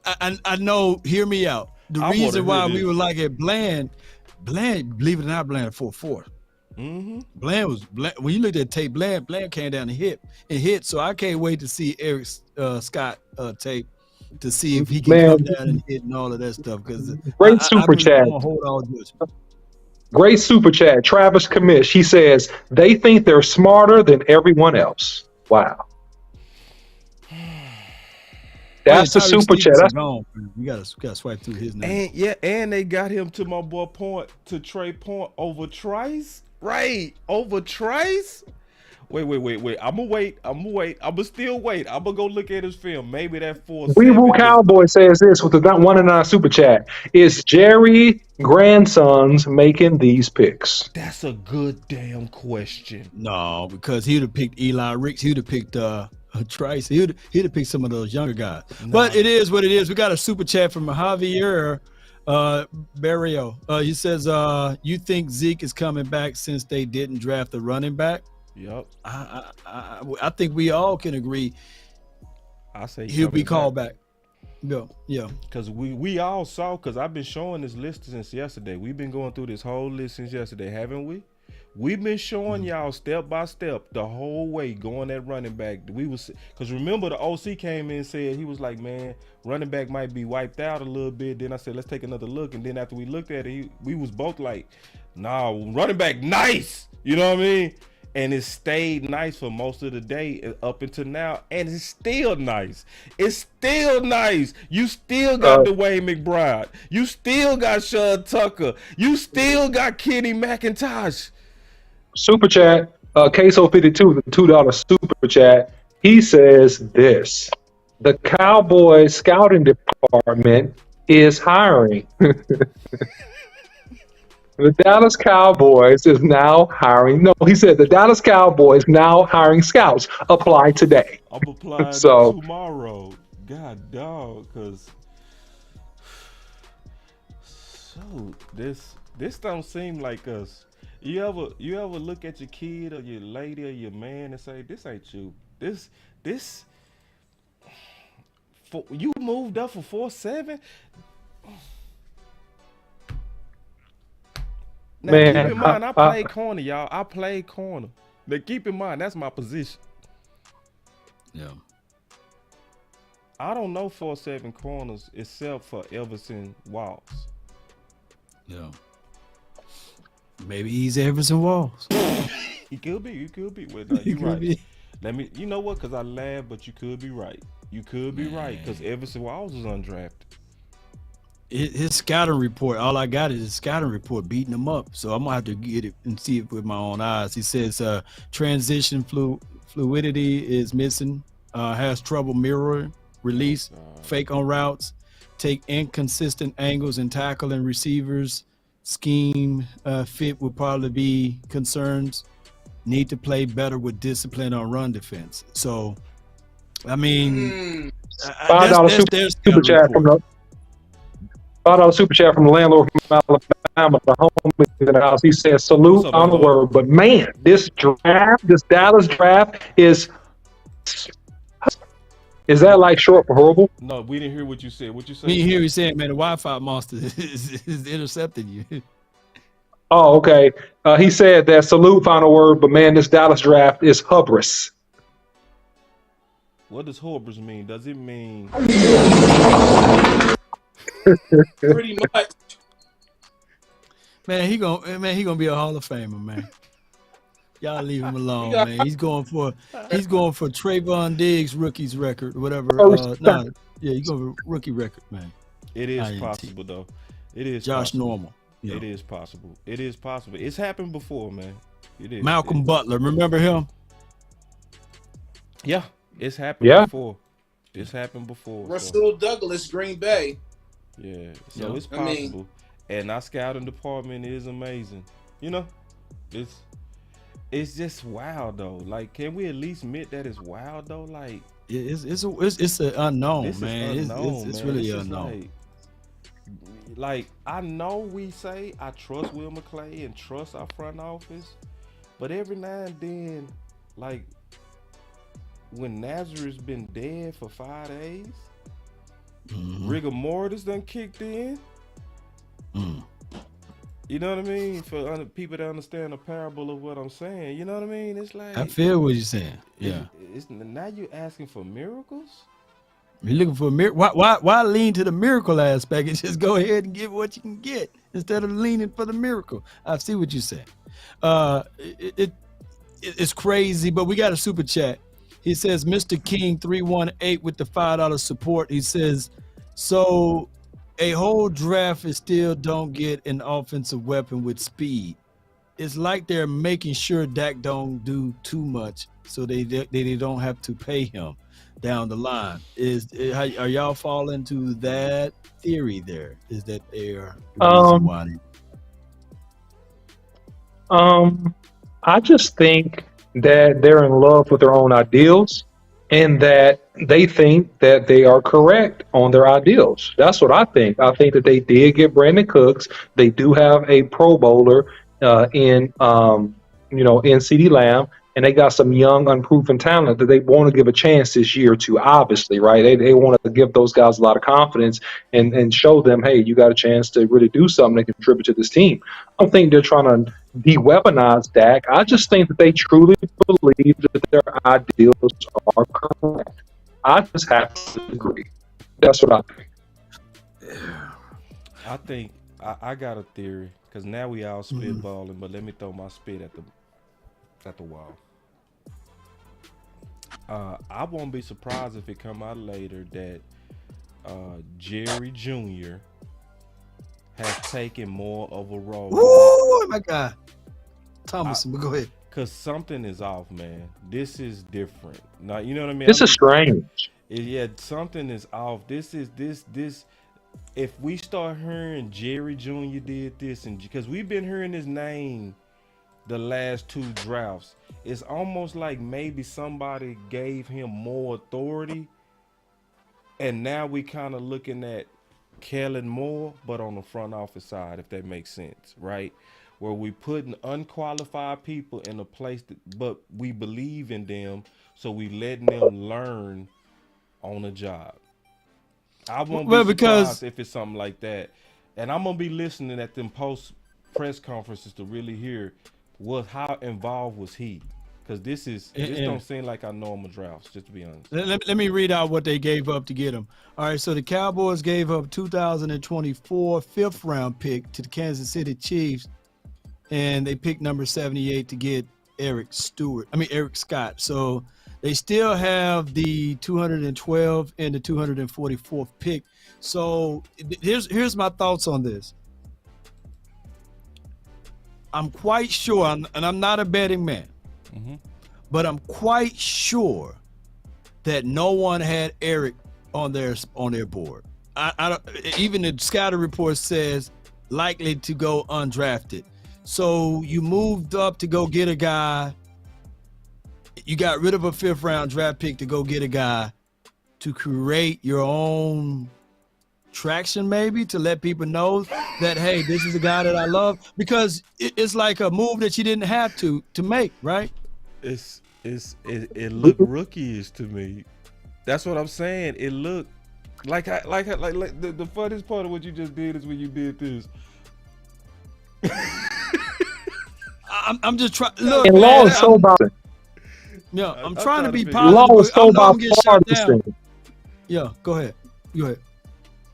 I know. Hear me out. The I wanna reason why hear we this. were like at Bland, believe it or not, Bland 4.4. Mm-hmm. Bland was when you looked at tape. Bland came down and hit. So I can't wait to see Eric Scott tape to see if he can Man. come down and hit and all of that stuff. Because Great super chat. Hold on, judgment. Great super chat. Travis Kamish. He says they think they're smarter than everyone else. Wow. That's the Tyreek super chat. Stevenson That's gone. We gotta swipe through his name. And they got him to my boy Point, to Trey Point over Trice. Right, over Trice. Wait. I'ma wait. I'ma still wait. I'ma go look at his film. Maybe that 4.7. We Woo Cowboy says this with the 1 super chat. Is Jerry grandsons making these picks? That's a good damn question. No, because he'd have picked Eli Ricks. He'd have picked Trice. He'd have picked some of those younger guys. But it is what it is. We got a super chat from Javier Barrio. He says, "You think Zeke is coming back since they didn't draft the running back?" Yep. I think we all can agree I say he'll be called back. Yeah. Because we all saw, because I've been showing this list since yesterday. We've been going through this whole list since yesterday, haven't we? We've been showing y'all step by step the whole way going at running back. Because remember the OC came in and said, he was like, man, running back might be wiped out a little bit. Then I said, let's take another look. And then after we looked at it, we was both like, nah, running back nice. You know what I mean? And it stayed nice for most of the day up until now. And it's still nice. It's still nice. You still got Dwayne McBride. You still got Sean Tucker. You still got Kenny McIntosh. Super chat. Queso 52, the $2 super chat. He says this: the Cowboys scouting department is hiring. The Dallas Cowboys is now hiring. No, he said the Dallas Cowboys now hiring scouts. Apply today. I'm applying tomorrow. God dog, cause this don't seem like us. You ever look at your kid or your lady or your man and say, this ain't you. You moved up for 4.7? Now, Man, keep in mind, I play corner, y'all. I play corner. Now, keep in mind, that's my position. Yeah. I don't know 4.7 corners except for Everson Walls. Yeah. Maybe he's Everson Walls. He could be. Well, no, He you're could right. be. You know what? Because I laugh, but you could be right. You could be right because Everson Walls was undrafted. His scouting report, all I got is his scouting report beating him up. So I'm gonna have to get it and see it with my own eyes. He says transition fluidity is missing, has trouble mirroring, release, fake on routes, take inconsistent angles and tackling receivers, scheme fit would probably be concerns, need to play better with discipline on run defense. So, I mean, $5 super chat from the $5 super chat from the landlord from Alabama, the homie in the house. He says, salute up, on the landlord? word. But man, this Dallas draft is that like short for horrible? No, we didn't hear what you said. What you said? me here he's saying, man, the Wi-Fi monster is intercepting you. Oh, okay. He said that salute final word, but man, this Dallas draft is hubris. What does hubris mean? Does it mean Pretty much. Man, he gonna be a Hall of Famer, man. Y'all leave him alone, man. He's going for Trayvon Diggs rookie's record, whatever. Yeah, you go rookie record, man. It is INT. possible though. It is Josh possible. Normal. You know. It is possible. It is possible. It's happened before, man. It is. Malcolm Butler, remember him? Yeah, it's happened Yeah. before. It's happened before. So, Russell Douglas, Green Bay. yeah, so Yeah. it's I mean- possible. And our scouting department is amazing. You know, it's just wild though. Like, can we at least admit that it's wild though? Like, It's an unknown, this man. is unknown, It's man. really This is unknown. like I know we say I trust Will McClay and trust our front office, but every now and then, like when Nazareth's been dead for 5 days, Mhm. rigor mortis done kicked in. Mm. You know what I mean? For people to understand the parable of what I'm saying, you know what I mean? It's like I feel what you're saying. Yeah, it's now you asking for miracles. you're looking for a miracle. Why lean to the miracle aspect and just go ahead and get what you can get instead of leaning for the miracle? I see what you're saying. It's crazy, but we got a super chat. He says, Mr. King 318 with the $5 support. He says, so a whole draft is still don't get an offensive weapon with speed. It's like they're making sure Dak don't do too much so they don't have to pay him down the line. Are y'all falling to that theory there? Is that they are the reason why? I just think that they're in love with their own ideals and that they think that they are correct on their ideals. That's what I think. I think that they did get Brandon Cooks. They do have a Pro Bowler in CeeDee Lamb, and they got some young, unproven talent that they want to give a chance this year to, obviously, right? They want to give those guys a lot of confidence and show them, hey, you got a chance to really do something and contribute to this team. I don't think they're trying to de-weaponize Dak. I just think that they truly believe that their ideals are correct. I just have to agree. That's what I think. I think I got a theory because now we all spitballing, but let me throw my spit at the wall. I won't be surprised if it come out later that Jerry Jr. has taken more of a role. Oh my God, Thomason, but go ahead. Cause something is off, man. This is different. Now you know what I mean. This is strange. Yeah, something is off. This. If we start hearing Jerry Jr. did this, and because we've been hearing his name the last 2 drafts, it's almost like maybe somebody gave him more authority, and now we kind of looking at Kellen Moore, but on the front office side, if that makes sense, right? Where we putting unqualified people in a place but we believe in them, so we letting them learn on a job. I won't be surprised if it's something like that, and I'm gonna be listening at them post press conferences to really hear how involved was he, because this don't seem like our normal drafts, just to be honest. Let me read out what they gave up to get him. All right, so the Cowboys gave up 2024 5th round pick to the Kansas City Chiefs, and they picked number 78 to get Eric Scott. So they still have the 212 and the 244th pick. So here's my thoughts on this. I'm quite sure, and I'm not a betting man, but I'm quite sure that no one had Eric on their board. Even the scouting report says likely to go undrafted. So you moved up to go get a guy. You got rid of a 5th round draft pick to go get a guy to create your own traction, maybe to let people know that, hey, this is a guy that I love, because it's like a move that you didn't have to make, right? It looked rookie-ish to me. That's what I'm saying. It looked like the funniest part of what you just did is when you did this. I'm just trying. Look, And man, Law is so about it. Yeah, I'm I'm trying to be trying to positive. Law is so I'm about gonna get shut down. partisan. Yeah, go ahead. Yeah,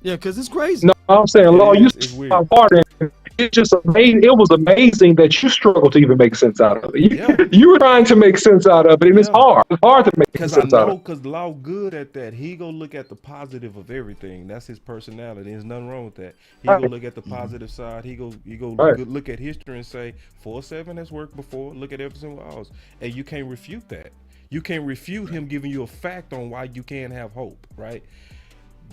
because it's crazy. No, I'm saying, Law, It you is, it's weird. about partisan. it's just amazing. It was amazing that you struggled to even make sense out of it. Yeah. You were trying to make sense out of it, and it's Yeah. hard. It's hard to make Because I sense out know, of it. because Law good at that. He go look at the positive of everything. That's his personality. There's nothing wrong with that. He go Right. look at the positive side. He go Right. look at history and say 4-7 has worked before. Look at every single house, and you can't refute that. You can't refute him giving you a fact on why you can't have hope, right?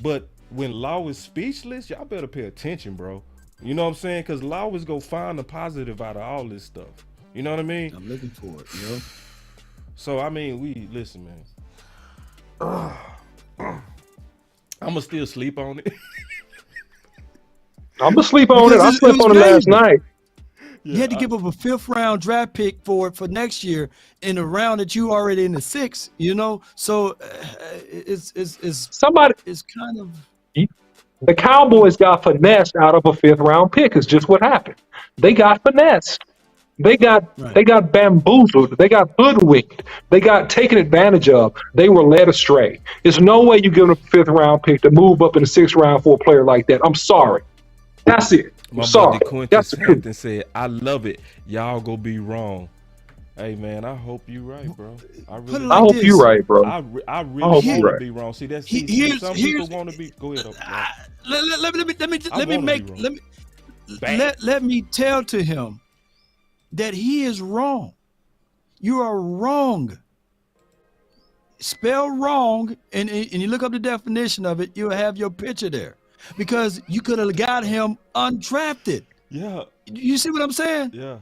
But when Law is speechless, y'all better pay attention, bro. You know what I'm saying? Because Law is go find the positive out of all this stuff. You know what I mean? I'm looking for it, you know. So I mean, we listen, man. I'ma still sleep on it. I'm gonna sleep on it. Because I it slept was on it last crazy. night. You had to give up a 5th round draft pick for next year in a round that you already in the 6th, you know. So it's Somebody, kind of the Cowboys got finessed out of a 5th round pick. Is just what happened. They got finessed. They got bamboozled. They got hoodwinked. They got taken advantage of. They were led astray. There's no way you give them a 5th round pick to move up in the 6th round for a player like that. I'm sorry. That's it. I'm My sorry. buddy Quintus That's the truth. Hampton said, "I love it. Y'all go be wrong." Hey man, I hope you right, bro. I Put it really, I like hope this. you're right, bro. I hope really you're want right. to be wrong. See, that's Here's- some here's- people want to be. Go ahead. let me I make wanna be wrong. Bang. let me tell to him that he is wrong. You are wrong. Spell wrong, and you look up the definition of it, you'll have your picture there. Because you could have got him undrafted. Yeah, You see what I'm saying? yeah,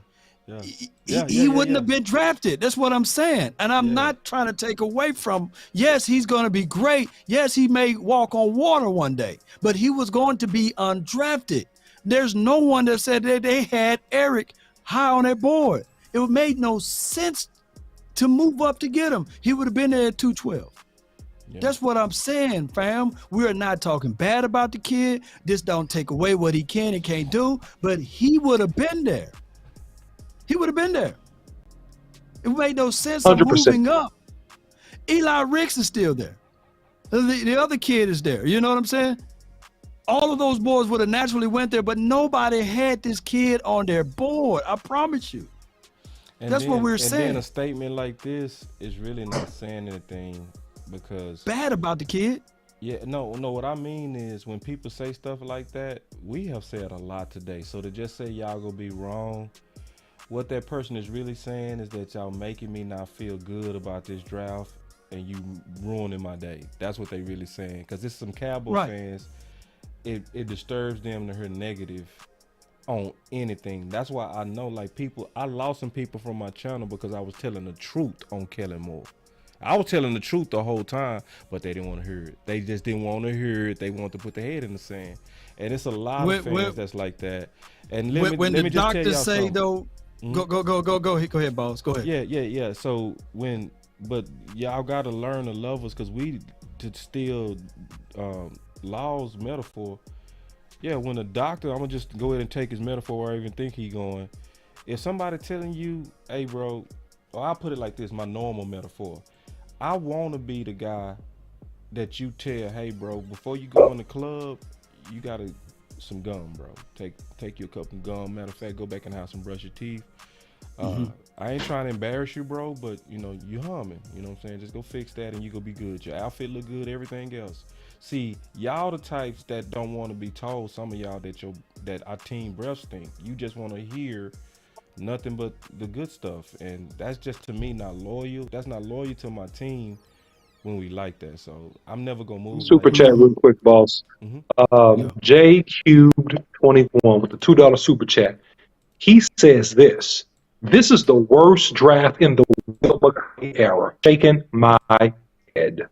yeah. He wouldn't have been drafted. That's what I'm saying. And I'm Yeah. not trying to take away from, yes, he's going to be great. Yes, he may walk on water one day, but he was going to be undrafted. There's no one that said that they had Eric high on their board. It made no sense to move up to get him. He would have been there at 212. Yeah. That's what I'm saying, fam. We're not talking bad about the kid. This don't take away what he can and can't do, but he would have been there. He would have been there. It made no sense of 100%. moving up. Eli Ricks is still there. The other kid is there. You know what I'm saying? All of those boys would have naturally went there, but nobody had this kid on their board. I promise you. And That's what we're And saying. then a statement like this is really not saying anything because Bad about the kid. no. What I mean is when people say stuff like that, we have said a lot today. So to just say y'all gonna be wrong, what that person is really saying is that y'all making me not feel good about this draft and you ruining my day. That's what they really saying. Because it's some Cowboy Right. fans. It disturbs them to hear negative on anything. That's why I know, like, people, I lost some people from my channel because I was telling the truth on Kellen Moore. I was telling the truth the whole time, but they didn't want to hear it. They just didn't want to hear it. They want to put their head in the sand. And it's a lot of fans that's like that. And When the let me just tell doctors y'all say something. though, go ahead, boss. Go ahead. Yeah. So but y'all gotta learn to love us because we to steal Law's metaphor. Yeah, when a doctor, I'm gonna just go ahead and take his metaphor where I even think he going. If somebody telling you, hey bro, or I'll put it like this, my normal metaphor. I wanna be the guy that you tell, hey bro, before you go in the club, you gotta some gum, bro. Take you a couple of gum. Matter of fact, go back in the house and brush your teeth. I ain't trying to embarrass you, bro, but you know, you humming. You know what I'm saying? Just go fix that and you gonna be good. Your outfit look good, everything else. See, y'all the types that don't want to be told, some of y'all that our team breath stink. You just want to hear nothing but the good stuff. And that's just, to me, not loyal. That's not loyal to my team when we like that. So I'm never gonna move. Super like chat real quick, boss. J Cubed 21 with the $2 super chat. He says this. This is the worst draft in the Will McCoy era. Shaking my head.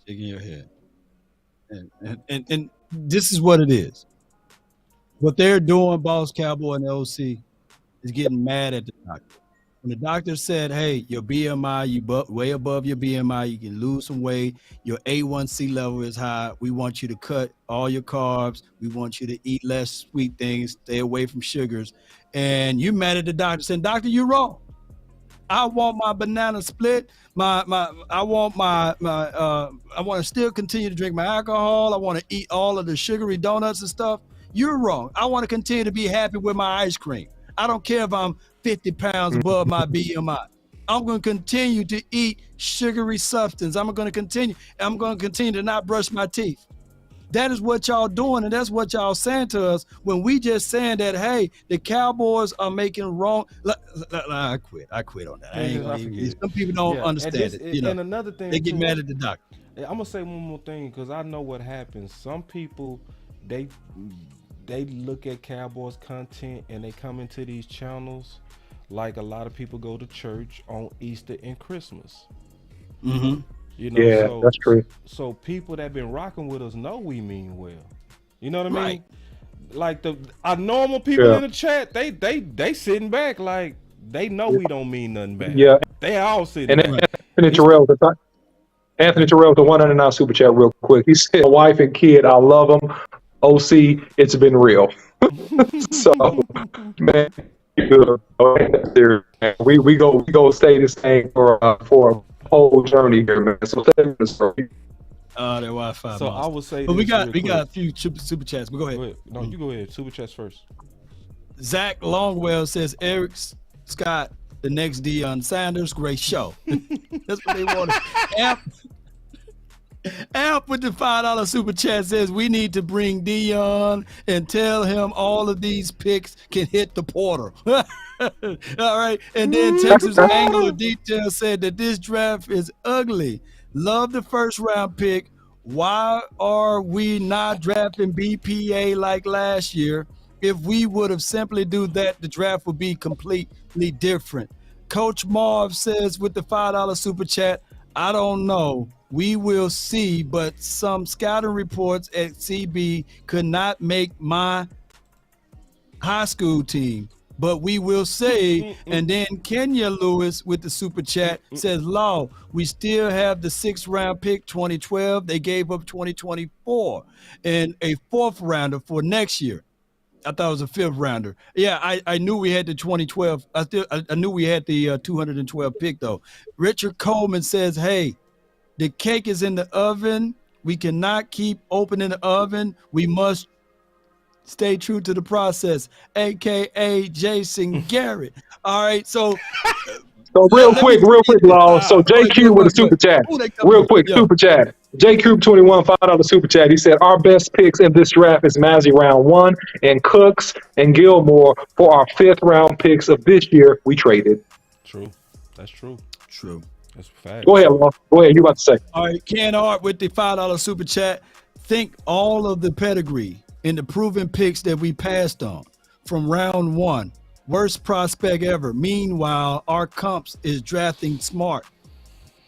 Shaking your head. And this is what it is. What they're doing, Boss Cowboy and the OC, is getting mad at the doctor. When the doctor said, hey, your BMI, you way above your BMI, you can lose some weight, your A1C level is high, we want you to cut all your carbs, we want you to eat less sweet things, stay away from sugars. And you mad at the doctor saying, doctor, you're wrong. I want my banana split. I want to still continue to drink my alcohol. I want to eat all of the sugary donuts and stuff. You're wrong. I want to continue to be happy with my ice cream. I don't care if I'm 50 pounds above my BMI. I'm going to continue to eat sugary substance. I'm going to continue to not brush my teeth. That is what y'all doing, and that's what y'all saying to us when we just saying that, hey, the Cowboys are making wrong. I quit on that. I ain't gonna, some people don't understand it. You know, and another thing, they get too, mad at the doctor. I'm gonna say one more thing because I know what happens. Some people, they look at Cowboys content and they come into these channels like a lot of people go to church on Easter and Christmas. Mm-hmm. You know, Yeah, so, that's true. So people that been rocking with us know we mean well. You know what I mean? Right. Like our normal people Yeah. in the chat, they sitting back like they know we don't mean nothing bad. Yeah. They all sitting And back. Anthony Terrell, the 199 super chat real quick. He said, "Wife and kid, I love them. OC, it's been real." So, man, good. We go stay this thing for a whole journey here, man. So thank you, sir. That Wi-Fi. So monster. I would say, but we this got real a few super chats. But go ahead. Go ahead. No, you go ahead. Super chats first. Zach Longwell says Eric Scott, the next Deion Sanders, great show. That's what they wanted. Amp with the $5 super chat says we need to bring Deion and tell him all of these picks can hit the portal. All right. And then Texas Angle of Detail said that this draft is ugly. Love the first round pick. Why are we not drafting BPA like last year? If we would have simply do that, the draft would be completely different. Coach Marv says with the $5 super chat, I don't know. We will see, but some scouting reports at CB could not make my high school team. But we will see. And then Kenya Lewis with the super chat says, Law, we still have the 6th round pick 2012. They gave up 2024 and a 4th rounder for next year. I thought it was a 5th rounder. Yeah, I knew we had the 2012. I knew we had the 212 pick though. Richard Coleman says, hey, the cake is in the oven. We cannot keep opening the oven. We must stay true to the process, AKA Jason Garrett. All right, so real quick, Law. So JQ with a super chat. Real quick, super chat. JQ 21 $5 super chat. He said our best picks in this draft is Mazzy round 1 and Cooks and Gilmore for our 5th round picks of this year. We traded. True. That's true. True. That's fact. Go ahead, Law. Go ahead. You about to say? All right, Ken Art with the $5 super chat. Think all of the pedigree and the proven picks that we passed on from round 1. Worst prospect ever. Meanwhile, our comps is drafting smart.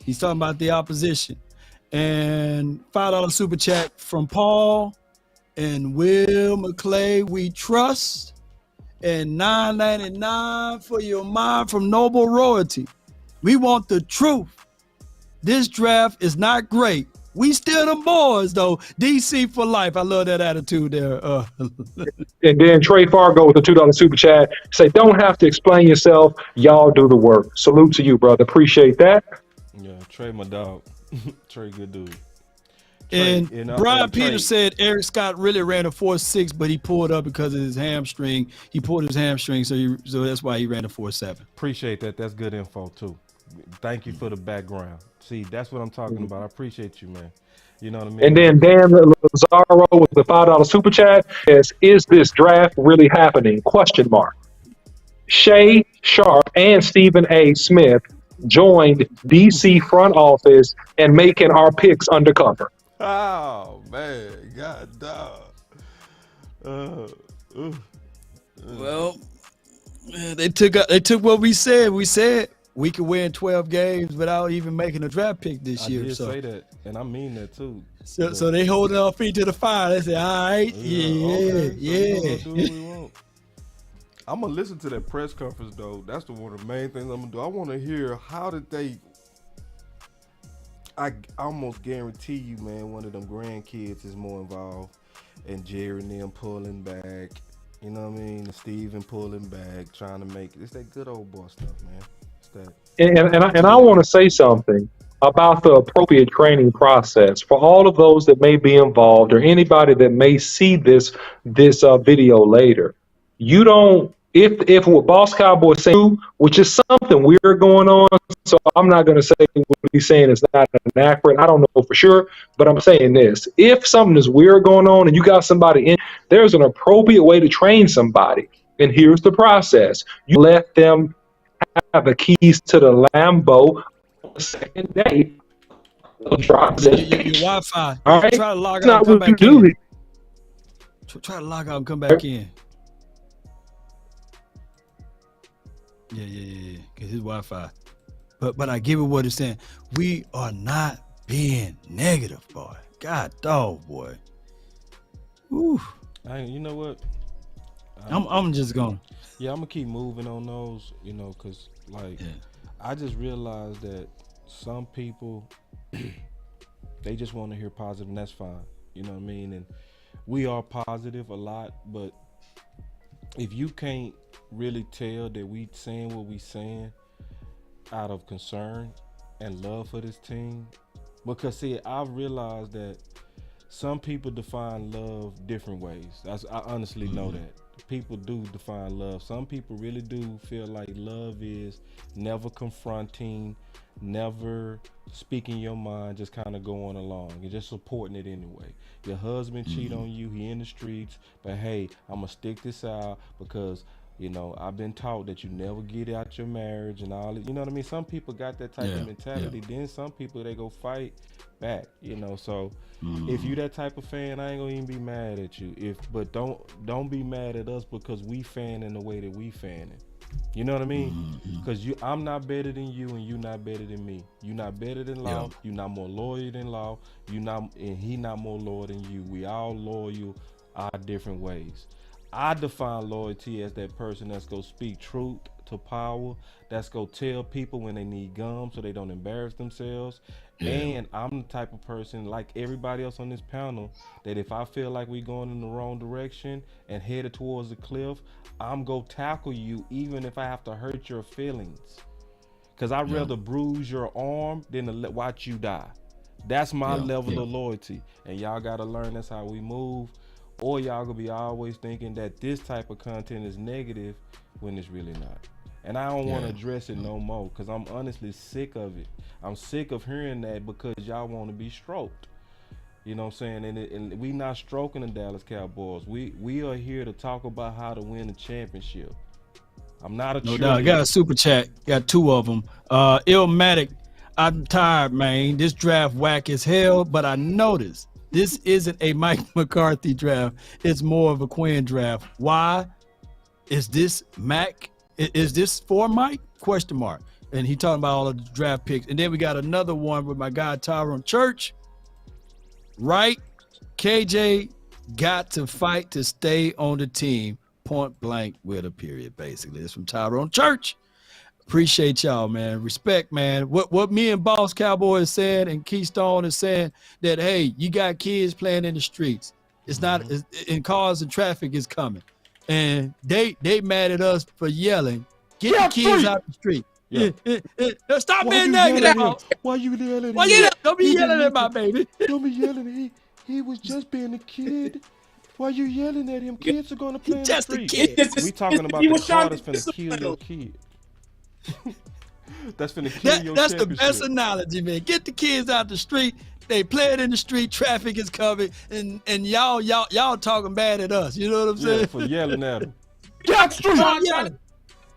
He's talking about the opposition. And $5 super chat from Paul and Will McClay, we trust. And $9.99 for your mind from Noble Royalty. We want the truth. This draft is not great. We still them boys, though. DC for life. I love that attitude there. And then Trey Fargo with the $2 super chat. Say, don't have to explain yourself. Y'all do the work. Salute to you, brother. Appreciate that. Yeah, Trey, my dog. Trey, good dude. And Brian Peters said Eric Scott really ran a 4.6, but he pulled up because of his hamstring. He pulled his hamstring, so that's why he ran a 4.7. Appreciate that. That's good info, too. Thank you for the background. See, that's what I'm talking about. I appreciate you, man. You know what I mean? And then Dan Lazaro with the $5 super chat says, is this draft really happening? Question mark. Shay Sharp and Stephen A. Smith joined DC front office and making our picks undercover. Oh, man. God, dog. Well, they took what we said. We said we could win 12 games without even making a draft pick this year. I did say that, and I mean that too. So they holding our feet to the fire. They say, all right, yeah. I'm gonna listen to that press conference though. That's one of the main things I'm gonna do. I want to hear how did they. I almost guarantee you, man, one of them grandkids is more involved, and Jerry and them pulling back. You know what I mean? And Steven pulling back, trying to make it. It's that good old boy stuff, man. It's that. And I want to say something. about the appropriate training process for all of those that may be involved or anybody that may see this video later. You don't if what Boss Cowboy say, which is something weird going on, so I'm not going to say what he's saying is not inaccurate. I don't know for sure, but I'm saying this: if something is weird going on and you got somebody in, there's an appropriate way to train somebody, and here's the process: you let them have the keys to the Lambo on the second day. Your Wi-Fi. All right, Try to log that's out and not come what you back in. do. Try to log out and come back in. Yeah. Cause his Wi-Fi. But I give it what it's saying. We are not being negative, boy. God dog, boy. Ooh. You know what? I'm just gonna. Yeah, I'm gonna keep moving on those, cause I just realized that some people they just want to hear positive, and that's fine. You know what I mean? And we are positive a lot, but if you can't really tell that we saying what we saying out of concern and love for this team, because see, I've realized that some people define love different ways. I honestly know that. People do define love. Some people really do feel like love is never confronting, never speaking your mind, just kind of going along and just supporting it anyway. Your husband cheat on you, he in the streets, but hey, I'm gonna stick this out because I've been taught that you never get out your marriage and all that. You know what I mean? Some people got that type of mentality. Then some people, they go fight back, so if you that type of fan, I ain't gonna even be mad at you. But don't be mad at us because we fan in the way that we fanning. You know what I mean? Because I'm not better than you and you not better than me. You not better than Law. You not more loyal than Law. And he not more loyal than you. We all loyal our different ways. I define loyalty as that person that's gonna speak truth to power, that's gonna tell people when they need gum so they don't embarrass themselves. And I'm the type of person, like everybody else on this panel, that if I feel like we going in the wrong direction and headed towards the cliff, I'm gonna tackle you even if I have to hurt your feelings. Cause I'd rather bruise your arm than to watch you die. That's my level of loyalty. And y'all gotta learn that's how we move. Or y'all gonna be always thinking that this type of content is negative when it's really not. And I don't want to address it no more because I'm honestly sick of it. I'm sick of hearing that because y'all want to be stroked. You know what I'm saying? And we not stroking the Dallas Cowboys. We are here to talk about how to win a championship. I'm not a no doubt. I got a super chat. Got two of them. Illmatic, I'm tired, man. This draft whack as hell, but I noticed this isn't a Mike McCarthy draft. It's more of a Quinn draft. Why? Is this Mac? Is this for Mike? Question mark. And he talking about all of the draft picks. And then we got another one with my guy Tyrone Church. Right? KJ got to fight to stay on the team. Point blank with a period, basically. It's from Tyrone Church. Appreciate y'all, man. Respect, man. What me and Boss Cowboy is saying and Keystone is saying that, hey, you got kids playing in the streets. It's not in cars and traffic is coming. And they mad at us for yelling. Get the kids out the street. Stop being negative. Why you yelling? Don't be yelling at my baby. Don't be yelling. He was just being a kid. Why you yelling at him? Kids are gonna play in the street. We talking about the car that's finna kill your kid. That's finna kill your That's the best analogy, man. Get the kids out the street. They play it in the street. Traffic is coming, and y'all talking bad at us. You know what I'm saying? Yeah, for yelling at them. Get out the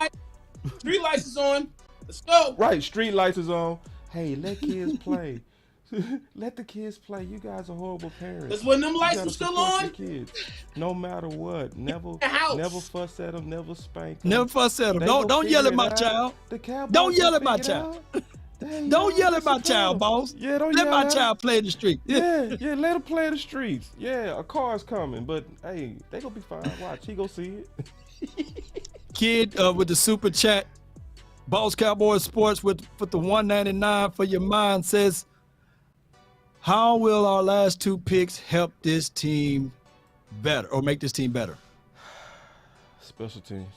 street. Street lights is on. Let's go. Right, street lights is on. Hey, let kids play. Let the kids play. You guys are horrible parents. Because when them lights are still on, kids, no matter what, never fuss at them, never spank them. Never fuss at them. Don't yell at my child. Don't yell at my child. Don't yell at my child, boss. Yeah, don't let yell my child play in the street. Yeah, let him play in the streets. Yeah, a car's coming, but hey, they gonna be fine. Watch, he go see it. Kid with the super chat, Boss Cowboy Sports with the $1.99 for your mind says, how will our last two picks help this team better or make this team better? Special teams.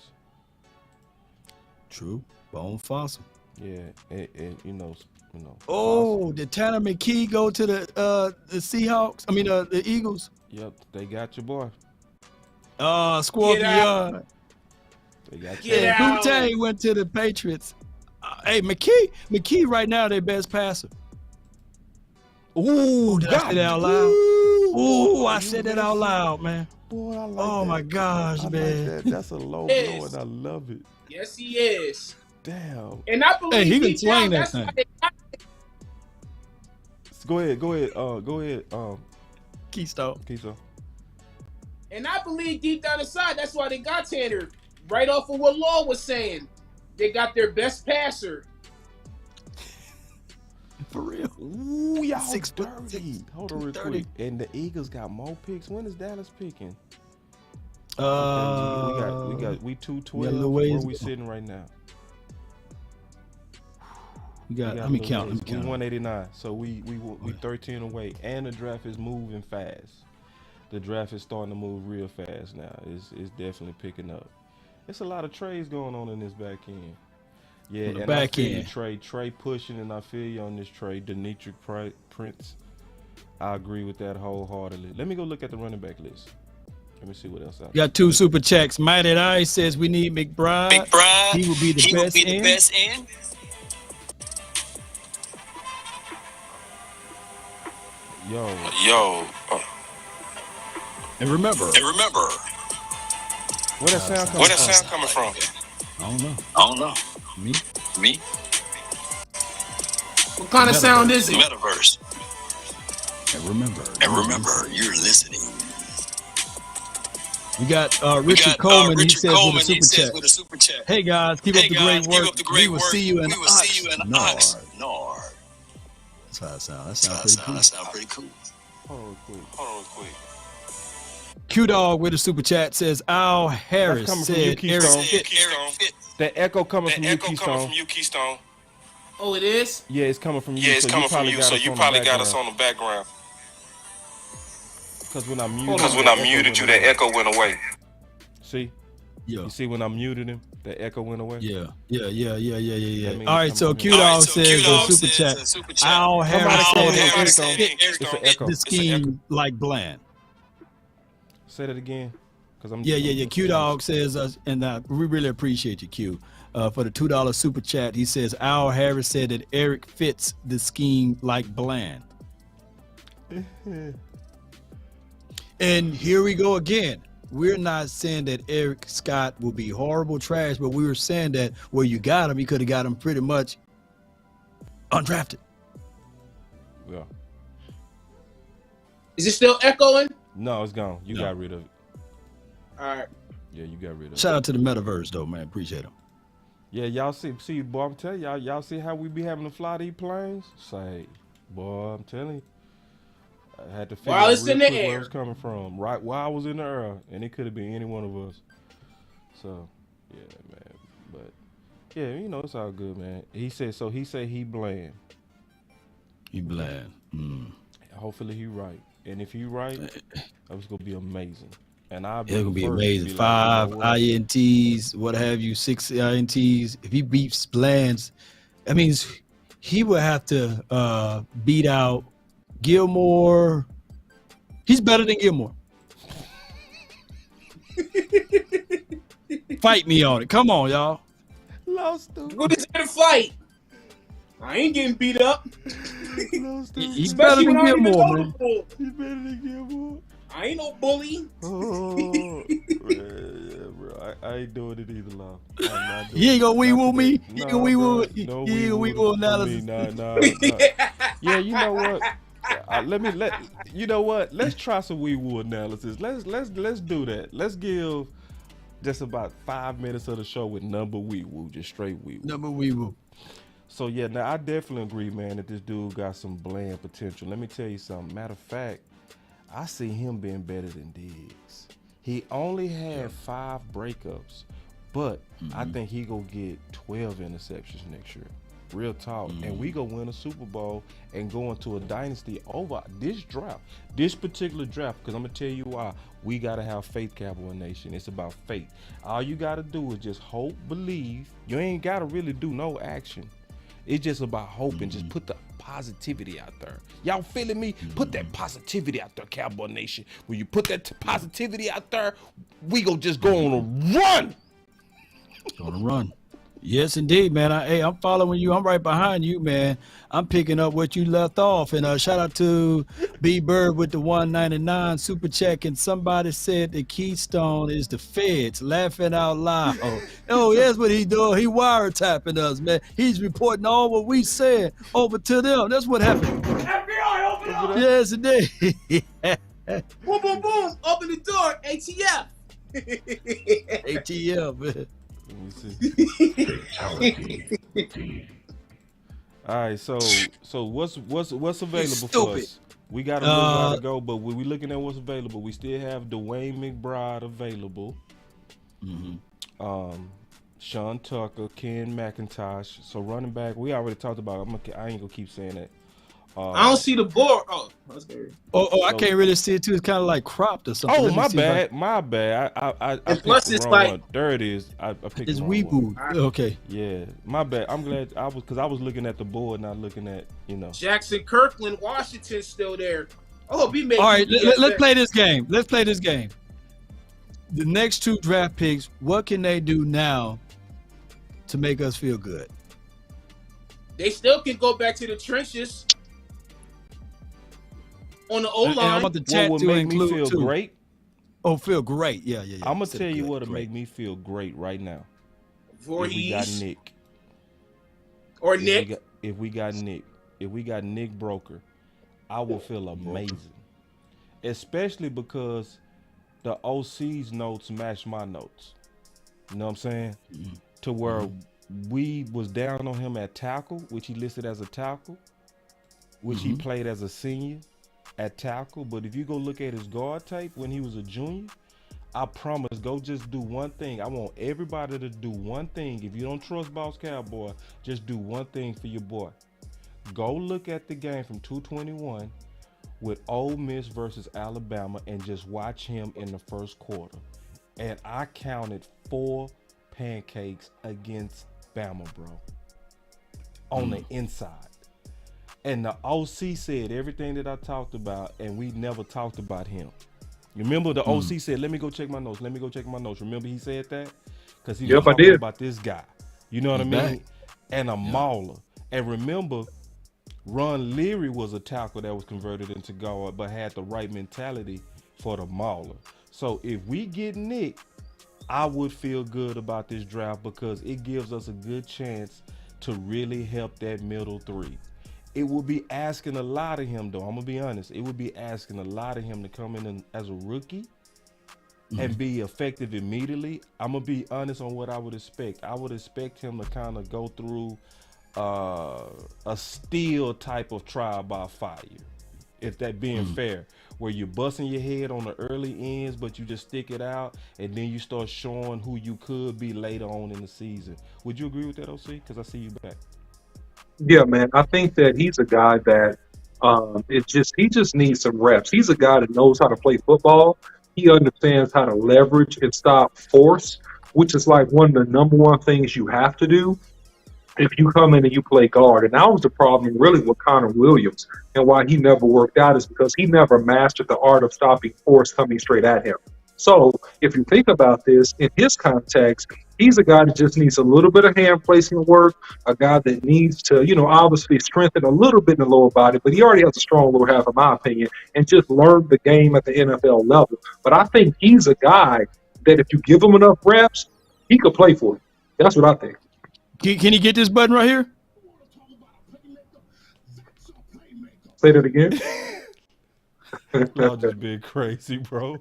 True. Bone fossil. Yeah, and you know. Oh, did Tanner McKee go to the Seahawks? I mean, the Eagles. Yep, they got your boy. Scorpion. They got Get your out. Boutte went to the Patriots. Hey, McKee right now their best passer. Ooh, did I say that out loud? Ooh, I said that out loud, man. Boy, I like Oh that. my gosh, I man. like that. That's a low Yes. blow, and I love it. Yes, he is. Damn. And I believe Hey, he can deep down, swing that that's thing. why they got Go ahead. Keystone. Keisha. And I believe deep down inside, that's why they got Tanner. Right off of what Law was saying. They got their best passer. For real. Ooh, y'all 6'30". dirty. Hold on real 230. quick. And the Eagles got more picks. When is Dallas picking? We 212. got a little ways Where to we go. sitting right now? We got. We Let me a little count. ways. Let me We count. 189. So we 13 away, and the draft is moving fast. The draft is starting to move real fast now. It's definitely picking up. It's a lot of trades going on in this back end. Yeah, On the and back I feel end. you, Trey pushing, and I feel you on this trade. Demetric Prince, I agree with that wholeheartedly. Let me go look at the running back list. Let me see what else out We got 2 super checks. Mighty Ice says we need McBride. He will be the best end. Yo, And remember, where that sound coming from? I don't know. Me? What kind of sound is it? Metaverse. And remember, You're listening. we got Richard Coleman. He says with a super chat. Hey guys, keep up the great work. We will see you in Oxnard. That's how it sounds. That sounds pretty cool. Hold on quick. Q Dog with a super chat says Al That's Harris coming from said you, Eric Keystone. Fit. That echo coming from you, Keystone. Oh, it is? Yeah, it's coming from you. So you probably got us on the background. Because when I muted you, that echo went away. See? Yeah. You see when I muted him, the echo went away? Yeah. That means All right, it's so coming Q from Dog says the super chat. Al Harris said that Eric It's an echo. fit the scheme like Bland. Say that again. Yeah. Q Dog says, and we really appreciate you, Q, for the $2 super chat. He says Al Harris said that Eric fits the scheme like Bland. And here we go again. We're not saying that Eric Scott will be horrible trash, but we were saying that where you got him, you could have got him pretty much undrafted. Yeah. Is it still echoing? No, it's gone. You No. got rid of it. All right. Yeah, you got rid of it. Shout out to the metaverse, though, man. Appreciate him. Yeah, y'all see, boy, I'm telling y'all see how we be having to fly these planes? Say, boy, I'm telling you. I had to figure While out it's real in the quick where it air. was coming from. Right while I was in the air, and it could have been any one of us. So, yeah, man. But yeah, you know, it's all good, man. He said he Bland. He Bland. Hopefully he right. And if he right, that was gonna be amazing. And I'll be It's gonna be the first to amazing. be like, 5 you know what? INTs, what have you, 6 INTs. If he beats Bland's, that means he would have to beat out Gilmore. He's better than Gilmore. Fight me on it. Come on, y'all. Lost him. What is in the fight? I ain't getting beat up. Lost him. He's better Especially than when I don't even Gilmore, know man. the bull. He better than Gilmore. I ain't no bully. Oh, yeah, bro. I ain't doing it either, Law. I'm not doing You ain't gonna it. wee Not woo me? today. You Nah, gonna wee woo? bro. You No ain't gonna wee woo for me. analysis? Nah. Yeah, you know what? You know what? Let's try some wee woo analysis. Let's do that. Let's give just about 5 minutes of the show with number wee woo, just straight wee woo. Number wee woo. So yeah, now I definitely agree, man, that this dude got some Bland potential. Let me tell you something. Matter of fact, I see him being better than Diggs. He only had 5 breakups, but I think he gonna get 12 interceptions next year. Real talk. And we gonna win a Super Bowl and go into a dynasty over this draft, this particular draft. Because I'm gonna tell you why. We gotta have faith, Cowboy Nation. It's about faith. All you gotta do is just hope, believe. You ain't gotta really do no action. It's just about hope and just put the positivity out there. Y'all feeling me? Put that positivity out there, Cowboy Nation. When you put that positivity out there, we go just go on a run. Gonna run. Yes, indeed, man. I'm following you. I'm right behind you, man. I'm picking up what you left off. And shout out to B Bird with the 199 super check. And somebody said the Keystone is the feds. Laughing out loud. Oh, that's what he doing. He wiretapping us, man. He's reporting all what we said over to them. That's what happened. FBI, open up! Yes, indeed. Boom, boom, boom! Open the door, ATF. ATL, man. Let me see. All right, so what's available for us? We got a little while to go, but when we looking at what's available, we still have Dwayne McBride available. Sean Tucker, Ken McIntosh. So running back, we already talked about. I ain't gonna keep saying that. I don't see the board. Oh, that's good. I can't really see it too. It's kind of like cropped or something. Oh, my bad. My bad. I and plus it's like one. There it is. I picked it's the wrong one. Weeble. Okay. Yeah, my bad. I'm glad I was looking at the board, not looking at Jackson Kirkland, Washington still there. Oh, we made. All right, let's play this game. Let's play this game. The next 2 draft picks, what can they do now to make us feel good? They still can go back to the trenches on the O line. I want the chat what to would make me include feel too. great? Oh, feel great. Yeah. I'm gonna tell you what'll make me feel great right now. Voorhees. If we got Nick. Or Nick. If we got Nick Broker, I will feel amazing. Especially because the OC's notes match my notes. You know what I'm saying? To where we was down on him at tackle, which he listed as a tackle, which he played as a senior at tackle. But if you go look at his guard tape when he was a junior, I promise, go just do one thing. I want everybody to do one thing. If you don't trust Boss Cowboy, just do one thing for your boy. Go look at the game from 221 with Ole Miss versus Alabama and just watch him in the first quarter. And I counted 4 pancakes against Bama, bro, on the inside. And the OC said everything that I talked about, and we never talked about him. You remember the OC said, let me go check my notes. Remember he said that? Because he was talking about this guy. You know what I mean? And a mauler. And remember, Ron Leary was a tackle that was converted into guard, but had the right mentality for the mauler. So if we get Nick, I would feel good about this draft because it gives us a good chance to really help that middle 3. It would be asking a lot of him, though. I'm going to be honest. It would be asking a lot of him to come in as a rookie and be effective immediately. I'm going to be honest on what I would expect. I would expect him to kind of go through a steel type of trial by fire, if that being fair, where you're busting your head on the early ends, but you just stick it out, and then you start showing who you could be later on in the season. Would you agree with that, OC? Because I see you back. Yeah, man. I think that he's a guy that he just needs some reps. He's a guy that knows how to play football. He understands how to leverage and stop force, which is like one of the number one things you have to do if you come in and you play guard. And that was the problem really with Connor Williams, and why he never worked out is because he never mastered the art of stopping force coming straight at him. So if you think about this in his context, he's a guy that just needs a little bit of hand placement work, a guy that needs to, obviously strengthen a little bit in the lower body, but he already has a strong lower half, in my opinion, and just learn the game at the NFL level. But I think he's a guy that if you give him enough reps, he could play for you. That's what I think. Can he get this button right here? Say that again. Y'all just being crazy, bro.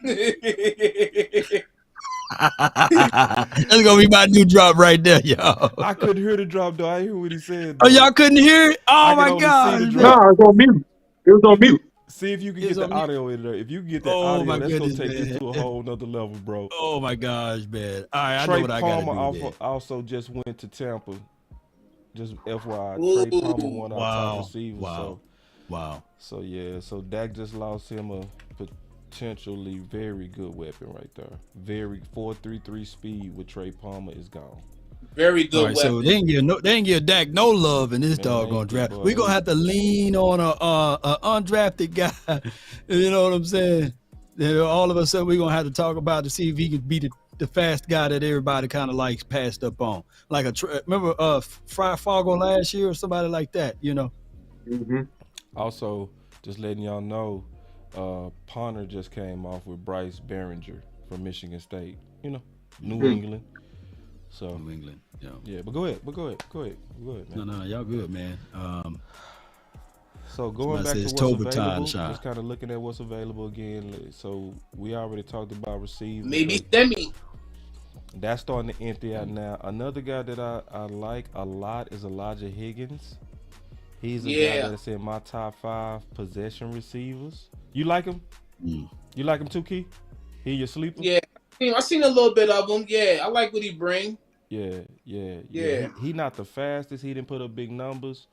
That's gonna be my new drop right there, y'all. I couldn't hear the drop though. I hear what he said. Oh, y'all couldn't hear it? Oh my God! No, it was on mute. It was on mute. See if you can get the audio in there. If you can get that audio, that's gonna take this to a whole nother level, bro. Oh my gosh, man! All right, Trey I know what I gotta Palmer also just went to Tampa. Just FYI, Trey Palmer won our top receiver. So yeah, so Dak just lost him a potentially very good weapon right there. Very 4.33 speed with Trey Palmer is gone. Very All good right, weapon. so they ain't give Dak no love in this Man, doggone they- draft. boy, We gonna they- have to lean on a undrafted guy. You know what I'm saying? You know, all of a sudden we're gonna have to talk about to see if he could be the fast guy that everybody kind of likes passed up on. Like remember Fry Fargo last year or somebody like that. You know. Mm-hmm. Also, just letting y'all know, Ponner just came off with Bryce Behringer from Michigan State. You know, New England. So New England. Yeah. yeah, but go ahead, man. No, y'all good, man. So going Somebody back to says what's Toba available, time, Sean. just kind of looking at what's available again. So we already talked about receivers. Maybe but Semi. that's starting to empty out now. Another guy that I like a lot is Elijah Higgins. He's a guy that's in my top 5 possession receivers. You like him? Mm. You like him too, Key? He your sleeper? Yeah, I seen a little bit of him. Yeah, I like what he bring. Yeah. He not the fastest. He didn't put up big numbers,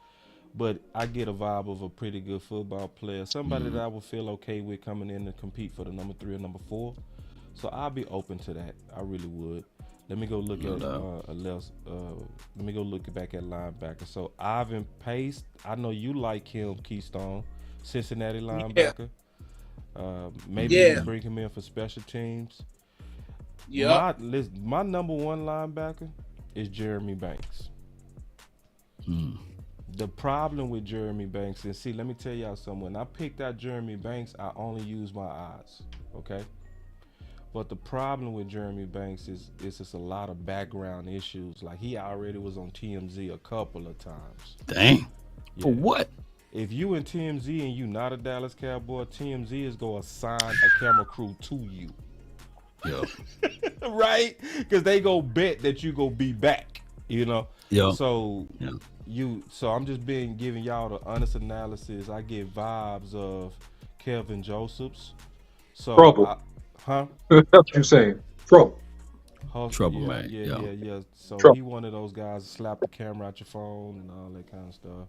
but I get a vibe of a pretty good football player. Somebody that I would feel okay with coming in to compete for the number 3 or number 4. So I'll be open to that. I really would. Let me go look at let me go look back at linebacker. So Ivan Pace, I know you like him, Keystone, Cincinnati linebacker. Maybe you can bring him in for special teams. Yeah. My number 1 linebacker is Jeremy Banks. The problem with Jeremy Banks, and see, let me tell y'all something. When I picked out Jeremy Banks, I only used my eyes, okay? But the problem with Jeremy Banks is just a lot of background issues. Like, he already was on TMZ a couple of times. Dang. Yeah. For what? If you in TMZ and you not a Dallas Cowboy, TMZ is going to assign a camera crew to you. Yo. Right? Because they go bet that you go be back, you know? Yeah. So I'm just giving y'all the honest analysis. I get vibes of Kelvin Josephs. So Trouble. Huh? That's what you're saying. Trouble. Trouble, yeah, man. Yeah. So Trouble. he one of those guys that slap the camera out your phone and all that kind of stuff.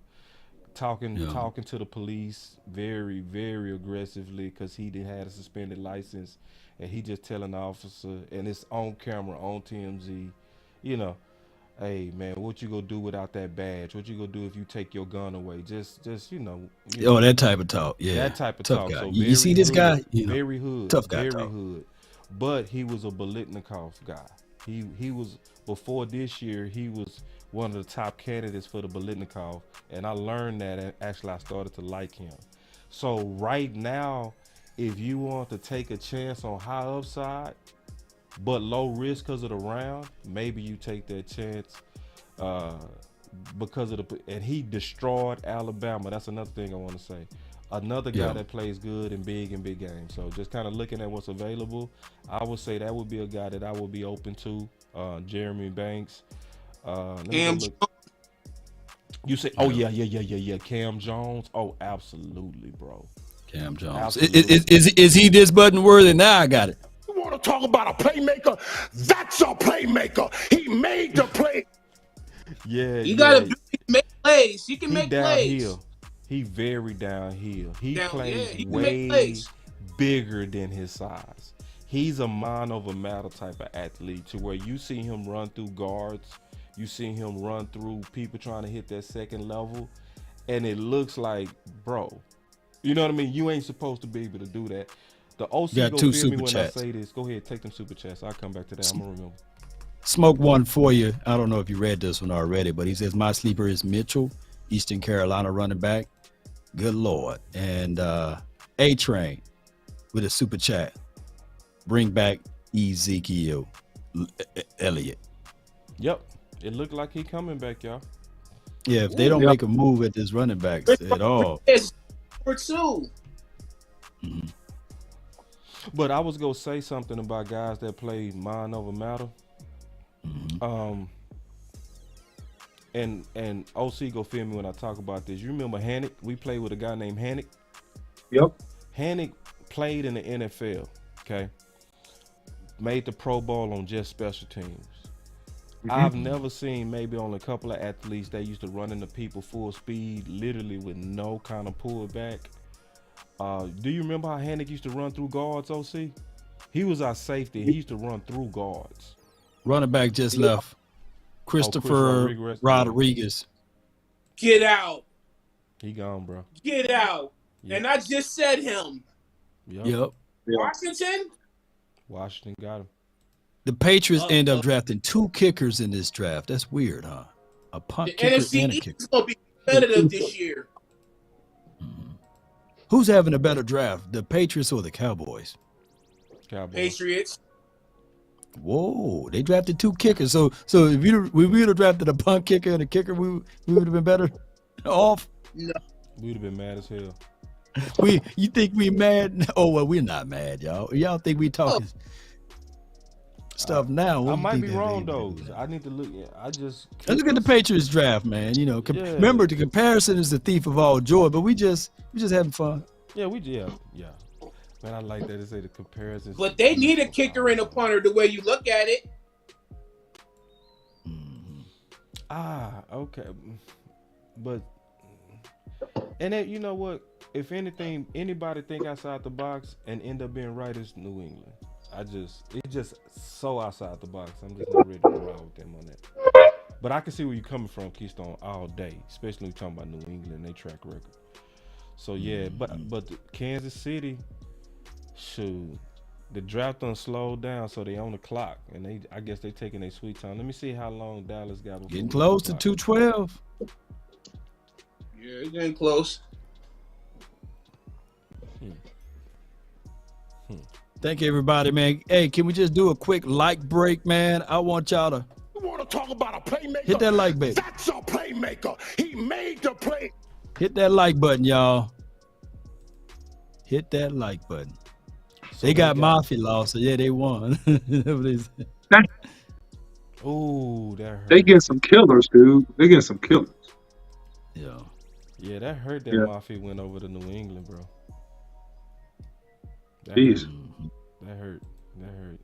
Talking to the police very, very aggressively because he had a suspended license, and he just telling the officer, and it's on camera on TMZ, you know, hey man, what you gonna do without that badge? What you gonna do if you take your gun away? Just you know. That type of talk. Yeah. That type of tough talk. guy. So You see this guy? Very hood. Tough guy. Very talk. hood. But he was a Biletnikoff guy. He was, before this year, he was one of the top candidates for the Biletnikoff, and I learned that, and actually I started to like him. So right now, if you want to take a chance on high upside but low risk because of the round, maybe you take that chance because of and he destroyed Alabama. That's another thing I want to say. Another guy that plays good and big in big games. So just kind of looking at what's available, I would say that would be a guy that I would be open to. Jeremy Banks. Cam You say, oh yeah, Cam Jones. Oh, absolutely, bro. Cam Jones. Absolutely. Is he this button worthy? Now I got it. You want to talk about a playmaker? That's a playmaker. He made the play. Yeah, You gotta make plays. He can he make plays. downhill. He very downhill. He plays he can way make plays. bigger than his size. He's a mind over matter type of athlete to where you see him run through guards, you see him run through people trying to hit that second level, and it looks like, bro, you know what I mean? You ain't supposed to be able to do that. The OC Got go two feel me super when chats. I say this. Go ahead, take them super chats. I'll come back to that. I'm gonna remember. Smoke one for you. I don't know if you read this one already, but he says my sleeper is Mitchell, Eastern Carolina running back. Good Lord. And A-Train with a super chat. Bring back Ezekiel Elliott. Yep, it looked like he coming back, y'all. Yeah, if they don't make a move at this running backs at all. It's for 2. But I was gonna say something about guys that play mind over matter. And OC go feel me when I talk about this. You remember Hannick? We played with a guy named Hannick. Yep. Hannick played in the NFL. Okay, made the Pro Bowl on just special teams. I've never seen, maybe on a couple of athletes that used to run into people full speed, literally with no kind of pullback. Do you remember how Hannick used to run through guards, OC? He was our safety. He used to run through guards. Running back just left. Christopher Rodriguez. Rodriguez. Get out. He gone, bro. Get out. Yep. And I just said him. Yep. Yep. Washington? Washington got him. The Patriots end up drafting 2 kickers in this draft. That's weird, huh? A punt The kicker NFC and a East kicker. is going to be competitive this year. Who's having a better draft, the Patriots or the Cowboys? Cowboys. Patriots. Whoa, they drafted 2 kickers. So if we would have drafted a punt kicker and a kicker, we would have been better off. No. We would have been mad as hell. You think we mad? Oh well, we're not mad, y'all. Y'all think we talking stuff now? What I do you might think be that wrong means? though. I need to look. I just Let's look at the Patriots draft, man. You know, Yeah. remember the comparison is the thief of all joy, but we just having fun. Yeah, yeah. Man, I like that. They say the comparisons. But they need a kicker and a punter the way you look at it. Okay. But and then, you know what? If anything, anybody think outside the box and end up being right is New England. It's just so outside the box. I'm just not ready to ride with them on that. But I can see where you're coming from, Keystone, all day, especially when you're talking about New England and their track record. So yeah, but Kansas City, shoot, the draft done slowed down, so they on the clock, and I guess they taking their sweet time. Let me see how long Dallas got. before Getting we close to clock. 212. Yeah, it's getting close. Thank you, everybody, man. Hey, can we just do a quick like break, man? I want y'all to You want to talk about a playmaker? hit that like button. That's a playmaker. He made the play. Hit that like button, y'all. Hit that like button. They got Mafia lost, so yeah, they won. Ooh, that hurt. They get some killers, dude. They get some killers. Yeah. Yeah, that hurt that Yeah. Mafia went over to New England, bro. That Jeez. hurt. That hurt. That hurt.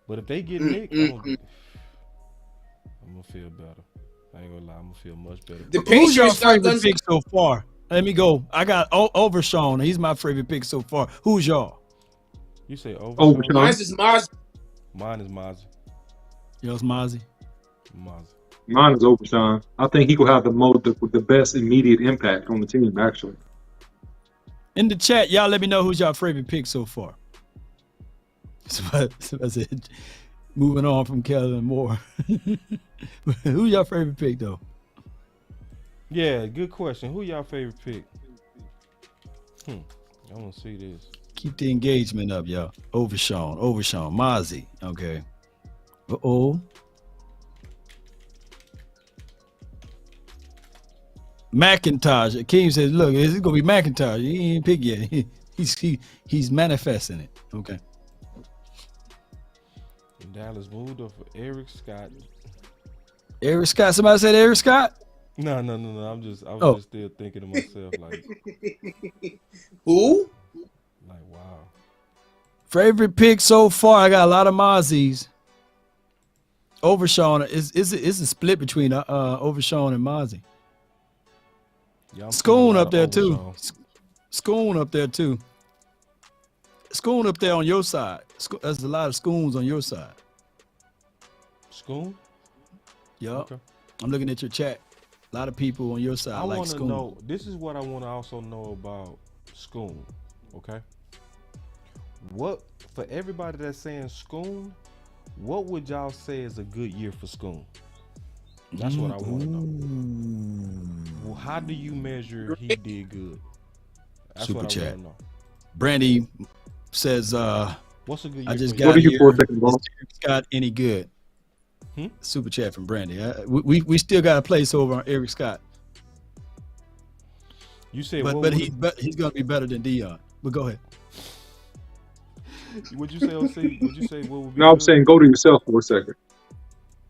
But if they get Nick, I'm gonna feel better. I ain't gonna lie, I'm gonna feel much better. The Who's your Patriots got favorite guns. pick so far? Let me go. I got Overshawn. He's my favorite pick so far. Who's y'all? You say over? Overshawn. Mine's is Maz. Mine is Mozzie. Yours, Mozzie. Mozzie. Mine is Overshawn. I think he will have the best immediate impact on the team, actually. In the chat, y'all let me know who's your favorite pick so far. So I said, moving on from Kellen Moore. Who's your favorite pick, though? Yeah, good question. Who y'all favorite pick? I want to see this. Keep the engagement up, y'all. Overshawn, Mozzie. Okay. Uh-oh. McIntosh. Akeem says, look, it's going to be McIntosh. He ain't picked yet. He's manifesting it. Okay. And Dallas moved up for Eric Scott. Eric Scott. Somebody said Eric Scott? No. I was just still thinking to myself, like, Who? wow. Favorite pick so far. I got a lot of Mozzies. Overshawn is a split between Overshawn and Mozzie. Yeah, I'm Schoon feeling a up lot there of too. Overshawn. Schoon up there too. Schoon up there on your side. There's a lot of Schoons on your side. Schoon? Yup. Okay. I'm looking at your chat. A lot of people on your side I like want to Schoon. know. This is what I want to also know about Schoon. Okay. What for everybody that's saying Schoon? What would y'all say is a good year for Schoon? That's what I want to know. Well, how do you measure he did good? That's Super what I chat. want to know. Brandy says, What's a good year? I just for got What are you here. for a second, bro? Is Eric Scott any good? Hmm? Super chat from Brandy. We still got a place over on Eric Scott, You said but what he's gonna be better than Dion. But go ahead. would you say, OC? Would you say what would be? No, I'm good? saying go to yourself for a second.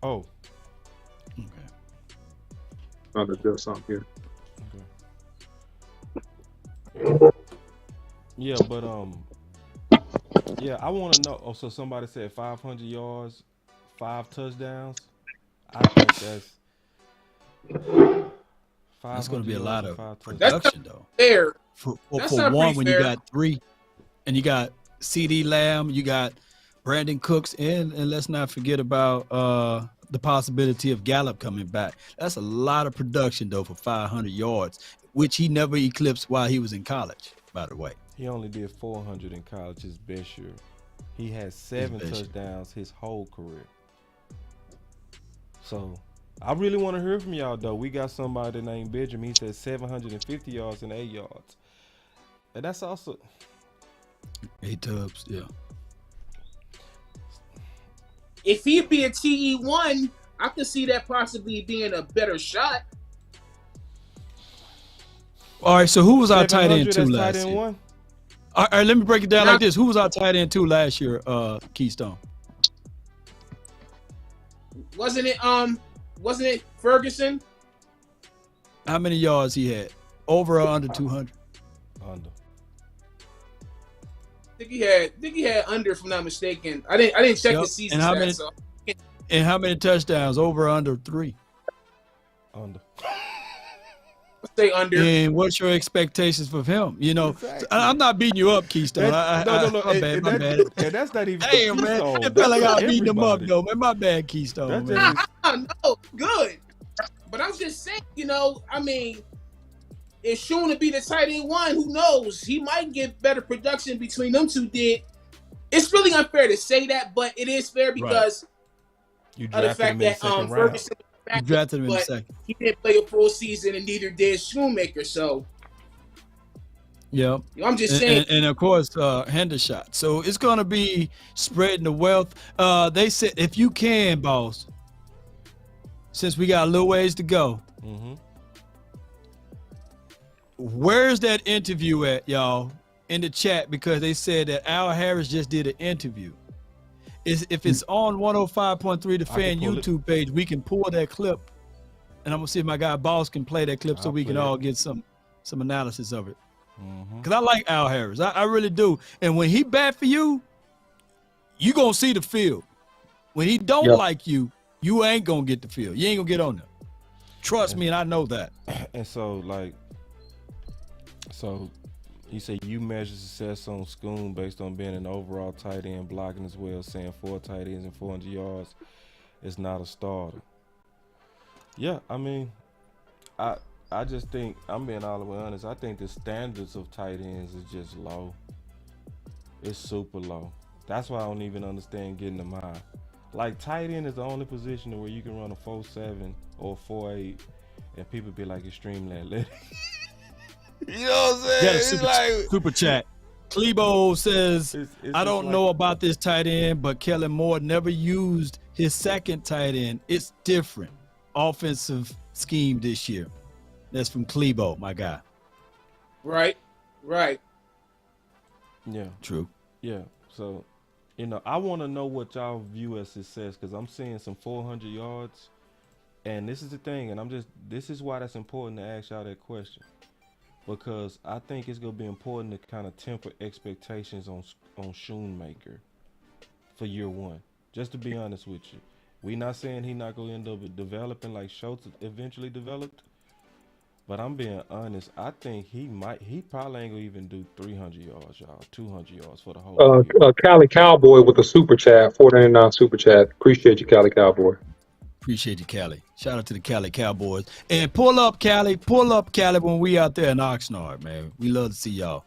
Oh, Okay. Trying to do something here. yeah, but yeah, I want to know. Oh, so somebody said 500 yards, 5 touchdowns. I think that's That's going to be a lot of 5 touchdowns. production, though. Fair. For That's one, not pretty when fair. you got 3, and you got CD Lamb, you got Brandon Cooks, and let's not forget about the possibility of Gallup coming back. That's a lot of production though for 500 yards, which he never eclipsed while he was in college, by the way. He only did 400 in college his best year. He had 7 touchdowns his whole career. So I really want to hear from y'all though. We got somebody named Benjamin. He said 750 yards and 8 yards. And that's also 8 tubs, yeah. If he'd be a TE1, I could see that possibly being a better shot. All right, so who was our tight end 2 700 as last tight end year? 1? All right, let me break it down like this. Who was our tight end 2 last year, Keystone? Wasn't it Ferguson? How many yards he had? Over or under 200? Under. I think he had under, if I'm not mistaken. I didn't check the season And how stats, many? so. And how many touchdowns? Over or under 3? Under. Say under. And what's your expectations for him? You know, Exactly. I'm not beating you up, Keystone. No. My bad. And that's not even. Hey, man, Keystone. it felt like I was That's beating him up, everybody. though, man. My bad, Keystone, That's man. No, good. But I'm just saying, I mean, if Shun to be the tight end 1, who knows? He might get better production between them two did. It's really unfair to say that, but it is fair because You of the drafted fact him in the that second round. Ferguson was You back, drafted him in the but second. he didn't play a full season, and neither did Shoemaker. So Yeah. I'm just saying. And of course, Hendershot. So it's going to be spreading the wealth. They said, if you can, boss, since we got a little ways to go, where's that interview at, y'all, in the chat? Because they said that Al Harris just did an interview. If it's on 105.3 The Fan pull it. YouTube page, we can pull that clip, and I'm gonna see if my guy Boss can play that clip so I'll we can play all it. get some analysis of it. Because I like Al Harris, I really do. And when he bat for you, you gonna see the field. When he don't like you, you ain't gonna get the field. You ain't gonna get on there. Trust me, and I know that. And so you say you measure success on Schoon based on being an overall tight end, blocking as well, saying 4 tight ends and 400 yards is not a starter. Yeah, I mean, I just think, I'm being all the way honest, I think the standards of tight ends is just low. It's super low. That's why I don't even understand getting them high. Like, tight end is the only position where you can run a 4.7 or 4.8 and people be like extremely athletic. You know what I'm saying? Yeah, super chat. Klebo says, It's I just don't like- know about this tight end, but Kellen Moore never used his second tight end. It's different offensive scheme this year. That's from Klebo, my guy. Right. Yeah. True. Yeah, so, I want to know what y'all view as success, because I'm seeing some 400 yards, and this is the thing, and this is why that's important to ask y'all that question, because I think it's going to be important to kind of temper expectations on Shoemaker for year 1, just to be honest with you. We not saying he not going to end up developing like Schultz eventually developed, but I'm being honest. I think he probably ain't gonna even do 300 yards, y'all. 200 yards for the whole year. Cali Cowboy with a super chat, $4.99 super chat. Appreciate you, Cali Cowboy. Appreciate you, Cali. Shout out to the Cali Cowboys. And pull up Cali when we out there in Oxnard, man. We love to see y'all.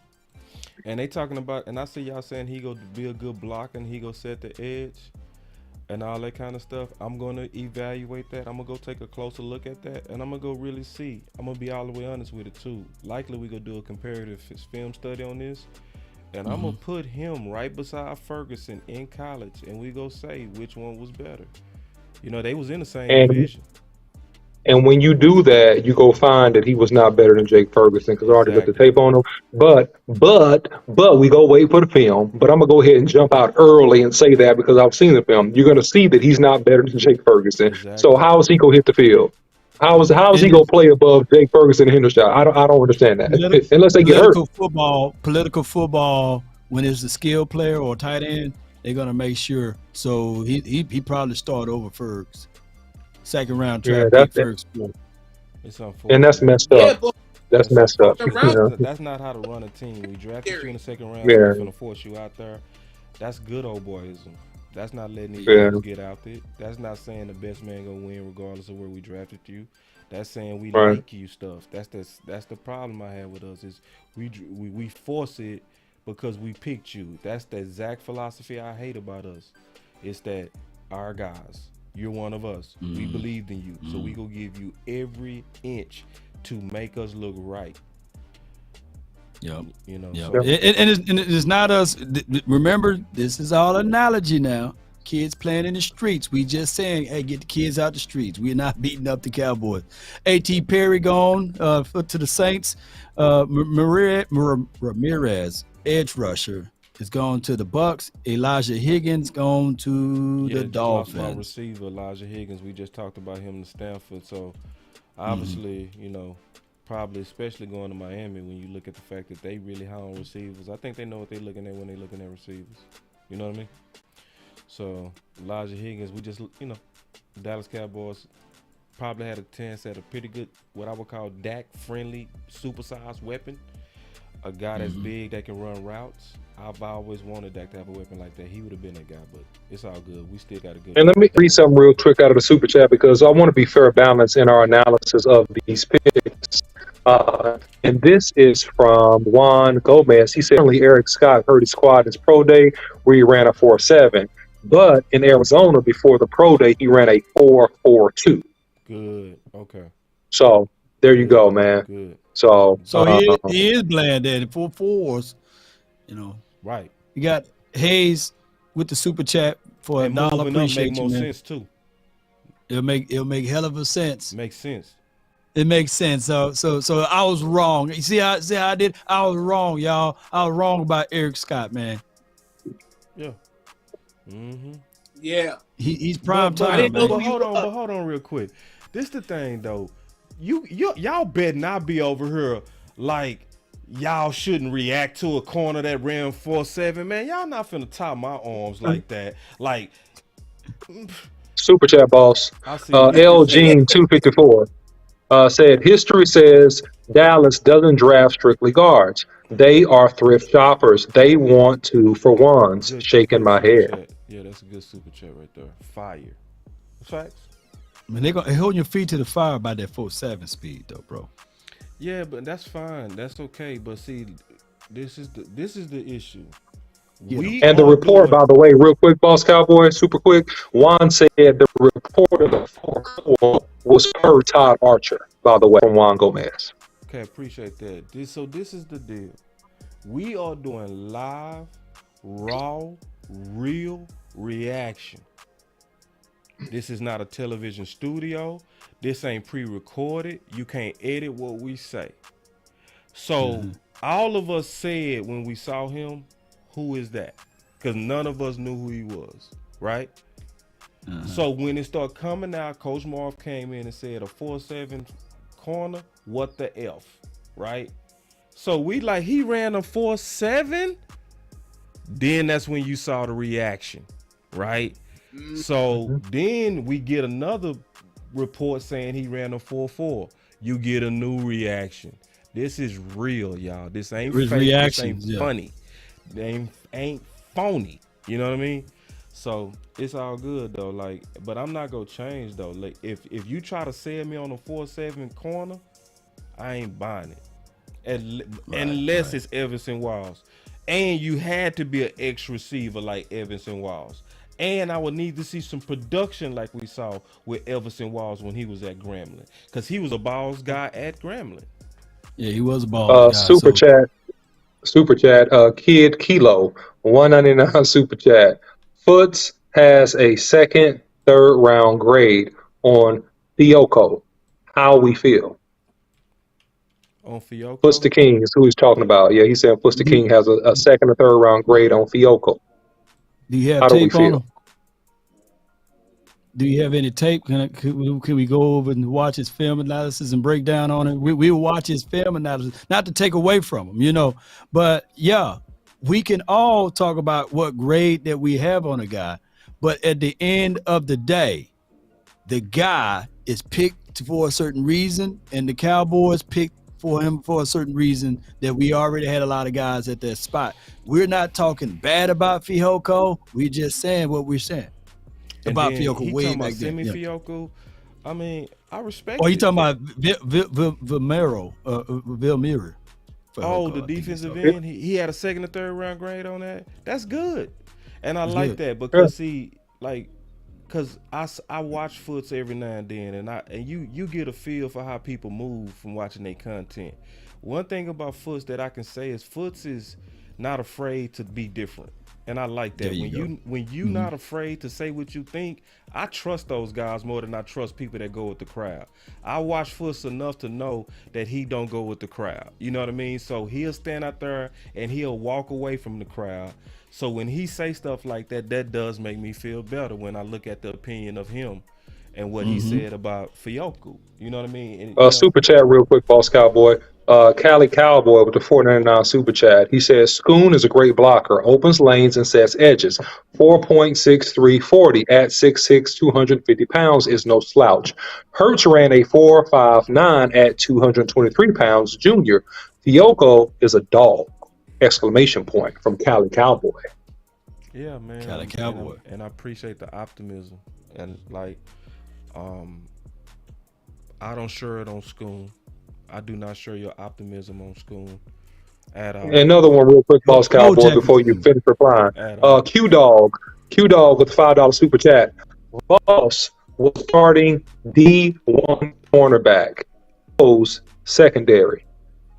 And they talking about, and I see y'all saying he gonna be a good blocker and he gonna set the edge and all that kind of stuff. I'm gonna evaluate that. I'm gonna go take a closer look at that, and I'm gonna go really see. I'm gonna be all the way honest with it too. Likely we gonna do a comparative film study on this, and I'm gonna put him right beside Ferguson in college, and we go say which one was better. They was in the same division. And when you do that, you go find that he was not better than Jake Ferguson because I already got the tape on him. But we go wait for the film. But I'm gonna go ahead and jump out early and say that because I've seen the film. You're gonna see that he's not better than Jake Ferguson. Exactly. So how is he gonna hit the field? How is he gonna play above Jake Ferguson and Hendershot? I don't understand that unless they get hurt. Political football. When it's a skill player or tight end, they're gonna make sure. So he probably start over Fergs. Second round draft pick Fergs. It's unfortunate. And that's messed up. That's messed up. That's not how to run a team. We drafted you in the second round. We're gonna force you out there. That's good old boyism. That's not letting these Yeah. dudes get out there. That's not saying the best man gonna win regardless of where we drafted you. That's saying we Right. like you stuff. That's the problem I have with us is we force it because we picked you. That's the exact philosophy I hate about us. It's that our guys, you're one of us. We believed in you, so we gonna give you every inch to make us look right. Yep. You know. Yep. So, And it's not us. Remember, this is all analogy now. Kids playing in the streets. We just saying, hey, get the kids out the streets. We're not beating up the Cowboys. A.T. Perry gone to the Saints. Ramirez, edge rusher, is gone to the Bucks. Elijah Higgins gone to the just lost my Dolphins. receiver, Elijah Higgins. We just talked about him to Stanford. So obviously, you know, probably especially going to Miami when you look at the fact that they really high on receivers. I think they know what they're looking at when they're looking at receivers. You know what I mean? So Elijah Higgins, we just, you know, Dallas Cowboys probably had a chance at a pretty good, what I would call Dak-friendly, supersized weapon. A guy that's big that can run routes. I've always wanted Dak to have a weapon like that. He would have been that guy, but it's all good. We still got a good. And let me read something real quick out of the super chat because I want to be fair balance in our analysis of these picks. And this is from Juan Gomez. He said, only Eric Scott hurt his quad his pro day where he ran a 4.7. But in Arizona before the pro day, he ran a 4.42. Good. Okay. So there you go, man. Good. So He is bland at it. 4.4s. You know, Right. you got Hayes with the super chat for And $1. moving up Appreciate make you, more man. sense too. It'll make hell of a sense. Makes sense. It makes sense. So I was wrong. You see how I did? I was wrong, y'all. I was wrong about Eric Scott, man. Yeah. Mm-hmm. Yeah. He's prime But time, man. hold on real quick. This the thing though. Y'all better not be over here like y'all shouldn't react to a corner that ran 4.7, man. Y'all not finna tie my arms like that. Like super chat boss. I see L Gene 254 said history says Dallas doesn't draft strictly guards. They are thrift shoppers. They want 2 for ones. Good Shaking my super head. chat. Yeah, that's a good super chat right there. Fire. Facts. Man, they're holding your feet to the fire by that 4.7 speed, though, bro. Yeah, but that's fine. That's okay. But see, this is the issue. Yeah. We And the are report, doing- by the way, real quick, Boss Cowboy, super quick. Juan said the report of the 4 was per Todd Archer, by the way, from Juan Gomez. Okay, appreciate that. This is the deal. We are doing live, raw, real reaction. This is not a television studio. This ain't pre-recorded. You can't edit what we say. So all of us said when we saw him, who is that? Because none of us knew who he was, right? So when it started coming out, Coach Marv came in and said a 4.7 corner, what the F, right? So we like, he ran a 4.7? Then that's when you saw the reaction, right? So then we get another report saying he ran a 4.4. You get a new reaction. This is real, y'all. This ain't It's fake. reactions, This ain't yeah. funny. They ain't phony. You know what I mean? So it's all good though. Like, but I'm not gonna change though. Like, if you try to sell me on a 4.7 corner, I ain't buying it. Unless it's Everson Walls. And you had to be an X receiver like Everson Walls. And I would need to see some production like we saw with Everson Walls when he was at Grambling. Because he was a balls guy at Grambling. Yeah, he was a ball guy. Super chat, Kid Kilo, 199 super chat. Foots has a second, third round grade on Fiocco. How we feel? On Fiocco? Foots the King is who he's talking about. Yeah, he said Foots the King has a second or third round grade on Fiocco. Do you have How do we tape on feel? him? Do you have any tape? Can we go over and watch his film analysis and break down on it? We watch his film analysis, not to take away from him, you know. But yeah, we can all talk about what grade that we have on a guy. But at the end of the day, the guy is picked for a certain reason, and the Cowboys picked for him for a certain reason that we already had a lot of guys at that spot. We're not talking bad about Fehoko. We're just saying what we're saying And about then Fehoko he way talking back about then. Semi Yeah. Fehoko. I mean, I respect. Oh, you it. talking about Vilmiro? Oh, the defensive end. He had a second or third round grade on that. That's good, and I That's like good. that because see, like, cause I watch foots every now and then, and you get a feel for how people move from watching their content. One thing about Foots that I can say is Foots is not afraid to be different. And I like that. There you go. When you not afraid to say what you think, I trust those guys more than I trust people that go with the crowd. I watch Foots enough to know that he don't go with the crowd. You know what I mean? So he'll stand out there and he'll walk away from the crowd. So when he say stuff like that, that does make me feel better when I look at the opinion of him and what he said about Fehoko. You know what I mean? And, you know, Super chat real quick, Boss Cowboy. Cali Cowboy with the $4.99 super chat. He says Schoon is a great blocker, opens lanes and sets edges. 4.6340 at 6'6", 250 pounds is no slouch. Hurts ran a 4.59 at 223 pounds. Junior Fehoko is a dog! Exclamation point from Cali Cowboy. yeah, man. Cali And Cowboy. and I appreciate the optimism. And like, I don't share it on Schoon. I do not share your optimism on Schoon at all. Another one real quick, Boss Go Cowboy, Jackson. before you finish replying. At all. Q Dog with $5 super chat. Boss was starting D1 cornerback. O's secondary.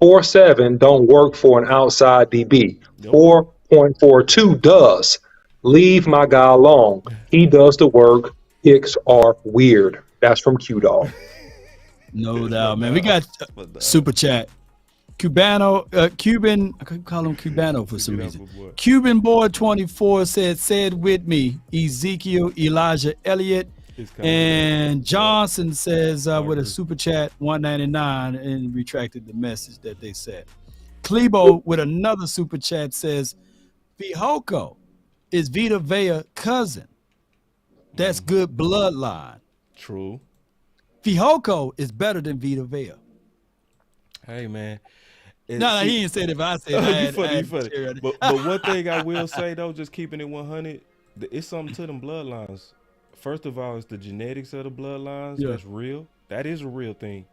4.7 don't work for an outside DB. Nope. 4.42 does. Leave my guy alone. He does the work. Picks are weird. That's from Q Dog. No doubt, man. We got super chat. Cuban, I could call him Cubano for some reason. Cuban Boy 24 said with me, Ezekiel Elijah Elliott. And Johnson says with a super chat 199 and retracted the message that they said. Klebo with another super chat says Fehoko is Vita Vea cousin. That's good bloodline. True. Fehoko is better than Vita Vea. Hey, man. No, he ain't said it, but I said that. You funny. But one thing I will say, though, just keeping it 100, it's something to them bloodlines. First of all, it's the genetics of the bloodlines. Yeah. That's real. That is a real thing.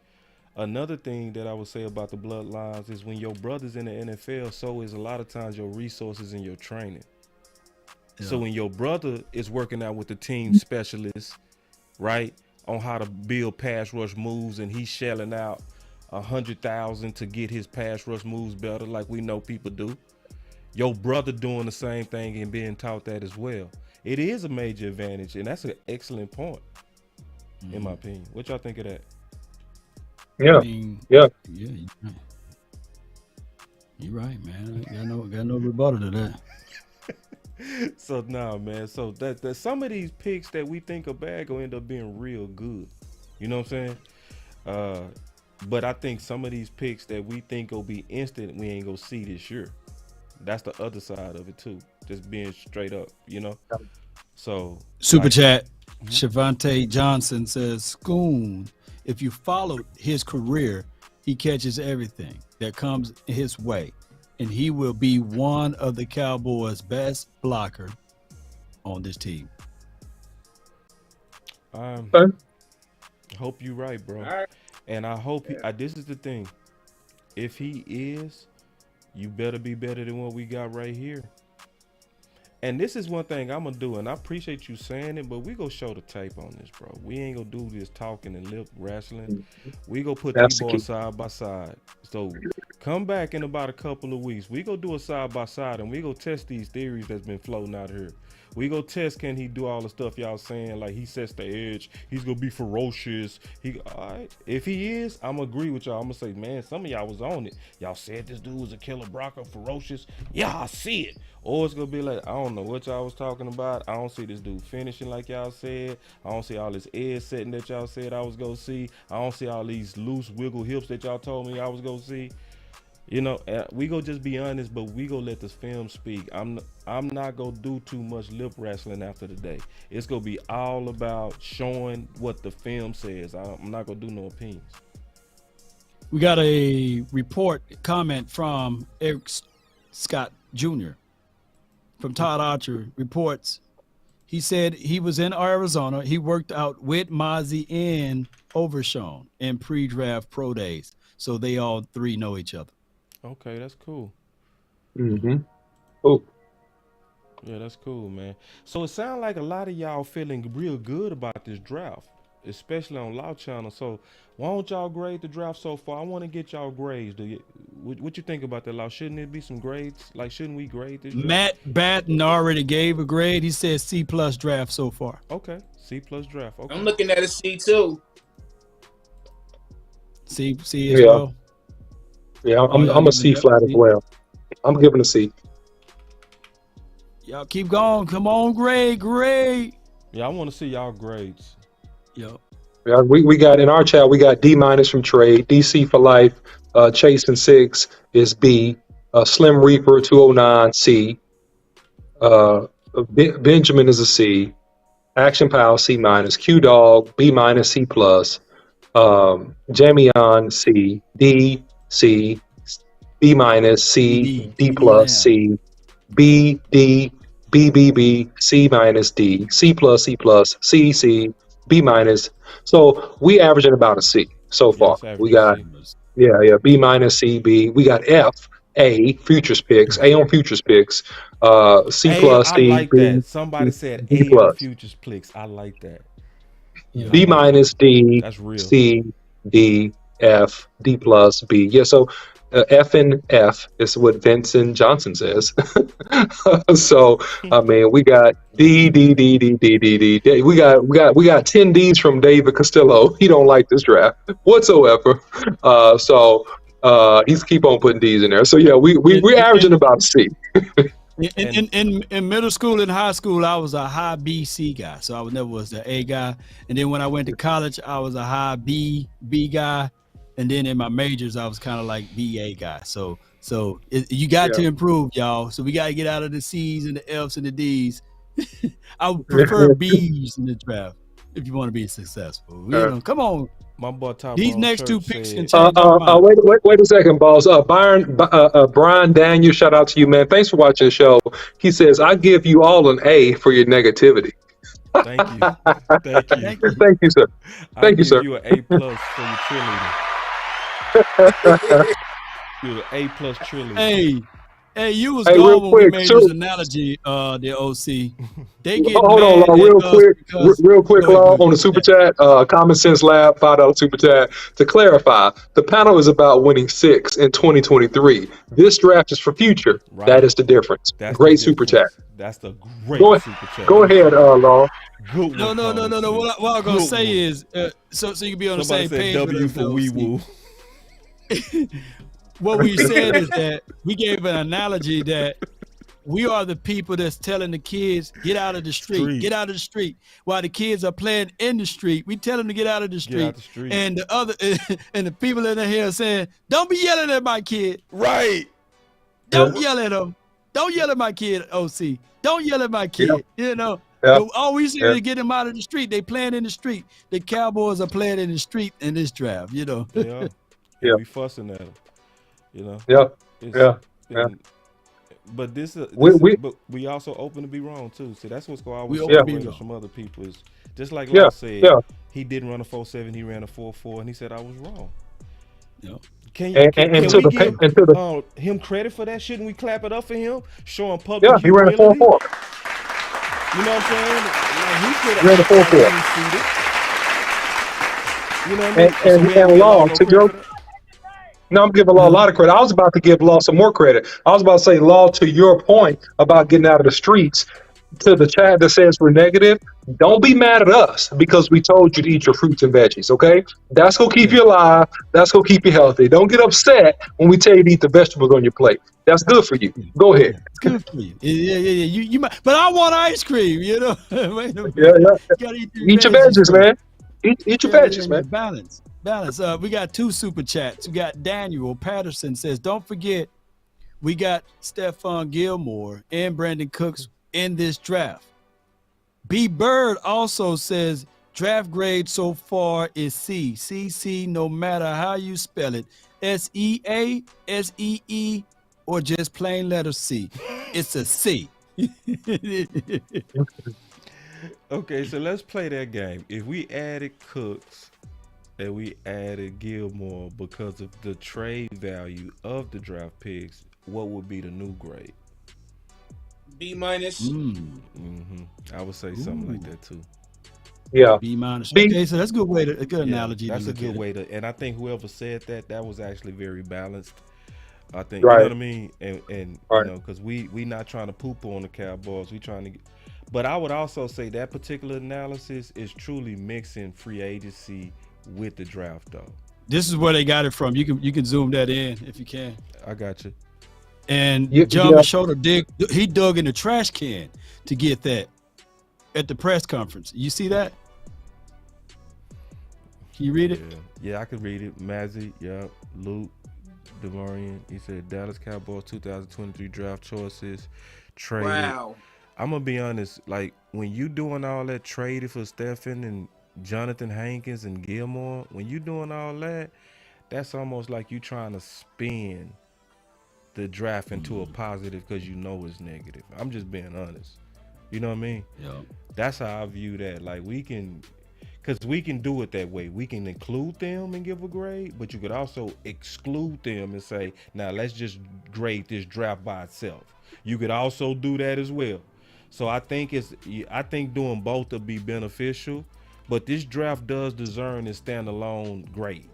Another thing that I would say about the bloodlines is when your brother's in the NFL, so is a lot of times your resources and your training. Yeah. So when your brother is working out with the team specialist, right, on how to build pass rush moves, and he's shelling out $100,000 to get his pass rush moves better, like we know people do. Your brother doing the same thing and being taught that as well. It is a major advantage, and that's an excellent point, in my opinion. What y'all think of that? Yeah. I mean, Yeah. You're right, man. Got no rebuttal to that. So nah, man. So that some of these picks that we think are bad gonna end up being real good. You know what I'm saying? But I think some of these picks that we think will be instant, we ain't gonna see this year. That's the other side of it too. Just being straight up, you know. So Super chat. Shavante Johnson says, Schoon, if you followed his career, he catches everything that comes his way, and he will be one of the Cowboys' best blocker on this team. Hope you're right, bro. All right. And I hope this is the thing. If he is, you better be better than what we got right here. And this is one thing I'm gonna do, and I appreciate you saying it, but we gonna show the tape on this, bro. We ain't gonna do this talking and lip wrestling. We gonna put these boys side by side. So come back in about a couple of weeks. We gonna do a side by side, and we gonna test these theories that's been floating out here. We go test, can he do all the stuff y'all saying, like he sets the edge, he's gonna be ferocious. All right. If he is, I'm gonna agree with y'all. I'm gonna say, man, some of y'all was on it. Y'all said this dude was a killer blocker, ferocious. Yeah, I see it. Or it's gonna be like, I don't know what y'all was talking about. I don't see this dude finishing like y'all said. I don't see all this edge setting that y'all said I was gonna see. I don't see all these loose wiggle hips that y'all told me I was gonna see. You know, we go just be honest, but we go let this film speak. I'm not gonna do too much lip wrestling after the day. It's gonna be all about showing what the film says. I'm not gonna do no opinions. We got a comment from Eric Scott Jr. from Todd Archer reports. He said he was in Arizona. He worked out with Mozzie and Overshawn in pre-draft pro days. So they all three know each other. Okay, that's cool. Mm-hmm. Oh, Yeah, that's cool, man. So it sounds like a lot of y'all feeling real good about this draft, especially on Law Channel. So why don't y'all grade the draft so far? I want to get y'all grades. What you think about that, Law? Shouldn't it be some grades? Like, shouldn't we grade this draft? Matt Batten already gave a grade. He said C+ draft so far. Okay, C+ draft. Okay. I'm looking at a C too. C as Yeah. well. yeah, Oh, I'm y'all a C giving flat it a as C? well. I'm giving a C. Y'all keep going. Come on, grade. Yeah, I want to see y'all grades. Yo. Yeah, we got in our chat, we got D- from trade, DC for life, Chase and 6 is B, Slim Reaper 209 C, Benjamin is a C, Action Pal C-, Q Dog B-, C+, Jamion C, D, C, B-, C, D+, C, B, D, B, B, B, C-, D, C+, C+, C, B-. So we averaging about a C so far. it's average We got C. B-, C, B. We got F, A, futures picks, A on futures picks, C+, I C, like B, that. Somebody said D+, A on futures picks. I like that. Yeah. B-, D, That's real. C, D, F, D+, B. Yeah, so F and F is what Vincent Johnson says. So I mean, we got D. We got 10 Ds from David Castillo. He don't like this draft whatsoever. So he's keep on putting Ds in there. So yeah, we're averaging about a C. In middle school and high school, I was a high B/C guy, so I never was the A guy. And then when I went to college, I was a high B guy. And then in my majors, I was kind of like BA guy. So you got to improve, y'all. So we got to get out of the C's and the F's and the D's. I would prefer B's in the draft if you want to be successful. You know, come on. My boy Tyrone These next two Church picks said- can change our mind. Wait a second, boss. Brian Daniel, shout out to you, man. Thanks for watching the show. He says, I give you all an A for your negativity. Thank you. Thank you. Thank you, sir. Thank you, sir. You an A+ for your cheerleader. You're an A+ cheerleader. Hey, you was Hey, gone real when quick, we made so- this analogy, the OC. They get Hold on, mad Law, at real us quick, because- real quick, Go ahead, Law, go on the ahead. super chat, Common Sense Lab, $5 super chat. To clarify, the panel is about winning 6 in 2023. This draft is for future. Right. That is the difference. That's Great the super chat. difference. That's the great Go, super chat. go ahead, Law. Good No. one, What I Congressman. was gonna Good say one. is, so you can be on Somebody the same said page. W with us, for though, wee Steve. woo. What we said is that we gave an analogy that we are the people that's telling the kids, get out of the street, get out of the street. While the kids are playing in the street, we tell them to get out of the street. Get out the street. And the other and the people in here saying, don't be yelling at my kid. Right. Don't yell at him. Don't yell at my kid, OC. Don't yell at my kid. You know, Yeah. all we say is get them out of the street. They playing in the street. The Cowboys are playing in the street in this draft, you know. They are. Yeah. We fussing at them. You know. Yep. It's- Yeah. and- But but we also open to be wrong too. See, that's what's going on. We We open to be separate us wrong. from other people. Is just like Yeah, Law said. yeah. He didn't run a 4.7. He ran a 4.4, and he said I was wrong. Yep. Can And can to we the give and to the him credit for that? Shouldn't we clap it up for him? Showing public yeah, he ran a humility? 4-4. You know what I'm saying? Like, he could Ran a 4-4. You know what I mean? And So we ain't Law, give Law no to credit your for that? No, I'm giving Law a lot of credit. I was about to give Law some more credit. I was about to say, Law, to your point about getting out of the streets, to the chat that says we're negative, don't be mad at us because we told you to eat your fruits and veggies, okay? That's going to keep you alive. That's going to keep you healthy. Don't get upset when we tell you to eat the vegetables on your plate. That's good for you. Go ahead. It's good for you. Yeah. You might, but I want ice cream, you know. Wait a minute. Yeah. You gotta eat Eat your veggies, man. Eat your veggies, man. Balance. We got 2 super chats. We got Daniel Patterson says, don't forget, we got Stephon Gilmore and Brandon Cooks in this draft. B. Bird also says, Draft grade so far is C. CC, no matter how you spell it. SEA, SEE, or just plain letter C. It's a C. Okay, so let's play that game. If we added Cooks and we added Gilmore because of the trade value of the draft picks, what would be the new grade? B minus. I would say something like that too. Yeah. B minus. B. Okay, so that's a good way to a good Yeah, analogy. that's to a look good at way to, and I think whoever said that was actually very balanced. I think Right. you know what I mean, and Right. you know, because we not trying to poop on the Cowboys, we trying to get. But I would also say that particular analysis is truly mixing free agency with the draft, though. This is where they got it from. You can zoom that in if you can. I got you. And Yeah, John yeah. Machota dug in the trash can to get that at the press conference. You see that? Can you read it? Yeah, I could read it. Mazzy, yeah, Luke, DeMarion. He said Dallas Cowboys 2023 draft choices traded. Wow. I'm gonna be honest, like when you doing all that trading for Stephen and Jonathan Hankins and Gilmore, when you doing all that, that's almost like you trying to spin the draft into a positive because you know it's negative. I'm just being honest. You know what I mean? Yeah. That's how I view that. Like we can do it that way. We can include them and give a grade, but you could also exclude them and say, now let's just grade this draft by itself. You could also do that as well. So I think doing both will be beneficial, but this draft does deserve a standalone grade.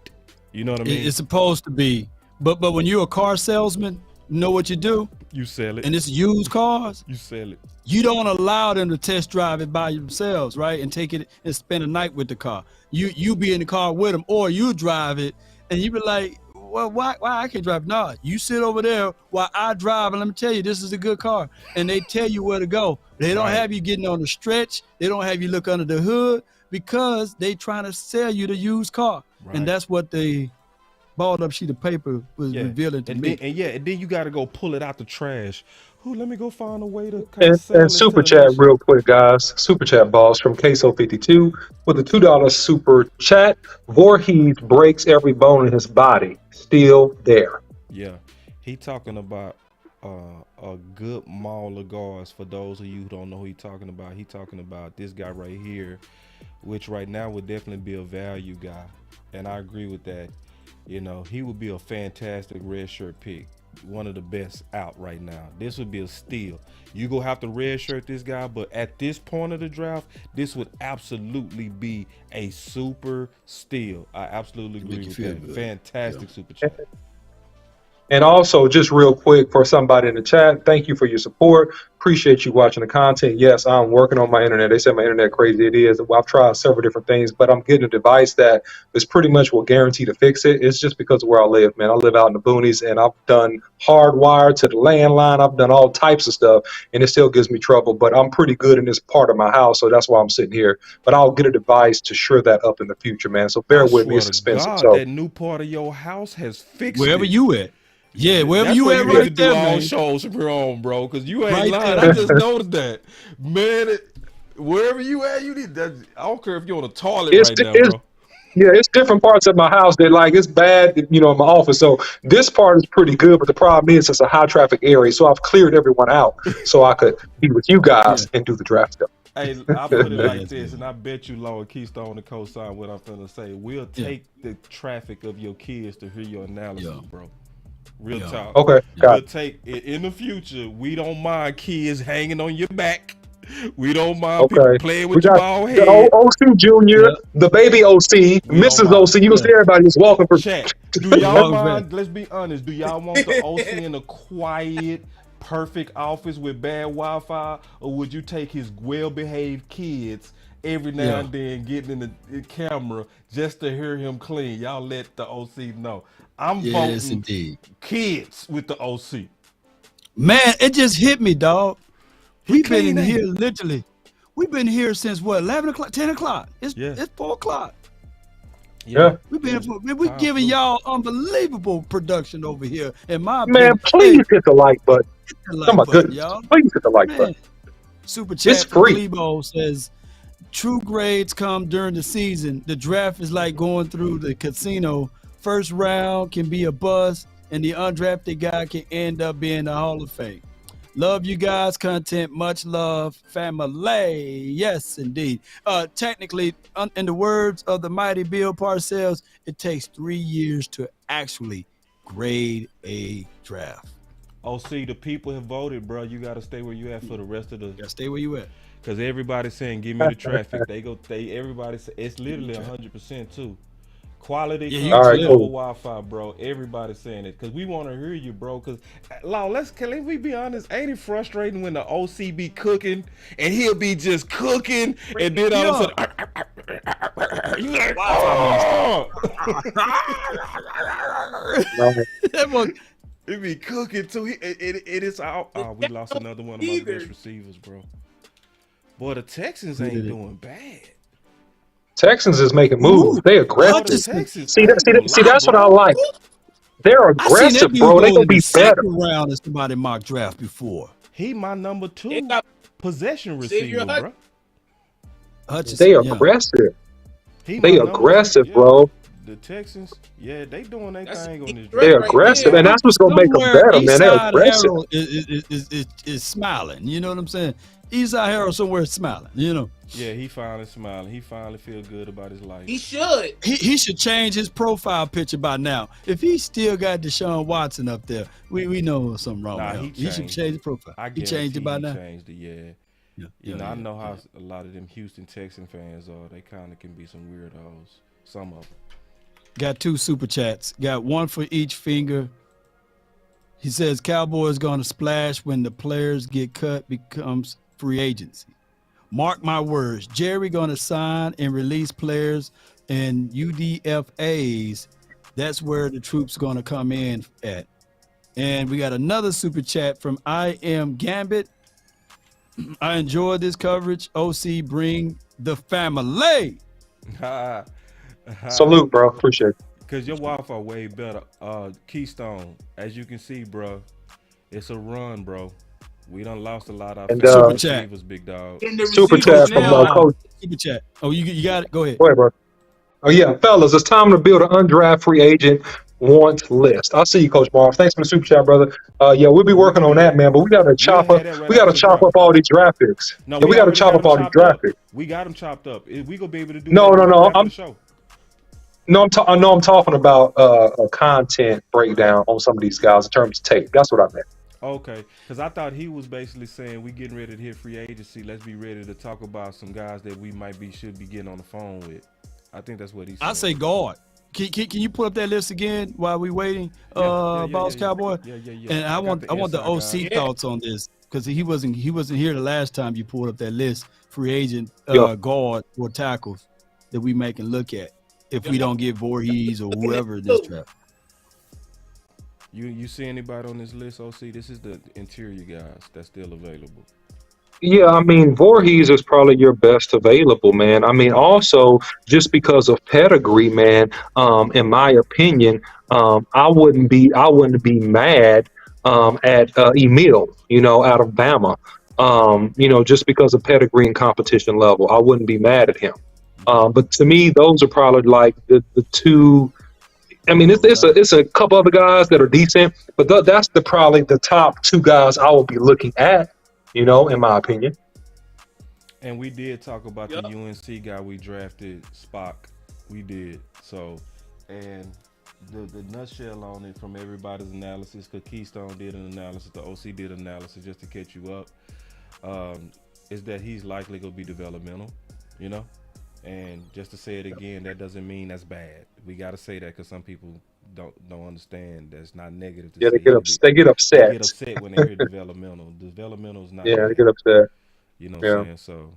You know what I mean? It's supposed to be. But when you're a car salesman, you know what you do? You sell it. And it's used cars. You sell it. You don't allow them to test drive it by themselves, right? And take it and spend a night with the car. You be in the car with them, or you drive it, and you be like, well, why I can't drive? No, you sit over there while I drive, and let me tell you, this is a good car. And they tell you where to go. They don't have you getting on the stretch. They don't have you look under the hood because they trying to sell you the used car. Right. And that's what the balled up sheet of paper was revealing to me. And then you got to go pull it out the trash. Ooh, let me go find a way to kind of sell And it to super the chat nation. real quick, guys. Super chat balls from Queso52 with a $2 super chat. Voorhees breaks every bone in his body. Still there. Yeah, he talking about a good mall of guards. For those of you who don't know who he talking about, he talking about this guy right here, which right now would definitely be a value guy, and I agree with that. You know, he would be a fantastic red shirt pick, one of the best out right now. This would be a steal. You go have to red shirt this guy, but at this point of the draft, this would absolutely be a super steal. I absolutely agree with that. good. Fantastic super chat. And also, just real quick for somebody in the chat, thank you for your support. Appreciate you watching the content. Yes, I'm working on my internet. They said my internet crazy. It is. Well, I've tried several different things, but I'm getting a device that is pretty much will guarantee to fix it. It's just because of where I live, man. I live out in the boonies, and I've done hardwire to the landline. I've done all types of stuff, and it still gives me trouble. But I'm pretty good in this part of my house, so that's why I'm sitting here. But I'll get a device to shore that up in the future, man. So bear with me. It's expensive. God, So that new part of your house has fixed Wherever it. you at. Yeah, wherever That's you where at need to right do there, all man. shows from your own, bro, because you ain't Right lying. there. I just noticed that. Man, wherever you at, you need that. I don't care if you're on a toilet It's- right now, it's- bro. yeah, it's different parts of my house that like it's bad, you know, in my office. So this part is pretty good, but the problem is it's a high traffic area. So I've cleared everyone out so I could be with you guys and do the draft stuff. Hey, I put it like this, and I bet you Lord Keystone to co-sign what I'm finna say. We'll take the traffic of your kids to hear your analysis, bro. Real talk. Okay, got We'll it. take it in the future. We don't mind kids hanging on your back. We don't mind Okay. people playing We with your got bald the head. OC Junior, the baby OC, We don't Mrs. mind. OC. You gonna see everybody just walking for Chat. Do y'all Walking mind? Let's be honest. Do y'all want the OC in a quiet, perfect office with bad Wi-Fi, or would you take his well-behaved kids every now and then getting in the camera just to hear him clean? Y'all let the OC know. I'm Yes, voting indeed. kids with the OC. Man, it just hit me, dog. We've been in clean, ain't here literally. We've been here since what, 11 o'clock, 10 o'clock. It's 4 o'clock. Yeah. We've been we're Wow, giving cool. y'all unbelievable production over here. In my Man, opinion, please hit the like button. the like Oh my button, goodness. y'all. Please hit the like Man. button. Super chat from free. Klebo says True grades come during the season. The draft is like going through the casino. First round can be a bust, and the undrafted guy can end up being the Hall of Fame. Love you guys. Content. Much love. Family. Yes, indeed. Technically, in the words of the mighty Bill Parcells, it takes 3 years to actually grade a draft. Oh, see, the people have voted, bro. You got to stay where you at for the rest of the. Gotta stay where you at. Because everybody's saying, give me the traffic. Everybody say, it's literally 100% too. Quality, Yeah, All right, level cool. Wi-Fi, bro. Everybody's saying it. Because we want to hear you, bro. Because, Law, can we be honest? Ain't it frustrating when the OC be cooking and he'll be just cooking and then all of a sudden, you like, oh! That one- It be cooking too. It is out. Oh, we lost another one of my best receivers, bro. Boy, the Texans ain't doing bad. Texans is making moves. They aggressive. See, Texans, that's what I like. They're I seen that aggressive, dude bro. They go gonna in the be better. second round of somebody mock draft before. He my number They 2 got possession Xavier receiver, bro. Hutchinson, They yeah. aggressive. He They my number two, aggressive, yeah. bro. The Texans, yeah, they doing their That's thing on this right They're draft. aggressive, there. and that's what's gonna make them Somewhere better, man. They're Eastside aggressive. Harold is smiling. You know what I'm saying? Eastside Harold somewhere is smiling. You know, Yeah, he finally smiling. He finally feel good about his life. He should. he should change his profile picture by now. If he still got Deshaun Watson up there, we know something wrong Nah, with him. he He should changed change it. the profile. I He changed it by now. Changed it, yeah. Yeah, You know, yeah, I know yeah. how a lot of them Houston Texan fans are. They kind of can be some weirdos. Some of them. Got 2 super chats. Got one for each finger. He says Cowboys gonna splash when the players get cut becomes free agency. Mark my words, Jerry gonna sign and release players and UDFAs. That's where the troops gonna come in at. And we got another super chat from I Am Gambit. I enjoy this coverage. OC, bring the family. Salute, bro. Appreciate it. Because your Wi-Fi way better. Keystone, as you can see, bro, it's a run, bro. We done lost a lot of And, our Super chat. receivers, big dog. And the Super receivers chat from now. Coach. Super chat. Oh, you got it. Go ahead. Go ahead, bro. Oh yeah, fellas, it's time to build an undrafted free agent wants list. I'll see you, Coach Marv. Thanks for the super chat, brother. Yeah, we'll be working on that, man. But we gotta chop up. had that right We gotta after the chop draft. up all these draft picks. No, Yeah, we gotta already chop got up them all these chopped draft up. picks. We got them chopped up. We gonna be able to do No, that no, no. after I'm the show. I'm talking about a content breakdown on some of these guys in terms of tape. That's what I meant. Okay, because I thought he was basically saying we getting ready to hit free agency. Let's be ready to talk about some guys that we should be getting on the phone with. I think that's what he said. I say guard. Can you put up that list again while we waiting, Boss Cowboy? Yeah. And I want the inside OC guy. thoughts on this because he wasn't here the last time you pulled up that list. Free agent Yeah. guard or tackles that we make and look at if we don't get Voorhees or whoever in this draft. You see anybody on this list, OC? This is the interior guys that's still available. Yeah, I mean, Voorhees is probably your best available, man. I mean, also just because of pedigree, man. In my opinion, I wouldn't be mad at Emil, out of Bama. Just because of pedigree and competition level, I wouldn't be mad at him. But to me, those are probably like the two. I mean, it's a couple other guys that are decent, but that's probably the top 2 guys I will be looking at. In my opinion. And we did talk about the UNC guy we drafted, Spock. We did. So, and the nutshell on it from everybody's analysis, because Keystone did an analysis, the OC did an analysis just to catch you up, is that he's likely going to be developmental, And just to say it again, that doesn't mean that's bad. We got to say that because some people don't understand that's not negative. Yeah, they say. get upset. They get upset. They get upset when they hear developmental. Developmental is not. Yeah, bad. they get upset. You know what I'm saying? So,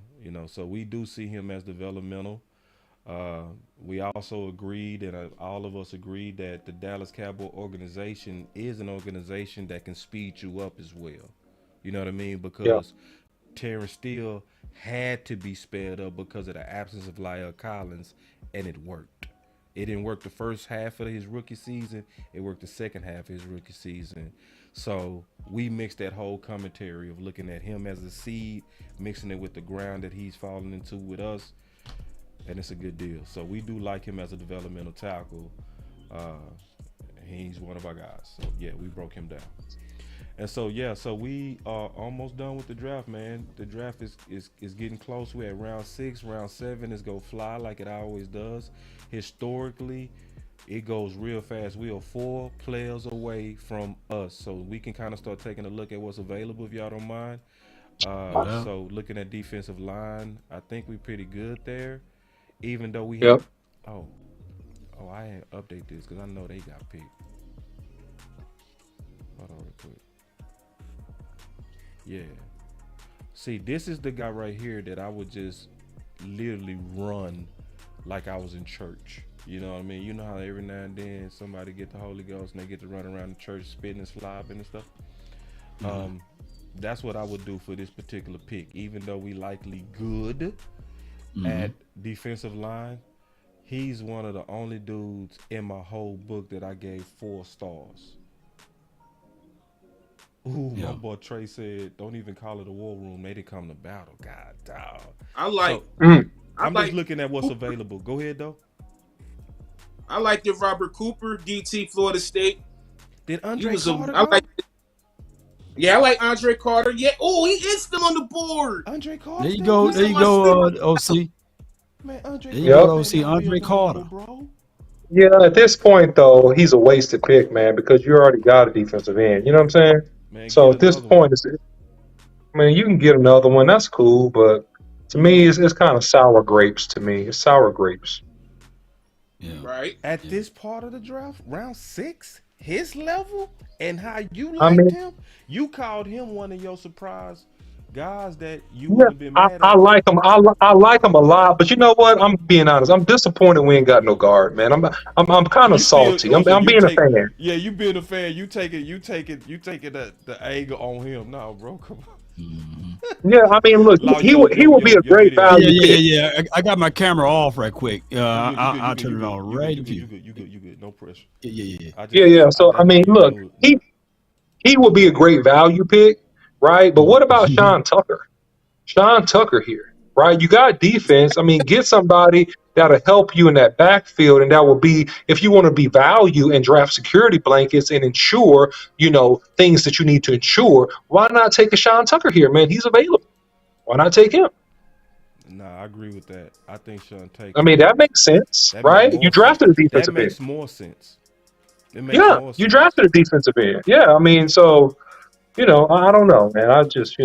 so we do see him as developmental. We also agreed, and all of us agreed, that the Dallas Cowboy organization is an organization that can speed you up as well. You know what I mean? Because Terrence Steele had to be sped up because of the absence of La'el Collins, and it worked. It didn't work the first half of his rookie season. It worked the second half of his rookie season. So we mixed that whole commentary of looking at him as a seed, mixing it with the ground that he's falling into with us, and it's a good deal. So we do like him as a developmental tackle. He's one of our guys. So yeah, we broke him down. And so yeah, so we are almost done with the draft, man. The draft is getting close. We're at round 6, round 7 is gonna fly like it always does. Historically, it goes real fast. We are 4 players away from us, so we can kind of start taking a look at what's available if y'all don't mind. So looking at defensive line, I think we're pretty good there. Even though we have, I had to update this because I know they got picked. Hold on real quick. Yeah. See, this is the guy right here that I would just literally run like I was in church. You know what I mean? You know how every now and then somebody get the Holy Ghost and they get to run around the church spitting and slobbing and stuff. That's what I would do for this particular pick. Even though we likely good at defensive line, he's one of the only dudes in my whole book that I gave 4 stars. Ooh, my boy Trey said, don't even call it a war room. They didn't come to battle. God, dog. I'm just looking at what's available. Go ahead, though. I like the Robert Cooper, DT, Florida State. Did Andre Carter I like Andre Carter. Yeah. Oh, he is still on the board. Andre Carter. There you go. There you go, OC. Man, Andre there you go, OC. Andre Carter. Bro. Yeah, at this point, though, he's a wasted pick, man, because you already got a defensive end. You know what I'm saying? Man, so at this point, you can get another one. That's cool, but to me, it's kind of sour grapes to me. It's sour grapes. Yeah. Right. At this part of the draft, round 6, his level and how you liked him, you called him one of your surprise guys that you would have been mad at. I like him. I like him a lot, but you know what? I'm being honest. I'm disappointed we ain't got no guard, man. I'm kind of salty. I'm being a fan. Yeah, you being a fan. You taking the anger on him. No, bro, come on. Yeah, I mean, look, he will be a great value. Yeah. I got my camera off right quick. I'll turn it on right. You good. No pressure. Yeah. So I mean, look, he will be a great value pick, right? But what about Sean Tucker? Sean Tucker here, right? You got defense. I mean, get somebody that'll help you in that backfield, and that will be, if you want to be value and draft security blankets and ensure, things that you need to ensure. Why not take a Sean Tucker here, man? He's available. Why not take him? Nah, I agree with that. I think Sean Tucker. I mean, that makes sense, right? You drafted a defensive end. That makes more sense. You drafted a defensive end. Yeah, I mean, so, I don't know, man. I just,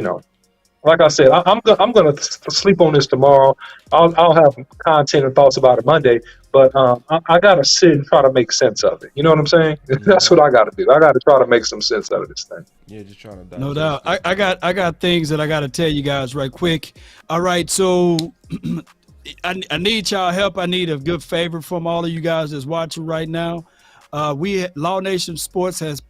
like I said, I'm gonna sleep on this tomorrow. I'll have content and thoughts about it Monday, but I gotta sit and try to make sense of it. You know what I'm saying? That's what I gotta do. I gotta try to make some sense out of this thing. Yeah, just trying to. No doubt. I got things that I gotta tell you guys right quick. All right, so I need y'all help. I need a good favor from all of you guys that's watching right now. Law Nation Sports has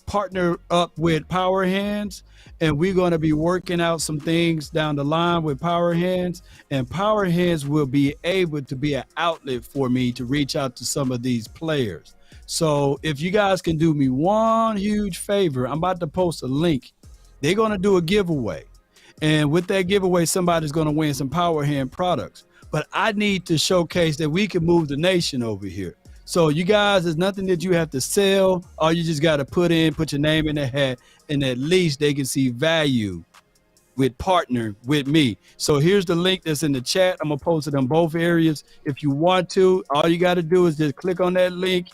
partnered up with Power Hands, and we're going to be working out some things down the line with Power Hands, and Power Hands will be able to be an outlet for me to reach out to some of these players. So if you guys can do me one huge favor, I'm about to post a link. They're going to do a giveaway, and with that giveaway, somebody's going to win some Power Hand products. But I need to showcase that we can move the nation over here. So you guys, there's nothing that you have to sell. All you just got to put your name in the hat, and at least they can see value with partner with me. So here's the link that's in the chat. I'm going to post it on both areas. If you want to, all you got to do is just click on that link,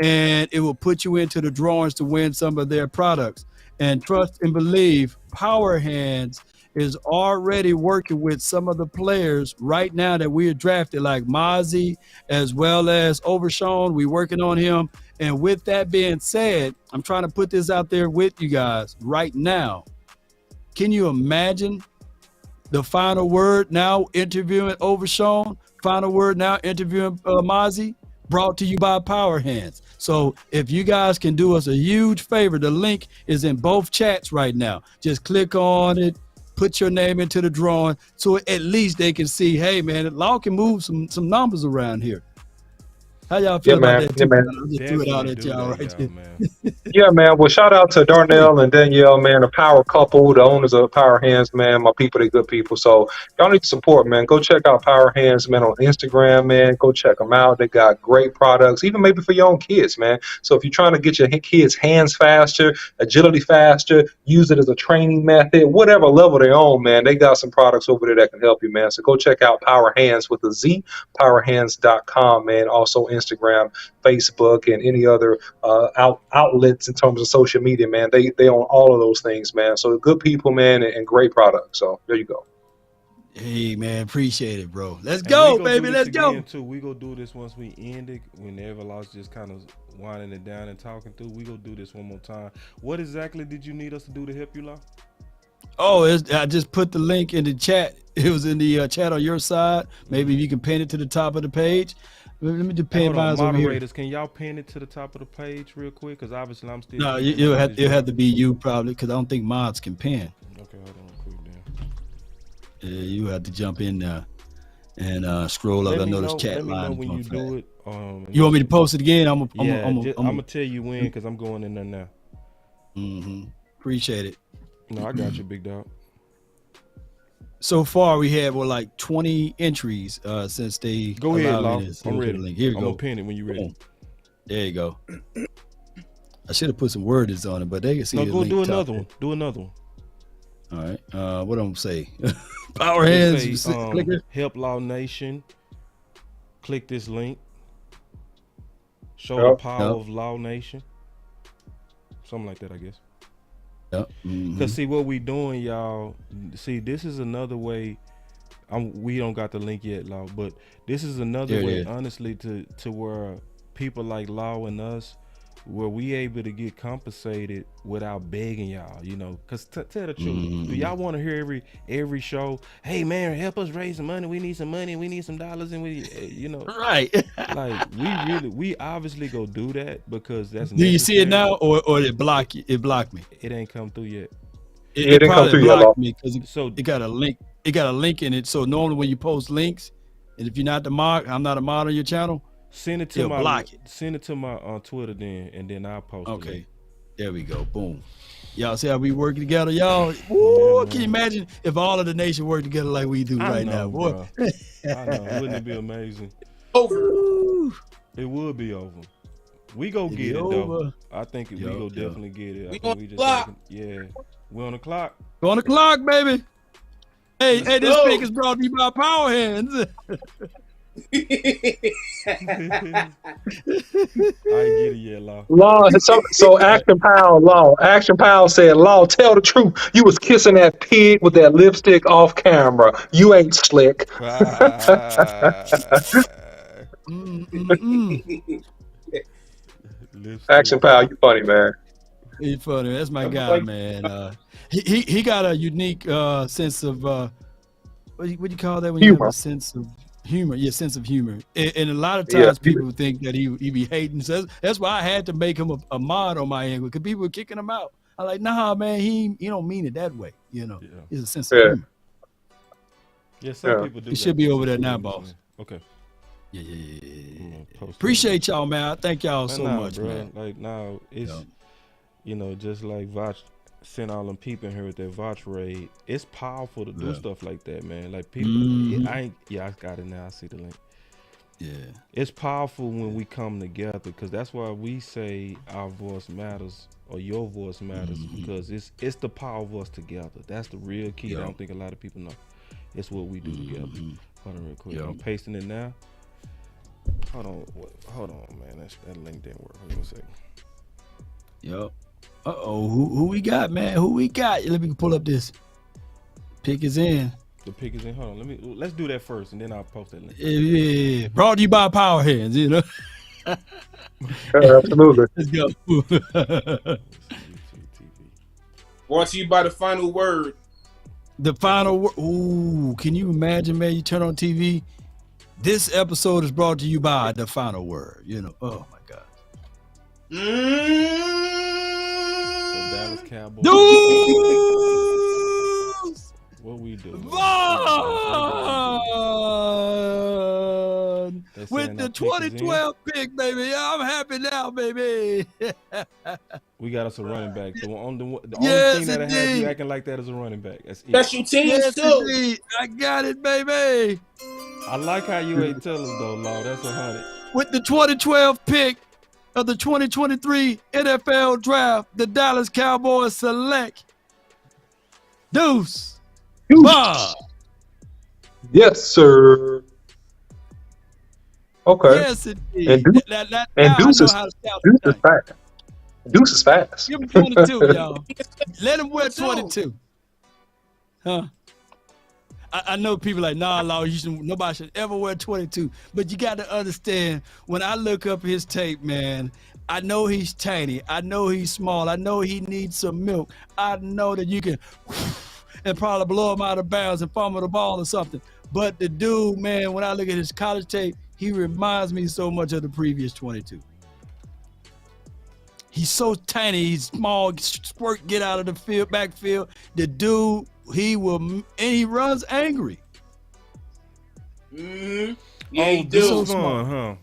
and it will put you into the drawings to win some of their products. And trust and believe, Power Hands is already working with some of the players right now that we are drafted, like Mozzie as well as Overshawn. We're working on him. And with that being said, I'm trying to put this out there with you guys right now. Can you imagine the final word now interviewing Overshawn? Final word now interviewing Mozzie? Brought to you by Power Hands. So if you guys can do us a huge favor, the link is in both chats right now. Just click on it. Put your name into the drawing so at least they can see, hey, man, Law can move some numbers around here. How y'all feel about man. that Yeah, too? man. I just threw it out Definitely at do y'all that, right y'all, there. man. Yeah, man. Well, shout out to Darnell and Danielle, man, the power couple, the owners of Power Hands, man. My people, they good people. So y'all need to support, man. Go check out Power Hands, man, on Instagram, man. Go check them out. They got great products, even maybe for your own kids, man. So if you're trying to get your kids' hands faster, agility faster, use it as a training method, whatever level they're on, man, they got some products over there that can help you, man. So go check out Power Hands with a Z, powerhands.com, man. Also Instagram, Facebook, and any other outlets in terms of social media, man. They own all of those things, man. So good people, man, and great products. So there you go. Hey man, appreciate it, bro. Let's And go, we gonna baby. do Let's this go. again too. We gonna do this once we end it. Whenever Lost just kind of winding it down and talking through, we gonna do this one more time. What exactly did you need us to do to help you, Law? Oh, I just put the link in the chat. It was in the chat on your side. Maybe if you can pin it to the top of the page. Let me just pin Hold on, mine over here. moderators, can y'all pin it to the top of the page real quick? Because obviously I'm still. No, keeping it'll up have, with this it'll have to job. be you probably because I don't think mods can pin. Okay, hold on, quick then. Yeah, you have to jump in there and scroll up. I know this chat let me know line. when you do it. You want me to post it again? I'm Yeah, I'm gonna gonna tell you when because I'm going in there now. appreciate it. No, I got you, big dog. So far, we have like 20 entries since they Go ahead, allowed Law. me to I'm send the ready. link. Here we I'm go. gonna pin it when you're ready. Boom. There you go. I should have put some words on it, but they can see No, the go link do top another there. one. Do another one. All right. What I'm gonna say? Power hands. Just say, Click it. help Law Nation. Click this link. Show the Yep. power of Law Nation. Something like that, I guess. Yep. Cause see what we doing, y'all. See, this is another way. We don't got the link yet, Law, but this is another There it way, is. honestly, to where people like Law and us, where we able to get compensated without begging y'all, you know. Cause tell the truth, do y'all want to hear every show? Hey man, help us raise some money. We need some money. We need some dollars, and we, you know, Right. like we obviously go do that because that's. Do you see it necessary. now, or it block you? It blocked me. It ain't come through yet. It, Yeah, it it didn't come probably through yet, blocked Law. me because So it got a link. It got a link in it. So normally when you post links, and if you're not the mod, I'm not a mod on your channel. send it to It'll my block it. Send it to my Twitter then, and then I'll post it. Okay. There we go. Boom. Y'all see how we work together, y'all? Ooh, can you imagine if all of the nation worked together like we do right now, boy? Bro. I know. Wouldn't it be amazing? Over. Ooh. It would be over. We go It get be it though. over. I think we Yup, go yup. definitely get it. I We think on we the just clock. yeah. We on the clock. Go on the clock, baby. Hey, Let's hey, this go. pick is brought to you by Power Hands. I ain't get it yet, Law. Law, so Action Pal said, Law, tell the truth. You was kissing that pig with that lipstick off camera. You ain't slick. Action Pal, you funny, man. He's funny. That's my guy, man. He got a unique sense of what do you call that when you Humor. have a sense of humor? Yeah, sense of humor. And a lot of Yeah. times people think that he be hating. So that's why I had to make him a mod on my end because people were kicking him out. I'm like, nah, man, he don't mean it that way. You know, Yeah. it's a sense of Yeah. humor. Yeah, some Yeah. people do. He got should be this over there sense of now, humor, boss. man. Okay. Yeah. I'm gonna post that. Appreciate y'all, man. I thank y'all Man, so nah, much, bro. man. Like now, it's Yeah. you know, just like Vach sent all them people in here with that Vach raid. It's powerful to do Yeah. stuff like that, man. Like people, Mhm. I got it now. I see the link. Yeah. It's powerful when we come together because that's why we say our voice matters or your voice matters because it's the power of us together. That's the real key. Yeah. I don't think a lot of people know. It's what we do together. Hold on real quick. Yeah. I'm pasting it now. Hold on, man. That link didn't work. Hold on a second. Yep. Uh-oh. Who we got, man? Who we got? Let me pull up this. Pick is in. The pick is in. Hold on. Let's do that first, and then I'll post that link. Yeah. Brought to you by Power Hands, you know. Absolutely. Let's go. YouTube TV. Brought to you by the final word. The final word. Ooh, can you imagine, man? You turn on TV. This episode is brought to you by the final word. You know. Oh my God. So Dallas Cowboys. Dudes! What we do? Vaughn! They with the 2012 pick, baby. Yeah, I'm happy now, baby. We got us a running back. The only Yes, thing that'll have you indeed. acting like that is a running back. That's it. Special teams Yes, too. indeed. I got it, baby. I like how you ain't tell us though, Law. That's 100. With the 2012 pick of the 2023 NFL Draft, the Dallas Cowboys select Deuce Bob. Yes, sir. Okay. Yes, indeed. And Deuce- Now and I Deuce know is- how to scout Deuce the is thing. fast. Deuce is fast. Give him 22, y'all. Let him wear 22. Huh? I know people like, nah, Law, nobody should ever wear 22. But you got to understand, when I look up his tape, man, I know he's tiny. I know he's small. I know he needs some milk. I know that you can and probably blow him out of bounds and fumble the ball or something. But the dude, man, when I look at his college tape, he reminds me so much of the previous 22. He's so tiny, he's small, squirt, get out of the field, backfield. The dude, he runs angry. Mm-hmm. Oh, he Deuce do. Vaughn, huh?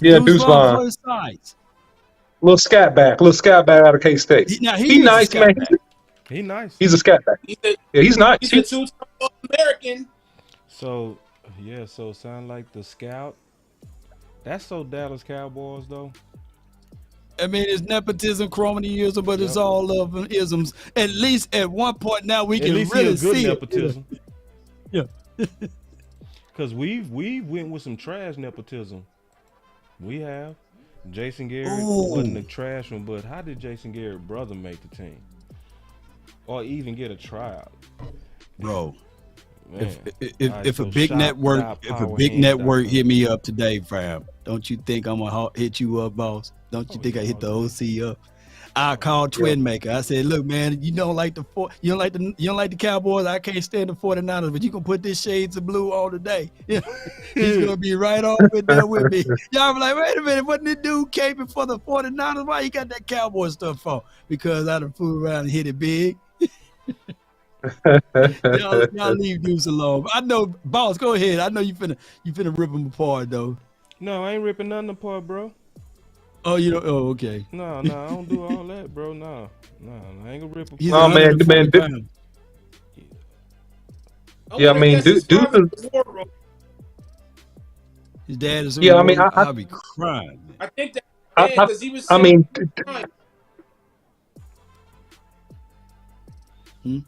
Yeah, Deuce runs Vaughn. for his size. Little scat back out of K-State. Now, He nice, man. He nice. He's a scat back. He's a, Yeah, he's nice. he's a two-time All-American. So yeah, so sound like the scout. That's so Dallas Cowboys though. I mean, it's nepotism, cronyism, but it's Yep. all of them isms. At least at one point now we At can least really he a good see nepotism. it. Yeah. Cause we went with some trash nepotism. We have. Jason Garrett Ooh. wasn't a trash one, but how did Jason Garrett's brother make the team? Or even get a tryout? Bro, Man. if All right, a so big network hit me up today, fam, don't you think I'm gonna hit you up, boss? Don't you think I hit the OC up? I called Twin Maker. I said, look, man, you don't like the Cowboys. I can't stand the 49ers, but you can put this shades of blue on today. Yeah. He's gonna be right on with there with me. Y'all be like, wait a minute, wasn't this dude caping for the 49ers? Why you got that Cowboy stuff for? Because I done fooled around and hit it big. y'all leave dudes alone. I know, boss, go ahead. I know you finna rip them apart though. No, I ain't ripping nothing apart, bro. Oh, you know? Oh, okay. No, I don't do all that, bro. No, I ain't gonna rip apart. He's Oh, man, 140 dude. pounds. Yeah, I mean, his Deuce father's is- war room. His dad is. Yeah, I mean, I'll be crying. Man. I think that I- because he was. I mean, All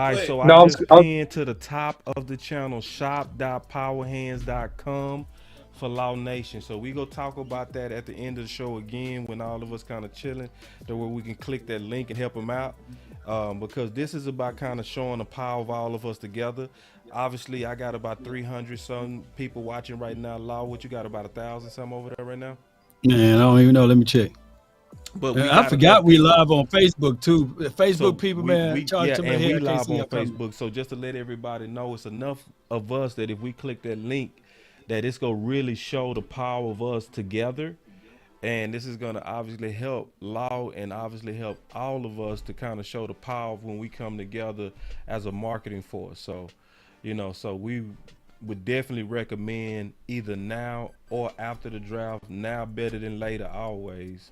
right, Wait. so No, I I'm- just I'm- pinned to the top of the channel shop.powerhands.com for Law Nation. So we go talk about that at the end of the show again when all of us kind of chilling, to where we can click that link and help them out. Because this is about kind of showing the power of all of us together. Obviously, I got about 300 some people watching right now. Law, what you got, about 1,000 some over there right now? Man, I don't even know. Let me check. But I forgot we live on Facebook too. Facebook people, man, charge yeah, them and ahead. we I can't live see on y'all comment. Facebook. So just to let everybody know, it's enough of us that if we click that link, that it's gonna really show the power of us together, and this is gonna obviously help Law and obviously help all of us to kind of show the power of when we come together as a marketing force. So, so we would definitely recommend either now or after the draft. Now better than later, always.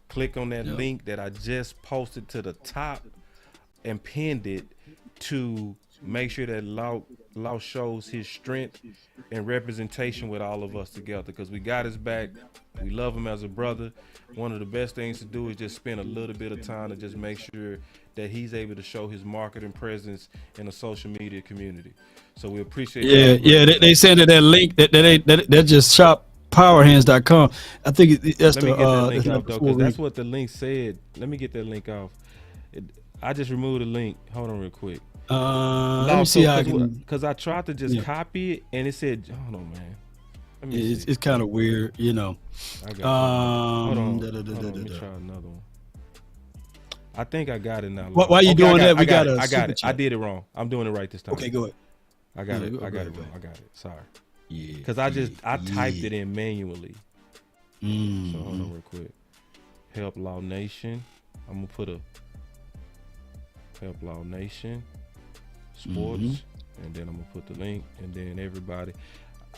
Click on that link that I just posted to the top and pinned it to make sure that Law shows his strength and representation with all of us together, because we got his back. We love him as a brother. One of the best things to do is just spend a little bit of time to just make sure that he's able to show his marketing presence in the social media community. So we appreciate They sent it that link that just shop powerhands.com. I think that's Let me get that link the off though, because that's what the link said. Let me get that link off. I just removed the link. Hold on real quick. let me see how I can. Because I tried to just copy it and it said, hold on, man. Let me see. It's kind of weird, I got you. Hold on. da, da, da, Hold on, da, let me da. try another one. I think I got it now. While you doing that, we got a I got super it. I chat. did it wrong. I'm doing it right this time. Okay, go ahead. I got Yeah, it. go I got ahead, it go wrong. ahead. I got it. Sorry. Yeah. Because I typed it in manually. So hold on real quick. Help Law Nation. I'm gonna put a Help Law Nation Sports, and then I'm gonna put the link, and then everybody.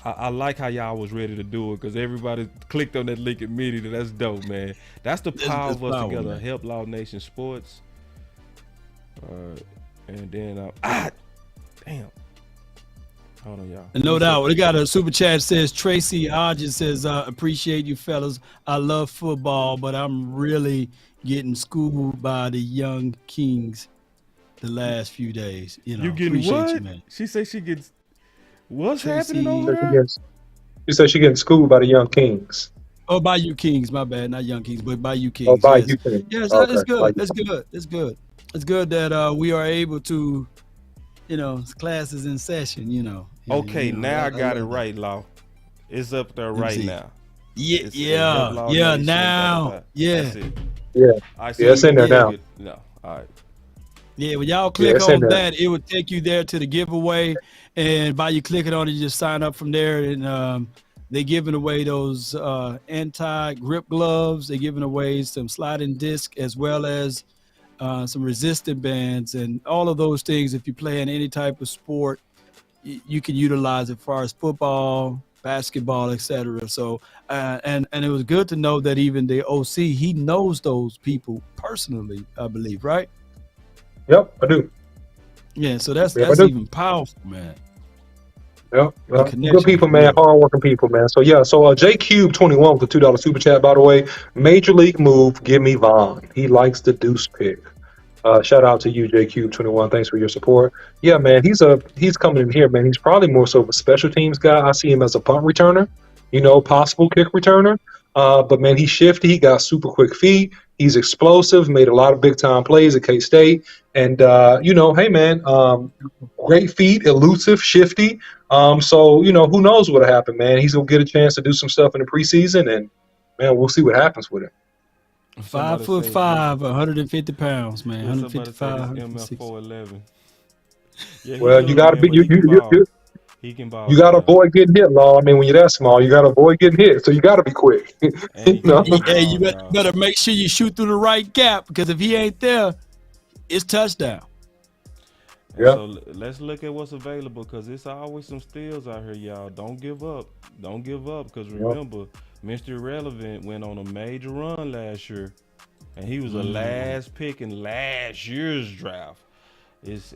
I like how y'all was ready to do it because everybody clicked on that link immediately. That's dope, man. That's the power That's of us power, together. man. Help Law Nation Sports. And then damn. Hold on, y'all. And no doubt, we got a super chat says Tracy Hodges says, appreciate you fellas. I love football, but I'm really getting schooled by the young Kings the last few days. You know, You getting appreciate what? you, man. She say she gets. What's Tracy- happening over She there? gets- She said she getting schooled by the young Kings. Oh, by you Kings, my bad, not young Kings, but by you Kings. Oh, by yes. you Kings. Yes, Okay, it's by good. you. It's good. It's good. It's good that we are able to, you know, classes in session. You know. Okay, You know, now I got it love that. right, Law. It's up there me right see. now. Yeah, It's yeah, Help Law yeah. Nation, Now, yeah. That's it. Yeah. All right, so Yeah, it's you in there can now. get- No, all right. Yeah, when y'all click it's in on there. that, it would take you there to the giveaway, and by you clicking on it, you just sign up from there, and they're giving away those anti-grip gloves. They're giving away some sliding disc as well as some resistant bands, and all of those things. If you play in any type of sport, you can utilize it as far as football, basketball, etc. So, and it was good to know that even the OC, he knows those people personally, I believe, right? Yep, I do. Yeah, so that's Yeah, I do. even powerful, man. Yep. The connection Good people, is man. real. Hardworking people, man. So yeah. So JCube21 with the $2 super chat. By the way, major league move. Give me Vaughn. He likes the deuce pick. Shout out to you, JCube21. Thanks for your support. Yeah, man. He's coming in here, man. He's probably more so of a special teams guy. I see him as a punt returner. You know, possible kick returner. But man, he's shifty. He got super quick feet. He's explosive. Made a lot of big time plays at K-State. And you know, hey man, great feet, elusive, shifty. So you know, who knows what'll happen, man? He's gonna get a chance to do some stuff in the preseason, and man, we'll see what happens with him. 5'5", 150 pounds, man. Yeah, somebody say 155, it's 160. MF411. Yeah, Well, you gotta be He can ball. you gotta man. avoid getting hit, Law. I mean, when you're that small, you gotta avoid getting hit. So you gotta be quick. And he No. can Hey, you ball, y'all. better make sure you shoot through the right gap, because if he ain't there, it's touchdown. And Yeah. So let's look at what's available because it's always some steals out here, y'all. Don't give up. Don't give up because remember, Mr. Irrelevant went on a major run last year, and he was a last pick in last year's draft. It's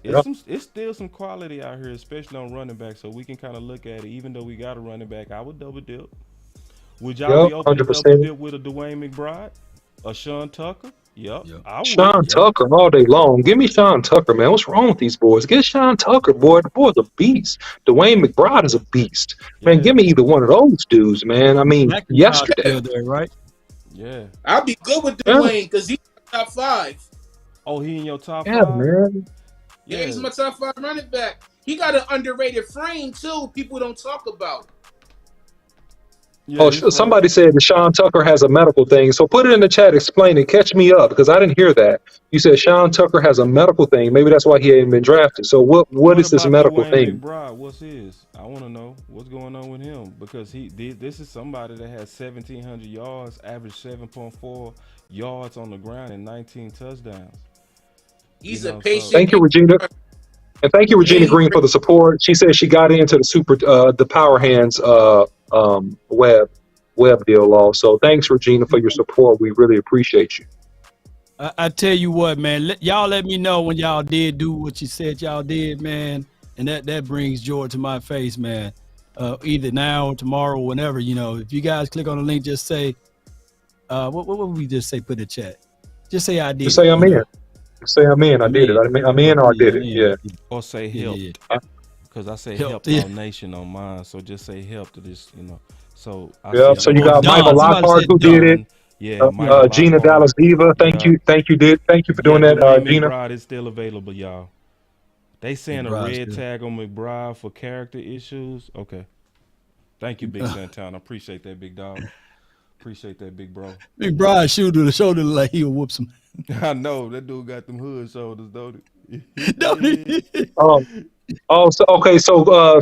still some quality out here, especially on running back. So we can kind of look at it. Even though we got a running back, I would double dip. Would y'all Yep, be open to 100%. double dip with a Dwayne McBride, a Sean Tucker? Yep. I would. Sean Yep. Tucker all day long. Give me Sean Tucker, man. What's wrong with these boys? Get Sean Tucker, boy. The boy's a beast. Dwayne McBride is a beast. Man, Yeah. give me either one of those dudes, man. I mean, McIntyre yesterday. still there, right? Yeah. I'll be good with Yeah. Dwayne because he's top 5. Oh, he in your top Yeah, 5? man. Yeah, he's my top 5 running back. He got an underrated frame too. People don't talk about. Yeah, Oh, this somebody said that Sean Tucker has a medical thing. So put it in the chat, explain it, catch me up, because I didn't hear that. You said Sean Tucker has a medical thing. Maybe that's why he ain't been drafted. So what is this about medical Dwayne thing? McBride? What's his? I want to know what's going on with him because this is somebody that has 1,700 yards, average 7.4 yards on the ground, and 19 touchdowns. He's You a know, patient. Thank you, Regina. And thank you, Regina Hey, Green, for the support. She said she got into the Power Hands web deal law. So thanks, Regina, for your support. We really appreciate you. I tell you what, man. Y'all let me know when y'all did do what you said y'all did, man. And that brings joy to my face, man. Either now or tomorrow, whenever, you know. If you guys click on the link, just say, what would we just say? Put in the chat. Just say I did. Just say I'm in. Just say I'm in. I did it. I'm in or I did it. Yeah. Yeah. Or say Yeah, help. yeah. Because I say Help, help yeah. All Nation on mine. So just say help to this, you know. So I Yep. see- So you got Don, Michael somebody Lockhart said who did Don. it. Yeah, Michael Gina Lockhart. Dallas Diva. Thank Yeah. you. Thank you for doing Yeah, that, Dwayne Gina. McBride is still available, y'all. They saying a McBride's red good. tag on McBride for character issues. Okay. Thank you, Big Santana. Appreciate that, big dog. Appreciate that, big bro. Big Brian shoulder to shoulder like he'll whoop some. I know that dude got them hood shoulders, don't he? Don't he?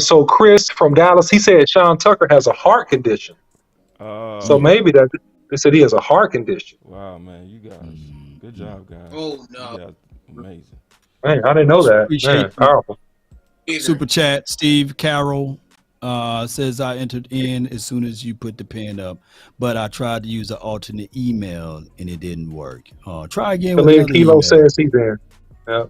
So Chris from Dallas, he said Sean Tucker has a heart condition. So maybe that they said he has a heart condition. Wow, man, you guys, good job, guys. Oh no. You guys, amazing. Man, I didn't know that. Appreciate Man, you. powerful. Super chat, Steve Carroll. Says I entered in as soon as you put the pen up, but I tried to use an alternate email and it didn't work. Try again with Khalid another Kilo email. says he's in. Yeah.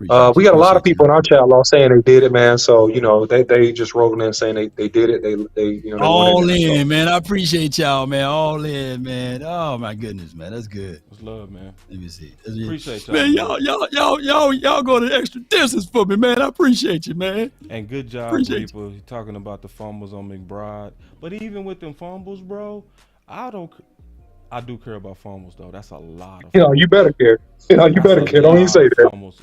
Appreciate We you. got a lot of Appreciate people you. in our chat law saying they did it, man. So they just rolled in saying they did it. They they went All in there. So in, man. I appreciate y'all, man. All in, man. Oh my goodness, man. That's good. What's love, man? Let me see. Appreciate y'all, Man, man. y'all go the extra distance for me, man. I appreciate you, man. And good job, Appreciate Reaper. You're talking about the fumbles on McBride. But even with them fumbles, bro, I do care about fumbles, though. That's a lot of you better care. You That's better a care. Don't even lot say of that. fumbles.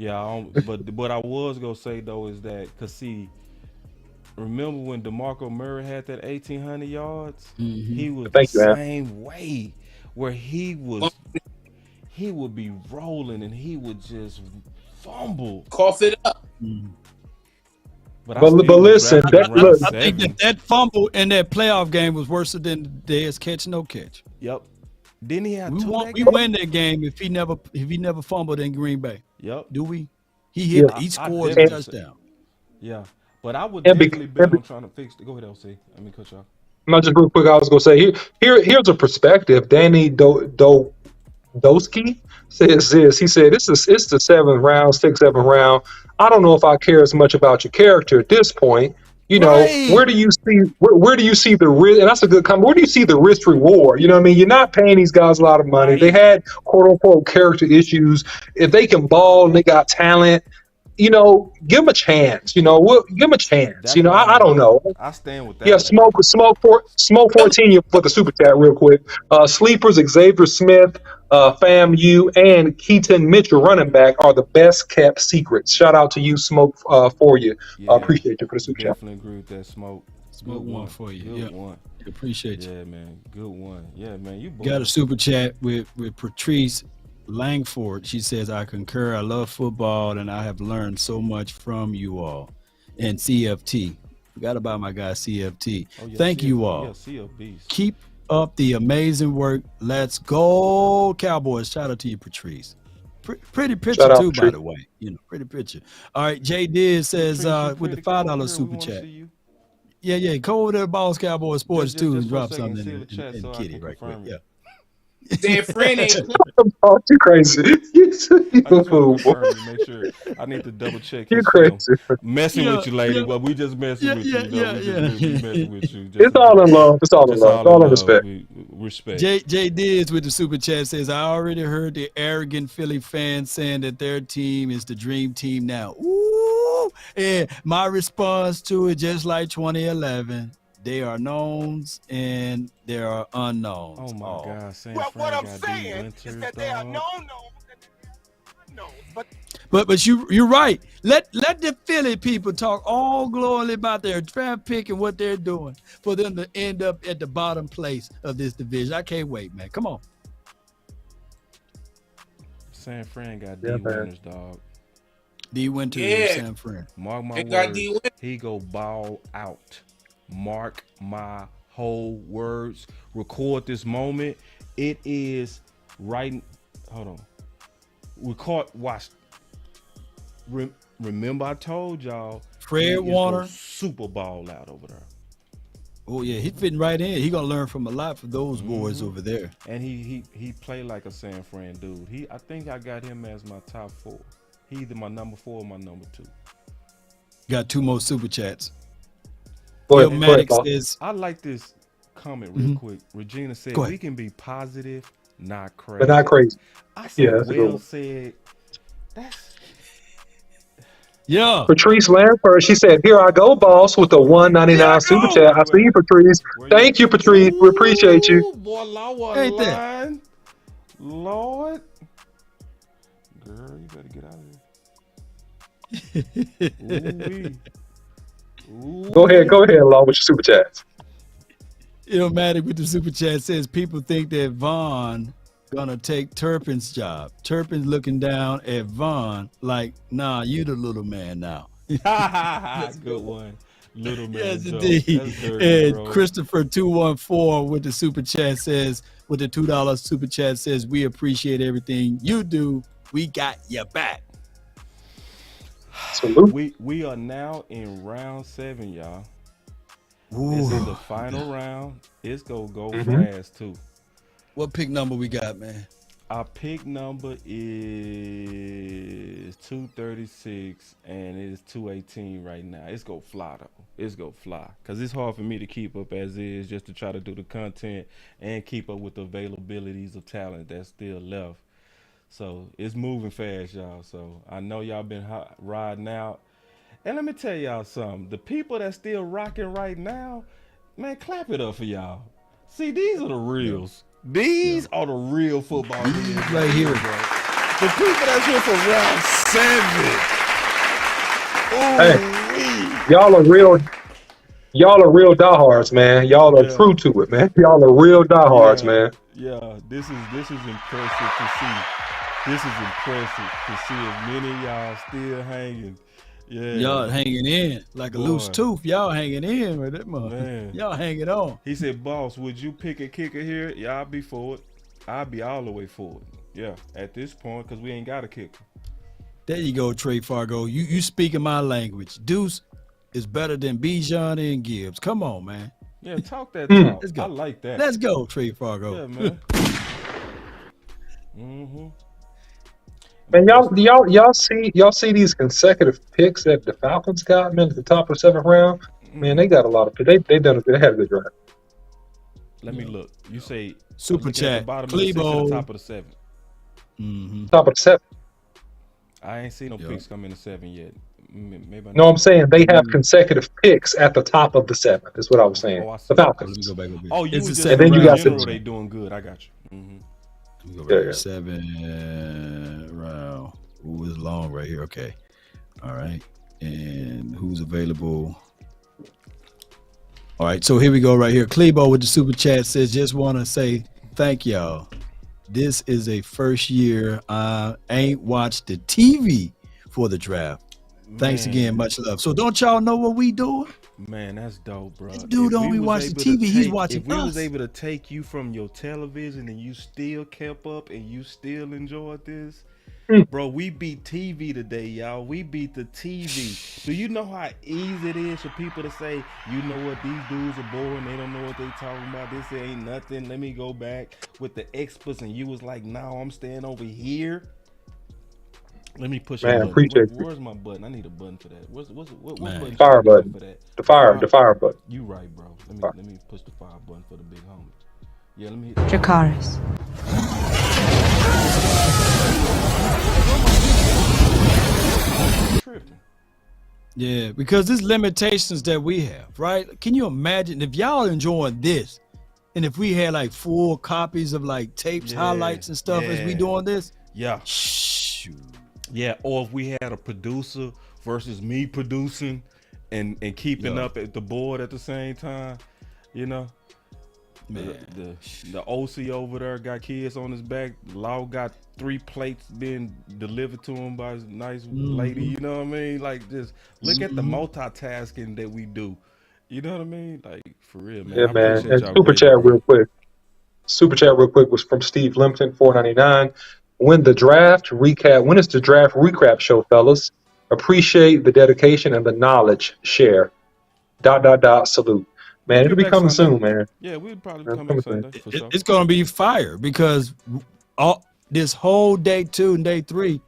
Yeah, but what I was gonna say though is that, cause see, remember when DeMarco Murray had that 1,800 yards? He was Thank the you, man. same way, where he would be rolling and he would just fumble. Cough it up. But I But still listen, drafted him that round look. I think that fumble in that playoff game was worse than Dez catch no catch. Yep. Didn't he have two that We game? win that game if he never fumbled in Green Bay. Yep. Do we? He Yeah. he scores a definitely say- touchdown. Yeah. But I would And be- definitely bet and be- on trying to fix it. Go ahead, LC. Let me cut you off. Not just real quick. I was gonna say here's a perspective. Danny Doski says this. He said, it's the 6th, 7th round. I don't know if I care as much about your character at this point. Right. Where do you see the risk? And that's a good comment. Where do you see the risk reward? You know what I mean? You're not paying these guys a lot of money. Right. They had quote unquote character issues. If they can ball and they got talent, give them a chance. Give them a chance. That's I what don't know. I stand with that. Yeah, smoke 14 for the super chat real quick. Sleepers, Xavier Smith, FAMU, and Keaton Mitchell, running back, are the best kept secrets. Shout out to you, Smoke, for you. Yeah, Appreciate you for the super chat. Definitely agree with that, Smoke. Smoke Good one for you. Good Yeah. one. Appreciate you. Yeah, man. Good one. Yeah, man. You Got a super chat with Patrice Langford. She says, I concur. I love football and I have learned so much from you all. And CFT. Forgot about my guy CFT. Thank you all. Yeah, CFBs. Keep up the amazing work. Let's go, Cowboys. Shout out to you, Patrice. Pretty picture Shout out, too, by Patrice. the way. Pretty picture. All right, Jay Diz says Patrice, with the pretty cool. $5 We super wanna chat. see you. Yeah. Go over to Boss Cowboy Sports Just too and for a drop second, something seal in the chat in so I Kitty can right quick. confirm Yeah. it. Dan Fran ain't playing. Oh, you crazy. You I just want to fool, boy. confirm to make sure. I need to double check You his film. crazy. Messing Yeah, with you, lady, yeah. but we just messing with you. Yeah. We just messing with you. It's all in love. It's all in Just love. It's all all in in respect. Respect. Jay Diz with the super chat says, I already heard the arrogant Philly fans saying that their team is the dream team now. Ooh. And my response to it, just like 2011, they are knowns and there are unknowns. Oh my God, San Well, Fran what I'm got saying D. is Winters, that they are dog. no, but But you're right. Let the Philly people talk all glowingly about their draft pick and what they're doing for them to end up at the bottom place of this division. I can't wait, man. Come on. San Fran got Yeah, D. man. Winters, dog. D Winters Yeah. and San Fran. Mark my They got words. D. Winters. He go ball out. Mark my whole words. Record this moment. It is right. Hold on. Record. Watch. Remember, I told y'all. Fred he is Warner. gonna Super Bowl out over there. Oh yeah, he's fitting right in. He gonna learn from a lot for those boys over there. And he played like a San Fran dude. I think I got him as my top 4. He either my number 4 or my number 2. Got 2 more super chats. Go Bill ahead, Maddox boss. says, I like this comment real quick. Regina said, Go ahead. we can be positive, not crazy. But not crazy. I said, Yeah, that's a good well one. said. That's yeah. Patrice Lanford, she said, here I go, boss, with the $1.99 super chat. I see you, Patrice. Thank you, Patrice. We appreciate you. Ooh, boy, Lord, Ain't that? line. Lord. Girl, you better get out of here. Ooh-wee. Go ahead, Law, with your super chats. Illmatic with the super chat says people think that Vaughn gonna take Turpin's job. Turpin's looking down at Vaughn like, nah, you the little man now. Good one. Little man. Yes, joke. indeed. That's dirty, And bro. Christopher 214 with the super chat says, with the $2 super chat says, we appreciate everything you do. We got your back. Salute. We are now in round 7, y'all. It's in the Ooh. final round. It's gonna go Mhm. fast too. What pick number we got, man? Our pick number is 236 and it is 218 right now. It's gonna fly though. It's gonna fly. Cause it's hard for me to keep up as is, just to try to do the content and keep up with the availabilities of talent that's still left. So it's moving fast, y'all. So I know y'all been riding out. And let me tell y'all something. The people that's still rocking right now, man, clap it up for y'all. See, these are the reals. These are the real football players Right here. bro. The people that's here for round 7. Hey, y'all are real diehards, man. Y'all are Yeah. true to it, man. Y'all are real diehards, man. Yeah, this is impressive to see. This is impressive to see as many of y'all still hanging. Yeah. Y'all hanging in like a loose Boy. tooth. Y'all hanging in with that mother. Man. Y'all hanging on. He said, boss, would you pick a kicker here? Yeah, I'll be forward. I'll be all the way forward. Yeah, at this point, because we ain't got a kicker. There you go, Trey Fargo. You speaking my language. Deuce is better than Bijan and Gibbs. Come on, man. Yeah, talk that Mm. talk. Let's go. I like that. Let's go, Trey Fargo. Yeah, man. Mm-hmm. Man, y'all see these consecutive picks that the Falcons got, man, at the top of the 7th round. Man, they got a lot of picks. They had a good draft. Let me look. You say Super looking at chat. the bottom of the 6 and Clebo. the top of the 7. Mm-hmm. Top of the 7th. I ain't seen no Yeah. picks come in the 7 yet. Maybe I No, I'm saying they have consecutive picks at the top of the 7th. Is what I was saying. Oh, I see. The Let me Falcons. go back a bit. Oh, you It's was the just And then in you got general, 6. they doing good. I got you. Mm-hmm. Let me go Yeah, right yeah. 7 round. Ooh, it's long right here. Okay. All right. And who's available? All right. So here we go right here. Clebo with the super chat says, just want to say thank y'all. This is a first year. I ain't watched the TV for the draft. Thanks Man. again. Much love. So don't y'all know what we doing? Man, that's dope, bro. This dude If don't we even was watch the able to TV, he's take- watching If we was us. able to take you from your television and you still kept up and you still enjoyed this, bro, we beat TV today, y'all. We beat the TV. Do you know how easy it is for people to say, you know what, these dudes are boring, they don't know what they talking about, this ain't nothing, let me go back with the experts, and you was like, no, I'm staying over here. Let me push a Man, button. appreciate you. Where's my button? I need a button for that. What Man. button Fire should I do button. for that? The fire button. You right, bro. Fire. Let me push the fire button for the big homie. Yeah, let me hit Dracarys. tripping. Yeah, because there's limitations that we have, right? Can you imagine if y'all enjoying this, and if we had like full copies of like tapes, Yeah, highlights, and stuff as we yeah. doing this? Yeah. Shoot. Yeah, or if we had a producer versus me producing and keeping Yeah. up at the board at the same time, you know. Man. The OC over there got kids on his back. Law got 3 plates being delivered to him by his nice lady. You know what I mean? Like, just look at the multitasking that we do. You know what I mean? Like, for real, man. Yeah, I man. appreciate And y'all super greatly, chat bro. real quick. Super chat real quick was from Steve Limpton, $4.99. When is the draft recap show, fellas? Appreciate the dedication and the knowledge share. ... Salute. Man, We'll it'll be be back coming Sunday. soon, man. Yeah, we'll probably Yeah, come back coming Sunday for sure. It's gonna be fire because all this whole day 2 and day 3,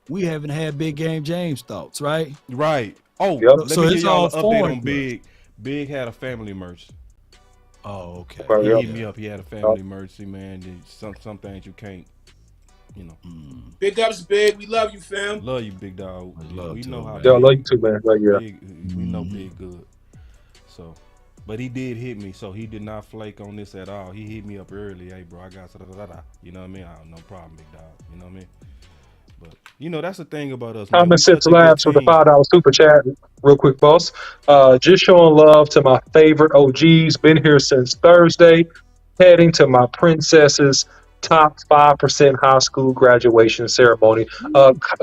we haven't had Big Game James thoughts, right? Right. Oh, Yep. let So me it's give y'all all an update foreign on to Big. Big had a family emergency. Oh, okay. Well, He yep. hit me up. He had a family emergency, man. Some things you can't, you know. Big ups, Big. We love you, fam. Love you, big dog. Love We to, know how man. Yeah, I big, love you too, man. Like, yeah. big, we know Big good. So, but he did hit me, so he did not flake on this at all. He hit me up early. Hey, bro, I got da-da-da-da. You know what I mean? No problem, big dog. You know what I mean? But you know that's the thing about us, man. Thomas We Sips such a good Labs with the team. $5 super chat. Real quick, boss. Just showing love to my favorite OGs. Been here since Thursday. Heading to my princess's top 5% high school graduation ceremony.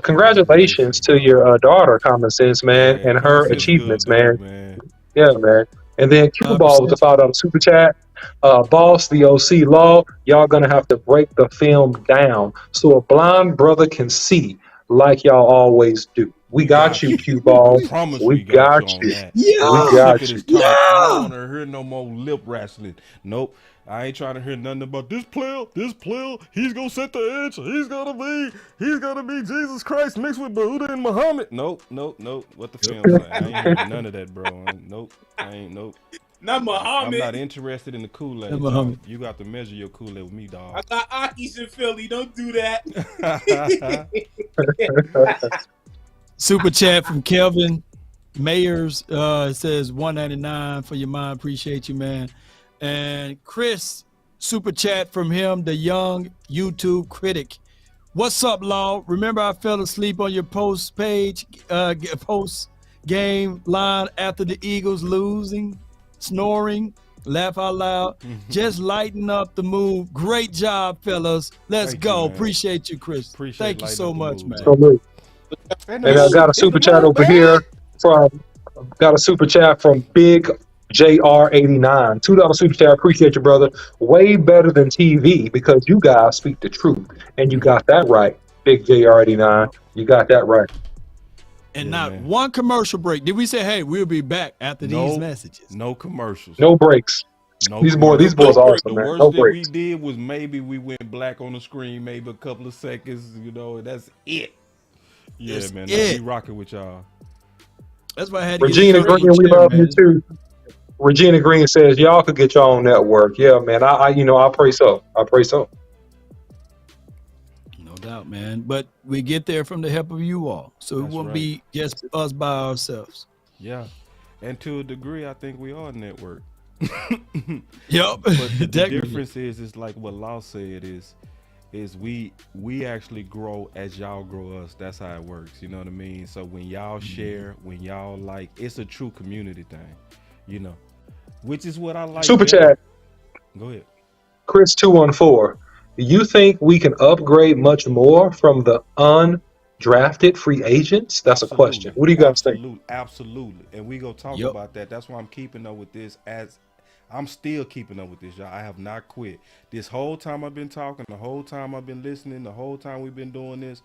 Congratulations to your daughter, Common Sense, man, Yeah, and Common her Sense achievements, good man. dude, man. Yeah, man. And then Cue Ball with the 5%. $5 super chat. Boss, the OC Law, y'all gonna have to break the film down so a blind brother can see like y'all always do. We got you, Q Ball. Promise We got on you. that. Yeah. I'm We sick got of you. this talk. I don't want to hear no more lip wrestling. Nope. I ain't trying to hear nothing about this player, he's gonna set the edge, he's gonna be Jesus Christ mixed with Buddha and Muhammad. Nope. What the film say? I ain't hearing none of that, bro. Nope. Not I'm Muhammad. not interested in the Kool-Aid. Not Muhammad. You got to measure your Kool-Aid with me, dog. I got Aki's in Philly. Don't do that. Super chat from Kelvin Mayers. It says $1.99 for your mind. Appreciate you, man. And Chris, super chat from him, the young YouTube critic. What's up, Law? Remember I fell asleep on your post page, post game line after the Eagles losing, snoring, laugh out loud, just lighten up the mood. Great job, fellas. Let's Thank go. you, man. Appreciate you, Chris. Thank you lighting so up the much, mood. man. So look, And and I got a super chat over here from Big JR89. $2 super chat. Appreciate you, brother. Way better than TV because you guys speak the truth. And you got that right, Big JR89. You got that right. And Yeah, not man. one commercial break. Did we say, hey, we'll be back after these messages? No commercials. No breaks. No These commercials. boys are awesome, The man. worst No thing we breaks. did was maybe we went black on the screen, maybe a couple of seconds, and that's it. Yeah, That's man. it. We rocking with y'all. That's why I had to Regina get a Green, we chair, love man. you too. Regina Green says y'all could get your own network. Yeah, man. I pray so. I pray so. No doubt, man. But we get there from the help of you all. So it That's won't right. be just us by ourselves. Yeah. And to a degree, I think we are network. Yep. But the Technically. difference is like what Law said is we actually grow as y'all grow us. That's how it works. You know what I mean? So when y'all share, when y'all like, it's a true community thing, which is what I like. Super better. chat, Go ahead. Chris 214. Do you think we can upgrade much more from the undrafted free agents? That's a question. What do you guys think? Absolutely. And we go talk Yep. about that. That's why I'm keeping up with this I'm still keeping up with this, y'all. I have not quit. This whole time I've been talking, the whole time I've been listening, the whole time we've been doing this,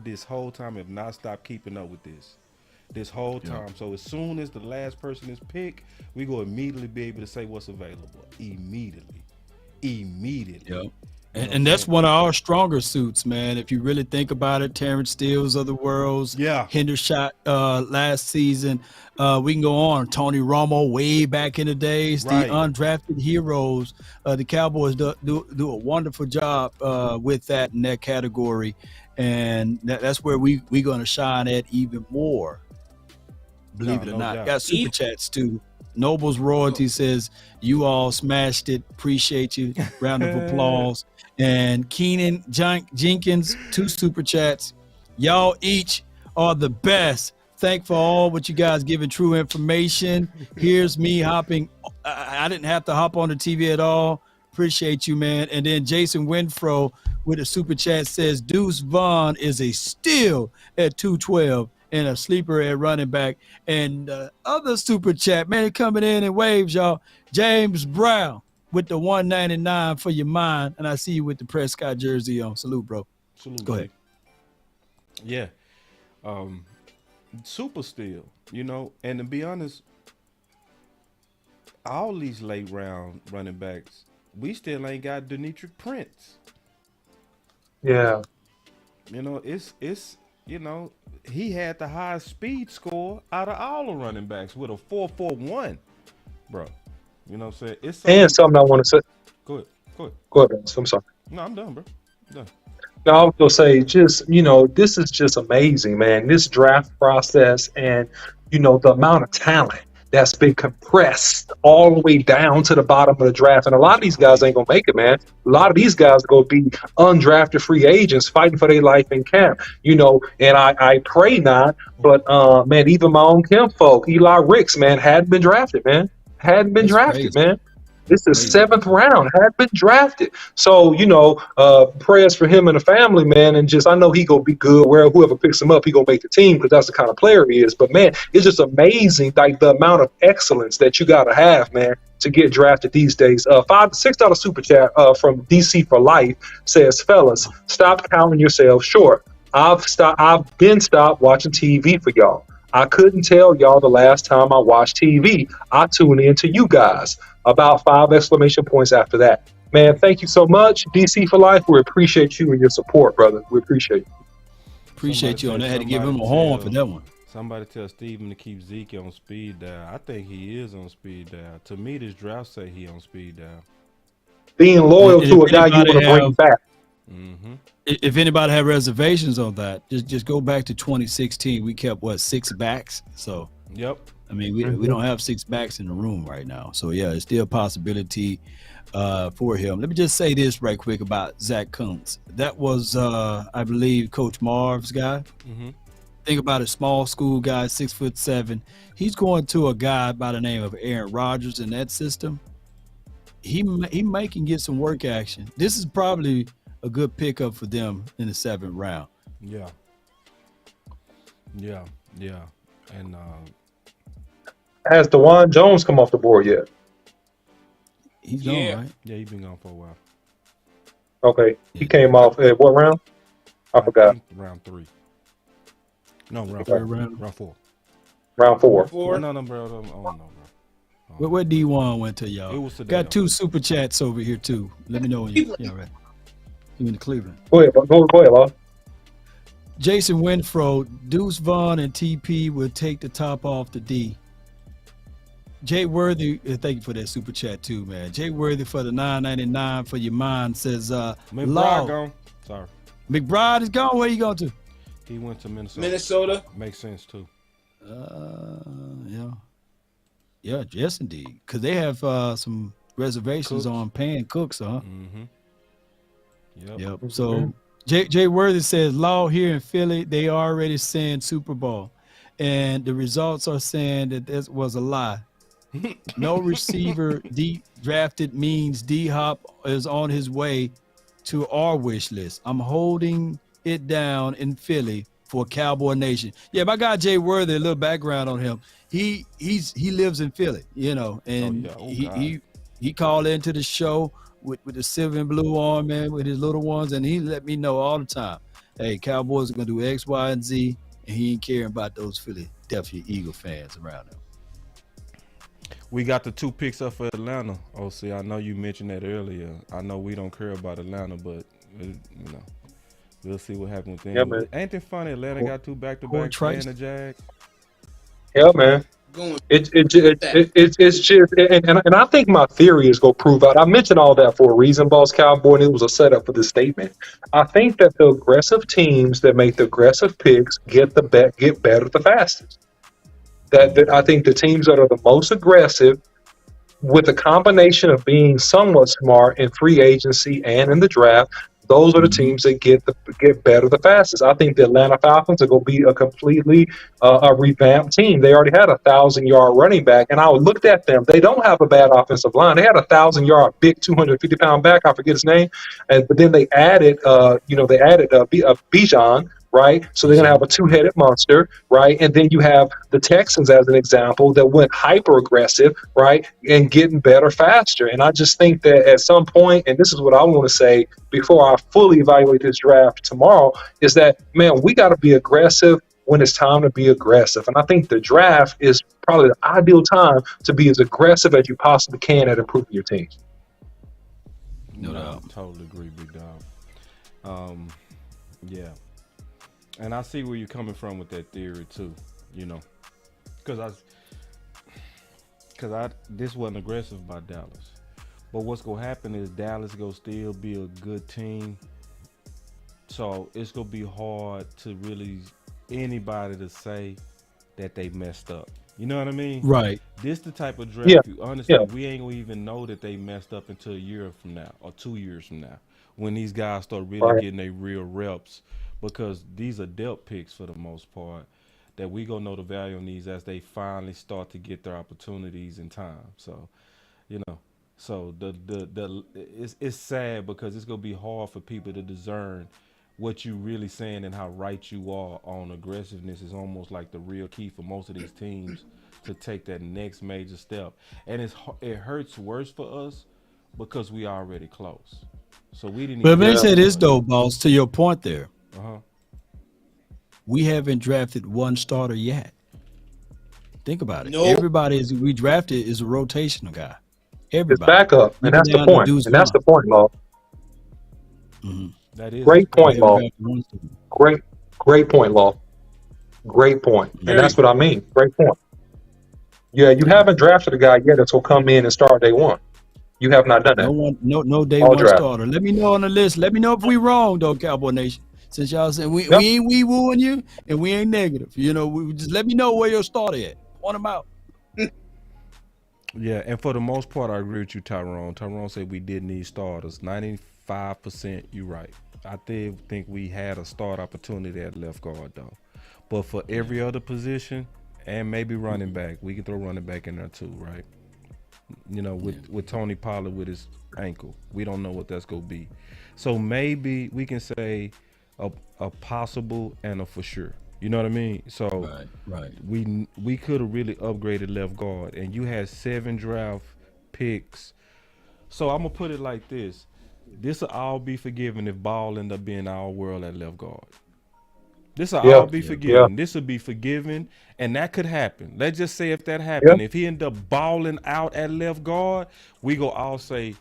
this whole time have not stopped keeping up with this whole time. So as soon as the last person is picked, we go immediately be able to say what's available. Immediately. Yep. And that's one of our stronger suits, man. If you really think about it, Terrence Steele's of the worlds, Hendershot last season. We can go on. Tony Romo way back in the days, Right. the undrafted heroes. The Cowboys do a wonderful job with that in that category, and that's where we going to shine at even more. Believe it or No not, doubt. got super chats too. Noble's Royalty says, you all smashed it. Appreciate you. Round of applause. And Keenan Jenkins, 2 super chats. Y'all each are the best. Thank for all what you guys giving true information. Here's me hopping. I didn't have to hop on the TV at all. Appreciate you, man. And then Jason Winfro with a super chat says, Deuce Vaughn is a steal at 212. And a sleeper at running back. And other super chat, man, coming in and waves, y'all. James Brown with the $1.99 for your mind. And I see you with the Prescott jersey on. Salute, bro. Salute. Go ahead. Yeah. Super steal, and to be honest, all these late round running backs, we still ain't got Demetric Prince. Yeah. He had the highest speed score out of all the running backs with a 4.41, bro. You know what I'm saying? It's And something I want to say. Go ahead. Go ahead, I'm sorry. No, I'm done, bro. Done. No, I was gonna say, this is just amazing, man. This draft process and the amount of talent that's been compressed all the way down to the bottom of the draft. And a lot of these guys ain't gonna make it, man. A lot of these guys are gonna be undrafted free agents fighting for their life in camp. And I pray not, but man, even my own camp folk, Eli Ricks, man, hadn't been drafted, man. Hadn't been That's drafted, crazy. man. This is 7th round, had been drafted. So, prayers for him and the family, man. And I know he going to be good. Whoever picks him up, he going to make the team because that's the kind of player he is. But, man, it's just amazing, like the amount of excellence that you got to have, man, to get drafted these days. $6 super chat from DC for Life says, fellas, stop counting yourselves short. I've been stopped watching TV for y'all. I couldn't tell y'all the last time I watched TV. I tune in to you guys. About 5 exclamation points after that. Man, thank you so much, DC for life. We appreciate you and your support, brother. We appreciate you. Appreciate you on that. I had to give him a Somebody horn tell- for that one. Somebody tell Steven to keep Zeke on speed dial. I think he is on speed dial. To me, this draft say he on speed dial. Being loyal If to a guy you want anybody to bring have- back. Mm-hmm. If anybody had reservations on that, just go back to 2016. We kept 6 backs. So Yep. I mean, we don't have 6 backs in the room right now. So yeah, it's still a possibility for him. Let me just say this right quick about Zach Kuntz. That was I believe Coach Marv's guy. Mm-hmm. Think about a small school guy, 6'7". He's going to a guy by the name of Aaron Rodgers in that system. He might can get some work action. This is probably a good pickup for them in the 7th round. Yeah. Yeah. Yeah. And Has DeJuan Jones come off the board yet? He's Yeah. gone, right? yeah, he's been gone for a while. Okay. He came off at what round? I forgot. think round 3. No, round Third 4. round. Round 4. Round 4. Four. No, bro. I don't know, bro. Where D1 went to It y'all? was today, Got though. 2 super chats over here too. Let me know when you're ready. You in Cleveland? Go ahead, Law. Jason Winfro, Deuce Vaughn, and TP will take the top off the D. Jay Worthy, thank you for that super chat too, man. Jay Worthy for the $9.99 for your mind says, McBride Law, gone. Sorry. McBride is gone. Where you going to? He went to Minnesota. Minnesota. Makes sense, too. Yeah, yes indeed. Because they have some reservations Cooks. on paying Cooks, huh? Mm-hmm. Yep. Yep. So Jay Worthy says, Law here in Philly, they already saying Super Bowl. And the results are saying that this was a lie. No receiver drafted means D-Hop is on his way to our wish list. I'm holding it down in Philly for Cowboy Nation. Yeah, my guy Jay Worthy, a little background on him. He lives in Philly, and he called into the show with the silver and blue on, man, with his little ones, and he let me know all the time, hey, Cowboys are gonna do X, Y, and Z, and he ain't caring about those Philadelphia Eagle fans around him. We got the 2 picks up for Atlanta. OC, I know you mentioned that earlier. I know we don't care about Atlanta, but we'll see what happens with them. Yeah, man. Ain't it funny? Atlanta got 2 back-to-back playing the Jags. Yeah, man. Going. It's just, and I think my theory is going to prove out. I mentioned all that for a reason, Boss Cowboy, and it was a setup for this statement. I think that the aggressive teams that make the aggressive picks get better the fastest. That I think the teams that are the most aggressive, with a combination of being somewhat smart in free agency and in the draft, those are the teams that get better the fastest. I think the Atlanta Falcons are going to be a completely a revamped team. They already had a 1,000-yard running back, and I looked at them. They don't have a bad offensive line. They had a 1,000-yard big 250-pound back. I forget his name, but then they added Bijan. Right, so they're gonna have a 2-headed monster, right? And then you have the Texans as an example that went hyper aggressive, right, and getting better faster. And I just think that at some point, and this is what I want to say before I fully evaluate this draft tomorrow, is that man, we got to be aggressive when it's time to be aggressive. And I think the draft is probably the ideal time to be as aggressive as you possibly can at improving your team. No doubt. Totally agree, big dog. Yeah. And I see where you're coming from with that theory too, because this wasn't aggressive by Dallas, but what's gonna happen is Dallas gonna still be a good team, so it's gonna be hard to really anybody to say that they messed up. You know what I mean? Right. This the type of draft. Honestly, we ain't gonna even know that they messed up until a year from now or 2 years from now, when these guys start really getting their real reps. Because these are depth picks for the most part, that we gonna know the value on these as they finally start to get their opportunities in time. So, so it's sad because it's gonna be hard for people to discern what you really saying and how right you are on aggressiveness. Is almost like the real key for most of these teams to take that next major step. And it hurts worse for us because we already close. So we didn't. But let me say this though, boss, to your point there. we haven't drafted one starter yet. Think about it. No. Everybody we drafted is a rotational guy. It's Everybody. backup, and Even that's the down to point. Deuce And that's the Vaughn. point, Law. That is Great We point, haven't Law. drafted one starter. Great point, Law. Great point. And Very that's what I mean. Great point. Yeah, you haven't drafted a guy yet that's will come in and start day one. You have not done No that. one, no day All one draft. starter. Let me know on the list. Let me know if we wrong though, Cowboy Nation. Since y'all said we Yep. ain't we wooing you and we ain't negative. You know, we just let me know where your starter at. Point them out. Yeah, and for the most part, I agree with you, Tyrone. Tyrone said we did need starters. 95%, you're right. I think we had a start opportunity at left guard, though. But for every other position, and maybe running back, we can throw running back in there too, right? You know, with Tony Pollard with his ankle, we don't know what that's going to be. So maybe we can say a possible and a for sure. You know what I mean? So Right. we could have really upgraded left guard, and you had 7 draft picks. So I'm gonna put it like this: this will all be forgiven if Ball end up being our world at left guard. This will all be forgiven. This will be forgiven, and that could happen. Let's just say if that happened, if he end up balling out at left guard, we go all say,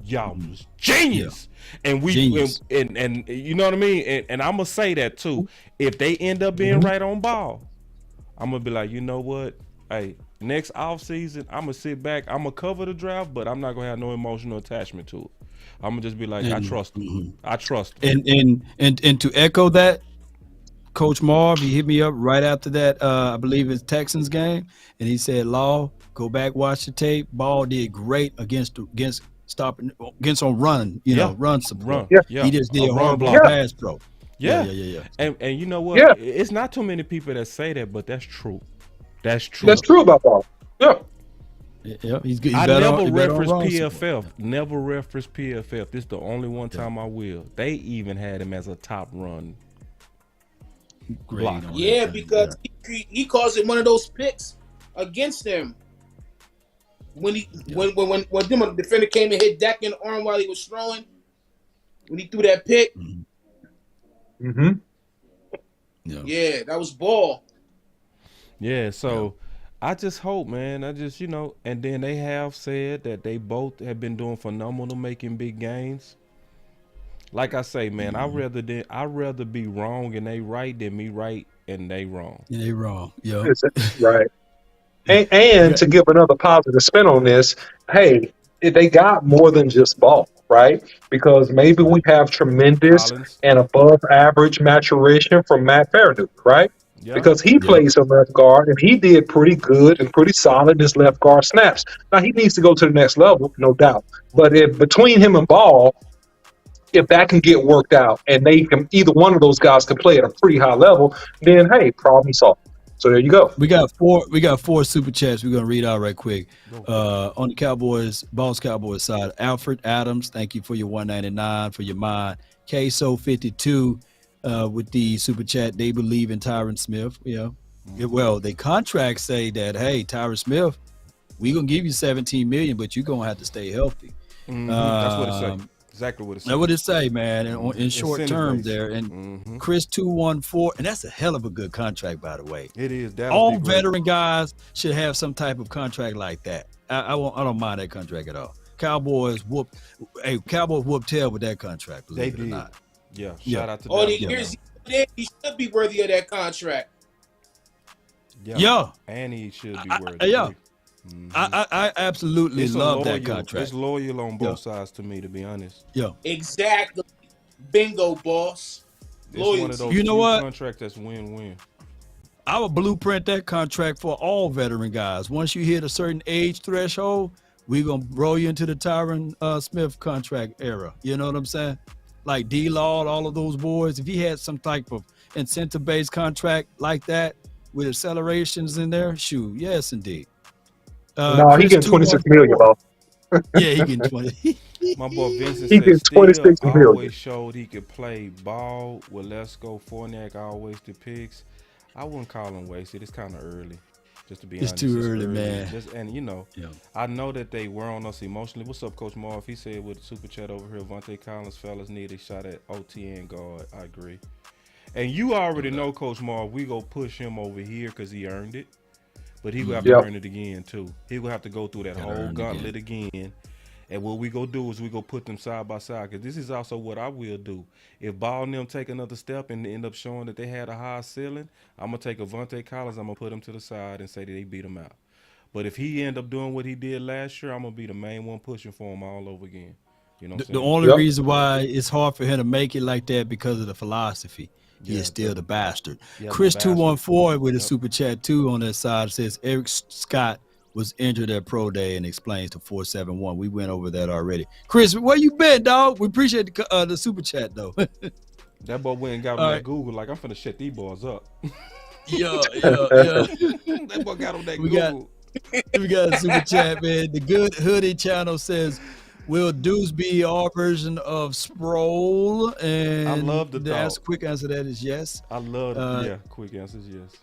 y'all was genius. And we Genius. and you know what I mean? And I'm gonna say that too. If they end up being right on ball, I'm gonna be like, you know what? Hey, next off season, I'm gonna sit back, I'm gonna cover the draft, but I'm not gonna have no emotional attachment to it. I'm gonna just be like, I trust him. I trust him. And to echo that, Coach Marv, he hit me up right after that, I believe it's Texans game, and he said, Law, go back, watch the tape. Ball did great against stopping against on run, run support. He just did A run horrible block. pass pro. Yeah. Yeah. And you know what? Yeah. It's not too many people that say that, but that's true. That's true. That's true about Ball. Yeah. Yeah, he's good. I better never on- he better on reference run PFF. support. Never reference PFF. This is the only one time I will. They even had him as a top run. Great block. on Yeah, that thing, because he caused it one of those picks against them. When the defender came and hit Dak in the arm while he was throwing, when he threw that pick, Mm-hmm. yeah, that was Ball. Yeah, so I just hope, man. I just, and then they have said that they both have been doing phenomenal making big gains. Like I say, man, I'd rather be wrong and they right than me right and they wrong. Yeah, they wrong. Yeah. Right. And to give another positive spin on this, hey, they got more than just Ball, right? Because maybe we have tremendous Collins. and above average maturation from Matt Fairduke, right? Yeah. Because he plays some left guard and he did pretty good and pretty solid in his left guard snaps. Now he needs to go to the next level, no doubt. But if between him and Ball, if that can get worked out and they can, either one of those guys can play at a pretty high level, then hey, problem solved. So there you go. We got four super chats we're gonna read out right quick. On the Balls Cowboys side, Alfred Adams, thank you for your $1.99 for your mind. KSO 52 with the super chat. They believe in Tyron Smith. Well, the contracts say that, hey, Tyron Smith, we gonna give you $17 million, but you're gonna have to stay healthy. That's what it says. Exactly what it says. That's what it say, man. In short Incentive term base. there, and Chris 214, and that's a hell of a good contract, by the way. It is. All veteran guys should have some type of contract like that. I don't mind that contract at all. Cowboys whoop tail with that contract. They Believe it or did. not. Yeah. Shout out to All the them. years he should be worthy of that contract. Yeah. And he should be worth Yeah. I absolutely It's love loyal. that contract. It's loyal on both sides to me, to be honest. Yeah. Exactly. Bingo, boss. It's one of those You know few what? contracts that's win-win. I would blueprint that contract for all veteran guys. Once you hit a certain age threshold, we're going to roll you into the Tyron Smith contract era. You know what I'm saying? Like D-Law, all of those boys. If he had some type of incentive-based contract like that with accelerations in there, shoot, yes, indeed. No, he Chris getting 26 million, bro. Yeah, he getting 20. My boy Vincent He said gets still 26 million. always showed he could play ball with Let's Go. Fournier always the picks. I wouldn't call him wasted. It's kind of early, just to be It's honest. too early, man. And I know that they were on us emotionally. What's up, Coach Marv? He said with the super chat over here, Vontae Collins, fellas need a shot at OTN guard. I agree. And you already know, Coach Marv, we go push him over here because he earned it. But he will have Yep. to earn it again too. He will have to go through that Gotta whole earn it gauntlet again. And what we go do is we go put them side by side. Because this is also what I will do. If Ball and them take another step and end up showing that they had a high ceiling, I'm going to take Avante Collins, I'm going to put him to the side and say that they beat him out. But if he end up doing what he did last year, I'm going to be the main one pushing for him all over again. You know what I'm The saying? only Yep. reason why it's hard for him to make it like that because of the philosophy. He Yeah, is still the bastard. Yeah, Chris the bastard. 214 with a Yep. super chat too on that side says Eric Scott was injured at Pro Day and explains to 471. We went over that already. Chris, where you been, dog? We appreciate the super chat though. That boy went and got All on right. that Google like, I'm finna shut these boys up. yeah. That boy got on that We got- Google. We got a super chat, man. The Good Hoodie channel says, will Deuce be our version of Sproul? And I love the quick answer to that is yes. I love Uh, quick answers, yes.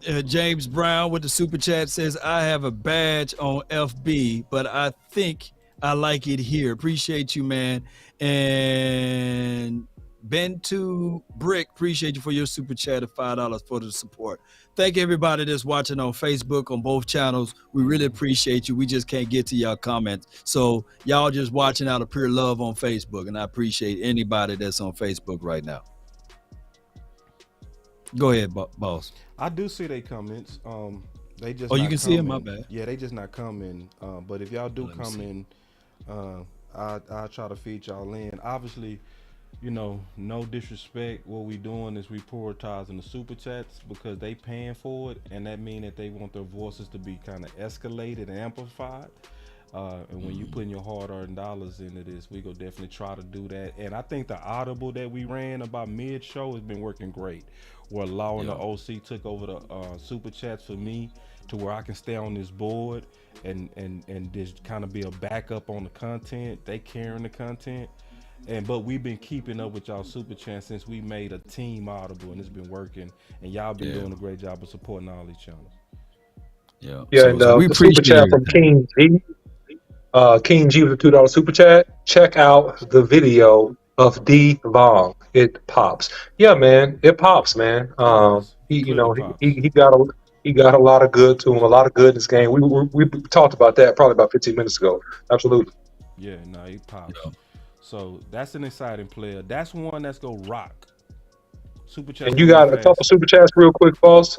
Yeah. James Brown with the super chat says, I have a badge on FB, but I think I like it here. Appreciate you, man. And Bentu Brick, appreciate you for your super chat of $5 for the support. Thank everybody that's watching on Facebook on both channels. We really appreciate you. We just can't get to y'all comments. So y'all just watching out of pure love on Facebook, and I appreciate anybody that's on Facebook right now. Go ahead, boss. I do see their comments. They just Oh, you not can see 'em? My coming. bad. Yeah, they just not coming. But if y'all do Let me come see. in, I'll try to feed y'all in. Obviously, you know, no disrespect. What we doing is we prioritizing the super chats because they paying for it, and that mean that they want their voices to be kind of escalated and amplified. And when you putting your hard-earned dollars into this, we go definitely try to do that. And I think the audible that we ran about mid-show has been working great. Where Law and the OC took over the super chats for me, to where I can stay on this board and just kind of be a backup on the content. They carrying the content. But we've been keeping up with y'all super chats since we made a team audible, and it's been working. And y'all been doing a great job of supporting all these channels. Yeah. Yeah, So- and so we the super appreciate chat from everything. King G. King G with a $2 super chat. Check out the video of D Vong. It pops. Yeah, man, it pops, man. does. He, Clearly pops. he got a lot of good to him, a lot of good in this game. We talked about that probably about 15 minutes ago. Absolutely. Yeah, no, he pops. Yeah. So that's an exciting player. That's one that's gonna rock. Super chat. And you got a couple super chats real quick, boss.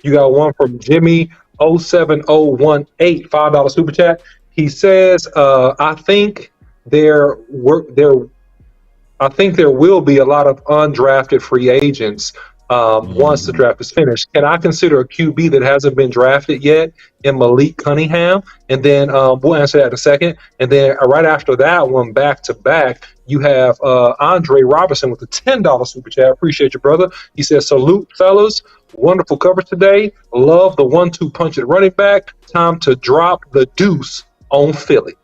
You got one from Jimmy 07018, $5 super chat. He says, I think there will be a lot of undrafted free agents once the draft is finished. Can I consider a QB that hasn't been drafted yet in Malik Cunningham? And then we'll answer that in a second. And then right after that one, back to back, you have Andre Robertson with a $10 super chat. Appreciate you, brother. He says, salute, fellas. Wonderful coverage today. Love the 1-2 punch at running back. Time to drop the deuce on Philly.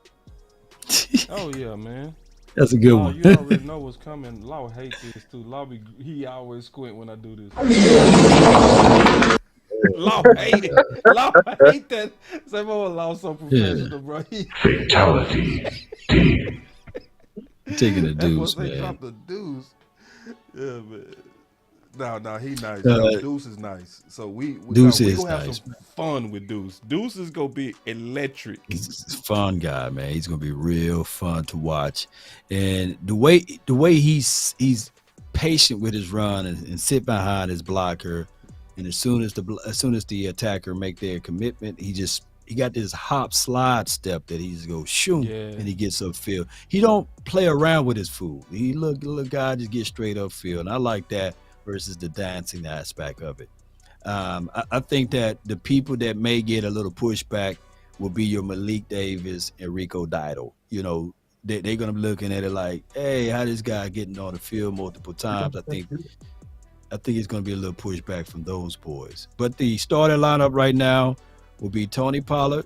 Oh yeah, man. That's a good Law, one. you already know what's coming. Law hate this too. Law he always squint when I do this. Law hate it. Law hate that. Say more. Law so professional, bro. Fatality. Taking the That boy deuce, say man. drop the deuce. Yeah, man. No, he nice. Deuce is nice. So we Deuce we is gonna have nice, some fun with Deuce. Deuce is gonna be electric. He's a fun guy, man. He's gonna be real fun to watch, and the way he's patient with his run and sit behind his blocker, and as soon as the attacker make their commitment, he got this hop slide step that he just goes shoom, and he gets upfield. He don't play around with his food. He look guy just get straight upfield, and I like that versus the dancing aspect of it. I think that the people that may get a little pushback will be your Malik Davis and Rico Didal. You know, they're going to be looking at it like, hey, how this guy getting on the field multiple times? I think it's going to be a little pushback from those boys. But the starting lineup right now will be Tony Pollard,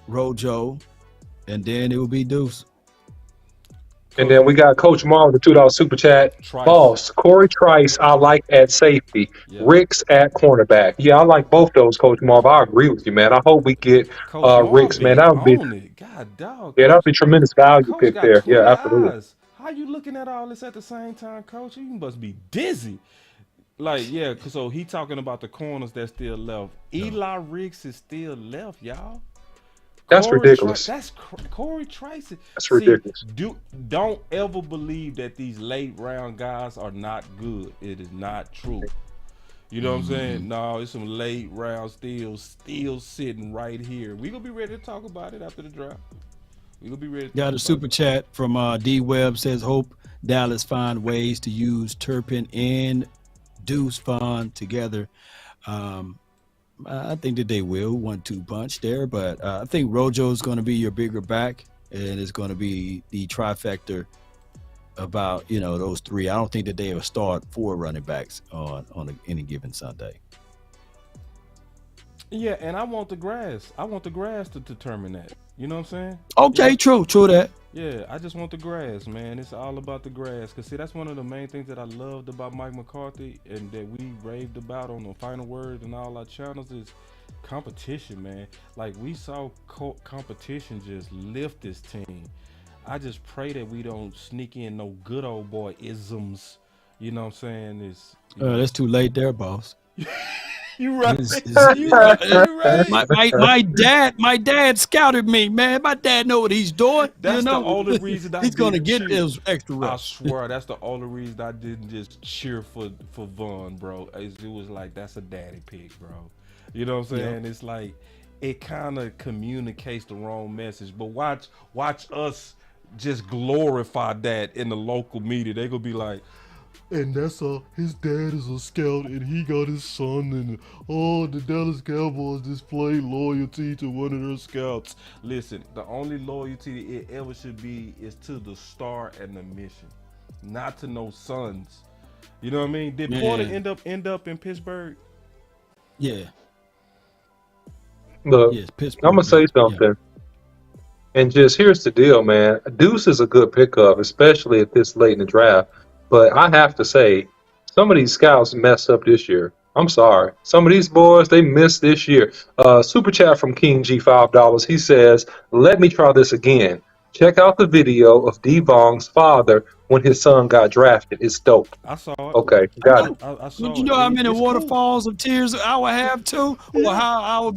Rojo, and then it will be Deuce. And then we got Coach Mar with the $2 super chat. Trice. Boss, Corey Trice, I like at safety. Yeah. Ricks at cornerback. Yeah, I like both those, Coach Marv. I agree with you, man. I hope we get Coach Marv Ricks, man. That would be on it. God dog. that would be tremendous value Coach pick got there. Yeah, clear absolutely. eyes. How you looking at all this at the same time, Coach? You must be dizzy. Like, yeah, so he talking about the corners that still left. Eli Ricks is still left, y'all. That's ridiculous. Corey Trice. That's ridiculous. Don't ever believe that these late round guys are not good. It is not true. You know what I'm saying? No, it's some late round still sitting right here. We gonna be ready to talk about it after the draft. We gonna be ready. Got a super chat from D Webb, says hope Dallas find ways to use Turpin and Deuce Vaughn together. I think that they will 1-2 punch there, but I think Rojo's going to be your bigger back, and it's going to be the trifecta about those three. I don't think that they will start 4 running backs on any given Sunday. Yeah, and I want the grass. I want the grass to determine that. You know what I'm saying? Okay, yeah. True that. Yeah, I just want the grass, man. It's all about the grass. Because, see, that's one of the main things that I loved about Mike McCarthy and that we raved about on the Final Word and all our channels is competition, man. Like, we saw competition just lift this team. I just pray that we don't sneak in no good old boy isms. You know what I'm saying? That's too late there, boss. You right. You right. My dad scouted me, man. My dad know what he's doing. That's the only reason he's gonna get those extra reps. I swear, that's the only reason I didn't just cheer for Vaughn, bro. It was like, that's a daddy pick, bro. You know what I'm saying? Yep. It's like it kind of communicates the wrong message. But watch us just glorify that in the local media. They gonna be like, and that's his dad is a scout and he got his son, and the Dallas Cowboys display loyalty to one of their scouts. Listen, the only loyalty it ever should be is to the star and the mission, not to no sons. You know what I mean? Did Porter end up in Pittsburgh? Yeah. Look, yes, Pittsburgh. I'm gonna say something. Yeah. And just here's the deal, man. Deuce is a good pickup, especially at this late in the draft. But I have to say, some of these scouts messed up this year. I'm sorry. Some of these boys, they missed this year. Super chat from King G, $5. He says, let me try this again. Check out the video of D-Vong's father when his son got drafted. It's dope. I saw it. Okay, got it. I saw Don't you know how many waterfalls of tears I would have too? Or how I would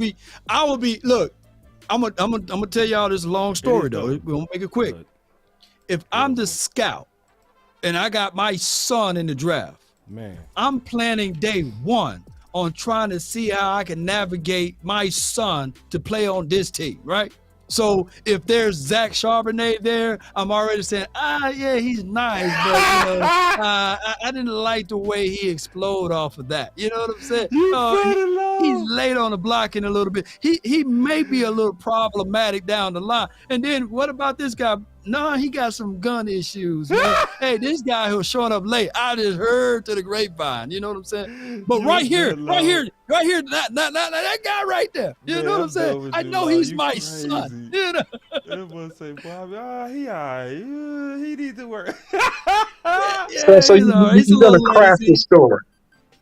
be, look, I'm gonna tell y'all this long story though. We're gonna make it quick. If I'm the scout and I got my son in the draft, man, I'm planning day one on trying to see how I can navigate my son to play on this team, right? So if there's Zach Charbonnet there, I'm already saying, yeah, he's nice, but I didn't like the way he exploded off of that. You know what I'm saying? He's late on the blocking a little bit. He may be a little problematic down the line. And then what about this guy? No, he got some gun issues, man. Hey, this guy who's showing up late, I just heard to the grapevine. You know what I'm saying? But right here, that guy right there. You know what I'm saying? I know he's my son. You know? Everyone say, Bobby, he all right. He needs to work. So you're gonna craft the story.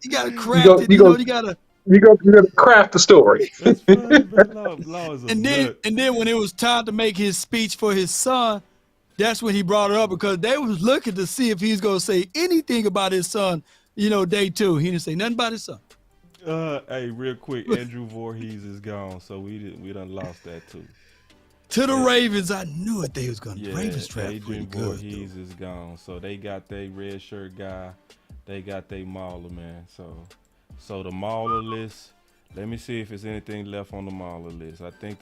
You gotta craft it. You gotta. You gotta craft the story. And then when it was time to make his speech for his son, that's when he brought it up, because they was looking to see if he's gonna say anything about his son. Day two, he didn't say nothing about his son. Hey, real quick, Andrew Voorhees is gone, so we done lost that too. To the Ravens, I knew it. They was gonna. Yeah, Ravens draft Adrian Voorhees is gone, so they got their red shirt guy, they got their mauler man. So the mauler list. Let me see if there's anything left on the mauler list. I think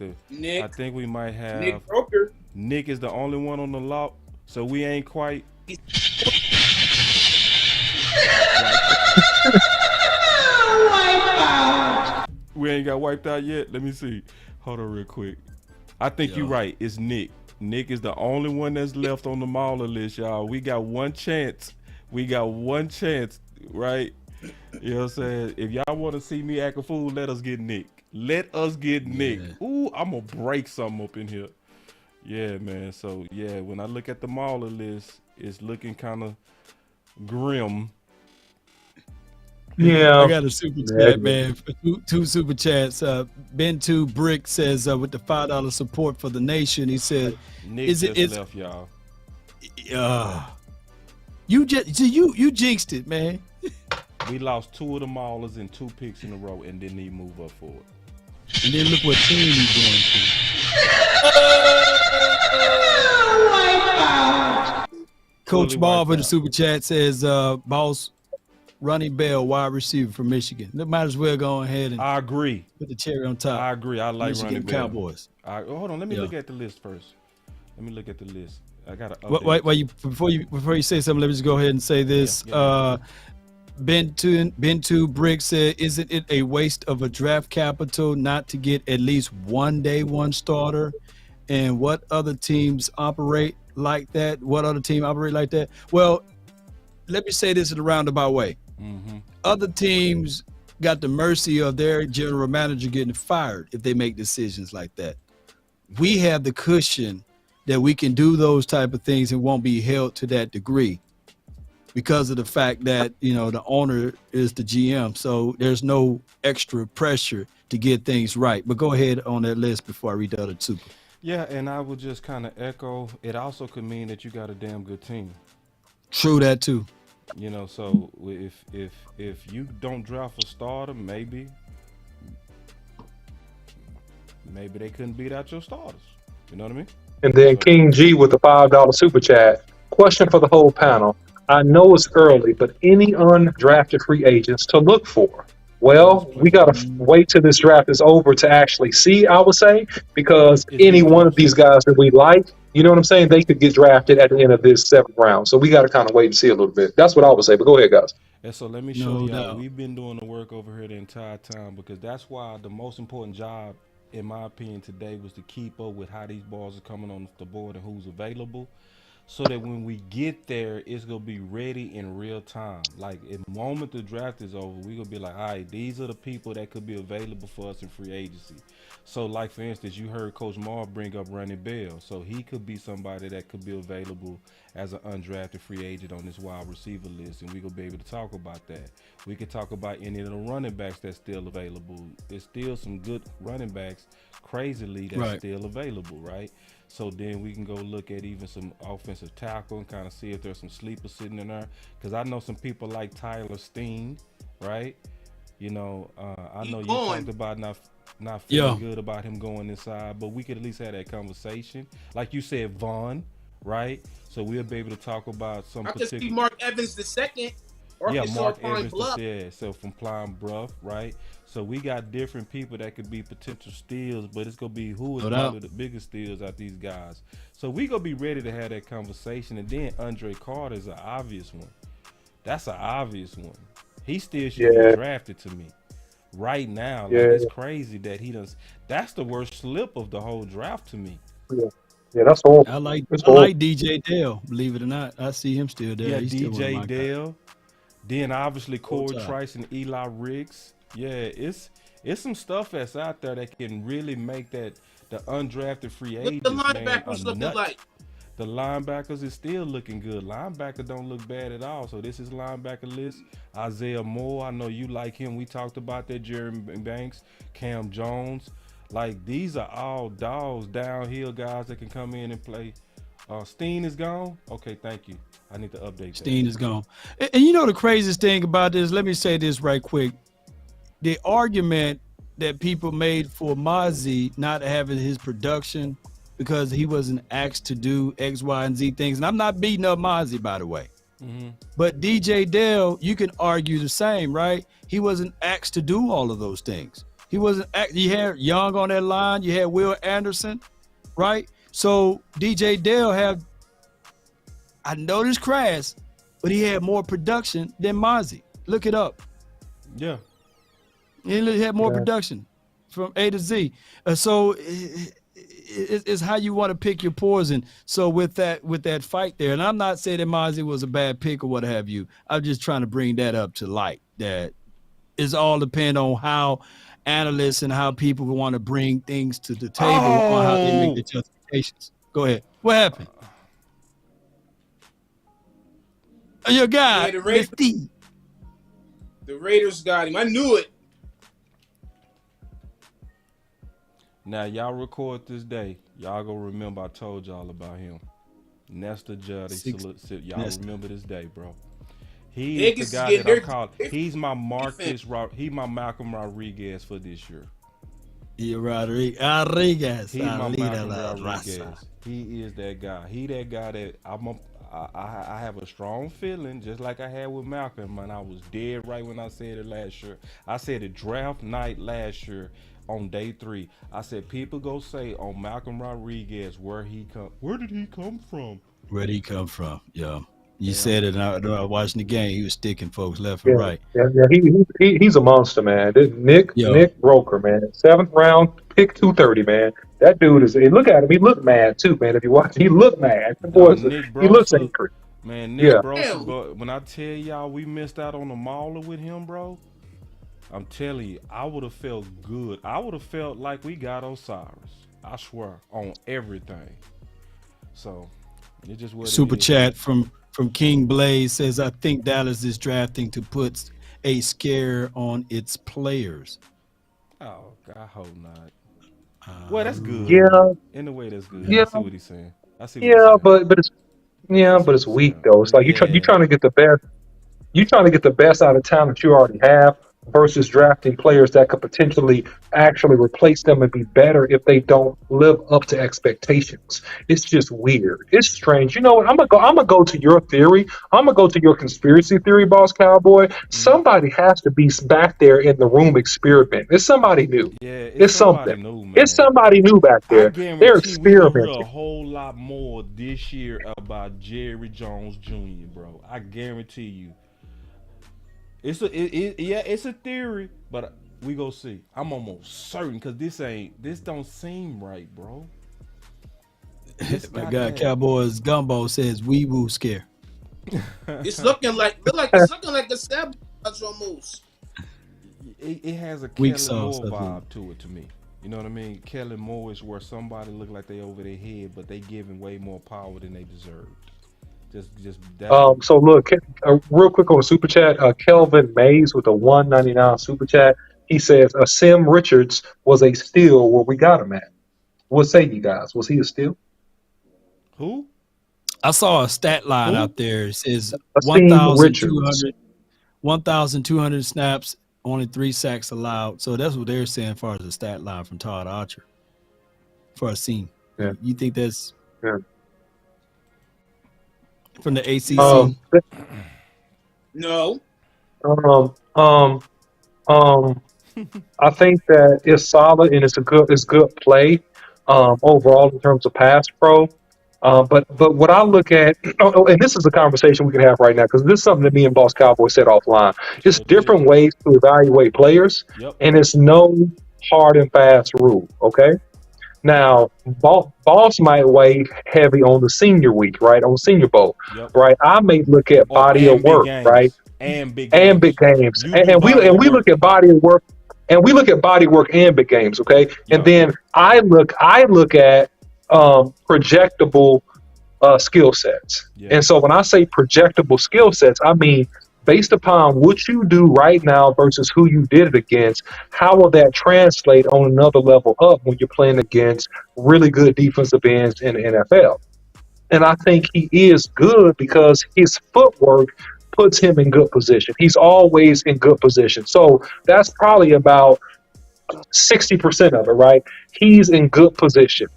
we might have Nick Broker. Nick is the only one on the lot, so we ain't quite. We ain't got wiped out yet. Let me see. Hold on real quick. I think you're right. It's Nick. Nick is the only one that's left on the mauler list, y'all. We got one chance. Right? You know what I'm saying? If y'all want to see me act a fool, let us get Nick. Ooh, I'm going to break something up in here. Yeah, man. So, yeah, when I look at the mauler list, it's looking kind of grim. Yeah. I got a super chat, man. Two super chats. Ben 2 Brick says, with the $5 support for the nation, he said, Nick just left, y'all. You jinxed it, man. We lost 2 of the Maulers and 2 picks in a row and didn't even move up forward. And then look what team he's going to. Coach Fully Ball wiped for the out. super chat says, boss, Ronnie Bell, wide receiver from Michigan. They might as well go ahead and I agree. put the cherry on top. I agree. I like Michigan Ronnie Bell. Cowboys. Hold on. Let me Yeah. look at the list first. Let me look at the list. I got to Wait, before you say something, let me just go ahead and say this. Yeah. Ben Two Brick said, "Isn't it a waste of a draft capital not to get at least one day one starter?" And what other teams operate like that? What other team operate like that? Well, let me say this in a roundabout way. Other teams got the mercy of their general manager getting fired if they make decisions like that. We have the cushion that we can do those type of things and won't be held to that degree because of the fact that, you know, the owner is the GM. So there's no extra pressure to get things right. But go ahead on that list before I read the other two. Yeah, and I would just kind of echo. It also could mean that you got a damn good team. True that too. You know, so if you don't draft a starter, maybe they couldn't beat out your starters. You know what I mean? And then King G with the $5 super chat. Question for the whole panel. I know it's early, but any undrafted free agents to look for? Well, we got to wait till this draft is over to actually see, I would say, because any one of these guys that we like, you know what I'm saying, they could get drafted at the end of this 7th round. So we got to kind of wait and see a little bit. That's what I would say. But go ahead, guys. And so let me show y'all. We've been doing the work over here the entire time because that's why the most important job, in my opinion, today was to keep up with how these balls are coming on the board and who's available, so that when we get there, it's gonna be ready in real time. Like, the moment the draft is over, we're gonna be like, all right, these are the people that could be available for us in free agency. So, like, for instance, you heard Coach Marv bring up Ronnie Bell. So he could be somebody that could be available as an undrafted free agent on this wide receiver list, and we're gonna be able to talk about that. We could talk about any of the running backs that's still available. There's still some good running backs, crazily, that's still available, right? So then we can go look at even some offensive tackle and kind of see if there's some sleepers sitting in there. Because I know some people like Tyler Steen, right? You know, I know you talked about not feeling good about him going inside, but we could at least have that conversation. Like you said, Vaughn, right? So we'll be able to talk about some I particular. just see Mark Evans II. Mark Evans, so from Pine Bluff, right? So we got different people that could be potential steals, but it's gonna be who is probably the biggest steals out these guys. So we gonna be ready to have that conversation. And then Andre Carter is an obvious one. That's an obvious one. He still should be drafted to me right now. Like, it's crazy that he does. That's the worst slip of the whole draft to me. Yeah, that's all. I like DJ Dale, believe it or not. I see him still there. Yeah, He's DJ Dale. Then obviously Corey Trice and Eli Riggs. Yeah, it's some stuff that's out there that can really make that the undrafted free agents. What the linebackers looking like? The linebackers is still looking good. Linebacker don't look bad at all. So this is linebacker list. Isaiah Moore, I know you like him. We talked about that. Jeremy Banks, Cam Jones. Like, these are all dogs, downhill guys that can come in and play. Steen is gone. Okay, thank you. I need to update. Steen is gone. And you know the craziest thing about this? Let me say this right quick. The argument that people made for Mozzie not having his production because he wasn't asked to do X, Y, and Z things. And I'm not beating up Mozzie, by the way. But DJ Dale, you can argue the same, right? He wasn't asked to do all of those things. He wasn't. You had Young on that line. You had Will Anderson, right? So DJ Dale I know this crass, but he had more production than Mozzie. Look it up. Yeah. He had more production from A to Z. So it's how you want to pick your poison. So with that fight there, and I'm not saying that Mozzie was a bad pick or what have you. I'm just trying to bring that up to light. That is all depend on how analysts and how people want to bring things to the table on how they make the justifications. Go ahead. What happened? Your guy, the Raiders got him. I knew it. Now, y'all record this day. Y'all gonna remember I told y'all about him. Nestor Juddy. Y'all remember this day, bro. He Niggas is is the guy getting that I'm their calling. He's my defense. He my Malcolm Rodriguez for this year. Yeah, Rodriguez. He my Alida Malcolm la Rodriguez. raza. He is that guy. He that guy that I have a strong feeling, just like I had with Malcolm, and I was dead right when I said it last year. I said it draft night last year on day 3. I said people go say on Malcolm Rodriguez where did he come from? Where'd he come from? Yeah. You said it, and I was watching the game. He was sticking folks left Yeah, and right. he's a monster, man. Nick Yo, Roker, man, 7th round pick, 230, man. That dude is. Look at him. He looked mad too, man. If you watch, he looked mad. The boy, Nick he looks Brosa, angry. man, Nick Yeah. Brosa, but when I tell y'all we missed out on the mauler with him, bro, I'm telling you, I would have felt good. I would have felt like we got Osiris. I swear on everything. So it just what super it is. chat from King Blaze says, I think Dallas is drafting to put a scare on its players. Oh, I hope not. Well, that's good. Yeah. In a way, that's good. Yeah. I see what he's saying. Yeah, but it's weak though. It's like you're trying to get the best. You're trying to get the best out of talent you already have versus drafting players that could potentially actually replace them and be better if they don't live up to expectations. It's just weird. It's strange. You know what? I'm gonna go to your theory. I'm gonna go to your conspiracy theory, Boss Cowboy. Somebody has to be back there in the room experimenting. It's somebody new. Yeah, it's something. New, man. It's somebody new back there. They're experimenting. We will hear a whole lot more this year about Jerry Jones Jr., bro. I guarantee you. It's a theory, but we go see. I'm almost certain because this don't seem right, bro. My guy Cowboys Gumbo says we will scare. It's looking like a sabotage almost. It has a Weak Kellen Moore sauce, vibe to it to me. You know what I mean? Kellen Moore is where somebody look like they over their head, but they giving way more power than they deserve. Just that. So look, real quick on the super chat, Kelvin Mays with a $1.99 super chat. He says, Sim Richards was a steal where we got him at. What say you guys? Was he a steal? Who? I saw a stat line out there. It says Asim 1,200 snaps, only 3 sacks allowed. So that's what they're saying as far as the stat line from Todd Archer for Asim. Yeah. You think that's from the ACC? No. I think that it's solid and it's good play overall in terms of pass pro. But what I look at, and this is a conversation we can have right now because this is something that me and Boss Cowboy said offline. It's different ways to evaluate players, and it's no hard and fast rule. Okay. Now, Boss might weigh heavy on the senior week, right? On Senior Bowl, right? I may look at body of work, right? And big games, and we look at body of work, and we look at body work and big games, okay? And then I look at projectable skill sets, and so when I say projectable skill sets, I mean based upon what you do right now versus who you did it against, how will that translate on another level up when you're playing against really good defensive ends in the NFL? And I think he is good because his footwork puts him in good position. He's always in good position. So that's probably about 60% of it, right? He's in good position.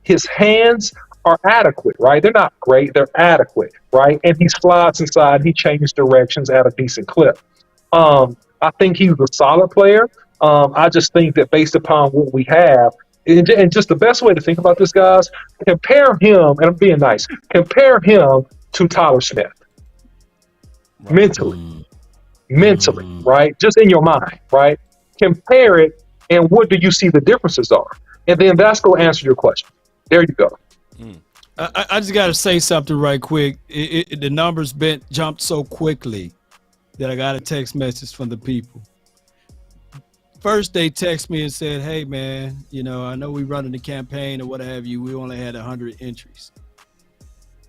His hands are adequate, right? They're not great, they're adequate, right? And he slides inside, he changes directions at a decent clip. I think he's a solid player. I just think that based upon what we have, and just the best way to think about this, guys, compare him, and I'm being nice, compare him to Tyler Smith. Mentally, right? Just in your mind, right? Compare it, and what do you see the differences are? And then that's going to answer your question. There you go. I just got to say something right quick. The numbers jumped so quickly that I got a text message from the people. First, they text me and said, hey, man, I know we running the campaign or what have you. We only had 100 entries.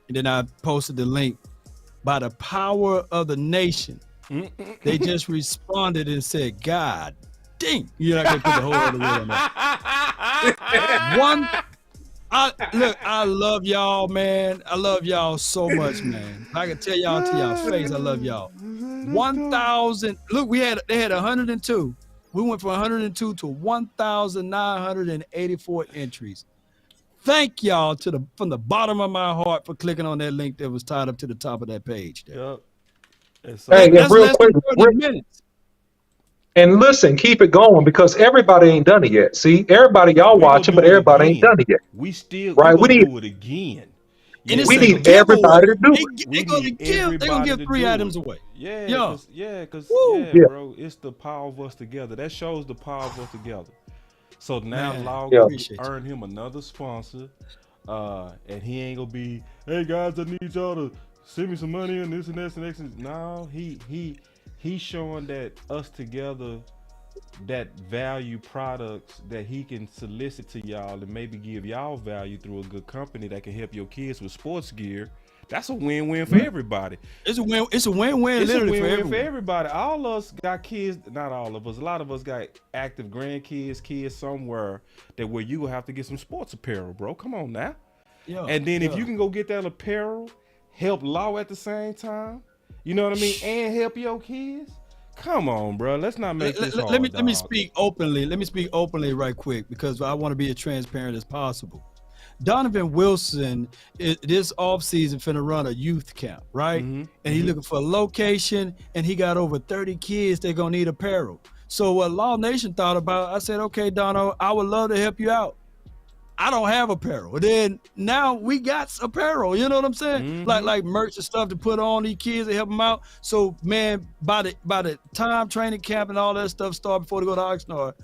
And then I posted the link. By the power of the nation, they just responded and said, God dang. You're not going to put the whole other word on that. I love y'all, man. I love y'all so much, man. I can tell y'all to y'all face, I love y'all. 1,000. Look, they had 102. We went from 102 to 1,984 entries. Thank y'all from the bottom of my heart for clicking on that link that was tied up to the top of that page. Yep. And so, Hey, That's and real less quick, than 30 minutes. and listen, keep it going because everybody ain't done it yet. See, everybody y'all we gonna watching, do but it everybody ain't again. done it yet. We Right? gonna do it again. And it's We a need giveaway. everybody to do it. We They're need gonna everybody give to 3 do items it. away. Yeah, Yeah. Yeah. bro, it's the power of us together. That shows the power of us together. So now Man, Law yeah. gonna appreciate you. earn him another sponsor, and he ain't gonna be, hey guys, I need y'all to send me some money and this and that and that. No, he's showing that us together, that value products that he can solicit to y'all and maybe give y'all value through a good company that can help your kids with sports gear. That's a win-win for everybody. It's a win. It's a win-win. It's a Literally win-win for for everyone. everybody. All us got kids, not all of us. A lot of us got active grandkids, kids somewhere that where you gonna have to get some sports apparel, bro. Come on now. Yeah. And then if yeah. you can go get that apparel, help Law at the same time, you know what I mean, and help your kids. Come on, bro. Let's not make this hard. Let me dog. speak openly. Let me speak openly right quick because I want to be as transparent as possible. Donovan Wilson this offseason finna run a youth camp, right? Mhm, And he's looking for a location, and he got over 30 kids they're gonna need apparel. So what Law Nation thought about, I said, okay, Dono, I would love to help you out. I don't have apparel. And then now we got apparel, you know what I'm saying? Like merch and stuff to put on these kids to help them out. So man, by the time training camp and all that stuff start before they go to Oxnard,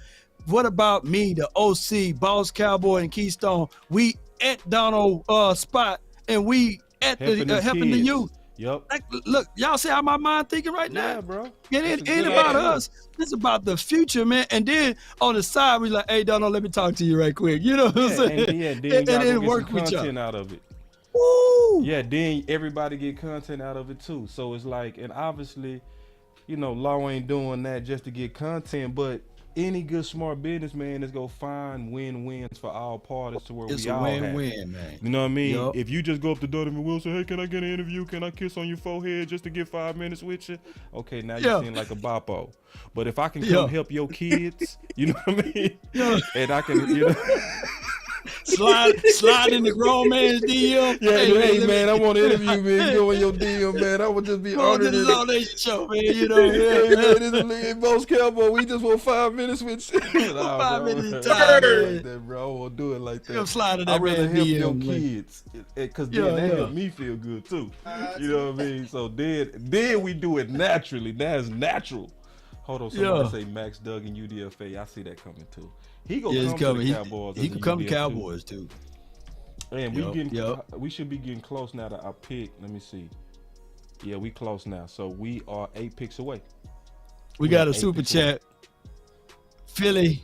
what about me, the OC, Boss Cowboy, and Keystone? We at Donald spot, and we at helping helping the kids. youth. Yep. Like, look, y'all see how my mind thinking right now? Yeah, bro. It That's a ain't good about idea. us. It's about the future, man. And then on the side, we like, hey, Donald, let me talk to you right quick. You know what I'm Yeah, saying? and then and y'all then go get work some with y'all. content out of it. Woo! Yeah, then everybody get content out of it too. So it's like, and obviously, you know, Law ain't doing that just to get content, but any good smart businessman is gonna find win-wins for all parties to where It's we a all happy. win-win, man. You know what I mean? Yup. If you just go up to Donovan Wilson, hey, can I get an interview? Can I kiss on your forehead just to get 5 minutes with you? Okay, now Yeah. you seem like a boppo. But if I can come Yeah. help your kids, you know what I mean? Yeah. And I can, you know. slide in the grown man's DM. Yeah, hey, let man, me- I want to interview, man. Go in your DM, man. I would just be Come on to honored. the in Law it. Nation show, man. You know, Hey, man, this is Lee Boss Cowboy. We just want 5 minutes with you. Nah, 5 bro. minutes I time, don't do it man. like that, bro. I won't do it like that. Come slide in I'd that rather man help your DM, man. kids, because then Yeah, that yeah. help me feel good too. You know what I mean? So then we do it naturally. That's natural. Hold on, somebody Yeah. say Max Duggan UDFA. I see that coming too. He gonna Yeah, he's come to coming. the Cowboys. He as a could come to UDF too. Cowboys too. And Yup. we should be getting close now to our pick. Let me see. Yeah, we close now. So we are 8 picks away. We got a are 8 super picks away. chat. Philly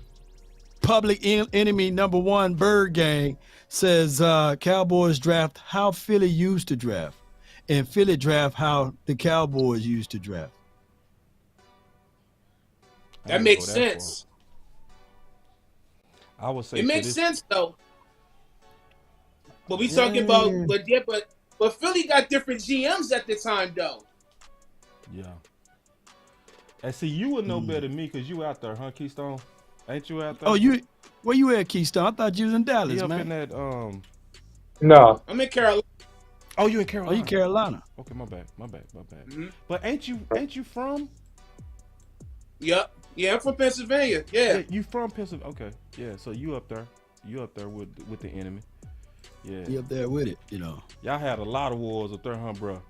Public Enemy #1 Bird Gang says Cowboys draft how Philly used to draft, and Philly draft how the Cowboys used to draft. I That ain't makes go that sense. far. I would say It for makes this- sense though. But we talking about, but Philly got different GMs at the time though. Yeah. And see, you would know better than me because you out there, huh, Keystone? Ain't you out there? Oh, where you at, Keystone? I thought you was in Dallas, You up man. in that No. I'm in Carolina. Oh, you in Oh, Carolina? you Carolina? Okay, my bad. Mhm. But ain't you from? Yep. Yeah, I'm from Pennsylvania. Yeah. You from Pennsylvania? Okay, yeah. So you up there? You up there with the enemy? Yeah. You up there with it, you know? Y'all had a lot of wars up there, huh, bro?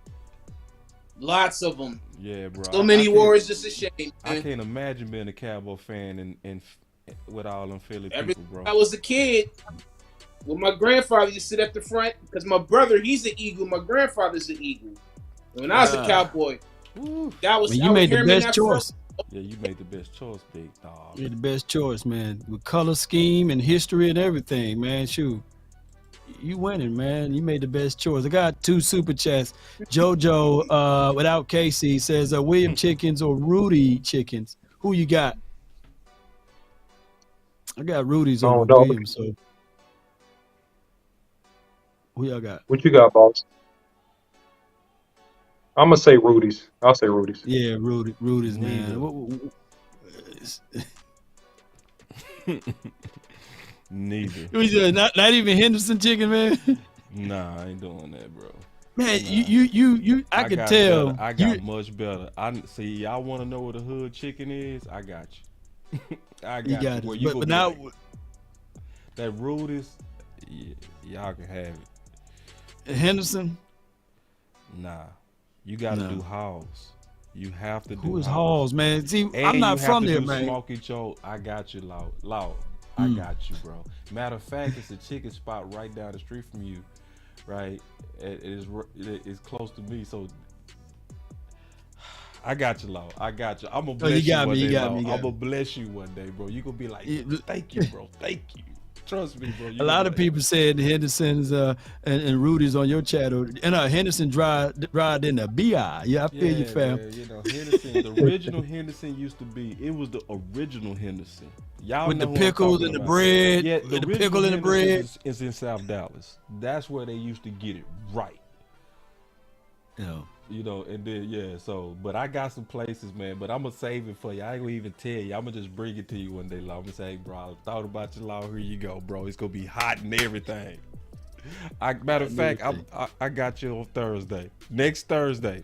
Lots of them. Yeah, bro. So many I can't- wars, just a shame. I man. can't imagine being a Cowboy fan and with all them Philly Every people, bro. time I was a kid, when my grandfather used to sit at the front, because my brother, he's an Eagle, my grandfather's an Eagle. And when I was a Cowboy, Woo. that was Well, I you would made hear the him in best that choice. Yeah, you made the best choice, big dog. You made the best choice, man. With color scheme and history and everything, man. Shoot. You winning, man. You made the best choice. I got 2 super chats. JoJo, without Casey, says William Chickens or Rudy Chickens. Who you got? I got Rudy's over no. Williams. So Who y'all got? What you got, boss? I'm gonna say Rudy's. I'll say Rudy's. Yeah, Rudy's Neither. man. Neither. Not even Henderson chicken, man. Nah, I ain't doing that, bro. Man, you I could got tell. better. I got much better. I see. Y'all want to know what a hood chicken is? I got you. I got You got Where it. you But gonna be now, like, that Rudy's, yeah, y'all can have it. Henderson. Nah, you got to No. do Halls. You have to do. Who is Halls, man? See, And I'm not you from have to there, do man. Smoky Joe. I got you, Law. I got you, bro. Matter of fact, it's a chicken spot right down the street from you, right? It is close to me, so I got you, Law. I got you. I'm gonna bless you one day, Law. I'm gonna bless you one day, bro. You gonna be like, thank you, bro. Thank you. Trust me, bro. A lot of people said Henderson's and Rudy's on your channel, and Henderson dried in the BI. Yeah, I feel you, fam. Man, you know, Henderson, the original Henderson used to be. It was the original Henderson. Y'all With know the who I'm pickles talking and the about. bread, Yeah, with the original pickle and the bread. Henderson is in South Dallas. That's where they used to get it right. Yeah. You know, and then so but I got some places, man, but I'm gonna save it for you. I ain't gonna even tell you. I'm gonna just bring it to you one day, Law. I'm gonna say, hey, bro, I thought about you, Law. Here you go, bro. It's gonna be hot and everything. Matter of fact, I got you on Thursday. Next Thursday.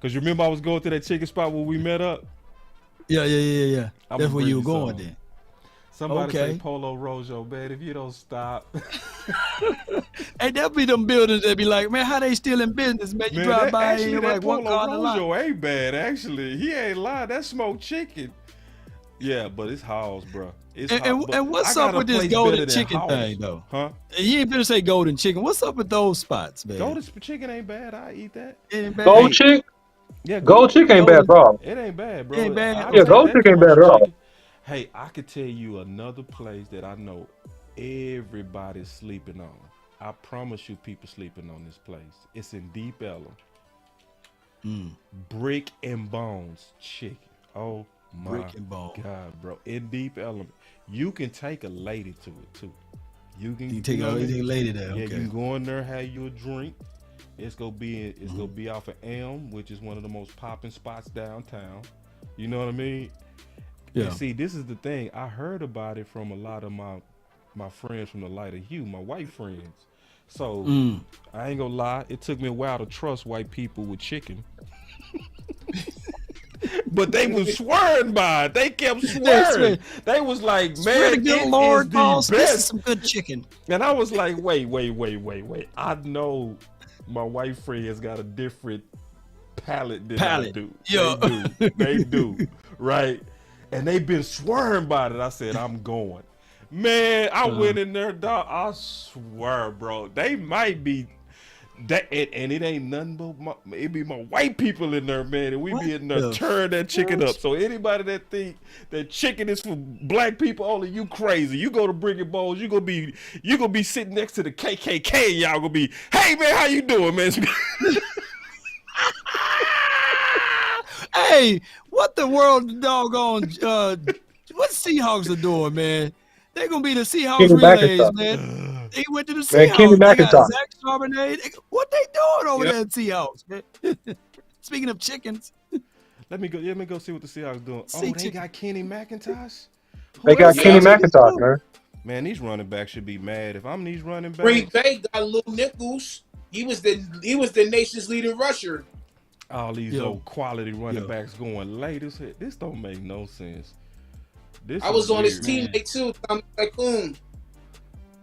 Cause you remember I was going to that chicken spot where we met up? Yeah. I'ma That's where bring you were you going some. then. Somebody Okay. say Polo Rojo, man. If you don't stop. Hey, there'll be them buildings that be like, man, how they still in business, man? You Man, drive that, by actually, and that like one Polo car in the lot. Rojo ain't bad, actually. He ain't lying. That smoked chicken. Yeah, but it's Halls, bro. It's Halls, but And what's I got up a with this place golden better than chicken Halls. thing, though? Huh? You ain't better say golden chicken. What's up with those spots, man? Golden chicken ain't bad. I eat that. Ain't bad. Gold chick? Yeah, Gold chick ain't bad, bro. It ain't bad, bro. Ain't bad. I'll Yeah, take gold that chick ain't commercial bad at all. chicken. Hey, I could tell you another place that I know everybody's sleeping on. I promise you, people sleeping on this place. It's in Deep Ellum. Brick and Bones chicken. Oh my Brick and Bones. God, bro! In Deep Ellum, you can take a lady to it too. You can You take know what I a mean? lady there. Yeah, Okay. you can go in there, have you a drink. It's gonna be off of Elm, which is one of the most popping spots downtown. You know what I mean? Yeah. And see, this is the thing. I heard about it from a lot of my friends from the lighter hue, my white friends. So I ain't gonna lie, it took me a while to trust white people with chicken. But they was swearing by it. They kept swearing. They was like, Swear to man, good it Lord, is boss, the this is best. some good chicken. And I was like, wait. I know my white friends got a different palate than I do. Yeah. They do. Right? And they've been swearing by it. I said, I'm going. Man, I went in there, dog. I swear, bro. They might be that, and it ain't nothing but it be my white people in there, man. And we be in there turn that chicken up. So anybody that think that chicken is for black people only, you crazy. You go to Brick and Bones, you gonna be sitting next to the KKK. And y'all gonna be, hey man, how you doing, man? Hey, what the world doggone what Seahawks are doing, man? They're gonna be the Seahawks Kenny relays, McIntosh. man. They went to the Man, Seahawks. Kenny They got McIntosh. Zach Charbonnet. What they doing over there at Seahawks, man? Speaking of chickens, Let me go see what the Seahawks doing. See Oh, they chicken. got Kenny McIntosh. They got is Kenny that? McIntosh, man. Man, these running backs should be mad. If I'm these running Green backs, Bay got Lil Nichols. He was the nation's leading rusher. all these Yo. old quality running Yo. backs going late. This don't make no sense. This I was is on his weird, man. teammate too, Tommy Tycoon.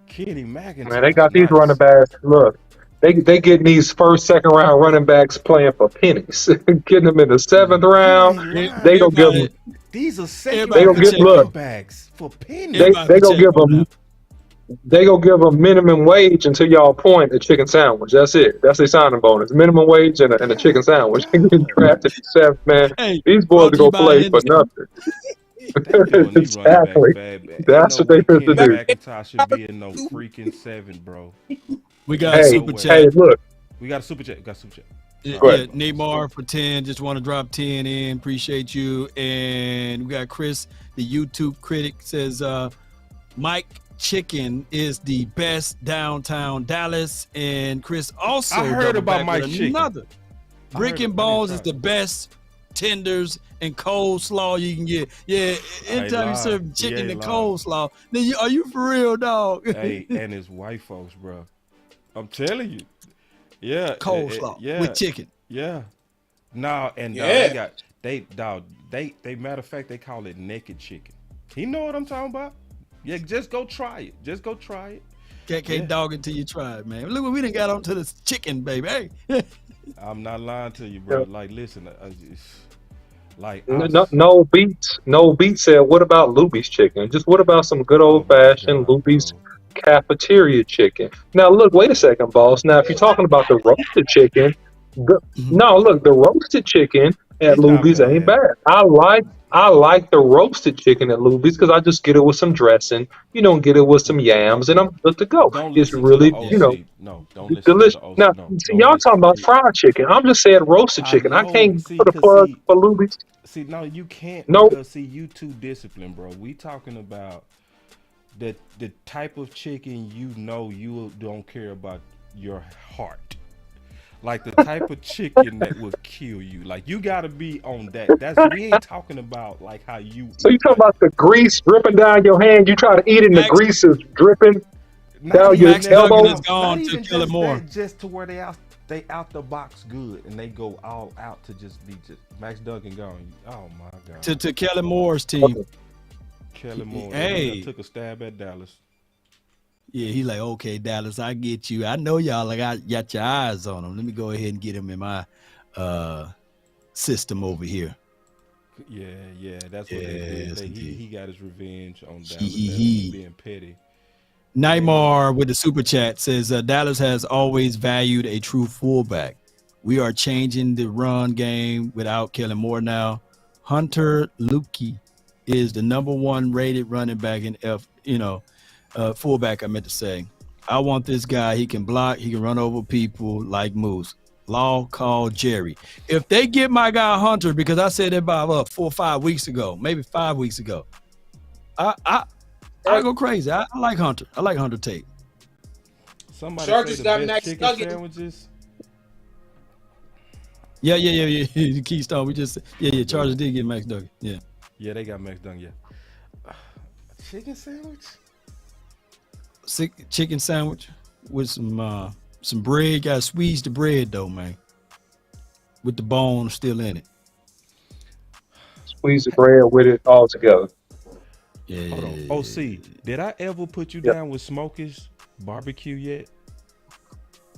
Kenny McIntosh. Man, they got these nice. running backs. Look, they getting these first, second round running backs playing for pennies. Getting them in the seventh round. You ain't lying. They gonna give Everybody- them. These are second Everybody They gonna round get- running look. backs for pennies. They Everybody gonna check give on them. that. They gonna give them minimum wage until y'all point a chicken sandwich. That's it. That's their signing bonus. Minimum wage and a chicken sandwich. They get drafted in seventh, man. Hey, These boys brought are to you gonna by play for Henderson. nothing. They doing these running Exactly. backs bad. That's Ain't what no they way supposed to Kenny do. McIntosh should be in no freaking 7, bro. We got a Hey, super hey, chat. hey, look. We got a super chat. Yeah, Go ahead. Neymar for 10. Just want to drop 10 in. Appreciate you. And we got Chris, the YouTube critic, says Mike Chicken is the best downtown Dallas, and Chris also I heard doubled about back Mike with Chicken. another. Brick and Bones is the best tenders and coleslaw you can get. Yeah, anytime you lied. serve He chicken ain't and lied. coleslaw, then are you for real, dog? Hey, and his white folks, bro. I'm telling you. Yeah. Coleslaw yeah. with chicken. Yeah. No, and Yeah. they matter of fact, they call it naked chicken. He know what I'm talking about? Yeah, just go try it. Just go try it. Can't dog it till you try it, man. Look what we done got onto this chicken, baby. Hey. I'm not lying to you, bro. Yeah. Like, listen, like No beats. No beats said, what about Luby's chicken? Just what about some good old fashioned God, Luby's bro. cafeteria chicken? Now look, wait a second, boss. Now if you're talking about the roasted chicken, the roasted chicken at It's not Luby's ain't bad. bad. I like the roasted chicken at Luby's because I just get it with some dressing, get it with some yams, and I'm good to go. Don't It's listen really, to the OC. No, don't listen delicious. to the OC. Now, No, see, don't y'all listen. talking about fried chicken. I'm just saying roasted I chicken. I know. can't See, put a 'cause plug see- for Luby's. See, no, you can't Nope. because see, you too disciplined, bro. We talking about the type of chicken you don't care about your heart. Like the type of chicken that will kill you. Like you gotta be on that. We ain't talking about like how you So you talking about the grease dripping down your hand? You try to eat it and the Max- grease is dripping Not down even your Max that, Duggan elbow? is gone not to even Kellen just Moore. that, just to where they out the box good and they go all out to just be Max Duggan gone. Oh my god. To Kellen Moore's team. Kelly Moore. Hey. He took a stab at Dallas. Yeah, he like, okay, Dallas, I get you. I know y'all got your eyes on him. Let me go ahead and get him in my system over here. Yeah, that's what Yes, they did. indeed. He got his revenge on Dallas. He. Being petty. Nightmare with the super chat says Dallas has always valued a true fullback. We are changing the run game without Kellen Moore now. Hunter Luki is the #1 rated running back in fullback. I meant to say. I want this guy. He can block. He can run over people like Moose. Law call Jerry. If they get my guy Hunter, because I said that about 4 or 5 weeks ago, maybe 5 weeks ago, I go crazy. I like Hunter. I like Hunter Tate. Somebody Chargers say the got best Max chicken Duggan. sandwiches. Yeah. The Keystone. We just Chargers did get Max Duggan. Yeah. Yeah, they got Max Duggan. Yeah. Chicken sandwich? Chicken sandwich with some bread. Got to squeeze the bread though, man. With the bone still in it. Squeeze the bread with it all together. Yeah. Hold on. OC, did I ever put you Yep. down with Smokey's barbecue yet?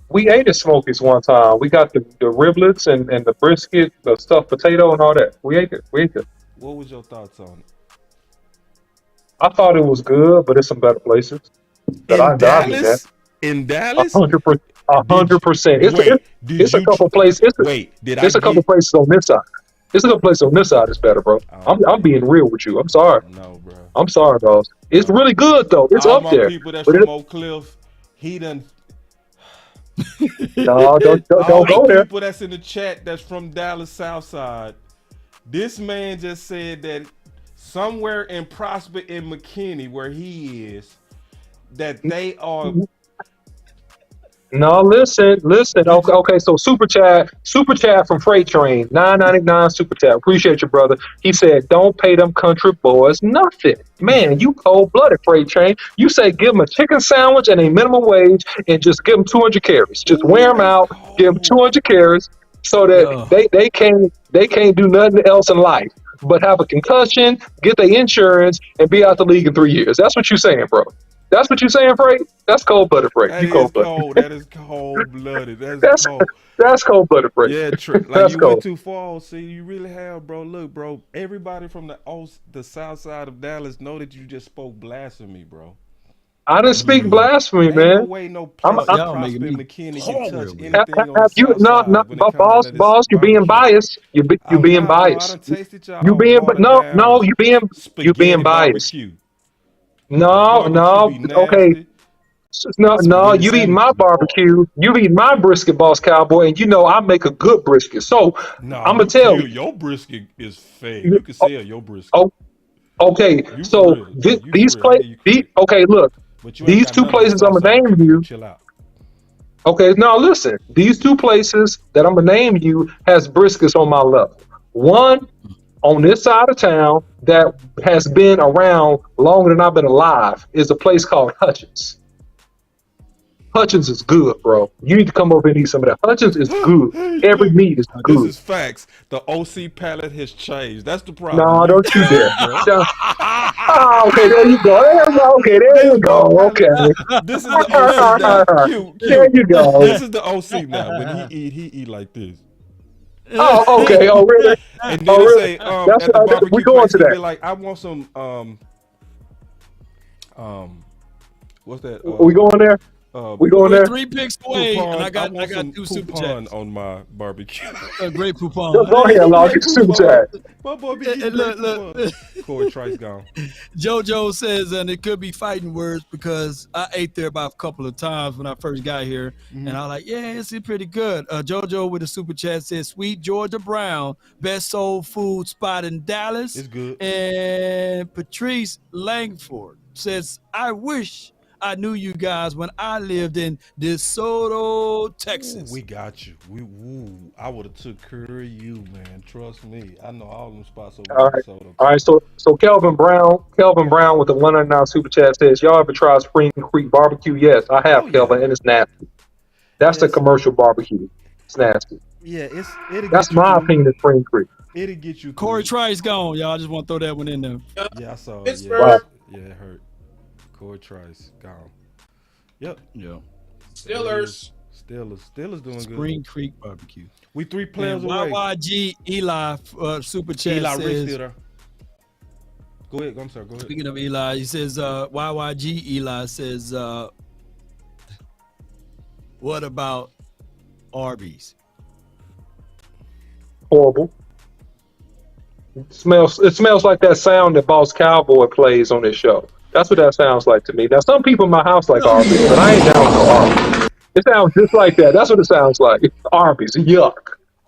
We ate at Smokies one time. We got the riblets and the brisket, the stuffed potato and all that. We ate it. What was your thoughts on it? I thought it was good, but there's some better places. In Dallas? In Dallas? 100%. It's a couple places. It's a couple places on this side. It's a couple places on this side that's better, bro. I'm being real with you. I'm sorry. No, bro. I'm sorry, boss. It's really good though. It's All up my there. people that's But from Oak Cliff, he done. No, don't All go the there. people that's in the chat that's from Dallas South Side. This man just said that somewhere in Prosper in McKinney, where he is, that they are. No, listen. Okay, so super chat from Freight Train, $9.99 super chat. Appreciate you, brother. He said, "Don't pay them country boys nothing." Man, you cold-blooded, Freight Train. You say give them a chicken sandwich and a minimum wage, and just give them 200 carries. Just wear them out, give them 200 carries, so that they can't do nothing else in life but have a concussion, get their insurance, and be out the league in 3 years. That's what you're saying, bro. That's what you're saying, Freight? That's cold-blooded, Freight. That You is cold-blooded. cold. That is cold-blooded. That's Cold. That's cold-blooded, Freight. Yeah, like That's you cold. went too far. See, you really have, bro. Look, bro. Everybody from the south side of Dallas know that you just spoke blasphemy, bro. I didn't speak blasphemy, Ain't man. no way, no I'm- place y'all Prosper making and me McKinney can horrible. touch Have- anything on the Have you south no, side when it comes boss? to this Boss, you're being barbecue. biased. You're I'm being not, bro. I biased. done tasted y'all You being, but watered no, down you being spaghetti biased. barbecue. No, Barbecue be okay. nasty. No, Spaghetti you eat sandwich my be hard. barbecue. You eat my brisket, boss cowboy, and you know I make a good brisket. So Nah, I'm gonna tell you. your brisket is fake. You can sell your brisket. Oh, okay, You so for real. You these for real. I give you credit. okay, look, But you ain't These got two none of the places I'm sauce gonna on it. name you. Chill out. Okay, now listen. These two places that I'm gonna name you has briskets on my level. One on this side of town that has been around longer than I've been alive is a place called Hutchins. Hutchins is good, bro. You need to come over and eat some of that. Hutchins is good. Hey, Every look, meat is this good. is facts. The OC palette has changed. That's the problem. No, You don't you dare. changed, bro. Oh, okay, there you go. Okay, there This you my go. palette. Okay. This is the OC now. Cute, There cute. you go. This is the OC now. When he eat like this. Oh, okay. Oh, really? And then Oh, they really? say That's at the we barbecue going place, to he'll be that. like, I want some what's that? We going there? We going We're there? 3 picks away, and I got want some 2 super poupon chats. on my barbecue. A great Go poupon. ahead, Law. Great Get the super poupon. chat. My boy be Hey, eating look, great look. poupon. Corey Trice gone. JoJo says, and it could be fighting words because I ate there about a couple of times when I first got here, and I was like, yeah, it's pretty good. JoJo with a super chat says, Sweet Georgia Brown, best soul food spot in Dallas. It's good. And Patrice Langford says, I wish I knew you guys when I lived in DeSoto, Texas. Ooh, we got you. I would have took care of you, man. Trust me. I know all them spots over All in right. DeSoto. All right, so Kelvin Brown with the 199 super chat says, y'all ever tried Spring Creek barbecue? Yes, I have, Oh, yeah. Kelvin, and it's nasty. That's the Yes. commercial barbecue. It's nasty. Yeah, it'll That's get you my through. opinion of Spring Creek. It'll get you Corey through. Trice gone, y'all. I just want to throw that one in there. Yeah, I saw it. Pittsburgh. Yeah, it hurt. Corey Trice gone. Yep. Yeah. Steelers. Steelers doing Spring good. Creek barbecue. We 3 players And away. YYG Eli super chat Eli Rich says, still there. Go ahead. I'm sorry. Go ahead. speaking of Eli, he says, YYG Eli says, what about Arby's? Horrible. It smells like that sound that Boss Cowboy plays on his show. That's what that sounds like to me. Now, some people in my house like Arby's, but I ain't down with Arby's. It sounds just like that. That's what it sounds like. Arby's, yuck.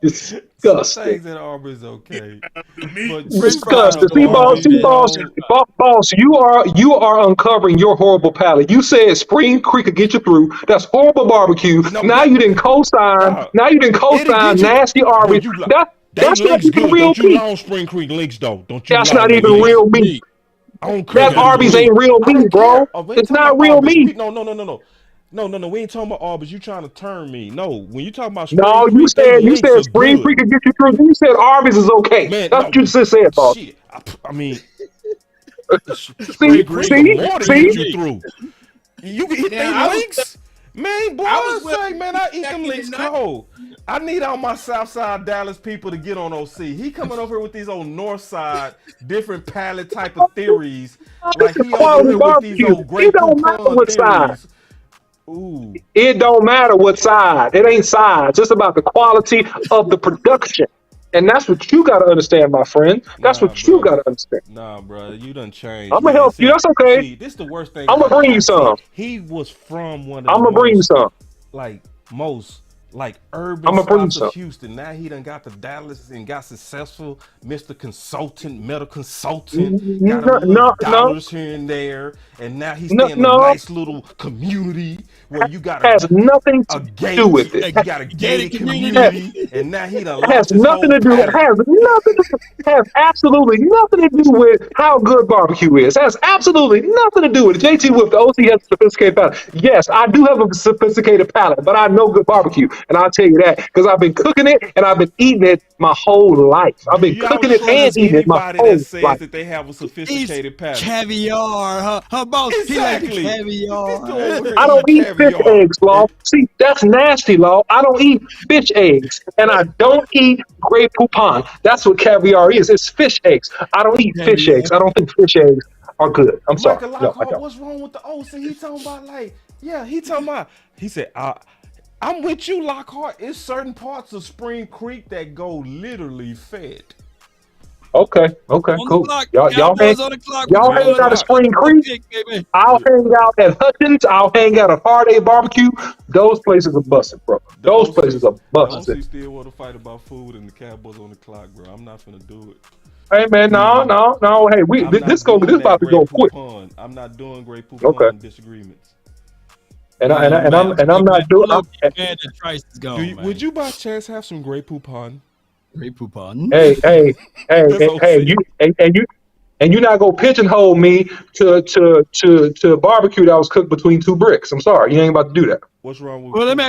It's Some disgusting. things at Auburn is okay. But Disgusting. See, Boss, you are uncovering your horrible palate. You said Spring Creek could get you through. That's horrible barbecue. No, now but- you didn't co-sign. Nah. It'll get you- nasty Arby's. Boy, you That's not links even good. real Don't you meat. lie on Spring Creek links though. Don't you That's lie not on even links. real meat. I don't care. That Arby's ain't real I don't meat, bro. care. Oh, we ain't It's talking not about real Arby's. meat. No. We ain't talking about Arby's. You trying to turn me? No. When you talking about Spring No, Creek, you said Spring Creek could get you through. You said Arby's is okay. Man, That's what you just said, boss. Shit. I mean, See, Spring Creek see, more to see? get you through. You can hit Yeah, them I was- links. Man, boy, I was I with- say, man, I eat back them in the links night. cold. I need all my Southside Dallas people to get on OC. He coming over here with these old North Side, different palette type of theories. Like he over Quality here with these barbecue. old great It don't matter poupon what side. theories. Ooh. It don't matter what side. It ain't sides. It's about the quality of the production. And that's what you got to understand, my friend. That's Nah, what you bro. got to understand. Nah, bro, you done changed. I'ma man. help you. That's okay. See, this the worst thing. I'ma about bring you him. some. See, he was from one of the I'm going to bring you most, some. most urban I'ma bring you spots of some. Houston. Now he done got to Dallas and got successful. Mr. Consultant, medical consultant, got a little dollars here and there, and now he's staying in a nice little community where you got Has nothing a to gate. do with it. You got a gated gated community, and now he done It has lost his nothing whole to do. It palate. has absolutely nothing to do with how good barbecue is. It has absolutely nothing to do with it. JT Whip, the OC has a sophisticated palate. Yes, I do have a sophisticated palate, but I know good barbecue, and I'll tell you that because I've been cooking it and I've been eating it my whole life. I've been Y'all cooking it trust and eating it my anybody whole that says life. that they have a He's sophisticated palate. caviar, her boss. Exactly. He like the caviar. I don't eat fish eggs, Law. See, that's nasty, Law. I don't eat fish eggs, and I don't eat Grey Poupon. That's what caviar is. It's fish eggs. I don't eat fish eggs. I don't think fish eggs are good. I'm sorry. Michael No, I Lockhart, don't. what's wrong with the OC? He talking about he said, I'm with you, Lockhart. It's certain parts of Spring Creek that go literally fed. Okay, On the cool. clock. Y'all Cowboys hang, on the clock. y'all We're hang doing out at it. Spring Creek. Baby. I'll hang out at Hutchins. I'll hang out at Hard A Barbecue. Those places are busted, bro. Those places are The OC busted. still want to fight about food and the Cowboys on the clock, bro. I'm not finna do it. Hey man, no. Hey, I'm not this doing that about to Grey go Poupon. quick. I'm not doing Grey Poupon Okay. disagreements. And Man, I'm not doing. Look, man, the Trice is gone, man. Would you by chance have some Grey Poupon? Grey Poupon. Hey, That's OC. you're not gonna pigeonhole me to a barbecue that was cooked between two bricks. I'm sorry, you ain't about to do that. What's wrong with? Well, let me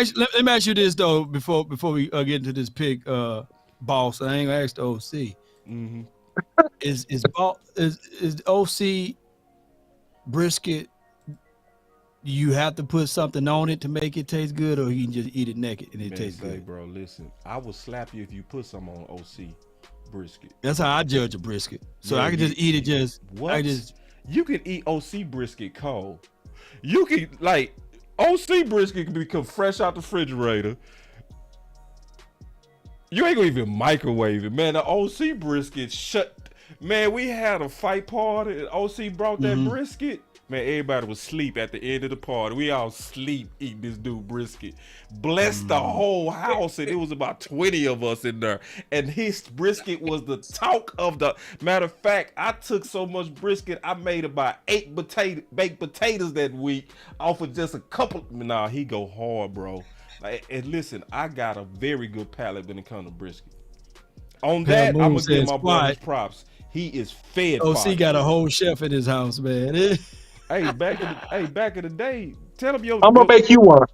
ask you this though before we get into this pick, boss. I ain't gonna ask the OC. Mm-hmm. Is OC brisket? You have to put something on it to make it taste good, or you can just eat it naked and it tastes good. Bro, listen, I would slap you if you put some on OC brisket. That's how I judge a brisket. So Yeah, I can just eat it. You can eat OC brisket cold. You can OC brisket can become fresh out the refrigerator. You ain't gonna even microwave it, man. The OC brisket Man, we had a fight party and OC brought that brisket. Man, everybody was asleep at the end of the party. We all sleep eating this dude brisket. Blessed the whole house, and it was about 20 of us in there. And his brisket was the talk of the. Matter of fact, I took so much brisket, I made about 8 baked potatoes that week off of just a couple. Nah, he go hard, bro. And listen, I got a very good palate when it comes to brisket. On that, I'm gonna give my brother props. He is fed. OC got a whole chef in his house, man. Hey, back in the day, tell him I'm gonna make you one.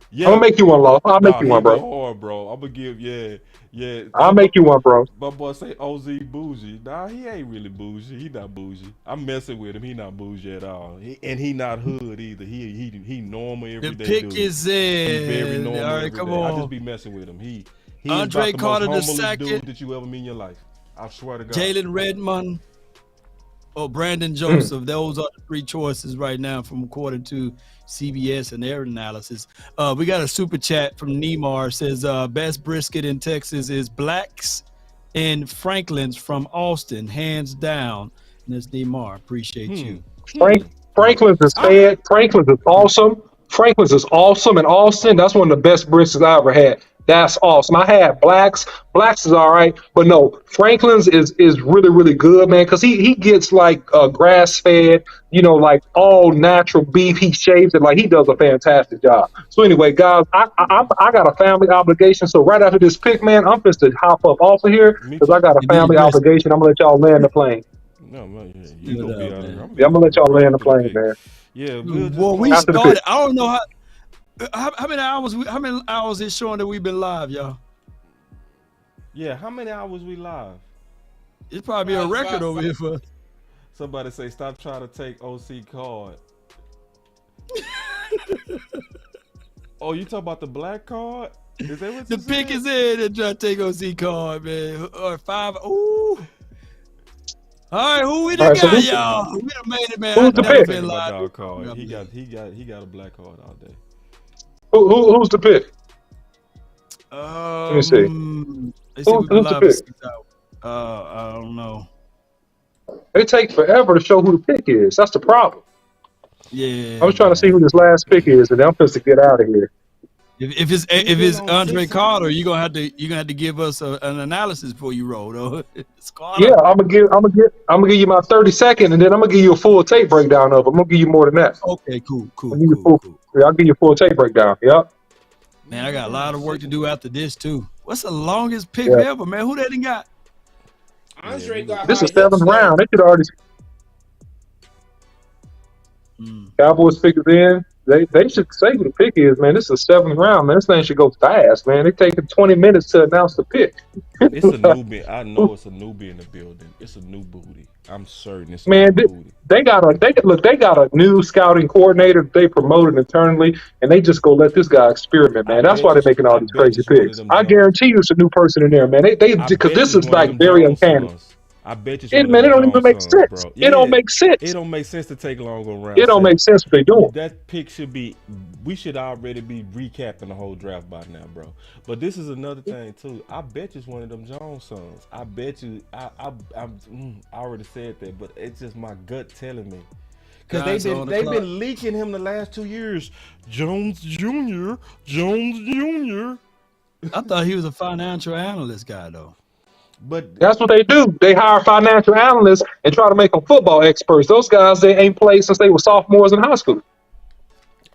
Yeah. I'm gonna make you one, Law. I'll make you one, bro. Hard, bro. I'm gonna give yeah. I'll make you one, bro. My boy say OZ bougie. Nah, he ain't really bougie. He not bougie. I'm messing with him. He not bougie at all. He not hood either. He normal everyday. The pick dude. is in. He very normal. All right, come on. on. I just be messing with him. He Andre Carter the most II dude that you ever meet in your life. I swear to God. Jalen Redmond or Brandon Joseph. Those are the 3 choices right now from according to CBS and their analysis. We got a super chat from Neymar. Says best brisket in Texas is Blacks and Franklin's from Austin, hands down. And that's Neymar. Appreciate you. Franklin's is fed. Franklin's is awesome. Franklin's is awesome in Austin. That's one of the best briskets I ever had. That's awesome. I had Blacks. Blacks is all right, but no, Franklin's is really, really good, man, because he gets like grass fed, like all natural beef. He shaves it. Like, he does a fantastic job. So anyway, guys, I got a family obligation. So right after this pick, man, I'm just to hop up off of here because I got a family obligation. I'm gonna let y'all land the plane. No, man, you gonna be out there. I'm gonna let y'all land the plane, man. Yeah, well, we started. I don't know how many hours. How many hours is showing that we've been live, y'all? Yeah, how many hours we live? It's probably a record over here for. Somebody say stop trying to take OC card. Oh, you talking about the black card? Is that what the pick is in and try to take OC card, man? Or 5. Ooh. All right, who we done got, y'all? We done made it, man. Who's the pick? Been live. Card. He got a black card all day. Who's the pick? Let me see. Who's the pick? I don't know. They take forever to show who the pick is. That's the problem. Yeah. I was trying to see who this last pick is, and I'm supposed to get out of here. If it's Andre Carter, you're gonna have to give us an analysis before you roll, though. Yeah, I'm gonna give you my 30 second, and then I'm gonna give you a full tape breakdown of it. I'm gonna give you more than that. Okay, cool. Yeah, I'll give you a full tape breakdown. Yep. Man, I got a lot of work to do after this too. What's the longest pick ever, man? Who that done got? Andre got. This is 7th round. They should already. Cowboys pick is in. They should say who the pick is, man. This is 7th round, man. This thing should go fast, man. They taking 20 minutes to announce the pick. It's a newbie. I know it's a newbie in the building. It's a new booty. I'm certain it's a new booty. They got a new scouting coordinator that they promoted internally, and they just go let this guy experiment, man. That's why they're making all these crazy picks. I guarantee you it's a new person in there, man. They because this is like very uncanny. I bet you. Man, it don't even make sense. Yeah, it don't make sense. It don't make sense to take long around. It don't make sense what they doing. That pick should be. We should already be recapping the whole draft by now, bro. But this is another thing too. I bet you it's one of them Jones sons. I bet you. I already said that, but it's just my gut telling me. Because they've been leaking him the last 2 years. Jones Jr. I thought he was a financial analyst guy though. But That's what they do. They hire financial analysts and try to make them football experts. Those guys, they ain't played since they were sophomores in high school.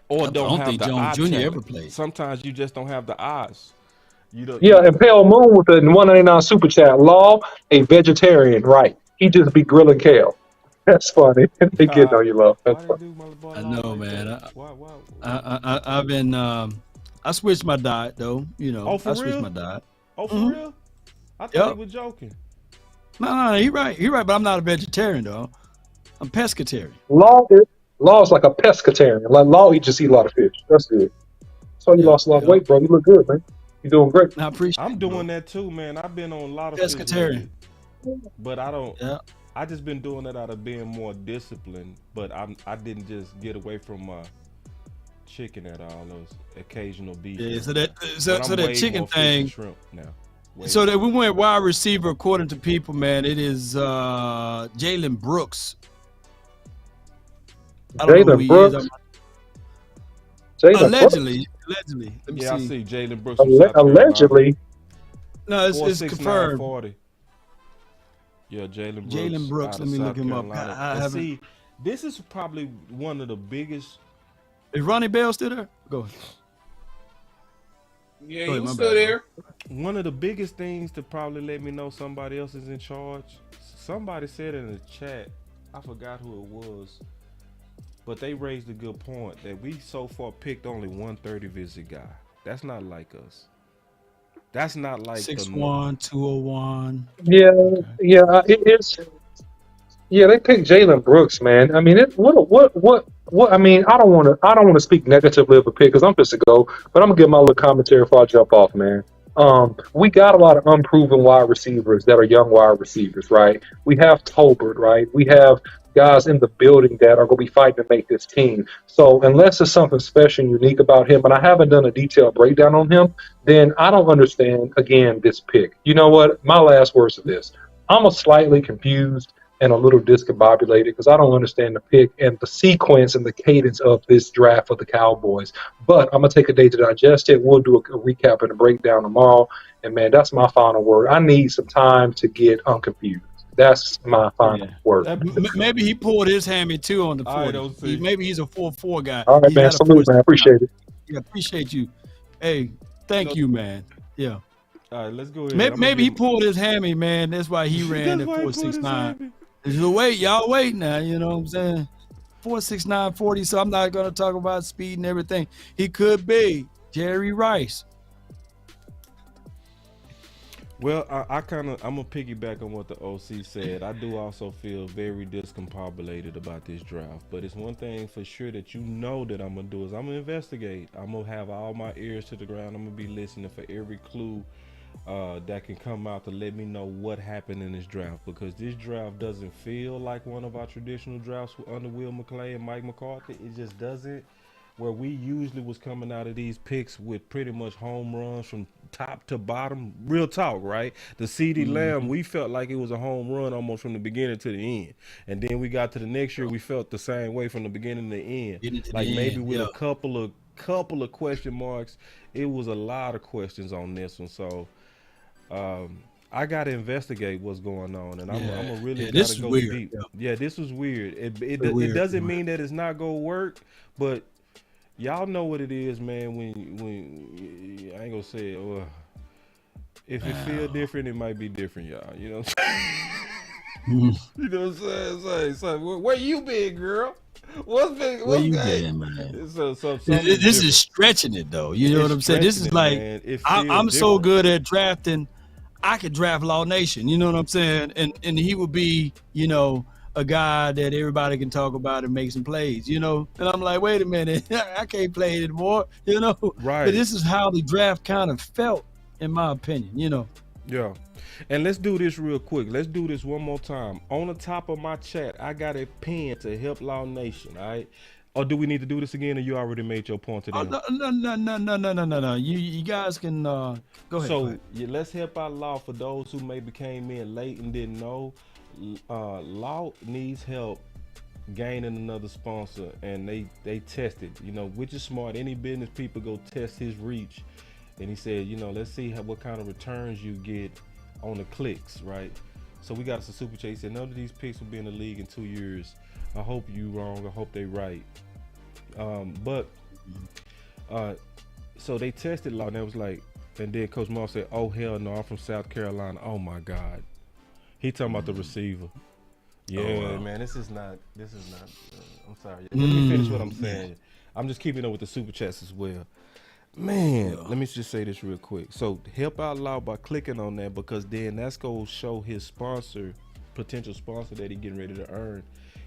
or I don't don't have think the eye Jones Jr. ever talent. played. Sometimes you just don't have the eyes. You don't. Yeah, and Pale Moon with the 199 super chat. Law, a vegetarian, right? He just be grilling kale. That's funny. They get on you, Law. Why That's they funny. do my boy I Law know, like man. that? Why? I've been I switched my diet though. You know, Oh, for I switched real? my diet. Oh, for Mhm. real? I thought Yep. he was joking. No, he right. He right, but I'm not a vegetarian though. I'm pescatarian. Law is like a pescatarian. Like Law, he just eat a lot of fish. That's good. So you Yeah, lost a lot of yeah. weight, bro. You look good, man. You doing great. I appreciate I'm it, doing bro. that too, man. I've been on a lot of Pescatarian. fish, but I don't. Yeah. I just been doing it out of being more disciplined. But I didn't just get away from my chicken at all. Those occasional beef. Yeah, here so and that there. so, But so I'm that way chicken more fish and thing. shrimp now. Way So more. that we went wide receiver according to people, man. It is Jalen Brooks. I don't know who Jalen he is. Brooks. Jalen Brooks. Allegedly. Let me Yeah, I see. see Jalen Brooks from South Carolina. Allegedly. No, it's 4'6", confirmed. 940. Yeah, Jalen Brooks. Jalen Brooks, out let of me look South him up. Carolina. I And haven't- see, this is probably one of the biggest. Is Ronnie Bell still there? Go ahead. Yeah, Go he ahead, was my still bad, there. One of the biggest things to probably let me know somebody else is in charge. Somebody said in the chat, I forgot who it was, but they raised a good point that we so far picked only 130 visit guy. That's not like us. That's not like 6'1", 201. Yeah, yeah. It's yeah. They picked Jalen Brooks, man. I mean, what? I mean, I don't want to speak negatively of a pick because I'm just to go, but I'm gonna give my little commentary before I jump off, man. We got a lot of unproven wide receivers that are young wide receivers, right? We have Tolbert, right? We have guys in the building that are going to be fighting to make this team. So unless there's something special and unique about him, and I haven't done a detailed breakdown on him, then I don't understand, again, this pick. You know what? My last words of this. I'm a slightly confused and a little discombobulated because I don't understand the pick and the sequence and the cadence of this draft for the Cowboys. But I'm going to take a day to digest it. We'll do a recap and a breakdown tomorrow. And, man, that's my final word. I need some time to get unconfused. That's my final word. Maybe he pulled his hammy too on the 40. I don't see. Maybe he's a 4-4 guy. All right, He's man. not a Salute, man. 4-6 Appreciate it. Yeah, appreciate you. Hey, thank you, man. Yeah. All right, let's go ahead. Maybe he pulled his hammy, man. That's why he ran at 4.69. So wait, y'all wait now. You know what I'm saying? 4.69 40. So I'm not gonna talk about speed and everything. He could be Jerry Rice. Well, I'm gonna piggyback on what the OC said. I do also feel very discombobulated about this draft, but it's one thing for sure that you know that I'm gonna do is I'm gonna investigate. I'm gonna have all my ears to the ground. I'm gonna be listening for every clue that can come out to let me know what happened in this draft, because this draft doesn't feel like one of our traditional drafts under Will McClay and Mike McCarthy. It just doesn't. Where we usually was coming out of these picks with pretty much home runs from top to bottom. Real talk, right? The CeeDee Lamb, we felt like it was a home run almost from the beginning to the end. And then we got to the next year, we felt the same way from the beginning to the end. Like maybe with a couple of question marks. It was a lot of questions on this one. So I gotta investigate what's going on, and I'm gonna really gotta go deep. Yeah, this was weird. It doesn't mean that it's not gonna work, but y'all know what it is, man. When I ain't gonna say it. Well, if it feel different, it might be different, y'all. You know what I'm saying? You know what I'm saying? So, where you been, girl? Where you been, man? So this is stretching it, though. You know what I'm saying? This is like I'm so good at drafting. I could draft Law Nation. You know what I'm saying? And he would be, you know, a guy that everybody can talk about and make some plays, you know? And I'm like, wait a minute, I can't play anymore, you know? Right. But this is how the draft kind of felt, in my opinion, you know? Yeah. And let's do this real quick. Let's do this one more time. On the top of my chat, I got a pin to help Law Nation, all right? Or do we need to do this again, or you already made your point today? No. You guys can go ahead. So let's help out Law for those who maybe came in late and didn't know. Law needs help gaining another sponsor, and they tested, you know, which is smart. Any business people go test his reach, and he said, you know, let's see what kind of returns you get on the clicks, right? So we got us a super chat. He said none of these picks will be in the league in 2 years. I hope you wrong. I hope they right. So they tested Law, and it was like, and then Coach Moss said, "Oh hell no, I'm from South Carolina." Oh my God, he talking about the receiver. Yeah, wow. man, this is not. I'm sorry. Let me finish what I'm saying. I'm just keeping up with the super chats as well. Man, let me just say this real quick. So help out Law by clicking on that, because then that's gonna show his sponsor, potential sponsor that he getting ready to earn,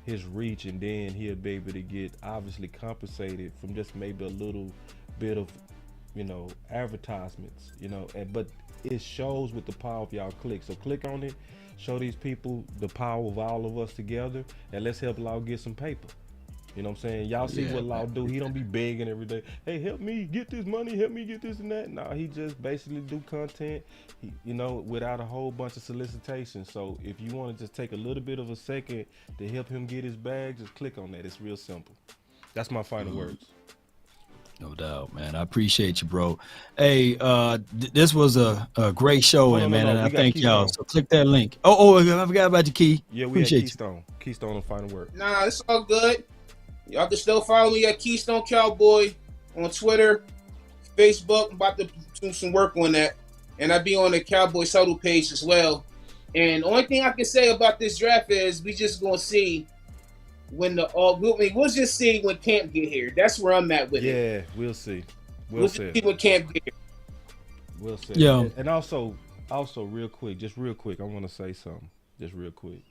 his reach, and then he'll be able to get obviously compensated from just maybe a little bit of, advertisements, but it shows with the power of y'all click. So click on it, show these people the power of all of us together, and let's help Law get some paper. You know what I'm saying? Y'all see what Law do. He don't be begging every day. Hey, help me get this money. Help me get this and that. No, he just basically do content, without a whole bunch of solicitation. So if you want to just take a little bit of a second to help him get his bag, just click on that. It's real simple. That's my final words. No doubt, man. I appreciate you, bro. Hey, this was a great show, man, and I thank y'all. So click that link. Oh, I forgot about your key. Yeah, we appreciate had Keystone. Keystone on final word. Nah, it's all good. Y'all can still follow me at Keystone Cowboy on Twitter, Facebook. I'm about to do some work on that. And I'll be on the Cowboy Subtle page as well. And the only thing I can say about this draft is we just going to see when we'll just see when camp get here. That's where I'm at with it. Yeah, we'll see. We'll see when camp get here. We'll see. Yeah. And also real quick, I want to say something. Just real quick.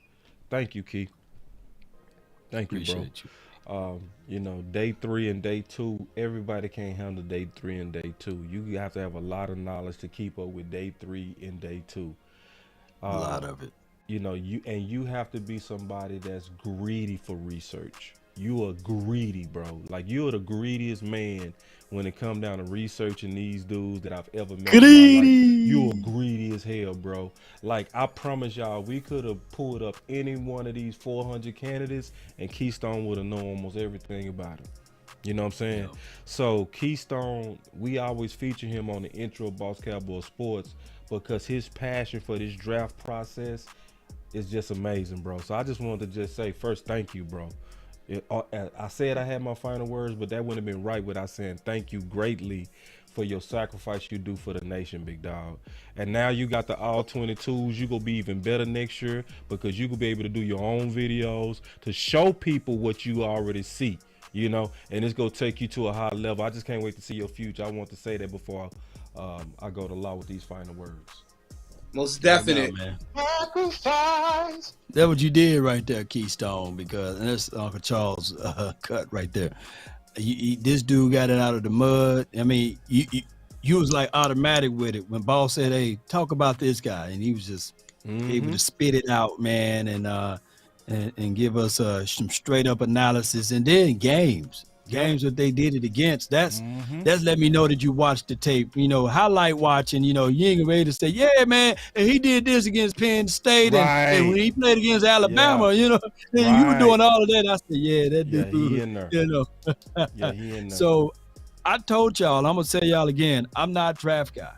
Thank you, Key. Thank you, bro. Appreciate you. Day 3 and day 2, everybody can't handle day 3 and day 2. You have to have a lot of knowledge to keep up with day 3 and day 2. A lot of it. You have to be somebody that's greedy for research. You are greedy, bro. Like, you're the greediest man when it come down to researching these dudes that I've ever met. Greedy. You are greedy as hell, bro. Like, I promise y'all, we could have pulled up any one of these 400 candidates, and Keystone would have known almost everything about him. You know what I'm saying? Yeah. So Keystone, we always feature him on the intro of Boss Cowboy Sports because his passion for this draft process is just amazing, bro. So I just wanted to just say first, thank you, bro. I said I had my final words, but that wouldn't have been right without saying thank you greatly for your sacrifice you do for the nation, big dog. And now you got the all 22s. You gonna be even better next year because you gonna be able to do your own videos to show people what you already see, and it's gonna take you to a high level. I just can't wait to see your future. I want to say that before I go to Law with these final words. Most definite. Man. That's what you did right there, Keystone, because and that's Uncle Charles cut right there. This dude got it out of the mud. I mean, you was like automatic with it when Ball said, "Hey, talk about this guy," and he was just able to spit it out, man, and give us some straight up analysis, and then games that they did it against. That's let me know that you watched the tape. Highlight watching. You ain't ready to say, "Yeah, man," and he did this against Penn State, and when he played against Alabama, and you were doing all of that. I said, "Yeah, that dude." He in there. Yeah, he in there. So I told y'all, I'm gonna tell y'all again, I'm not a draft guy,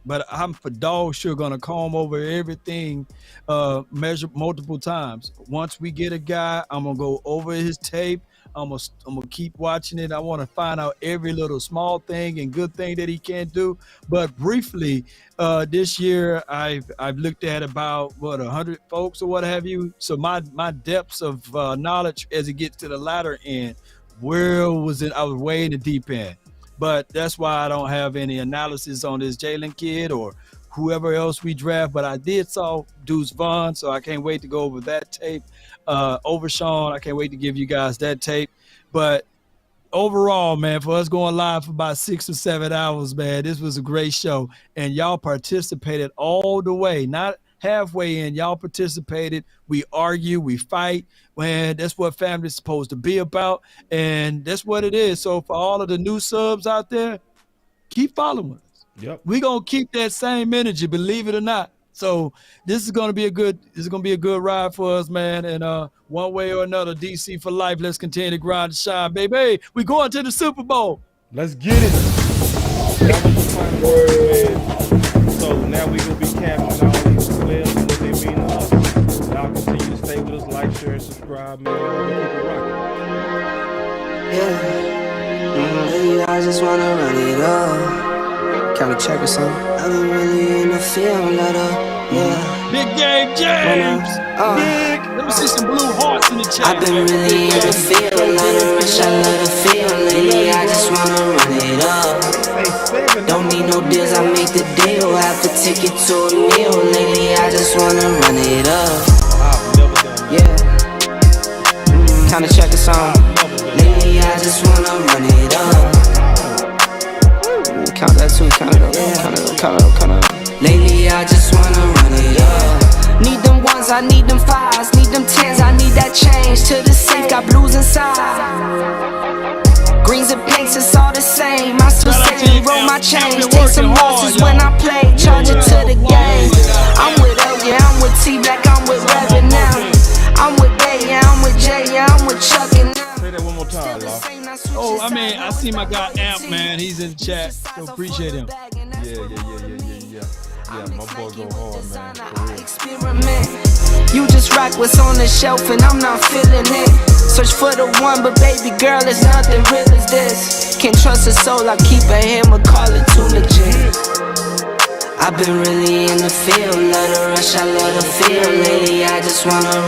but I'm for dog sure gonna comb over everything, measure multiple times. Once we get a guy, I'm gonna go over his tape. I'm gonna keep watching it. I want to find out every little small thing and good thing that he can do. But briefly, this year I've looked at about 100 folks or what have you. So my depths of knowledge as it gets to the latter end, where was it? I was way in the deep end. But that's why I don't have any analysis on this Jalen kid or whoever else we draft. But I did saw Deuce Vaughn, so I can't wait to go over that tape. Over Sean, I can't wait to give you guys that tape. But overall, man, for us going live for about 6 or 7 hours, man, this was a great show. And y'all participated all the way, not halfway in. Y'all participated. We argue, we fight. Man, that's what family's supposed to be about. And that's what it is. So for all of the new subs out there, keep following us. Yep. We're going to keep that same energy, believe it or not. So this is going to be a good ride for us, man. And one way or another, DC for life. Let's continue to grind and shine, baby. Hey, we going to the Super Bowl. Let's get it. That was the final word, man. So now we gonna be capping all these subscribe, man. We keep it rocking. Yeah, I just wanna run it up. Kinda check or something. I've been really in the film, let up. Yeah. Big Game James. Let me see some blue hearts in the chat. I've been really in the field, let her rush, I love the feel. Lately, I just wanna run it up. Don't need no deals, I make the deal. Half a ticket to a meal. Lately, I just wanna run it up. I've never done that. Yeah. Kinda check a song. Lately, I just wanna run it up. Count that too, count it up, count it up. Lately, I just wanna run it up. Need them ones, I need them fives, need them tens, I need that change. To the safe, got blues inside. Greens and pinks, it's all the same. I still say roll my chains. Take some losses when I play, charge it to the game. I'm with L, yeah, I'm with T-Black, I'm with Revan now. I'm with Bay, yeah, I'm with Jay, yeah, I'm with Chuck and now. Say that one more time, Law. Oh, I mean, I see my guy Amp, man. He's in the chat. So appreciate him. Yeah, my boy go hard, man. For real. Experiment. You just rock what's on the shelf and I'm not feeling it. Search for the one, but baby girl, it's nothing real as this. Can't trust a soul, I keep a hammer, call it too legit. I've been really in the field, let her rush, I love the feel. Lately, I just wanna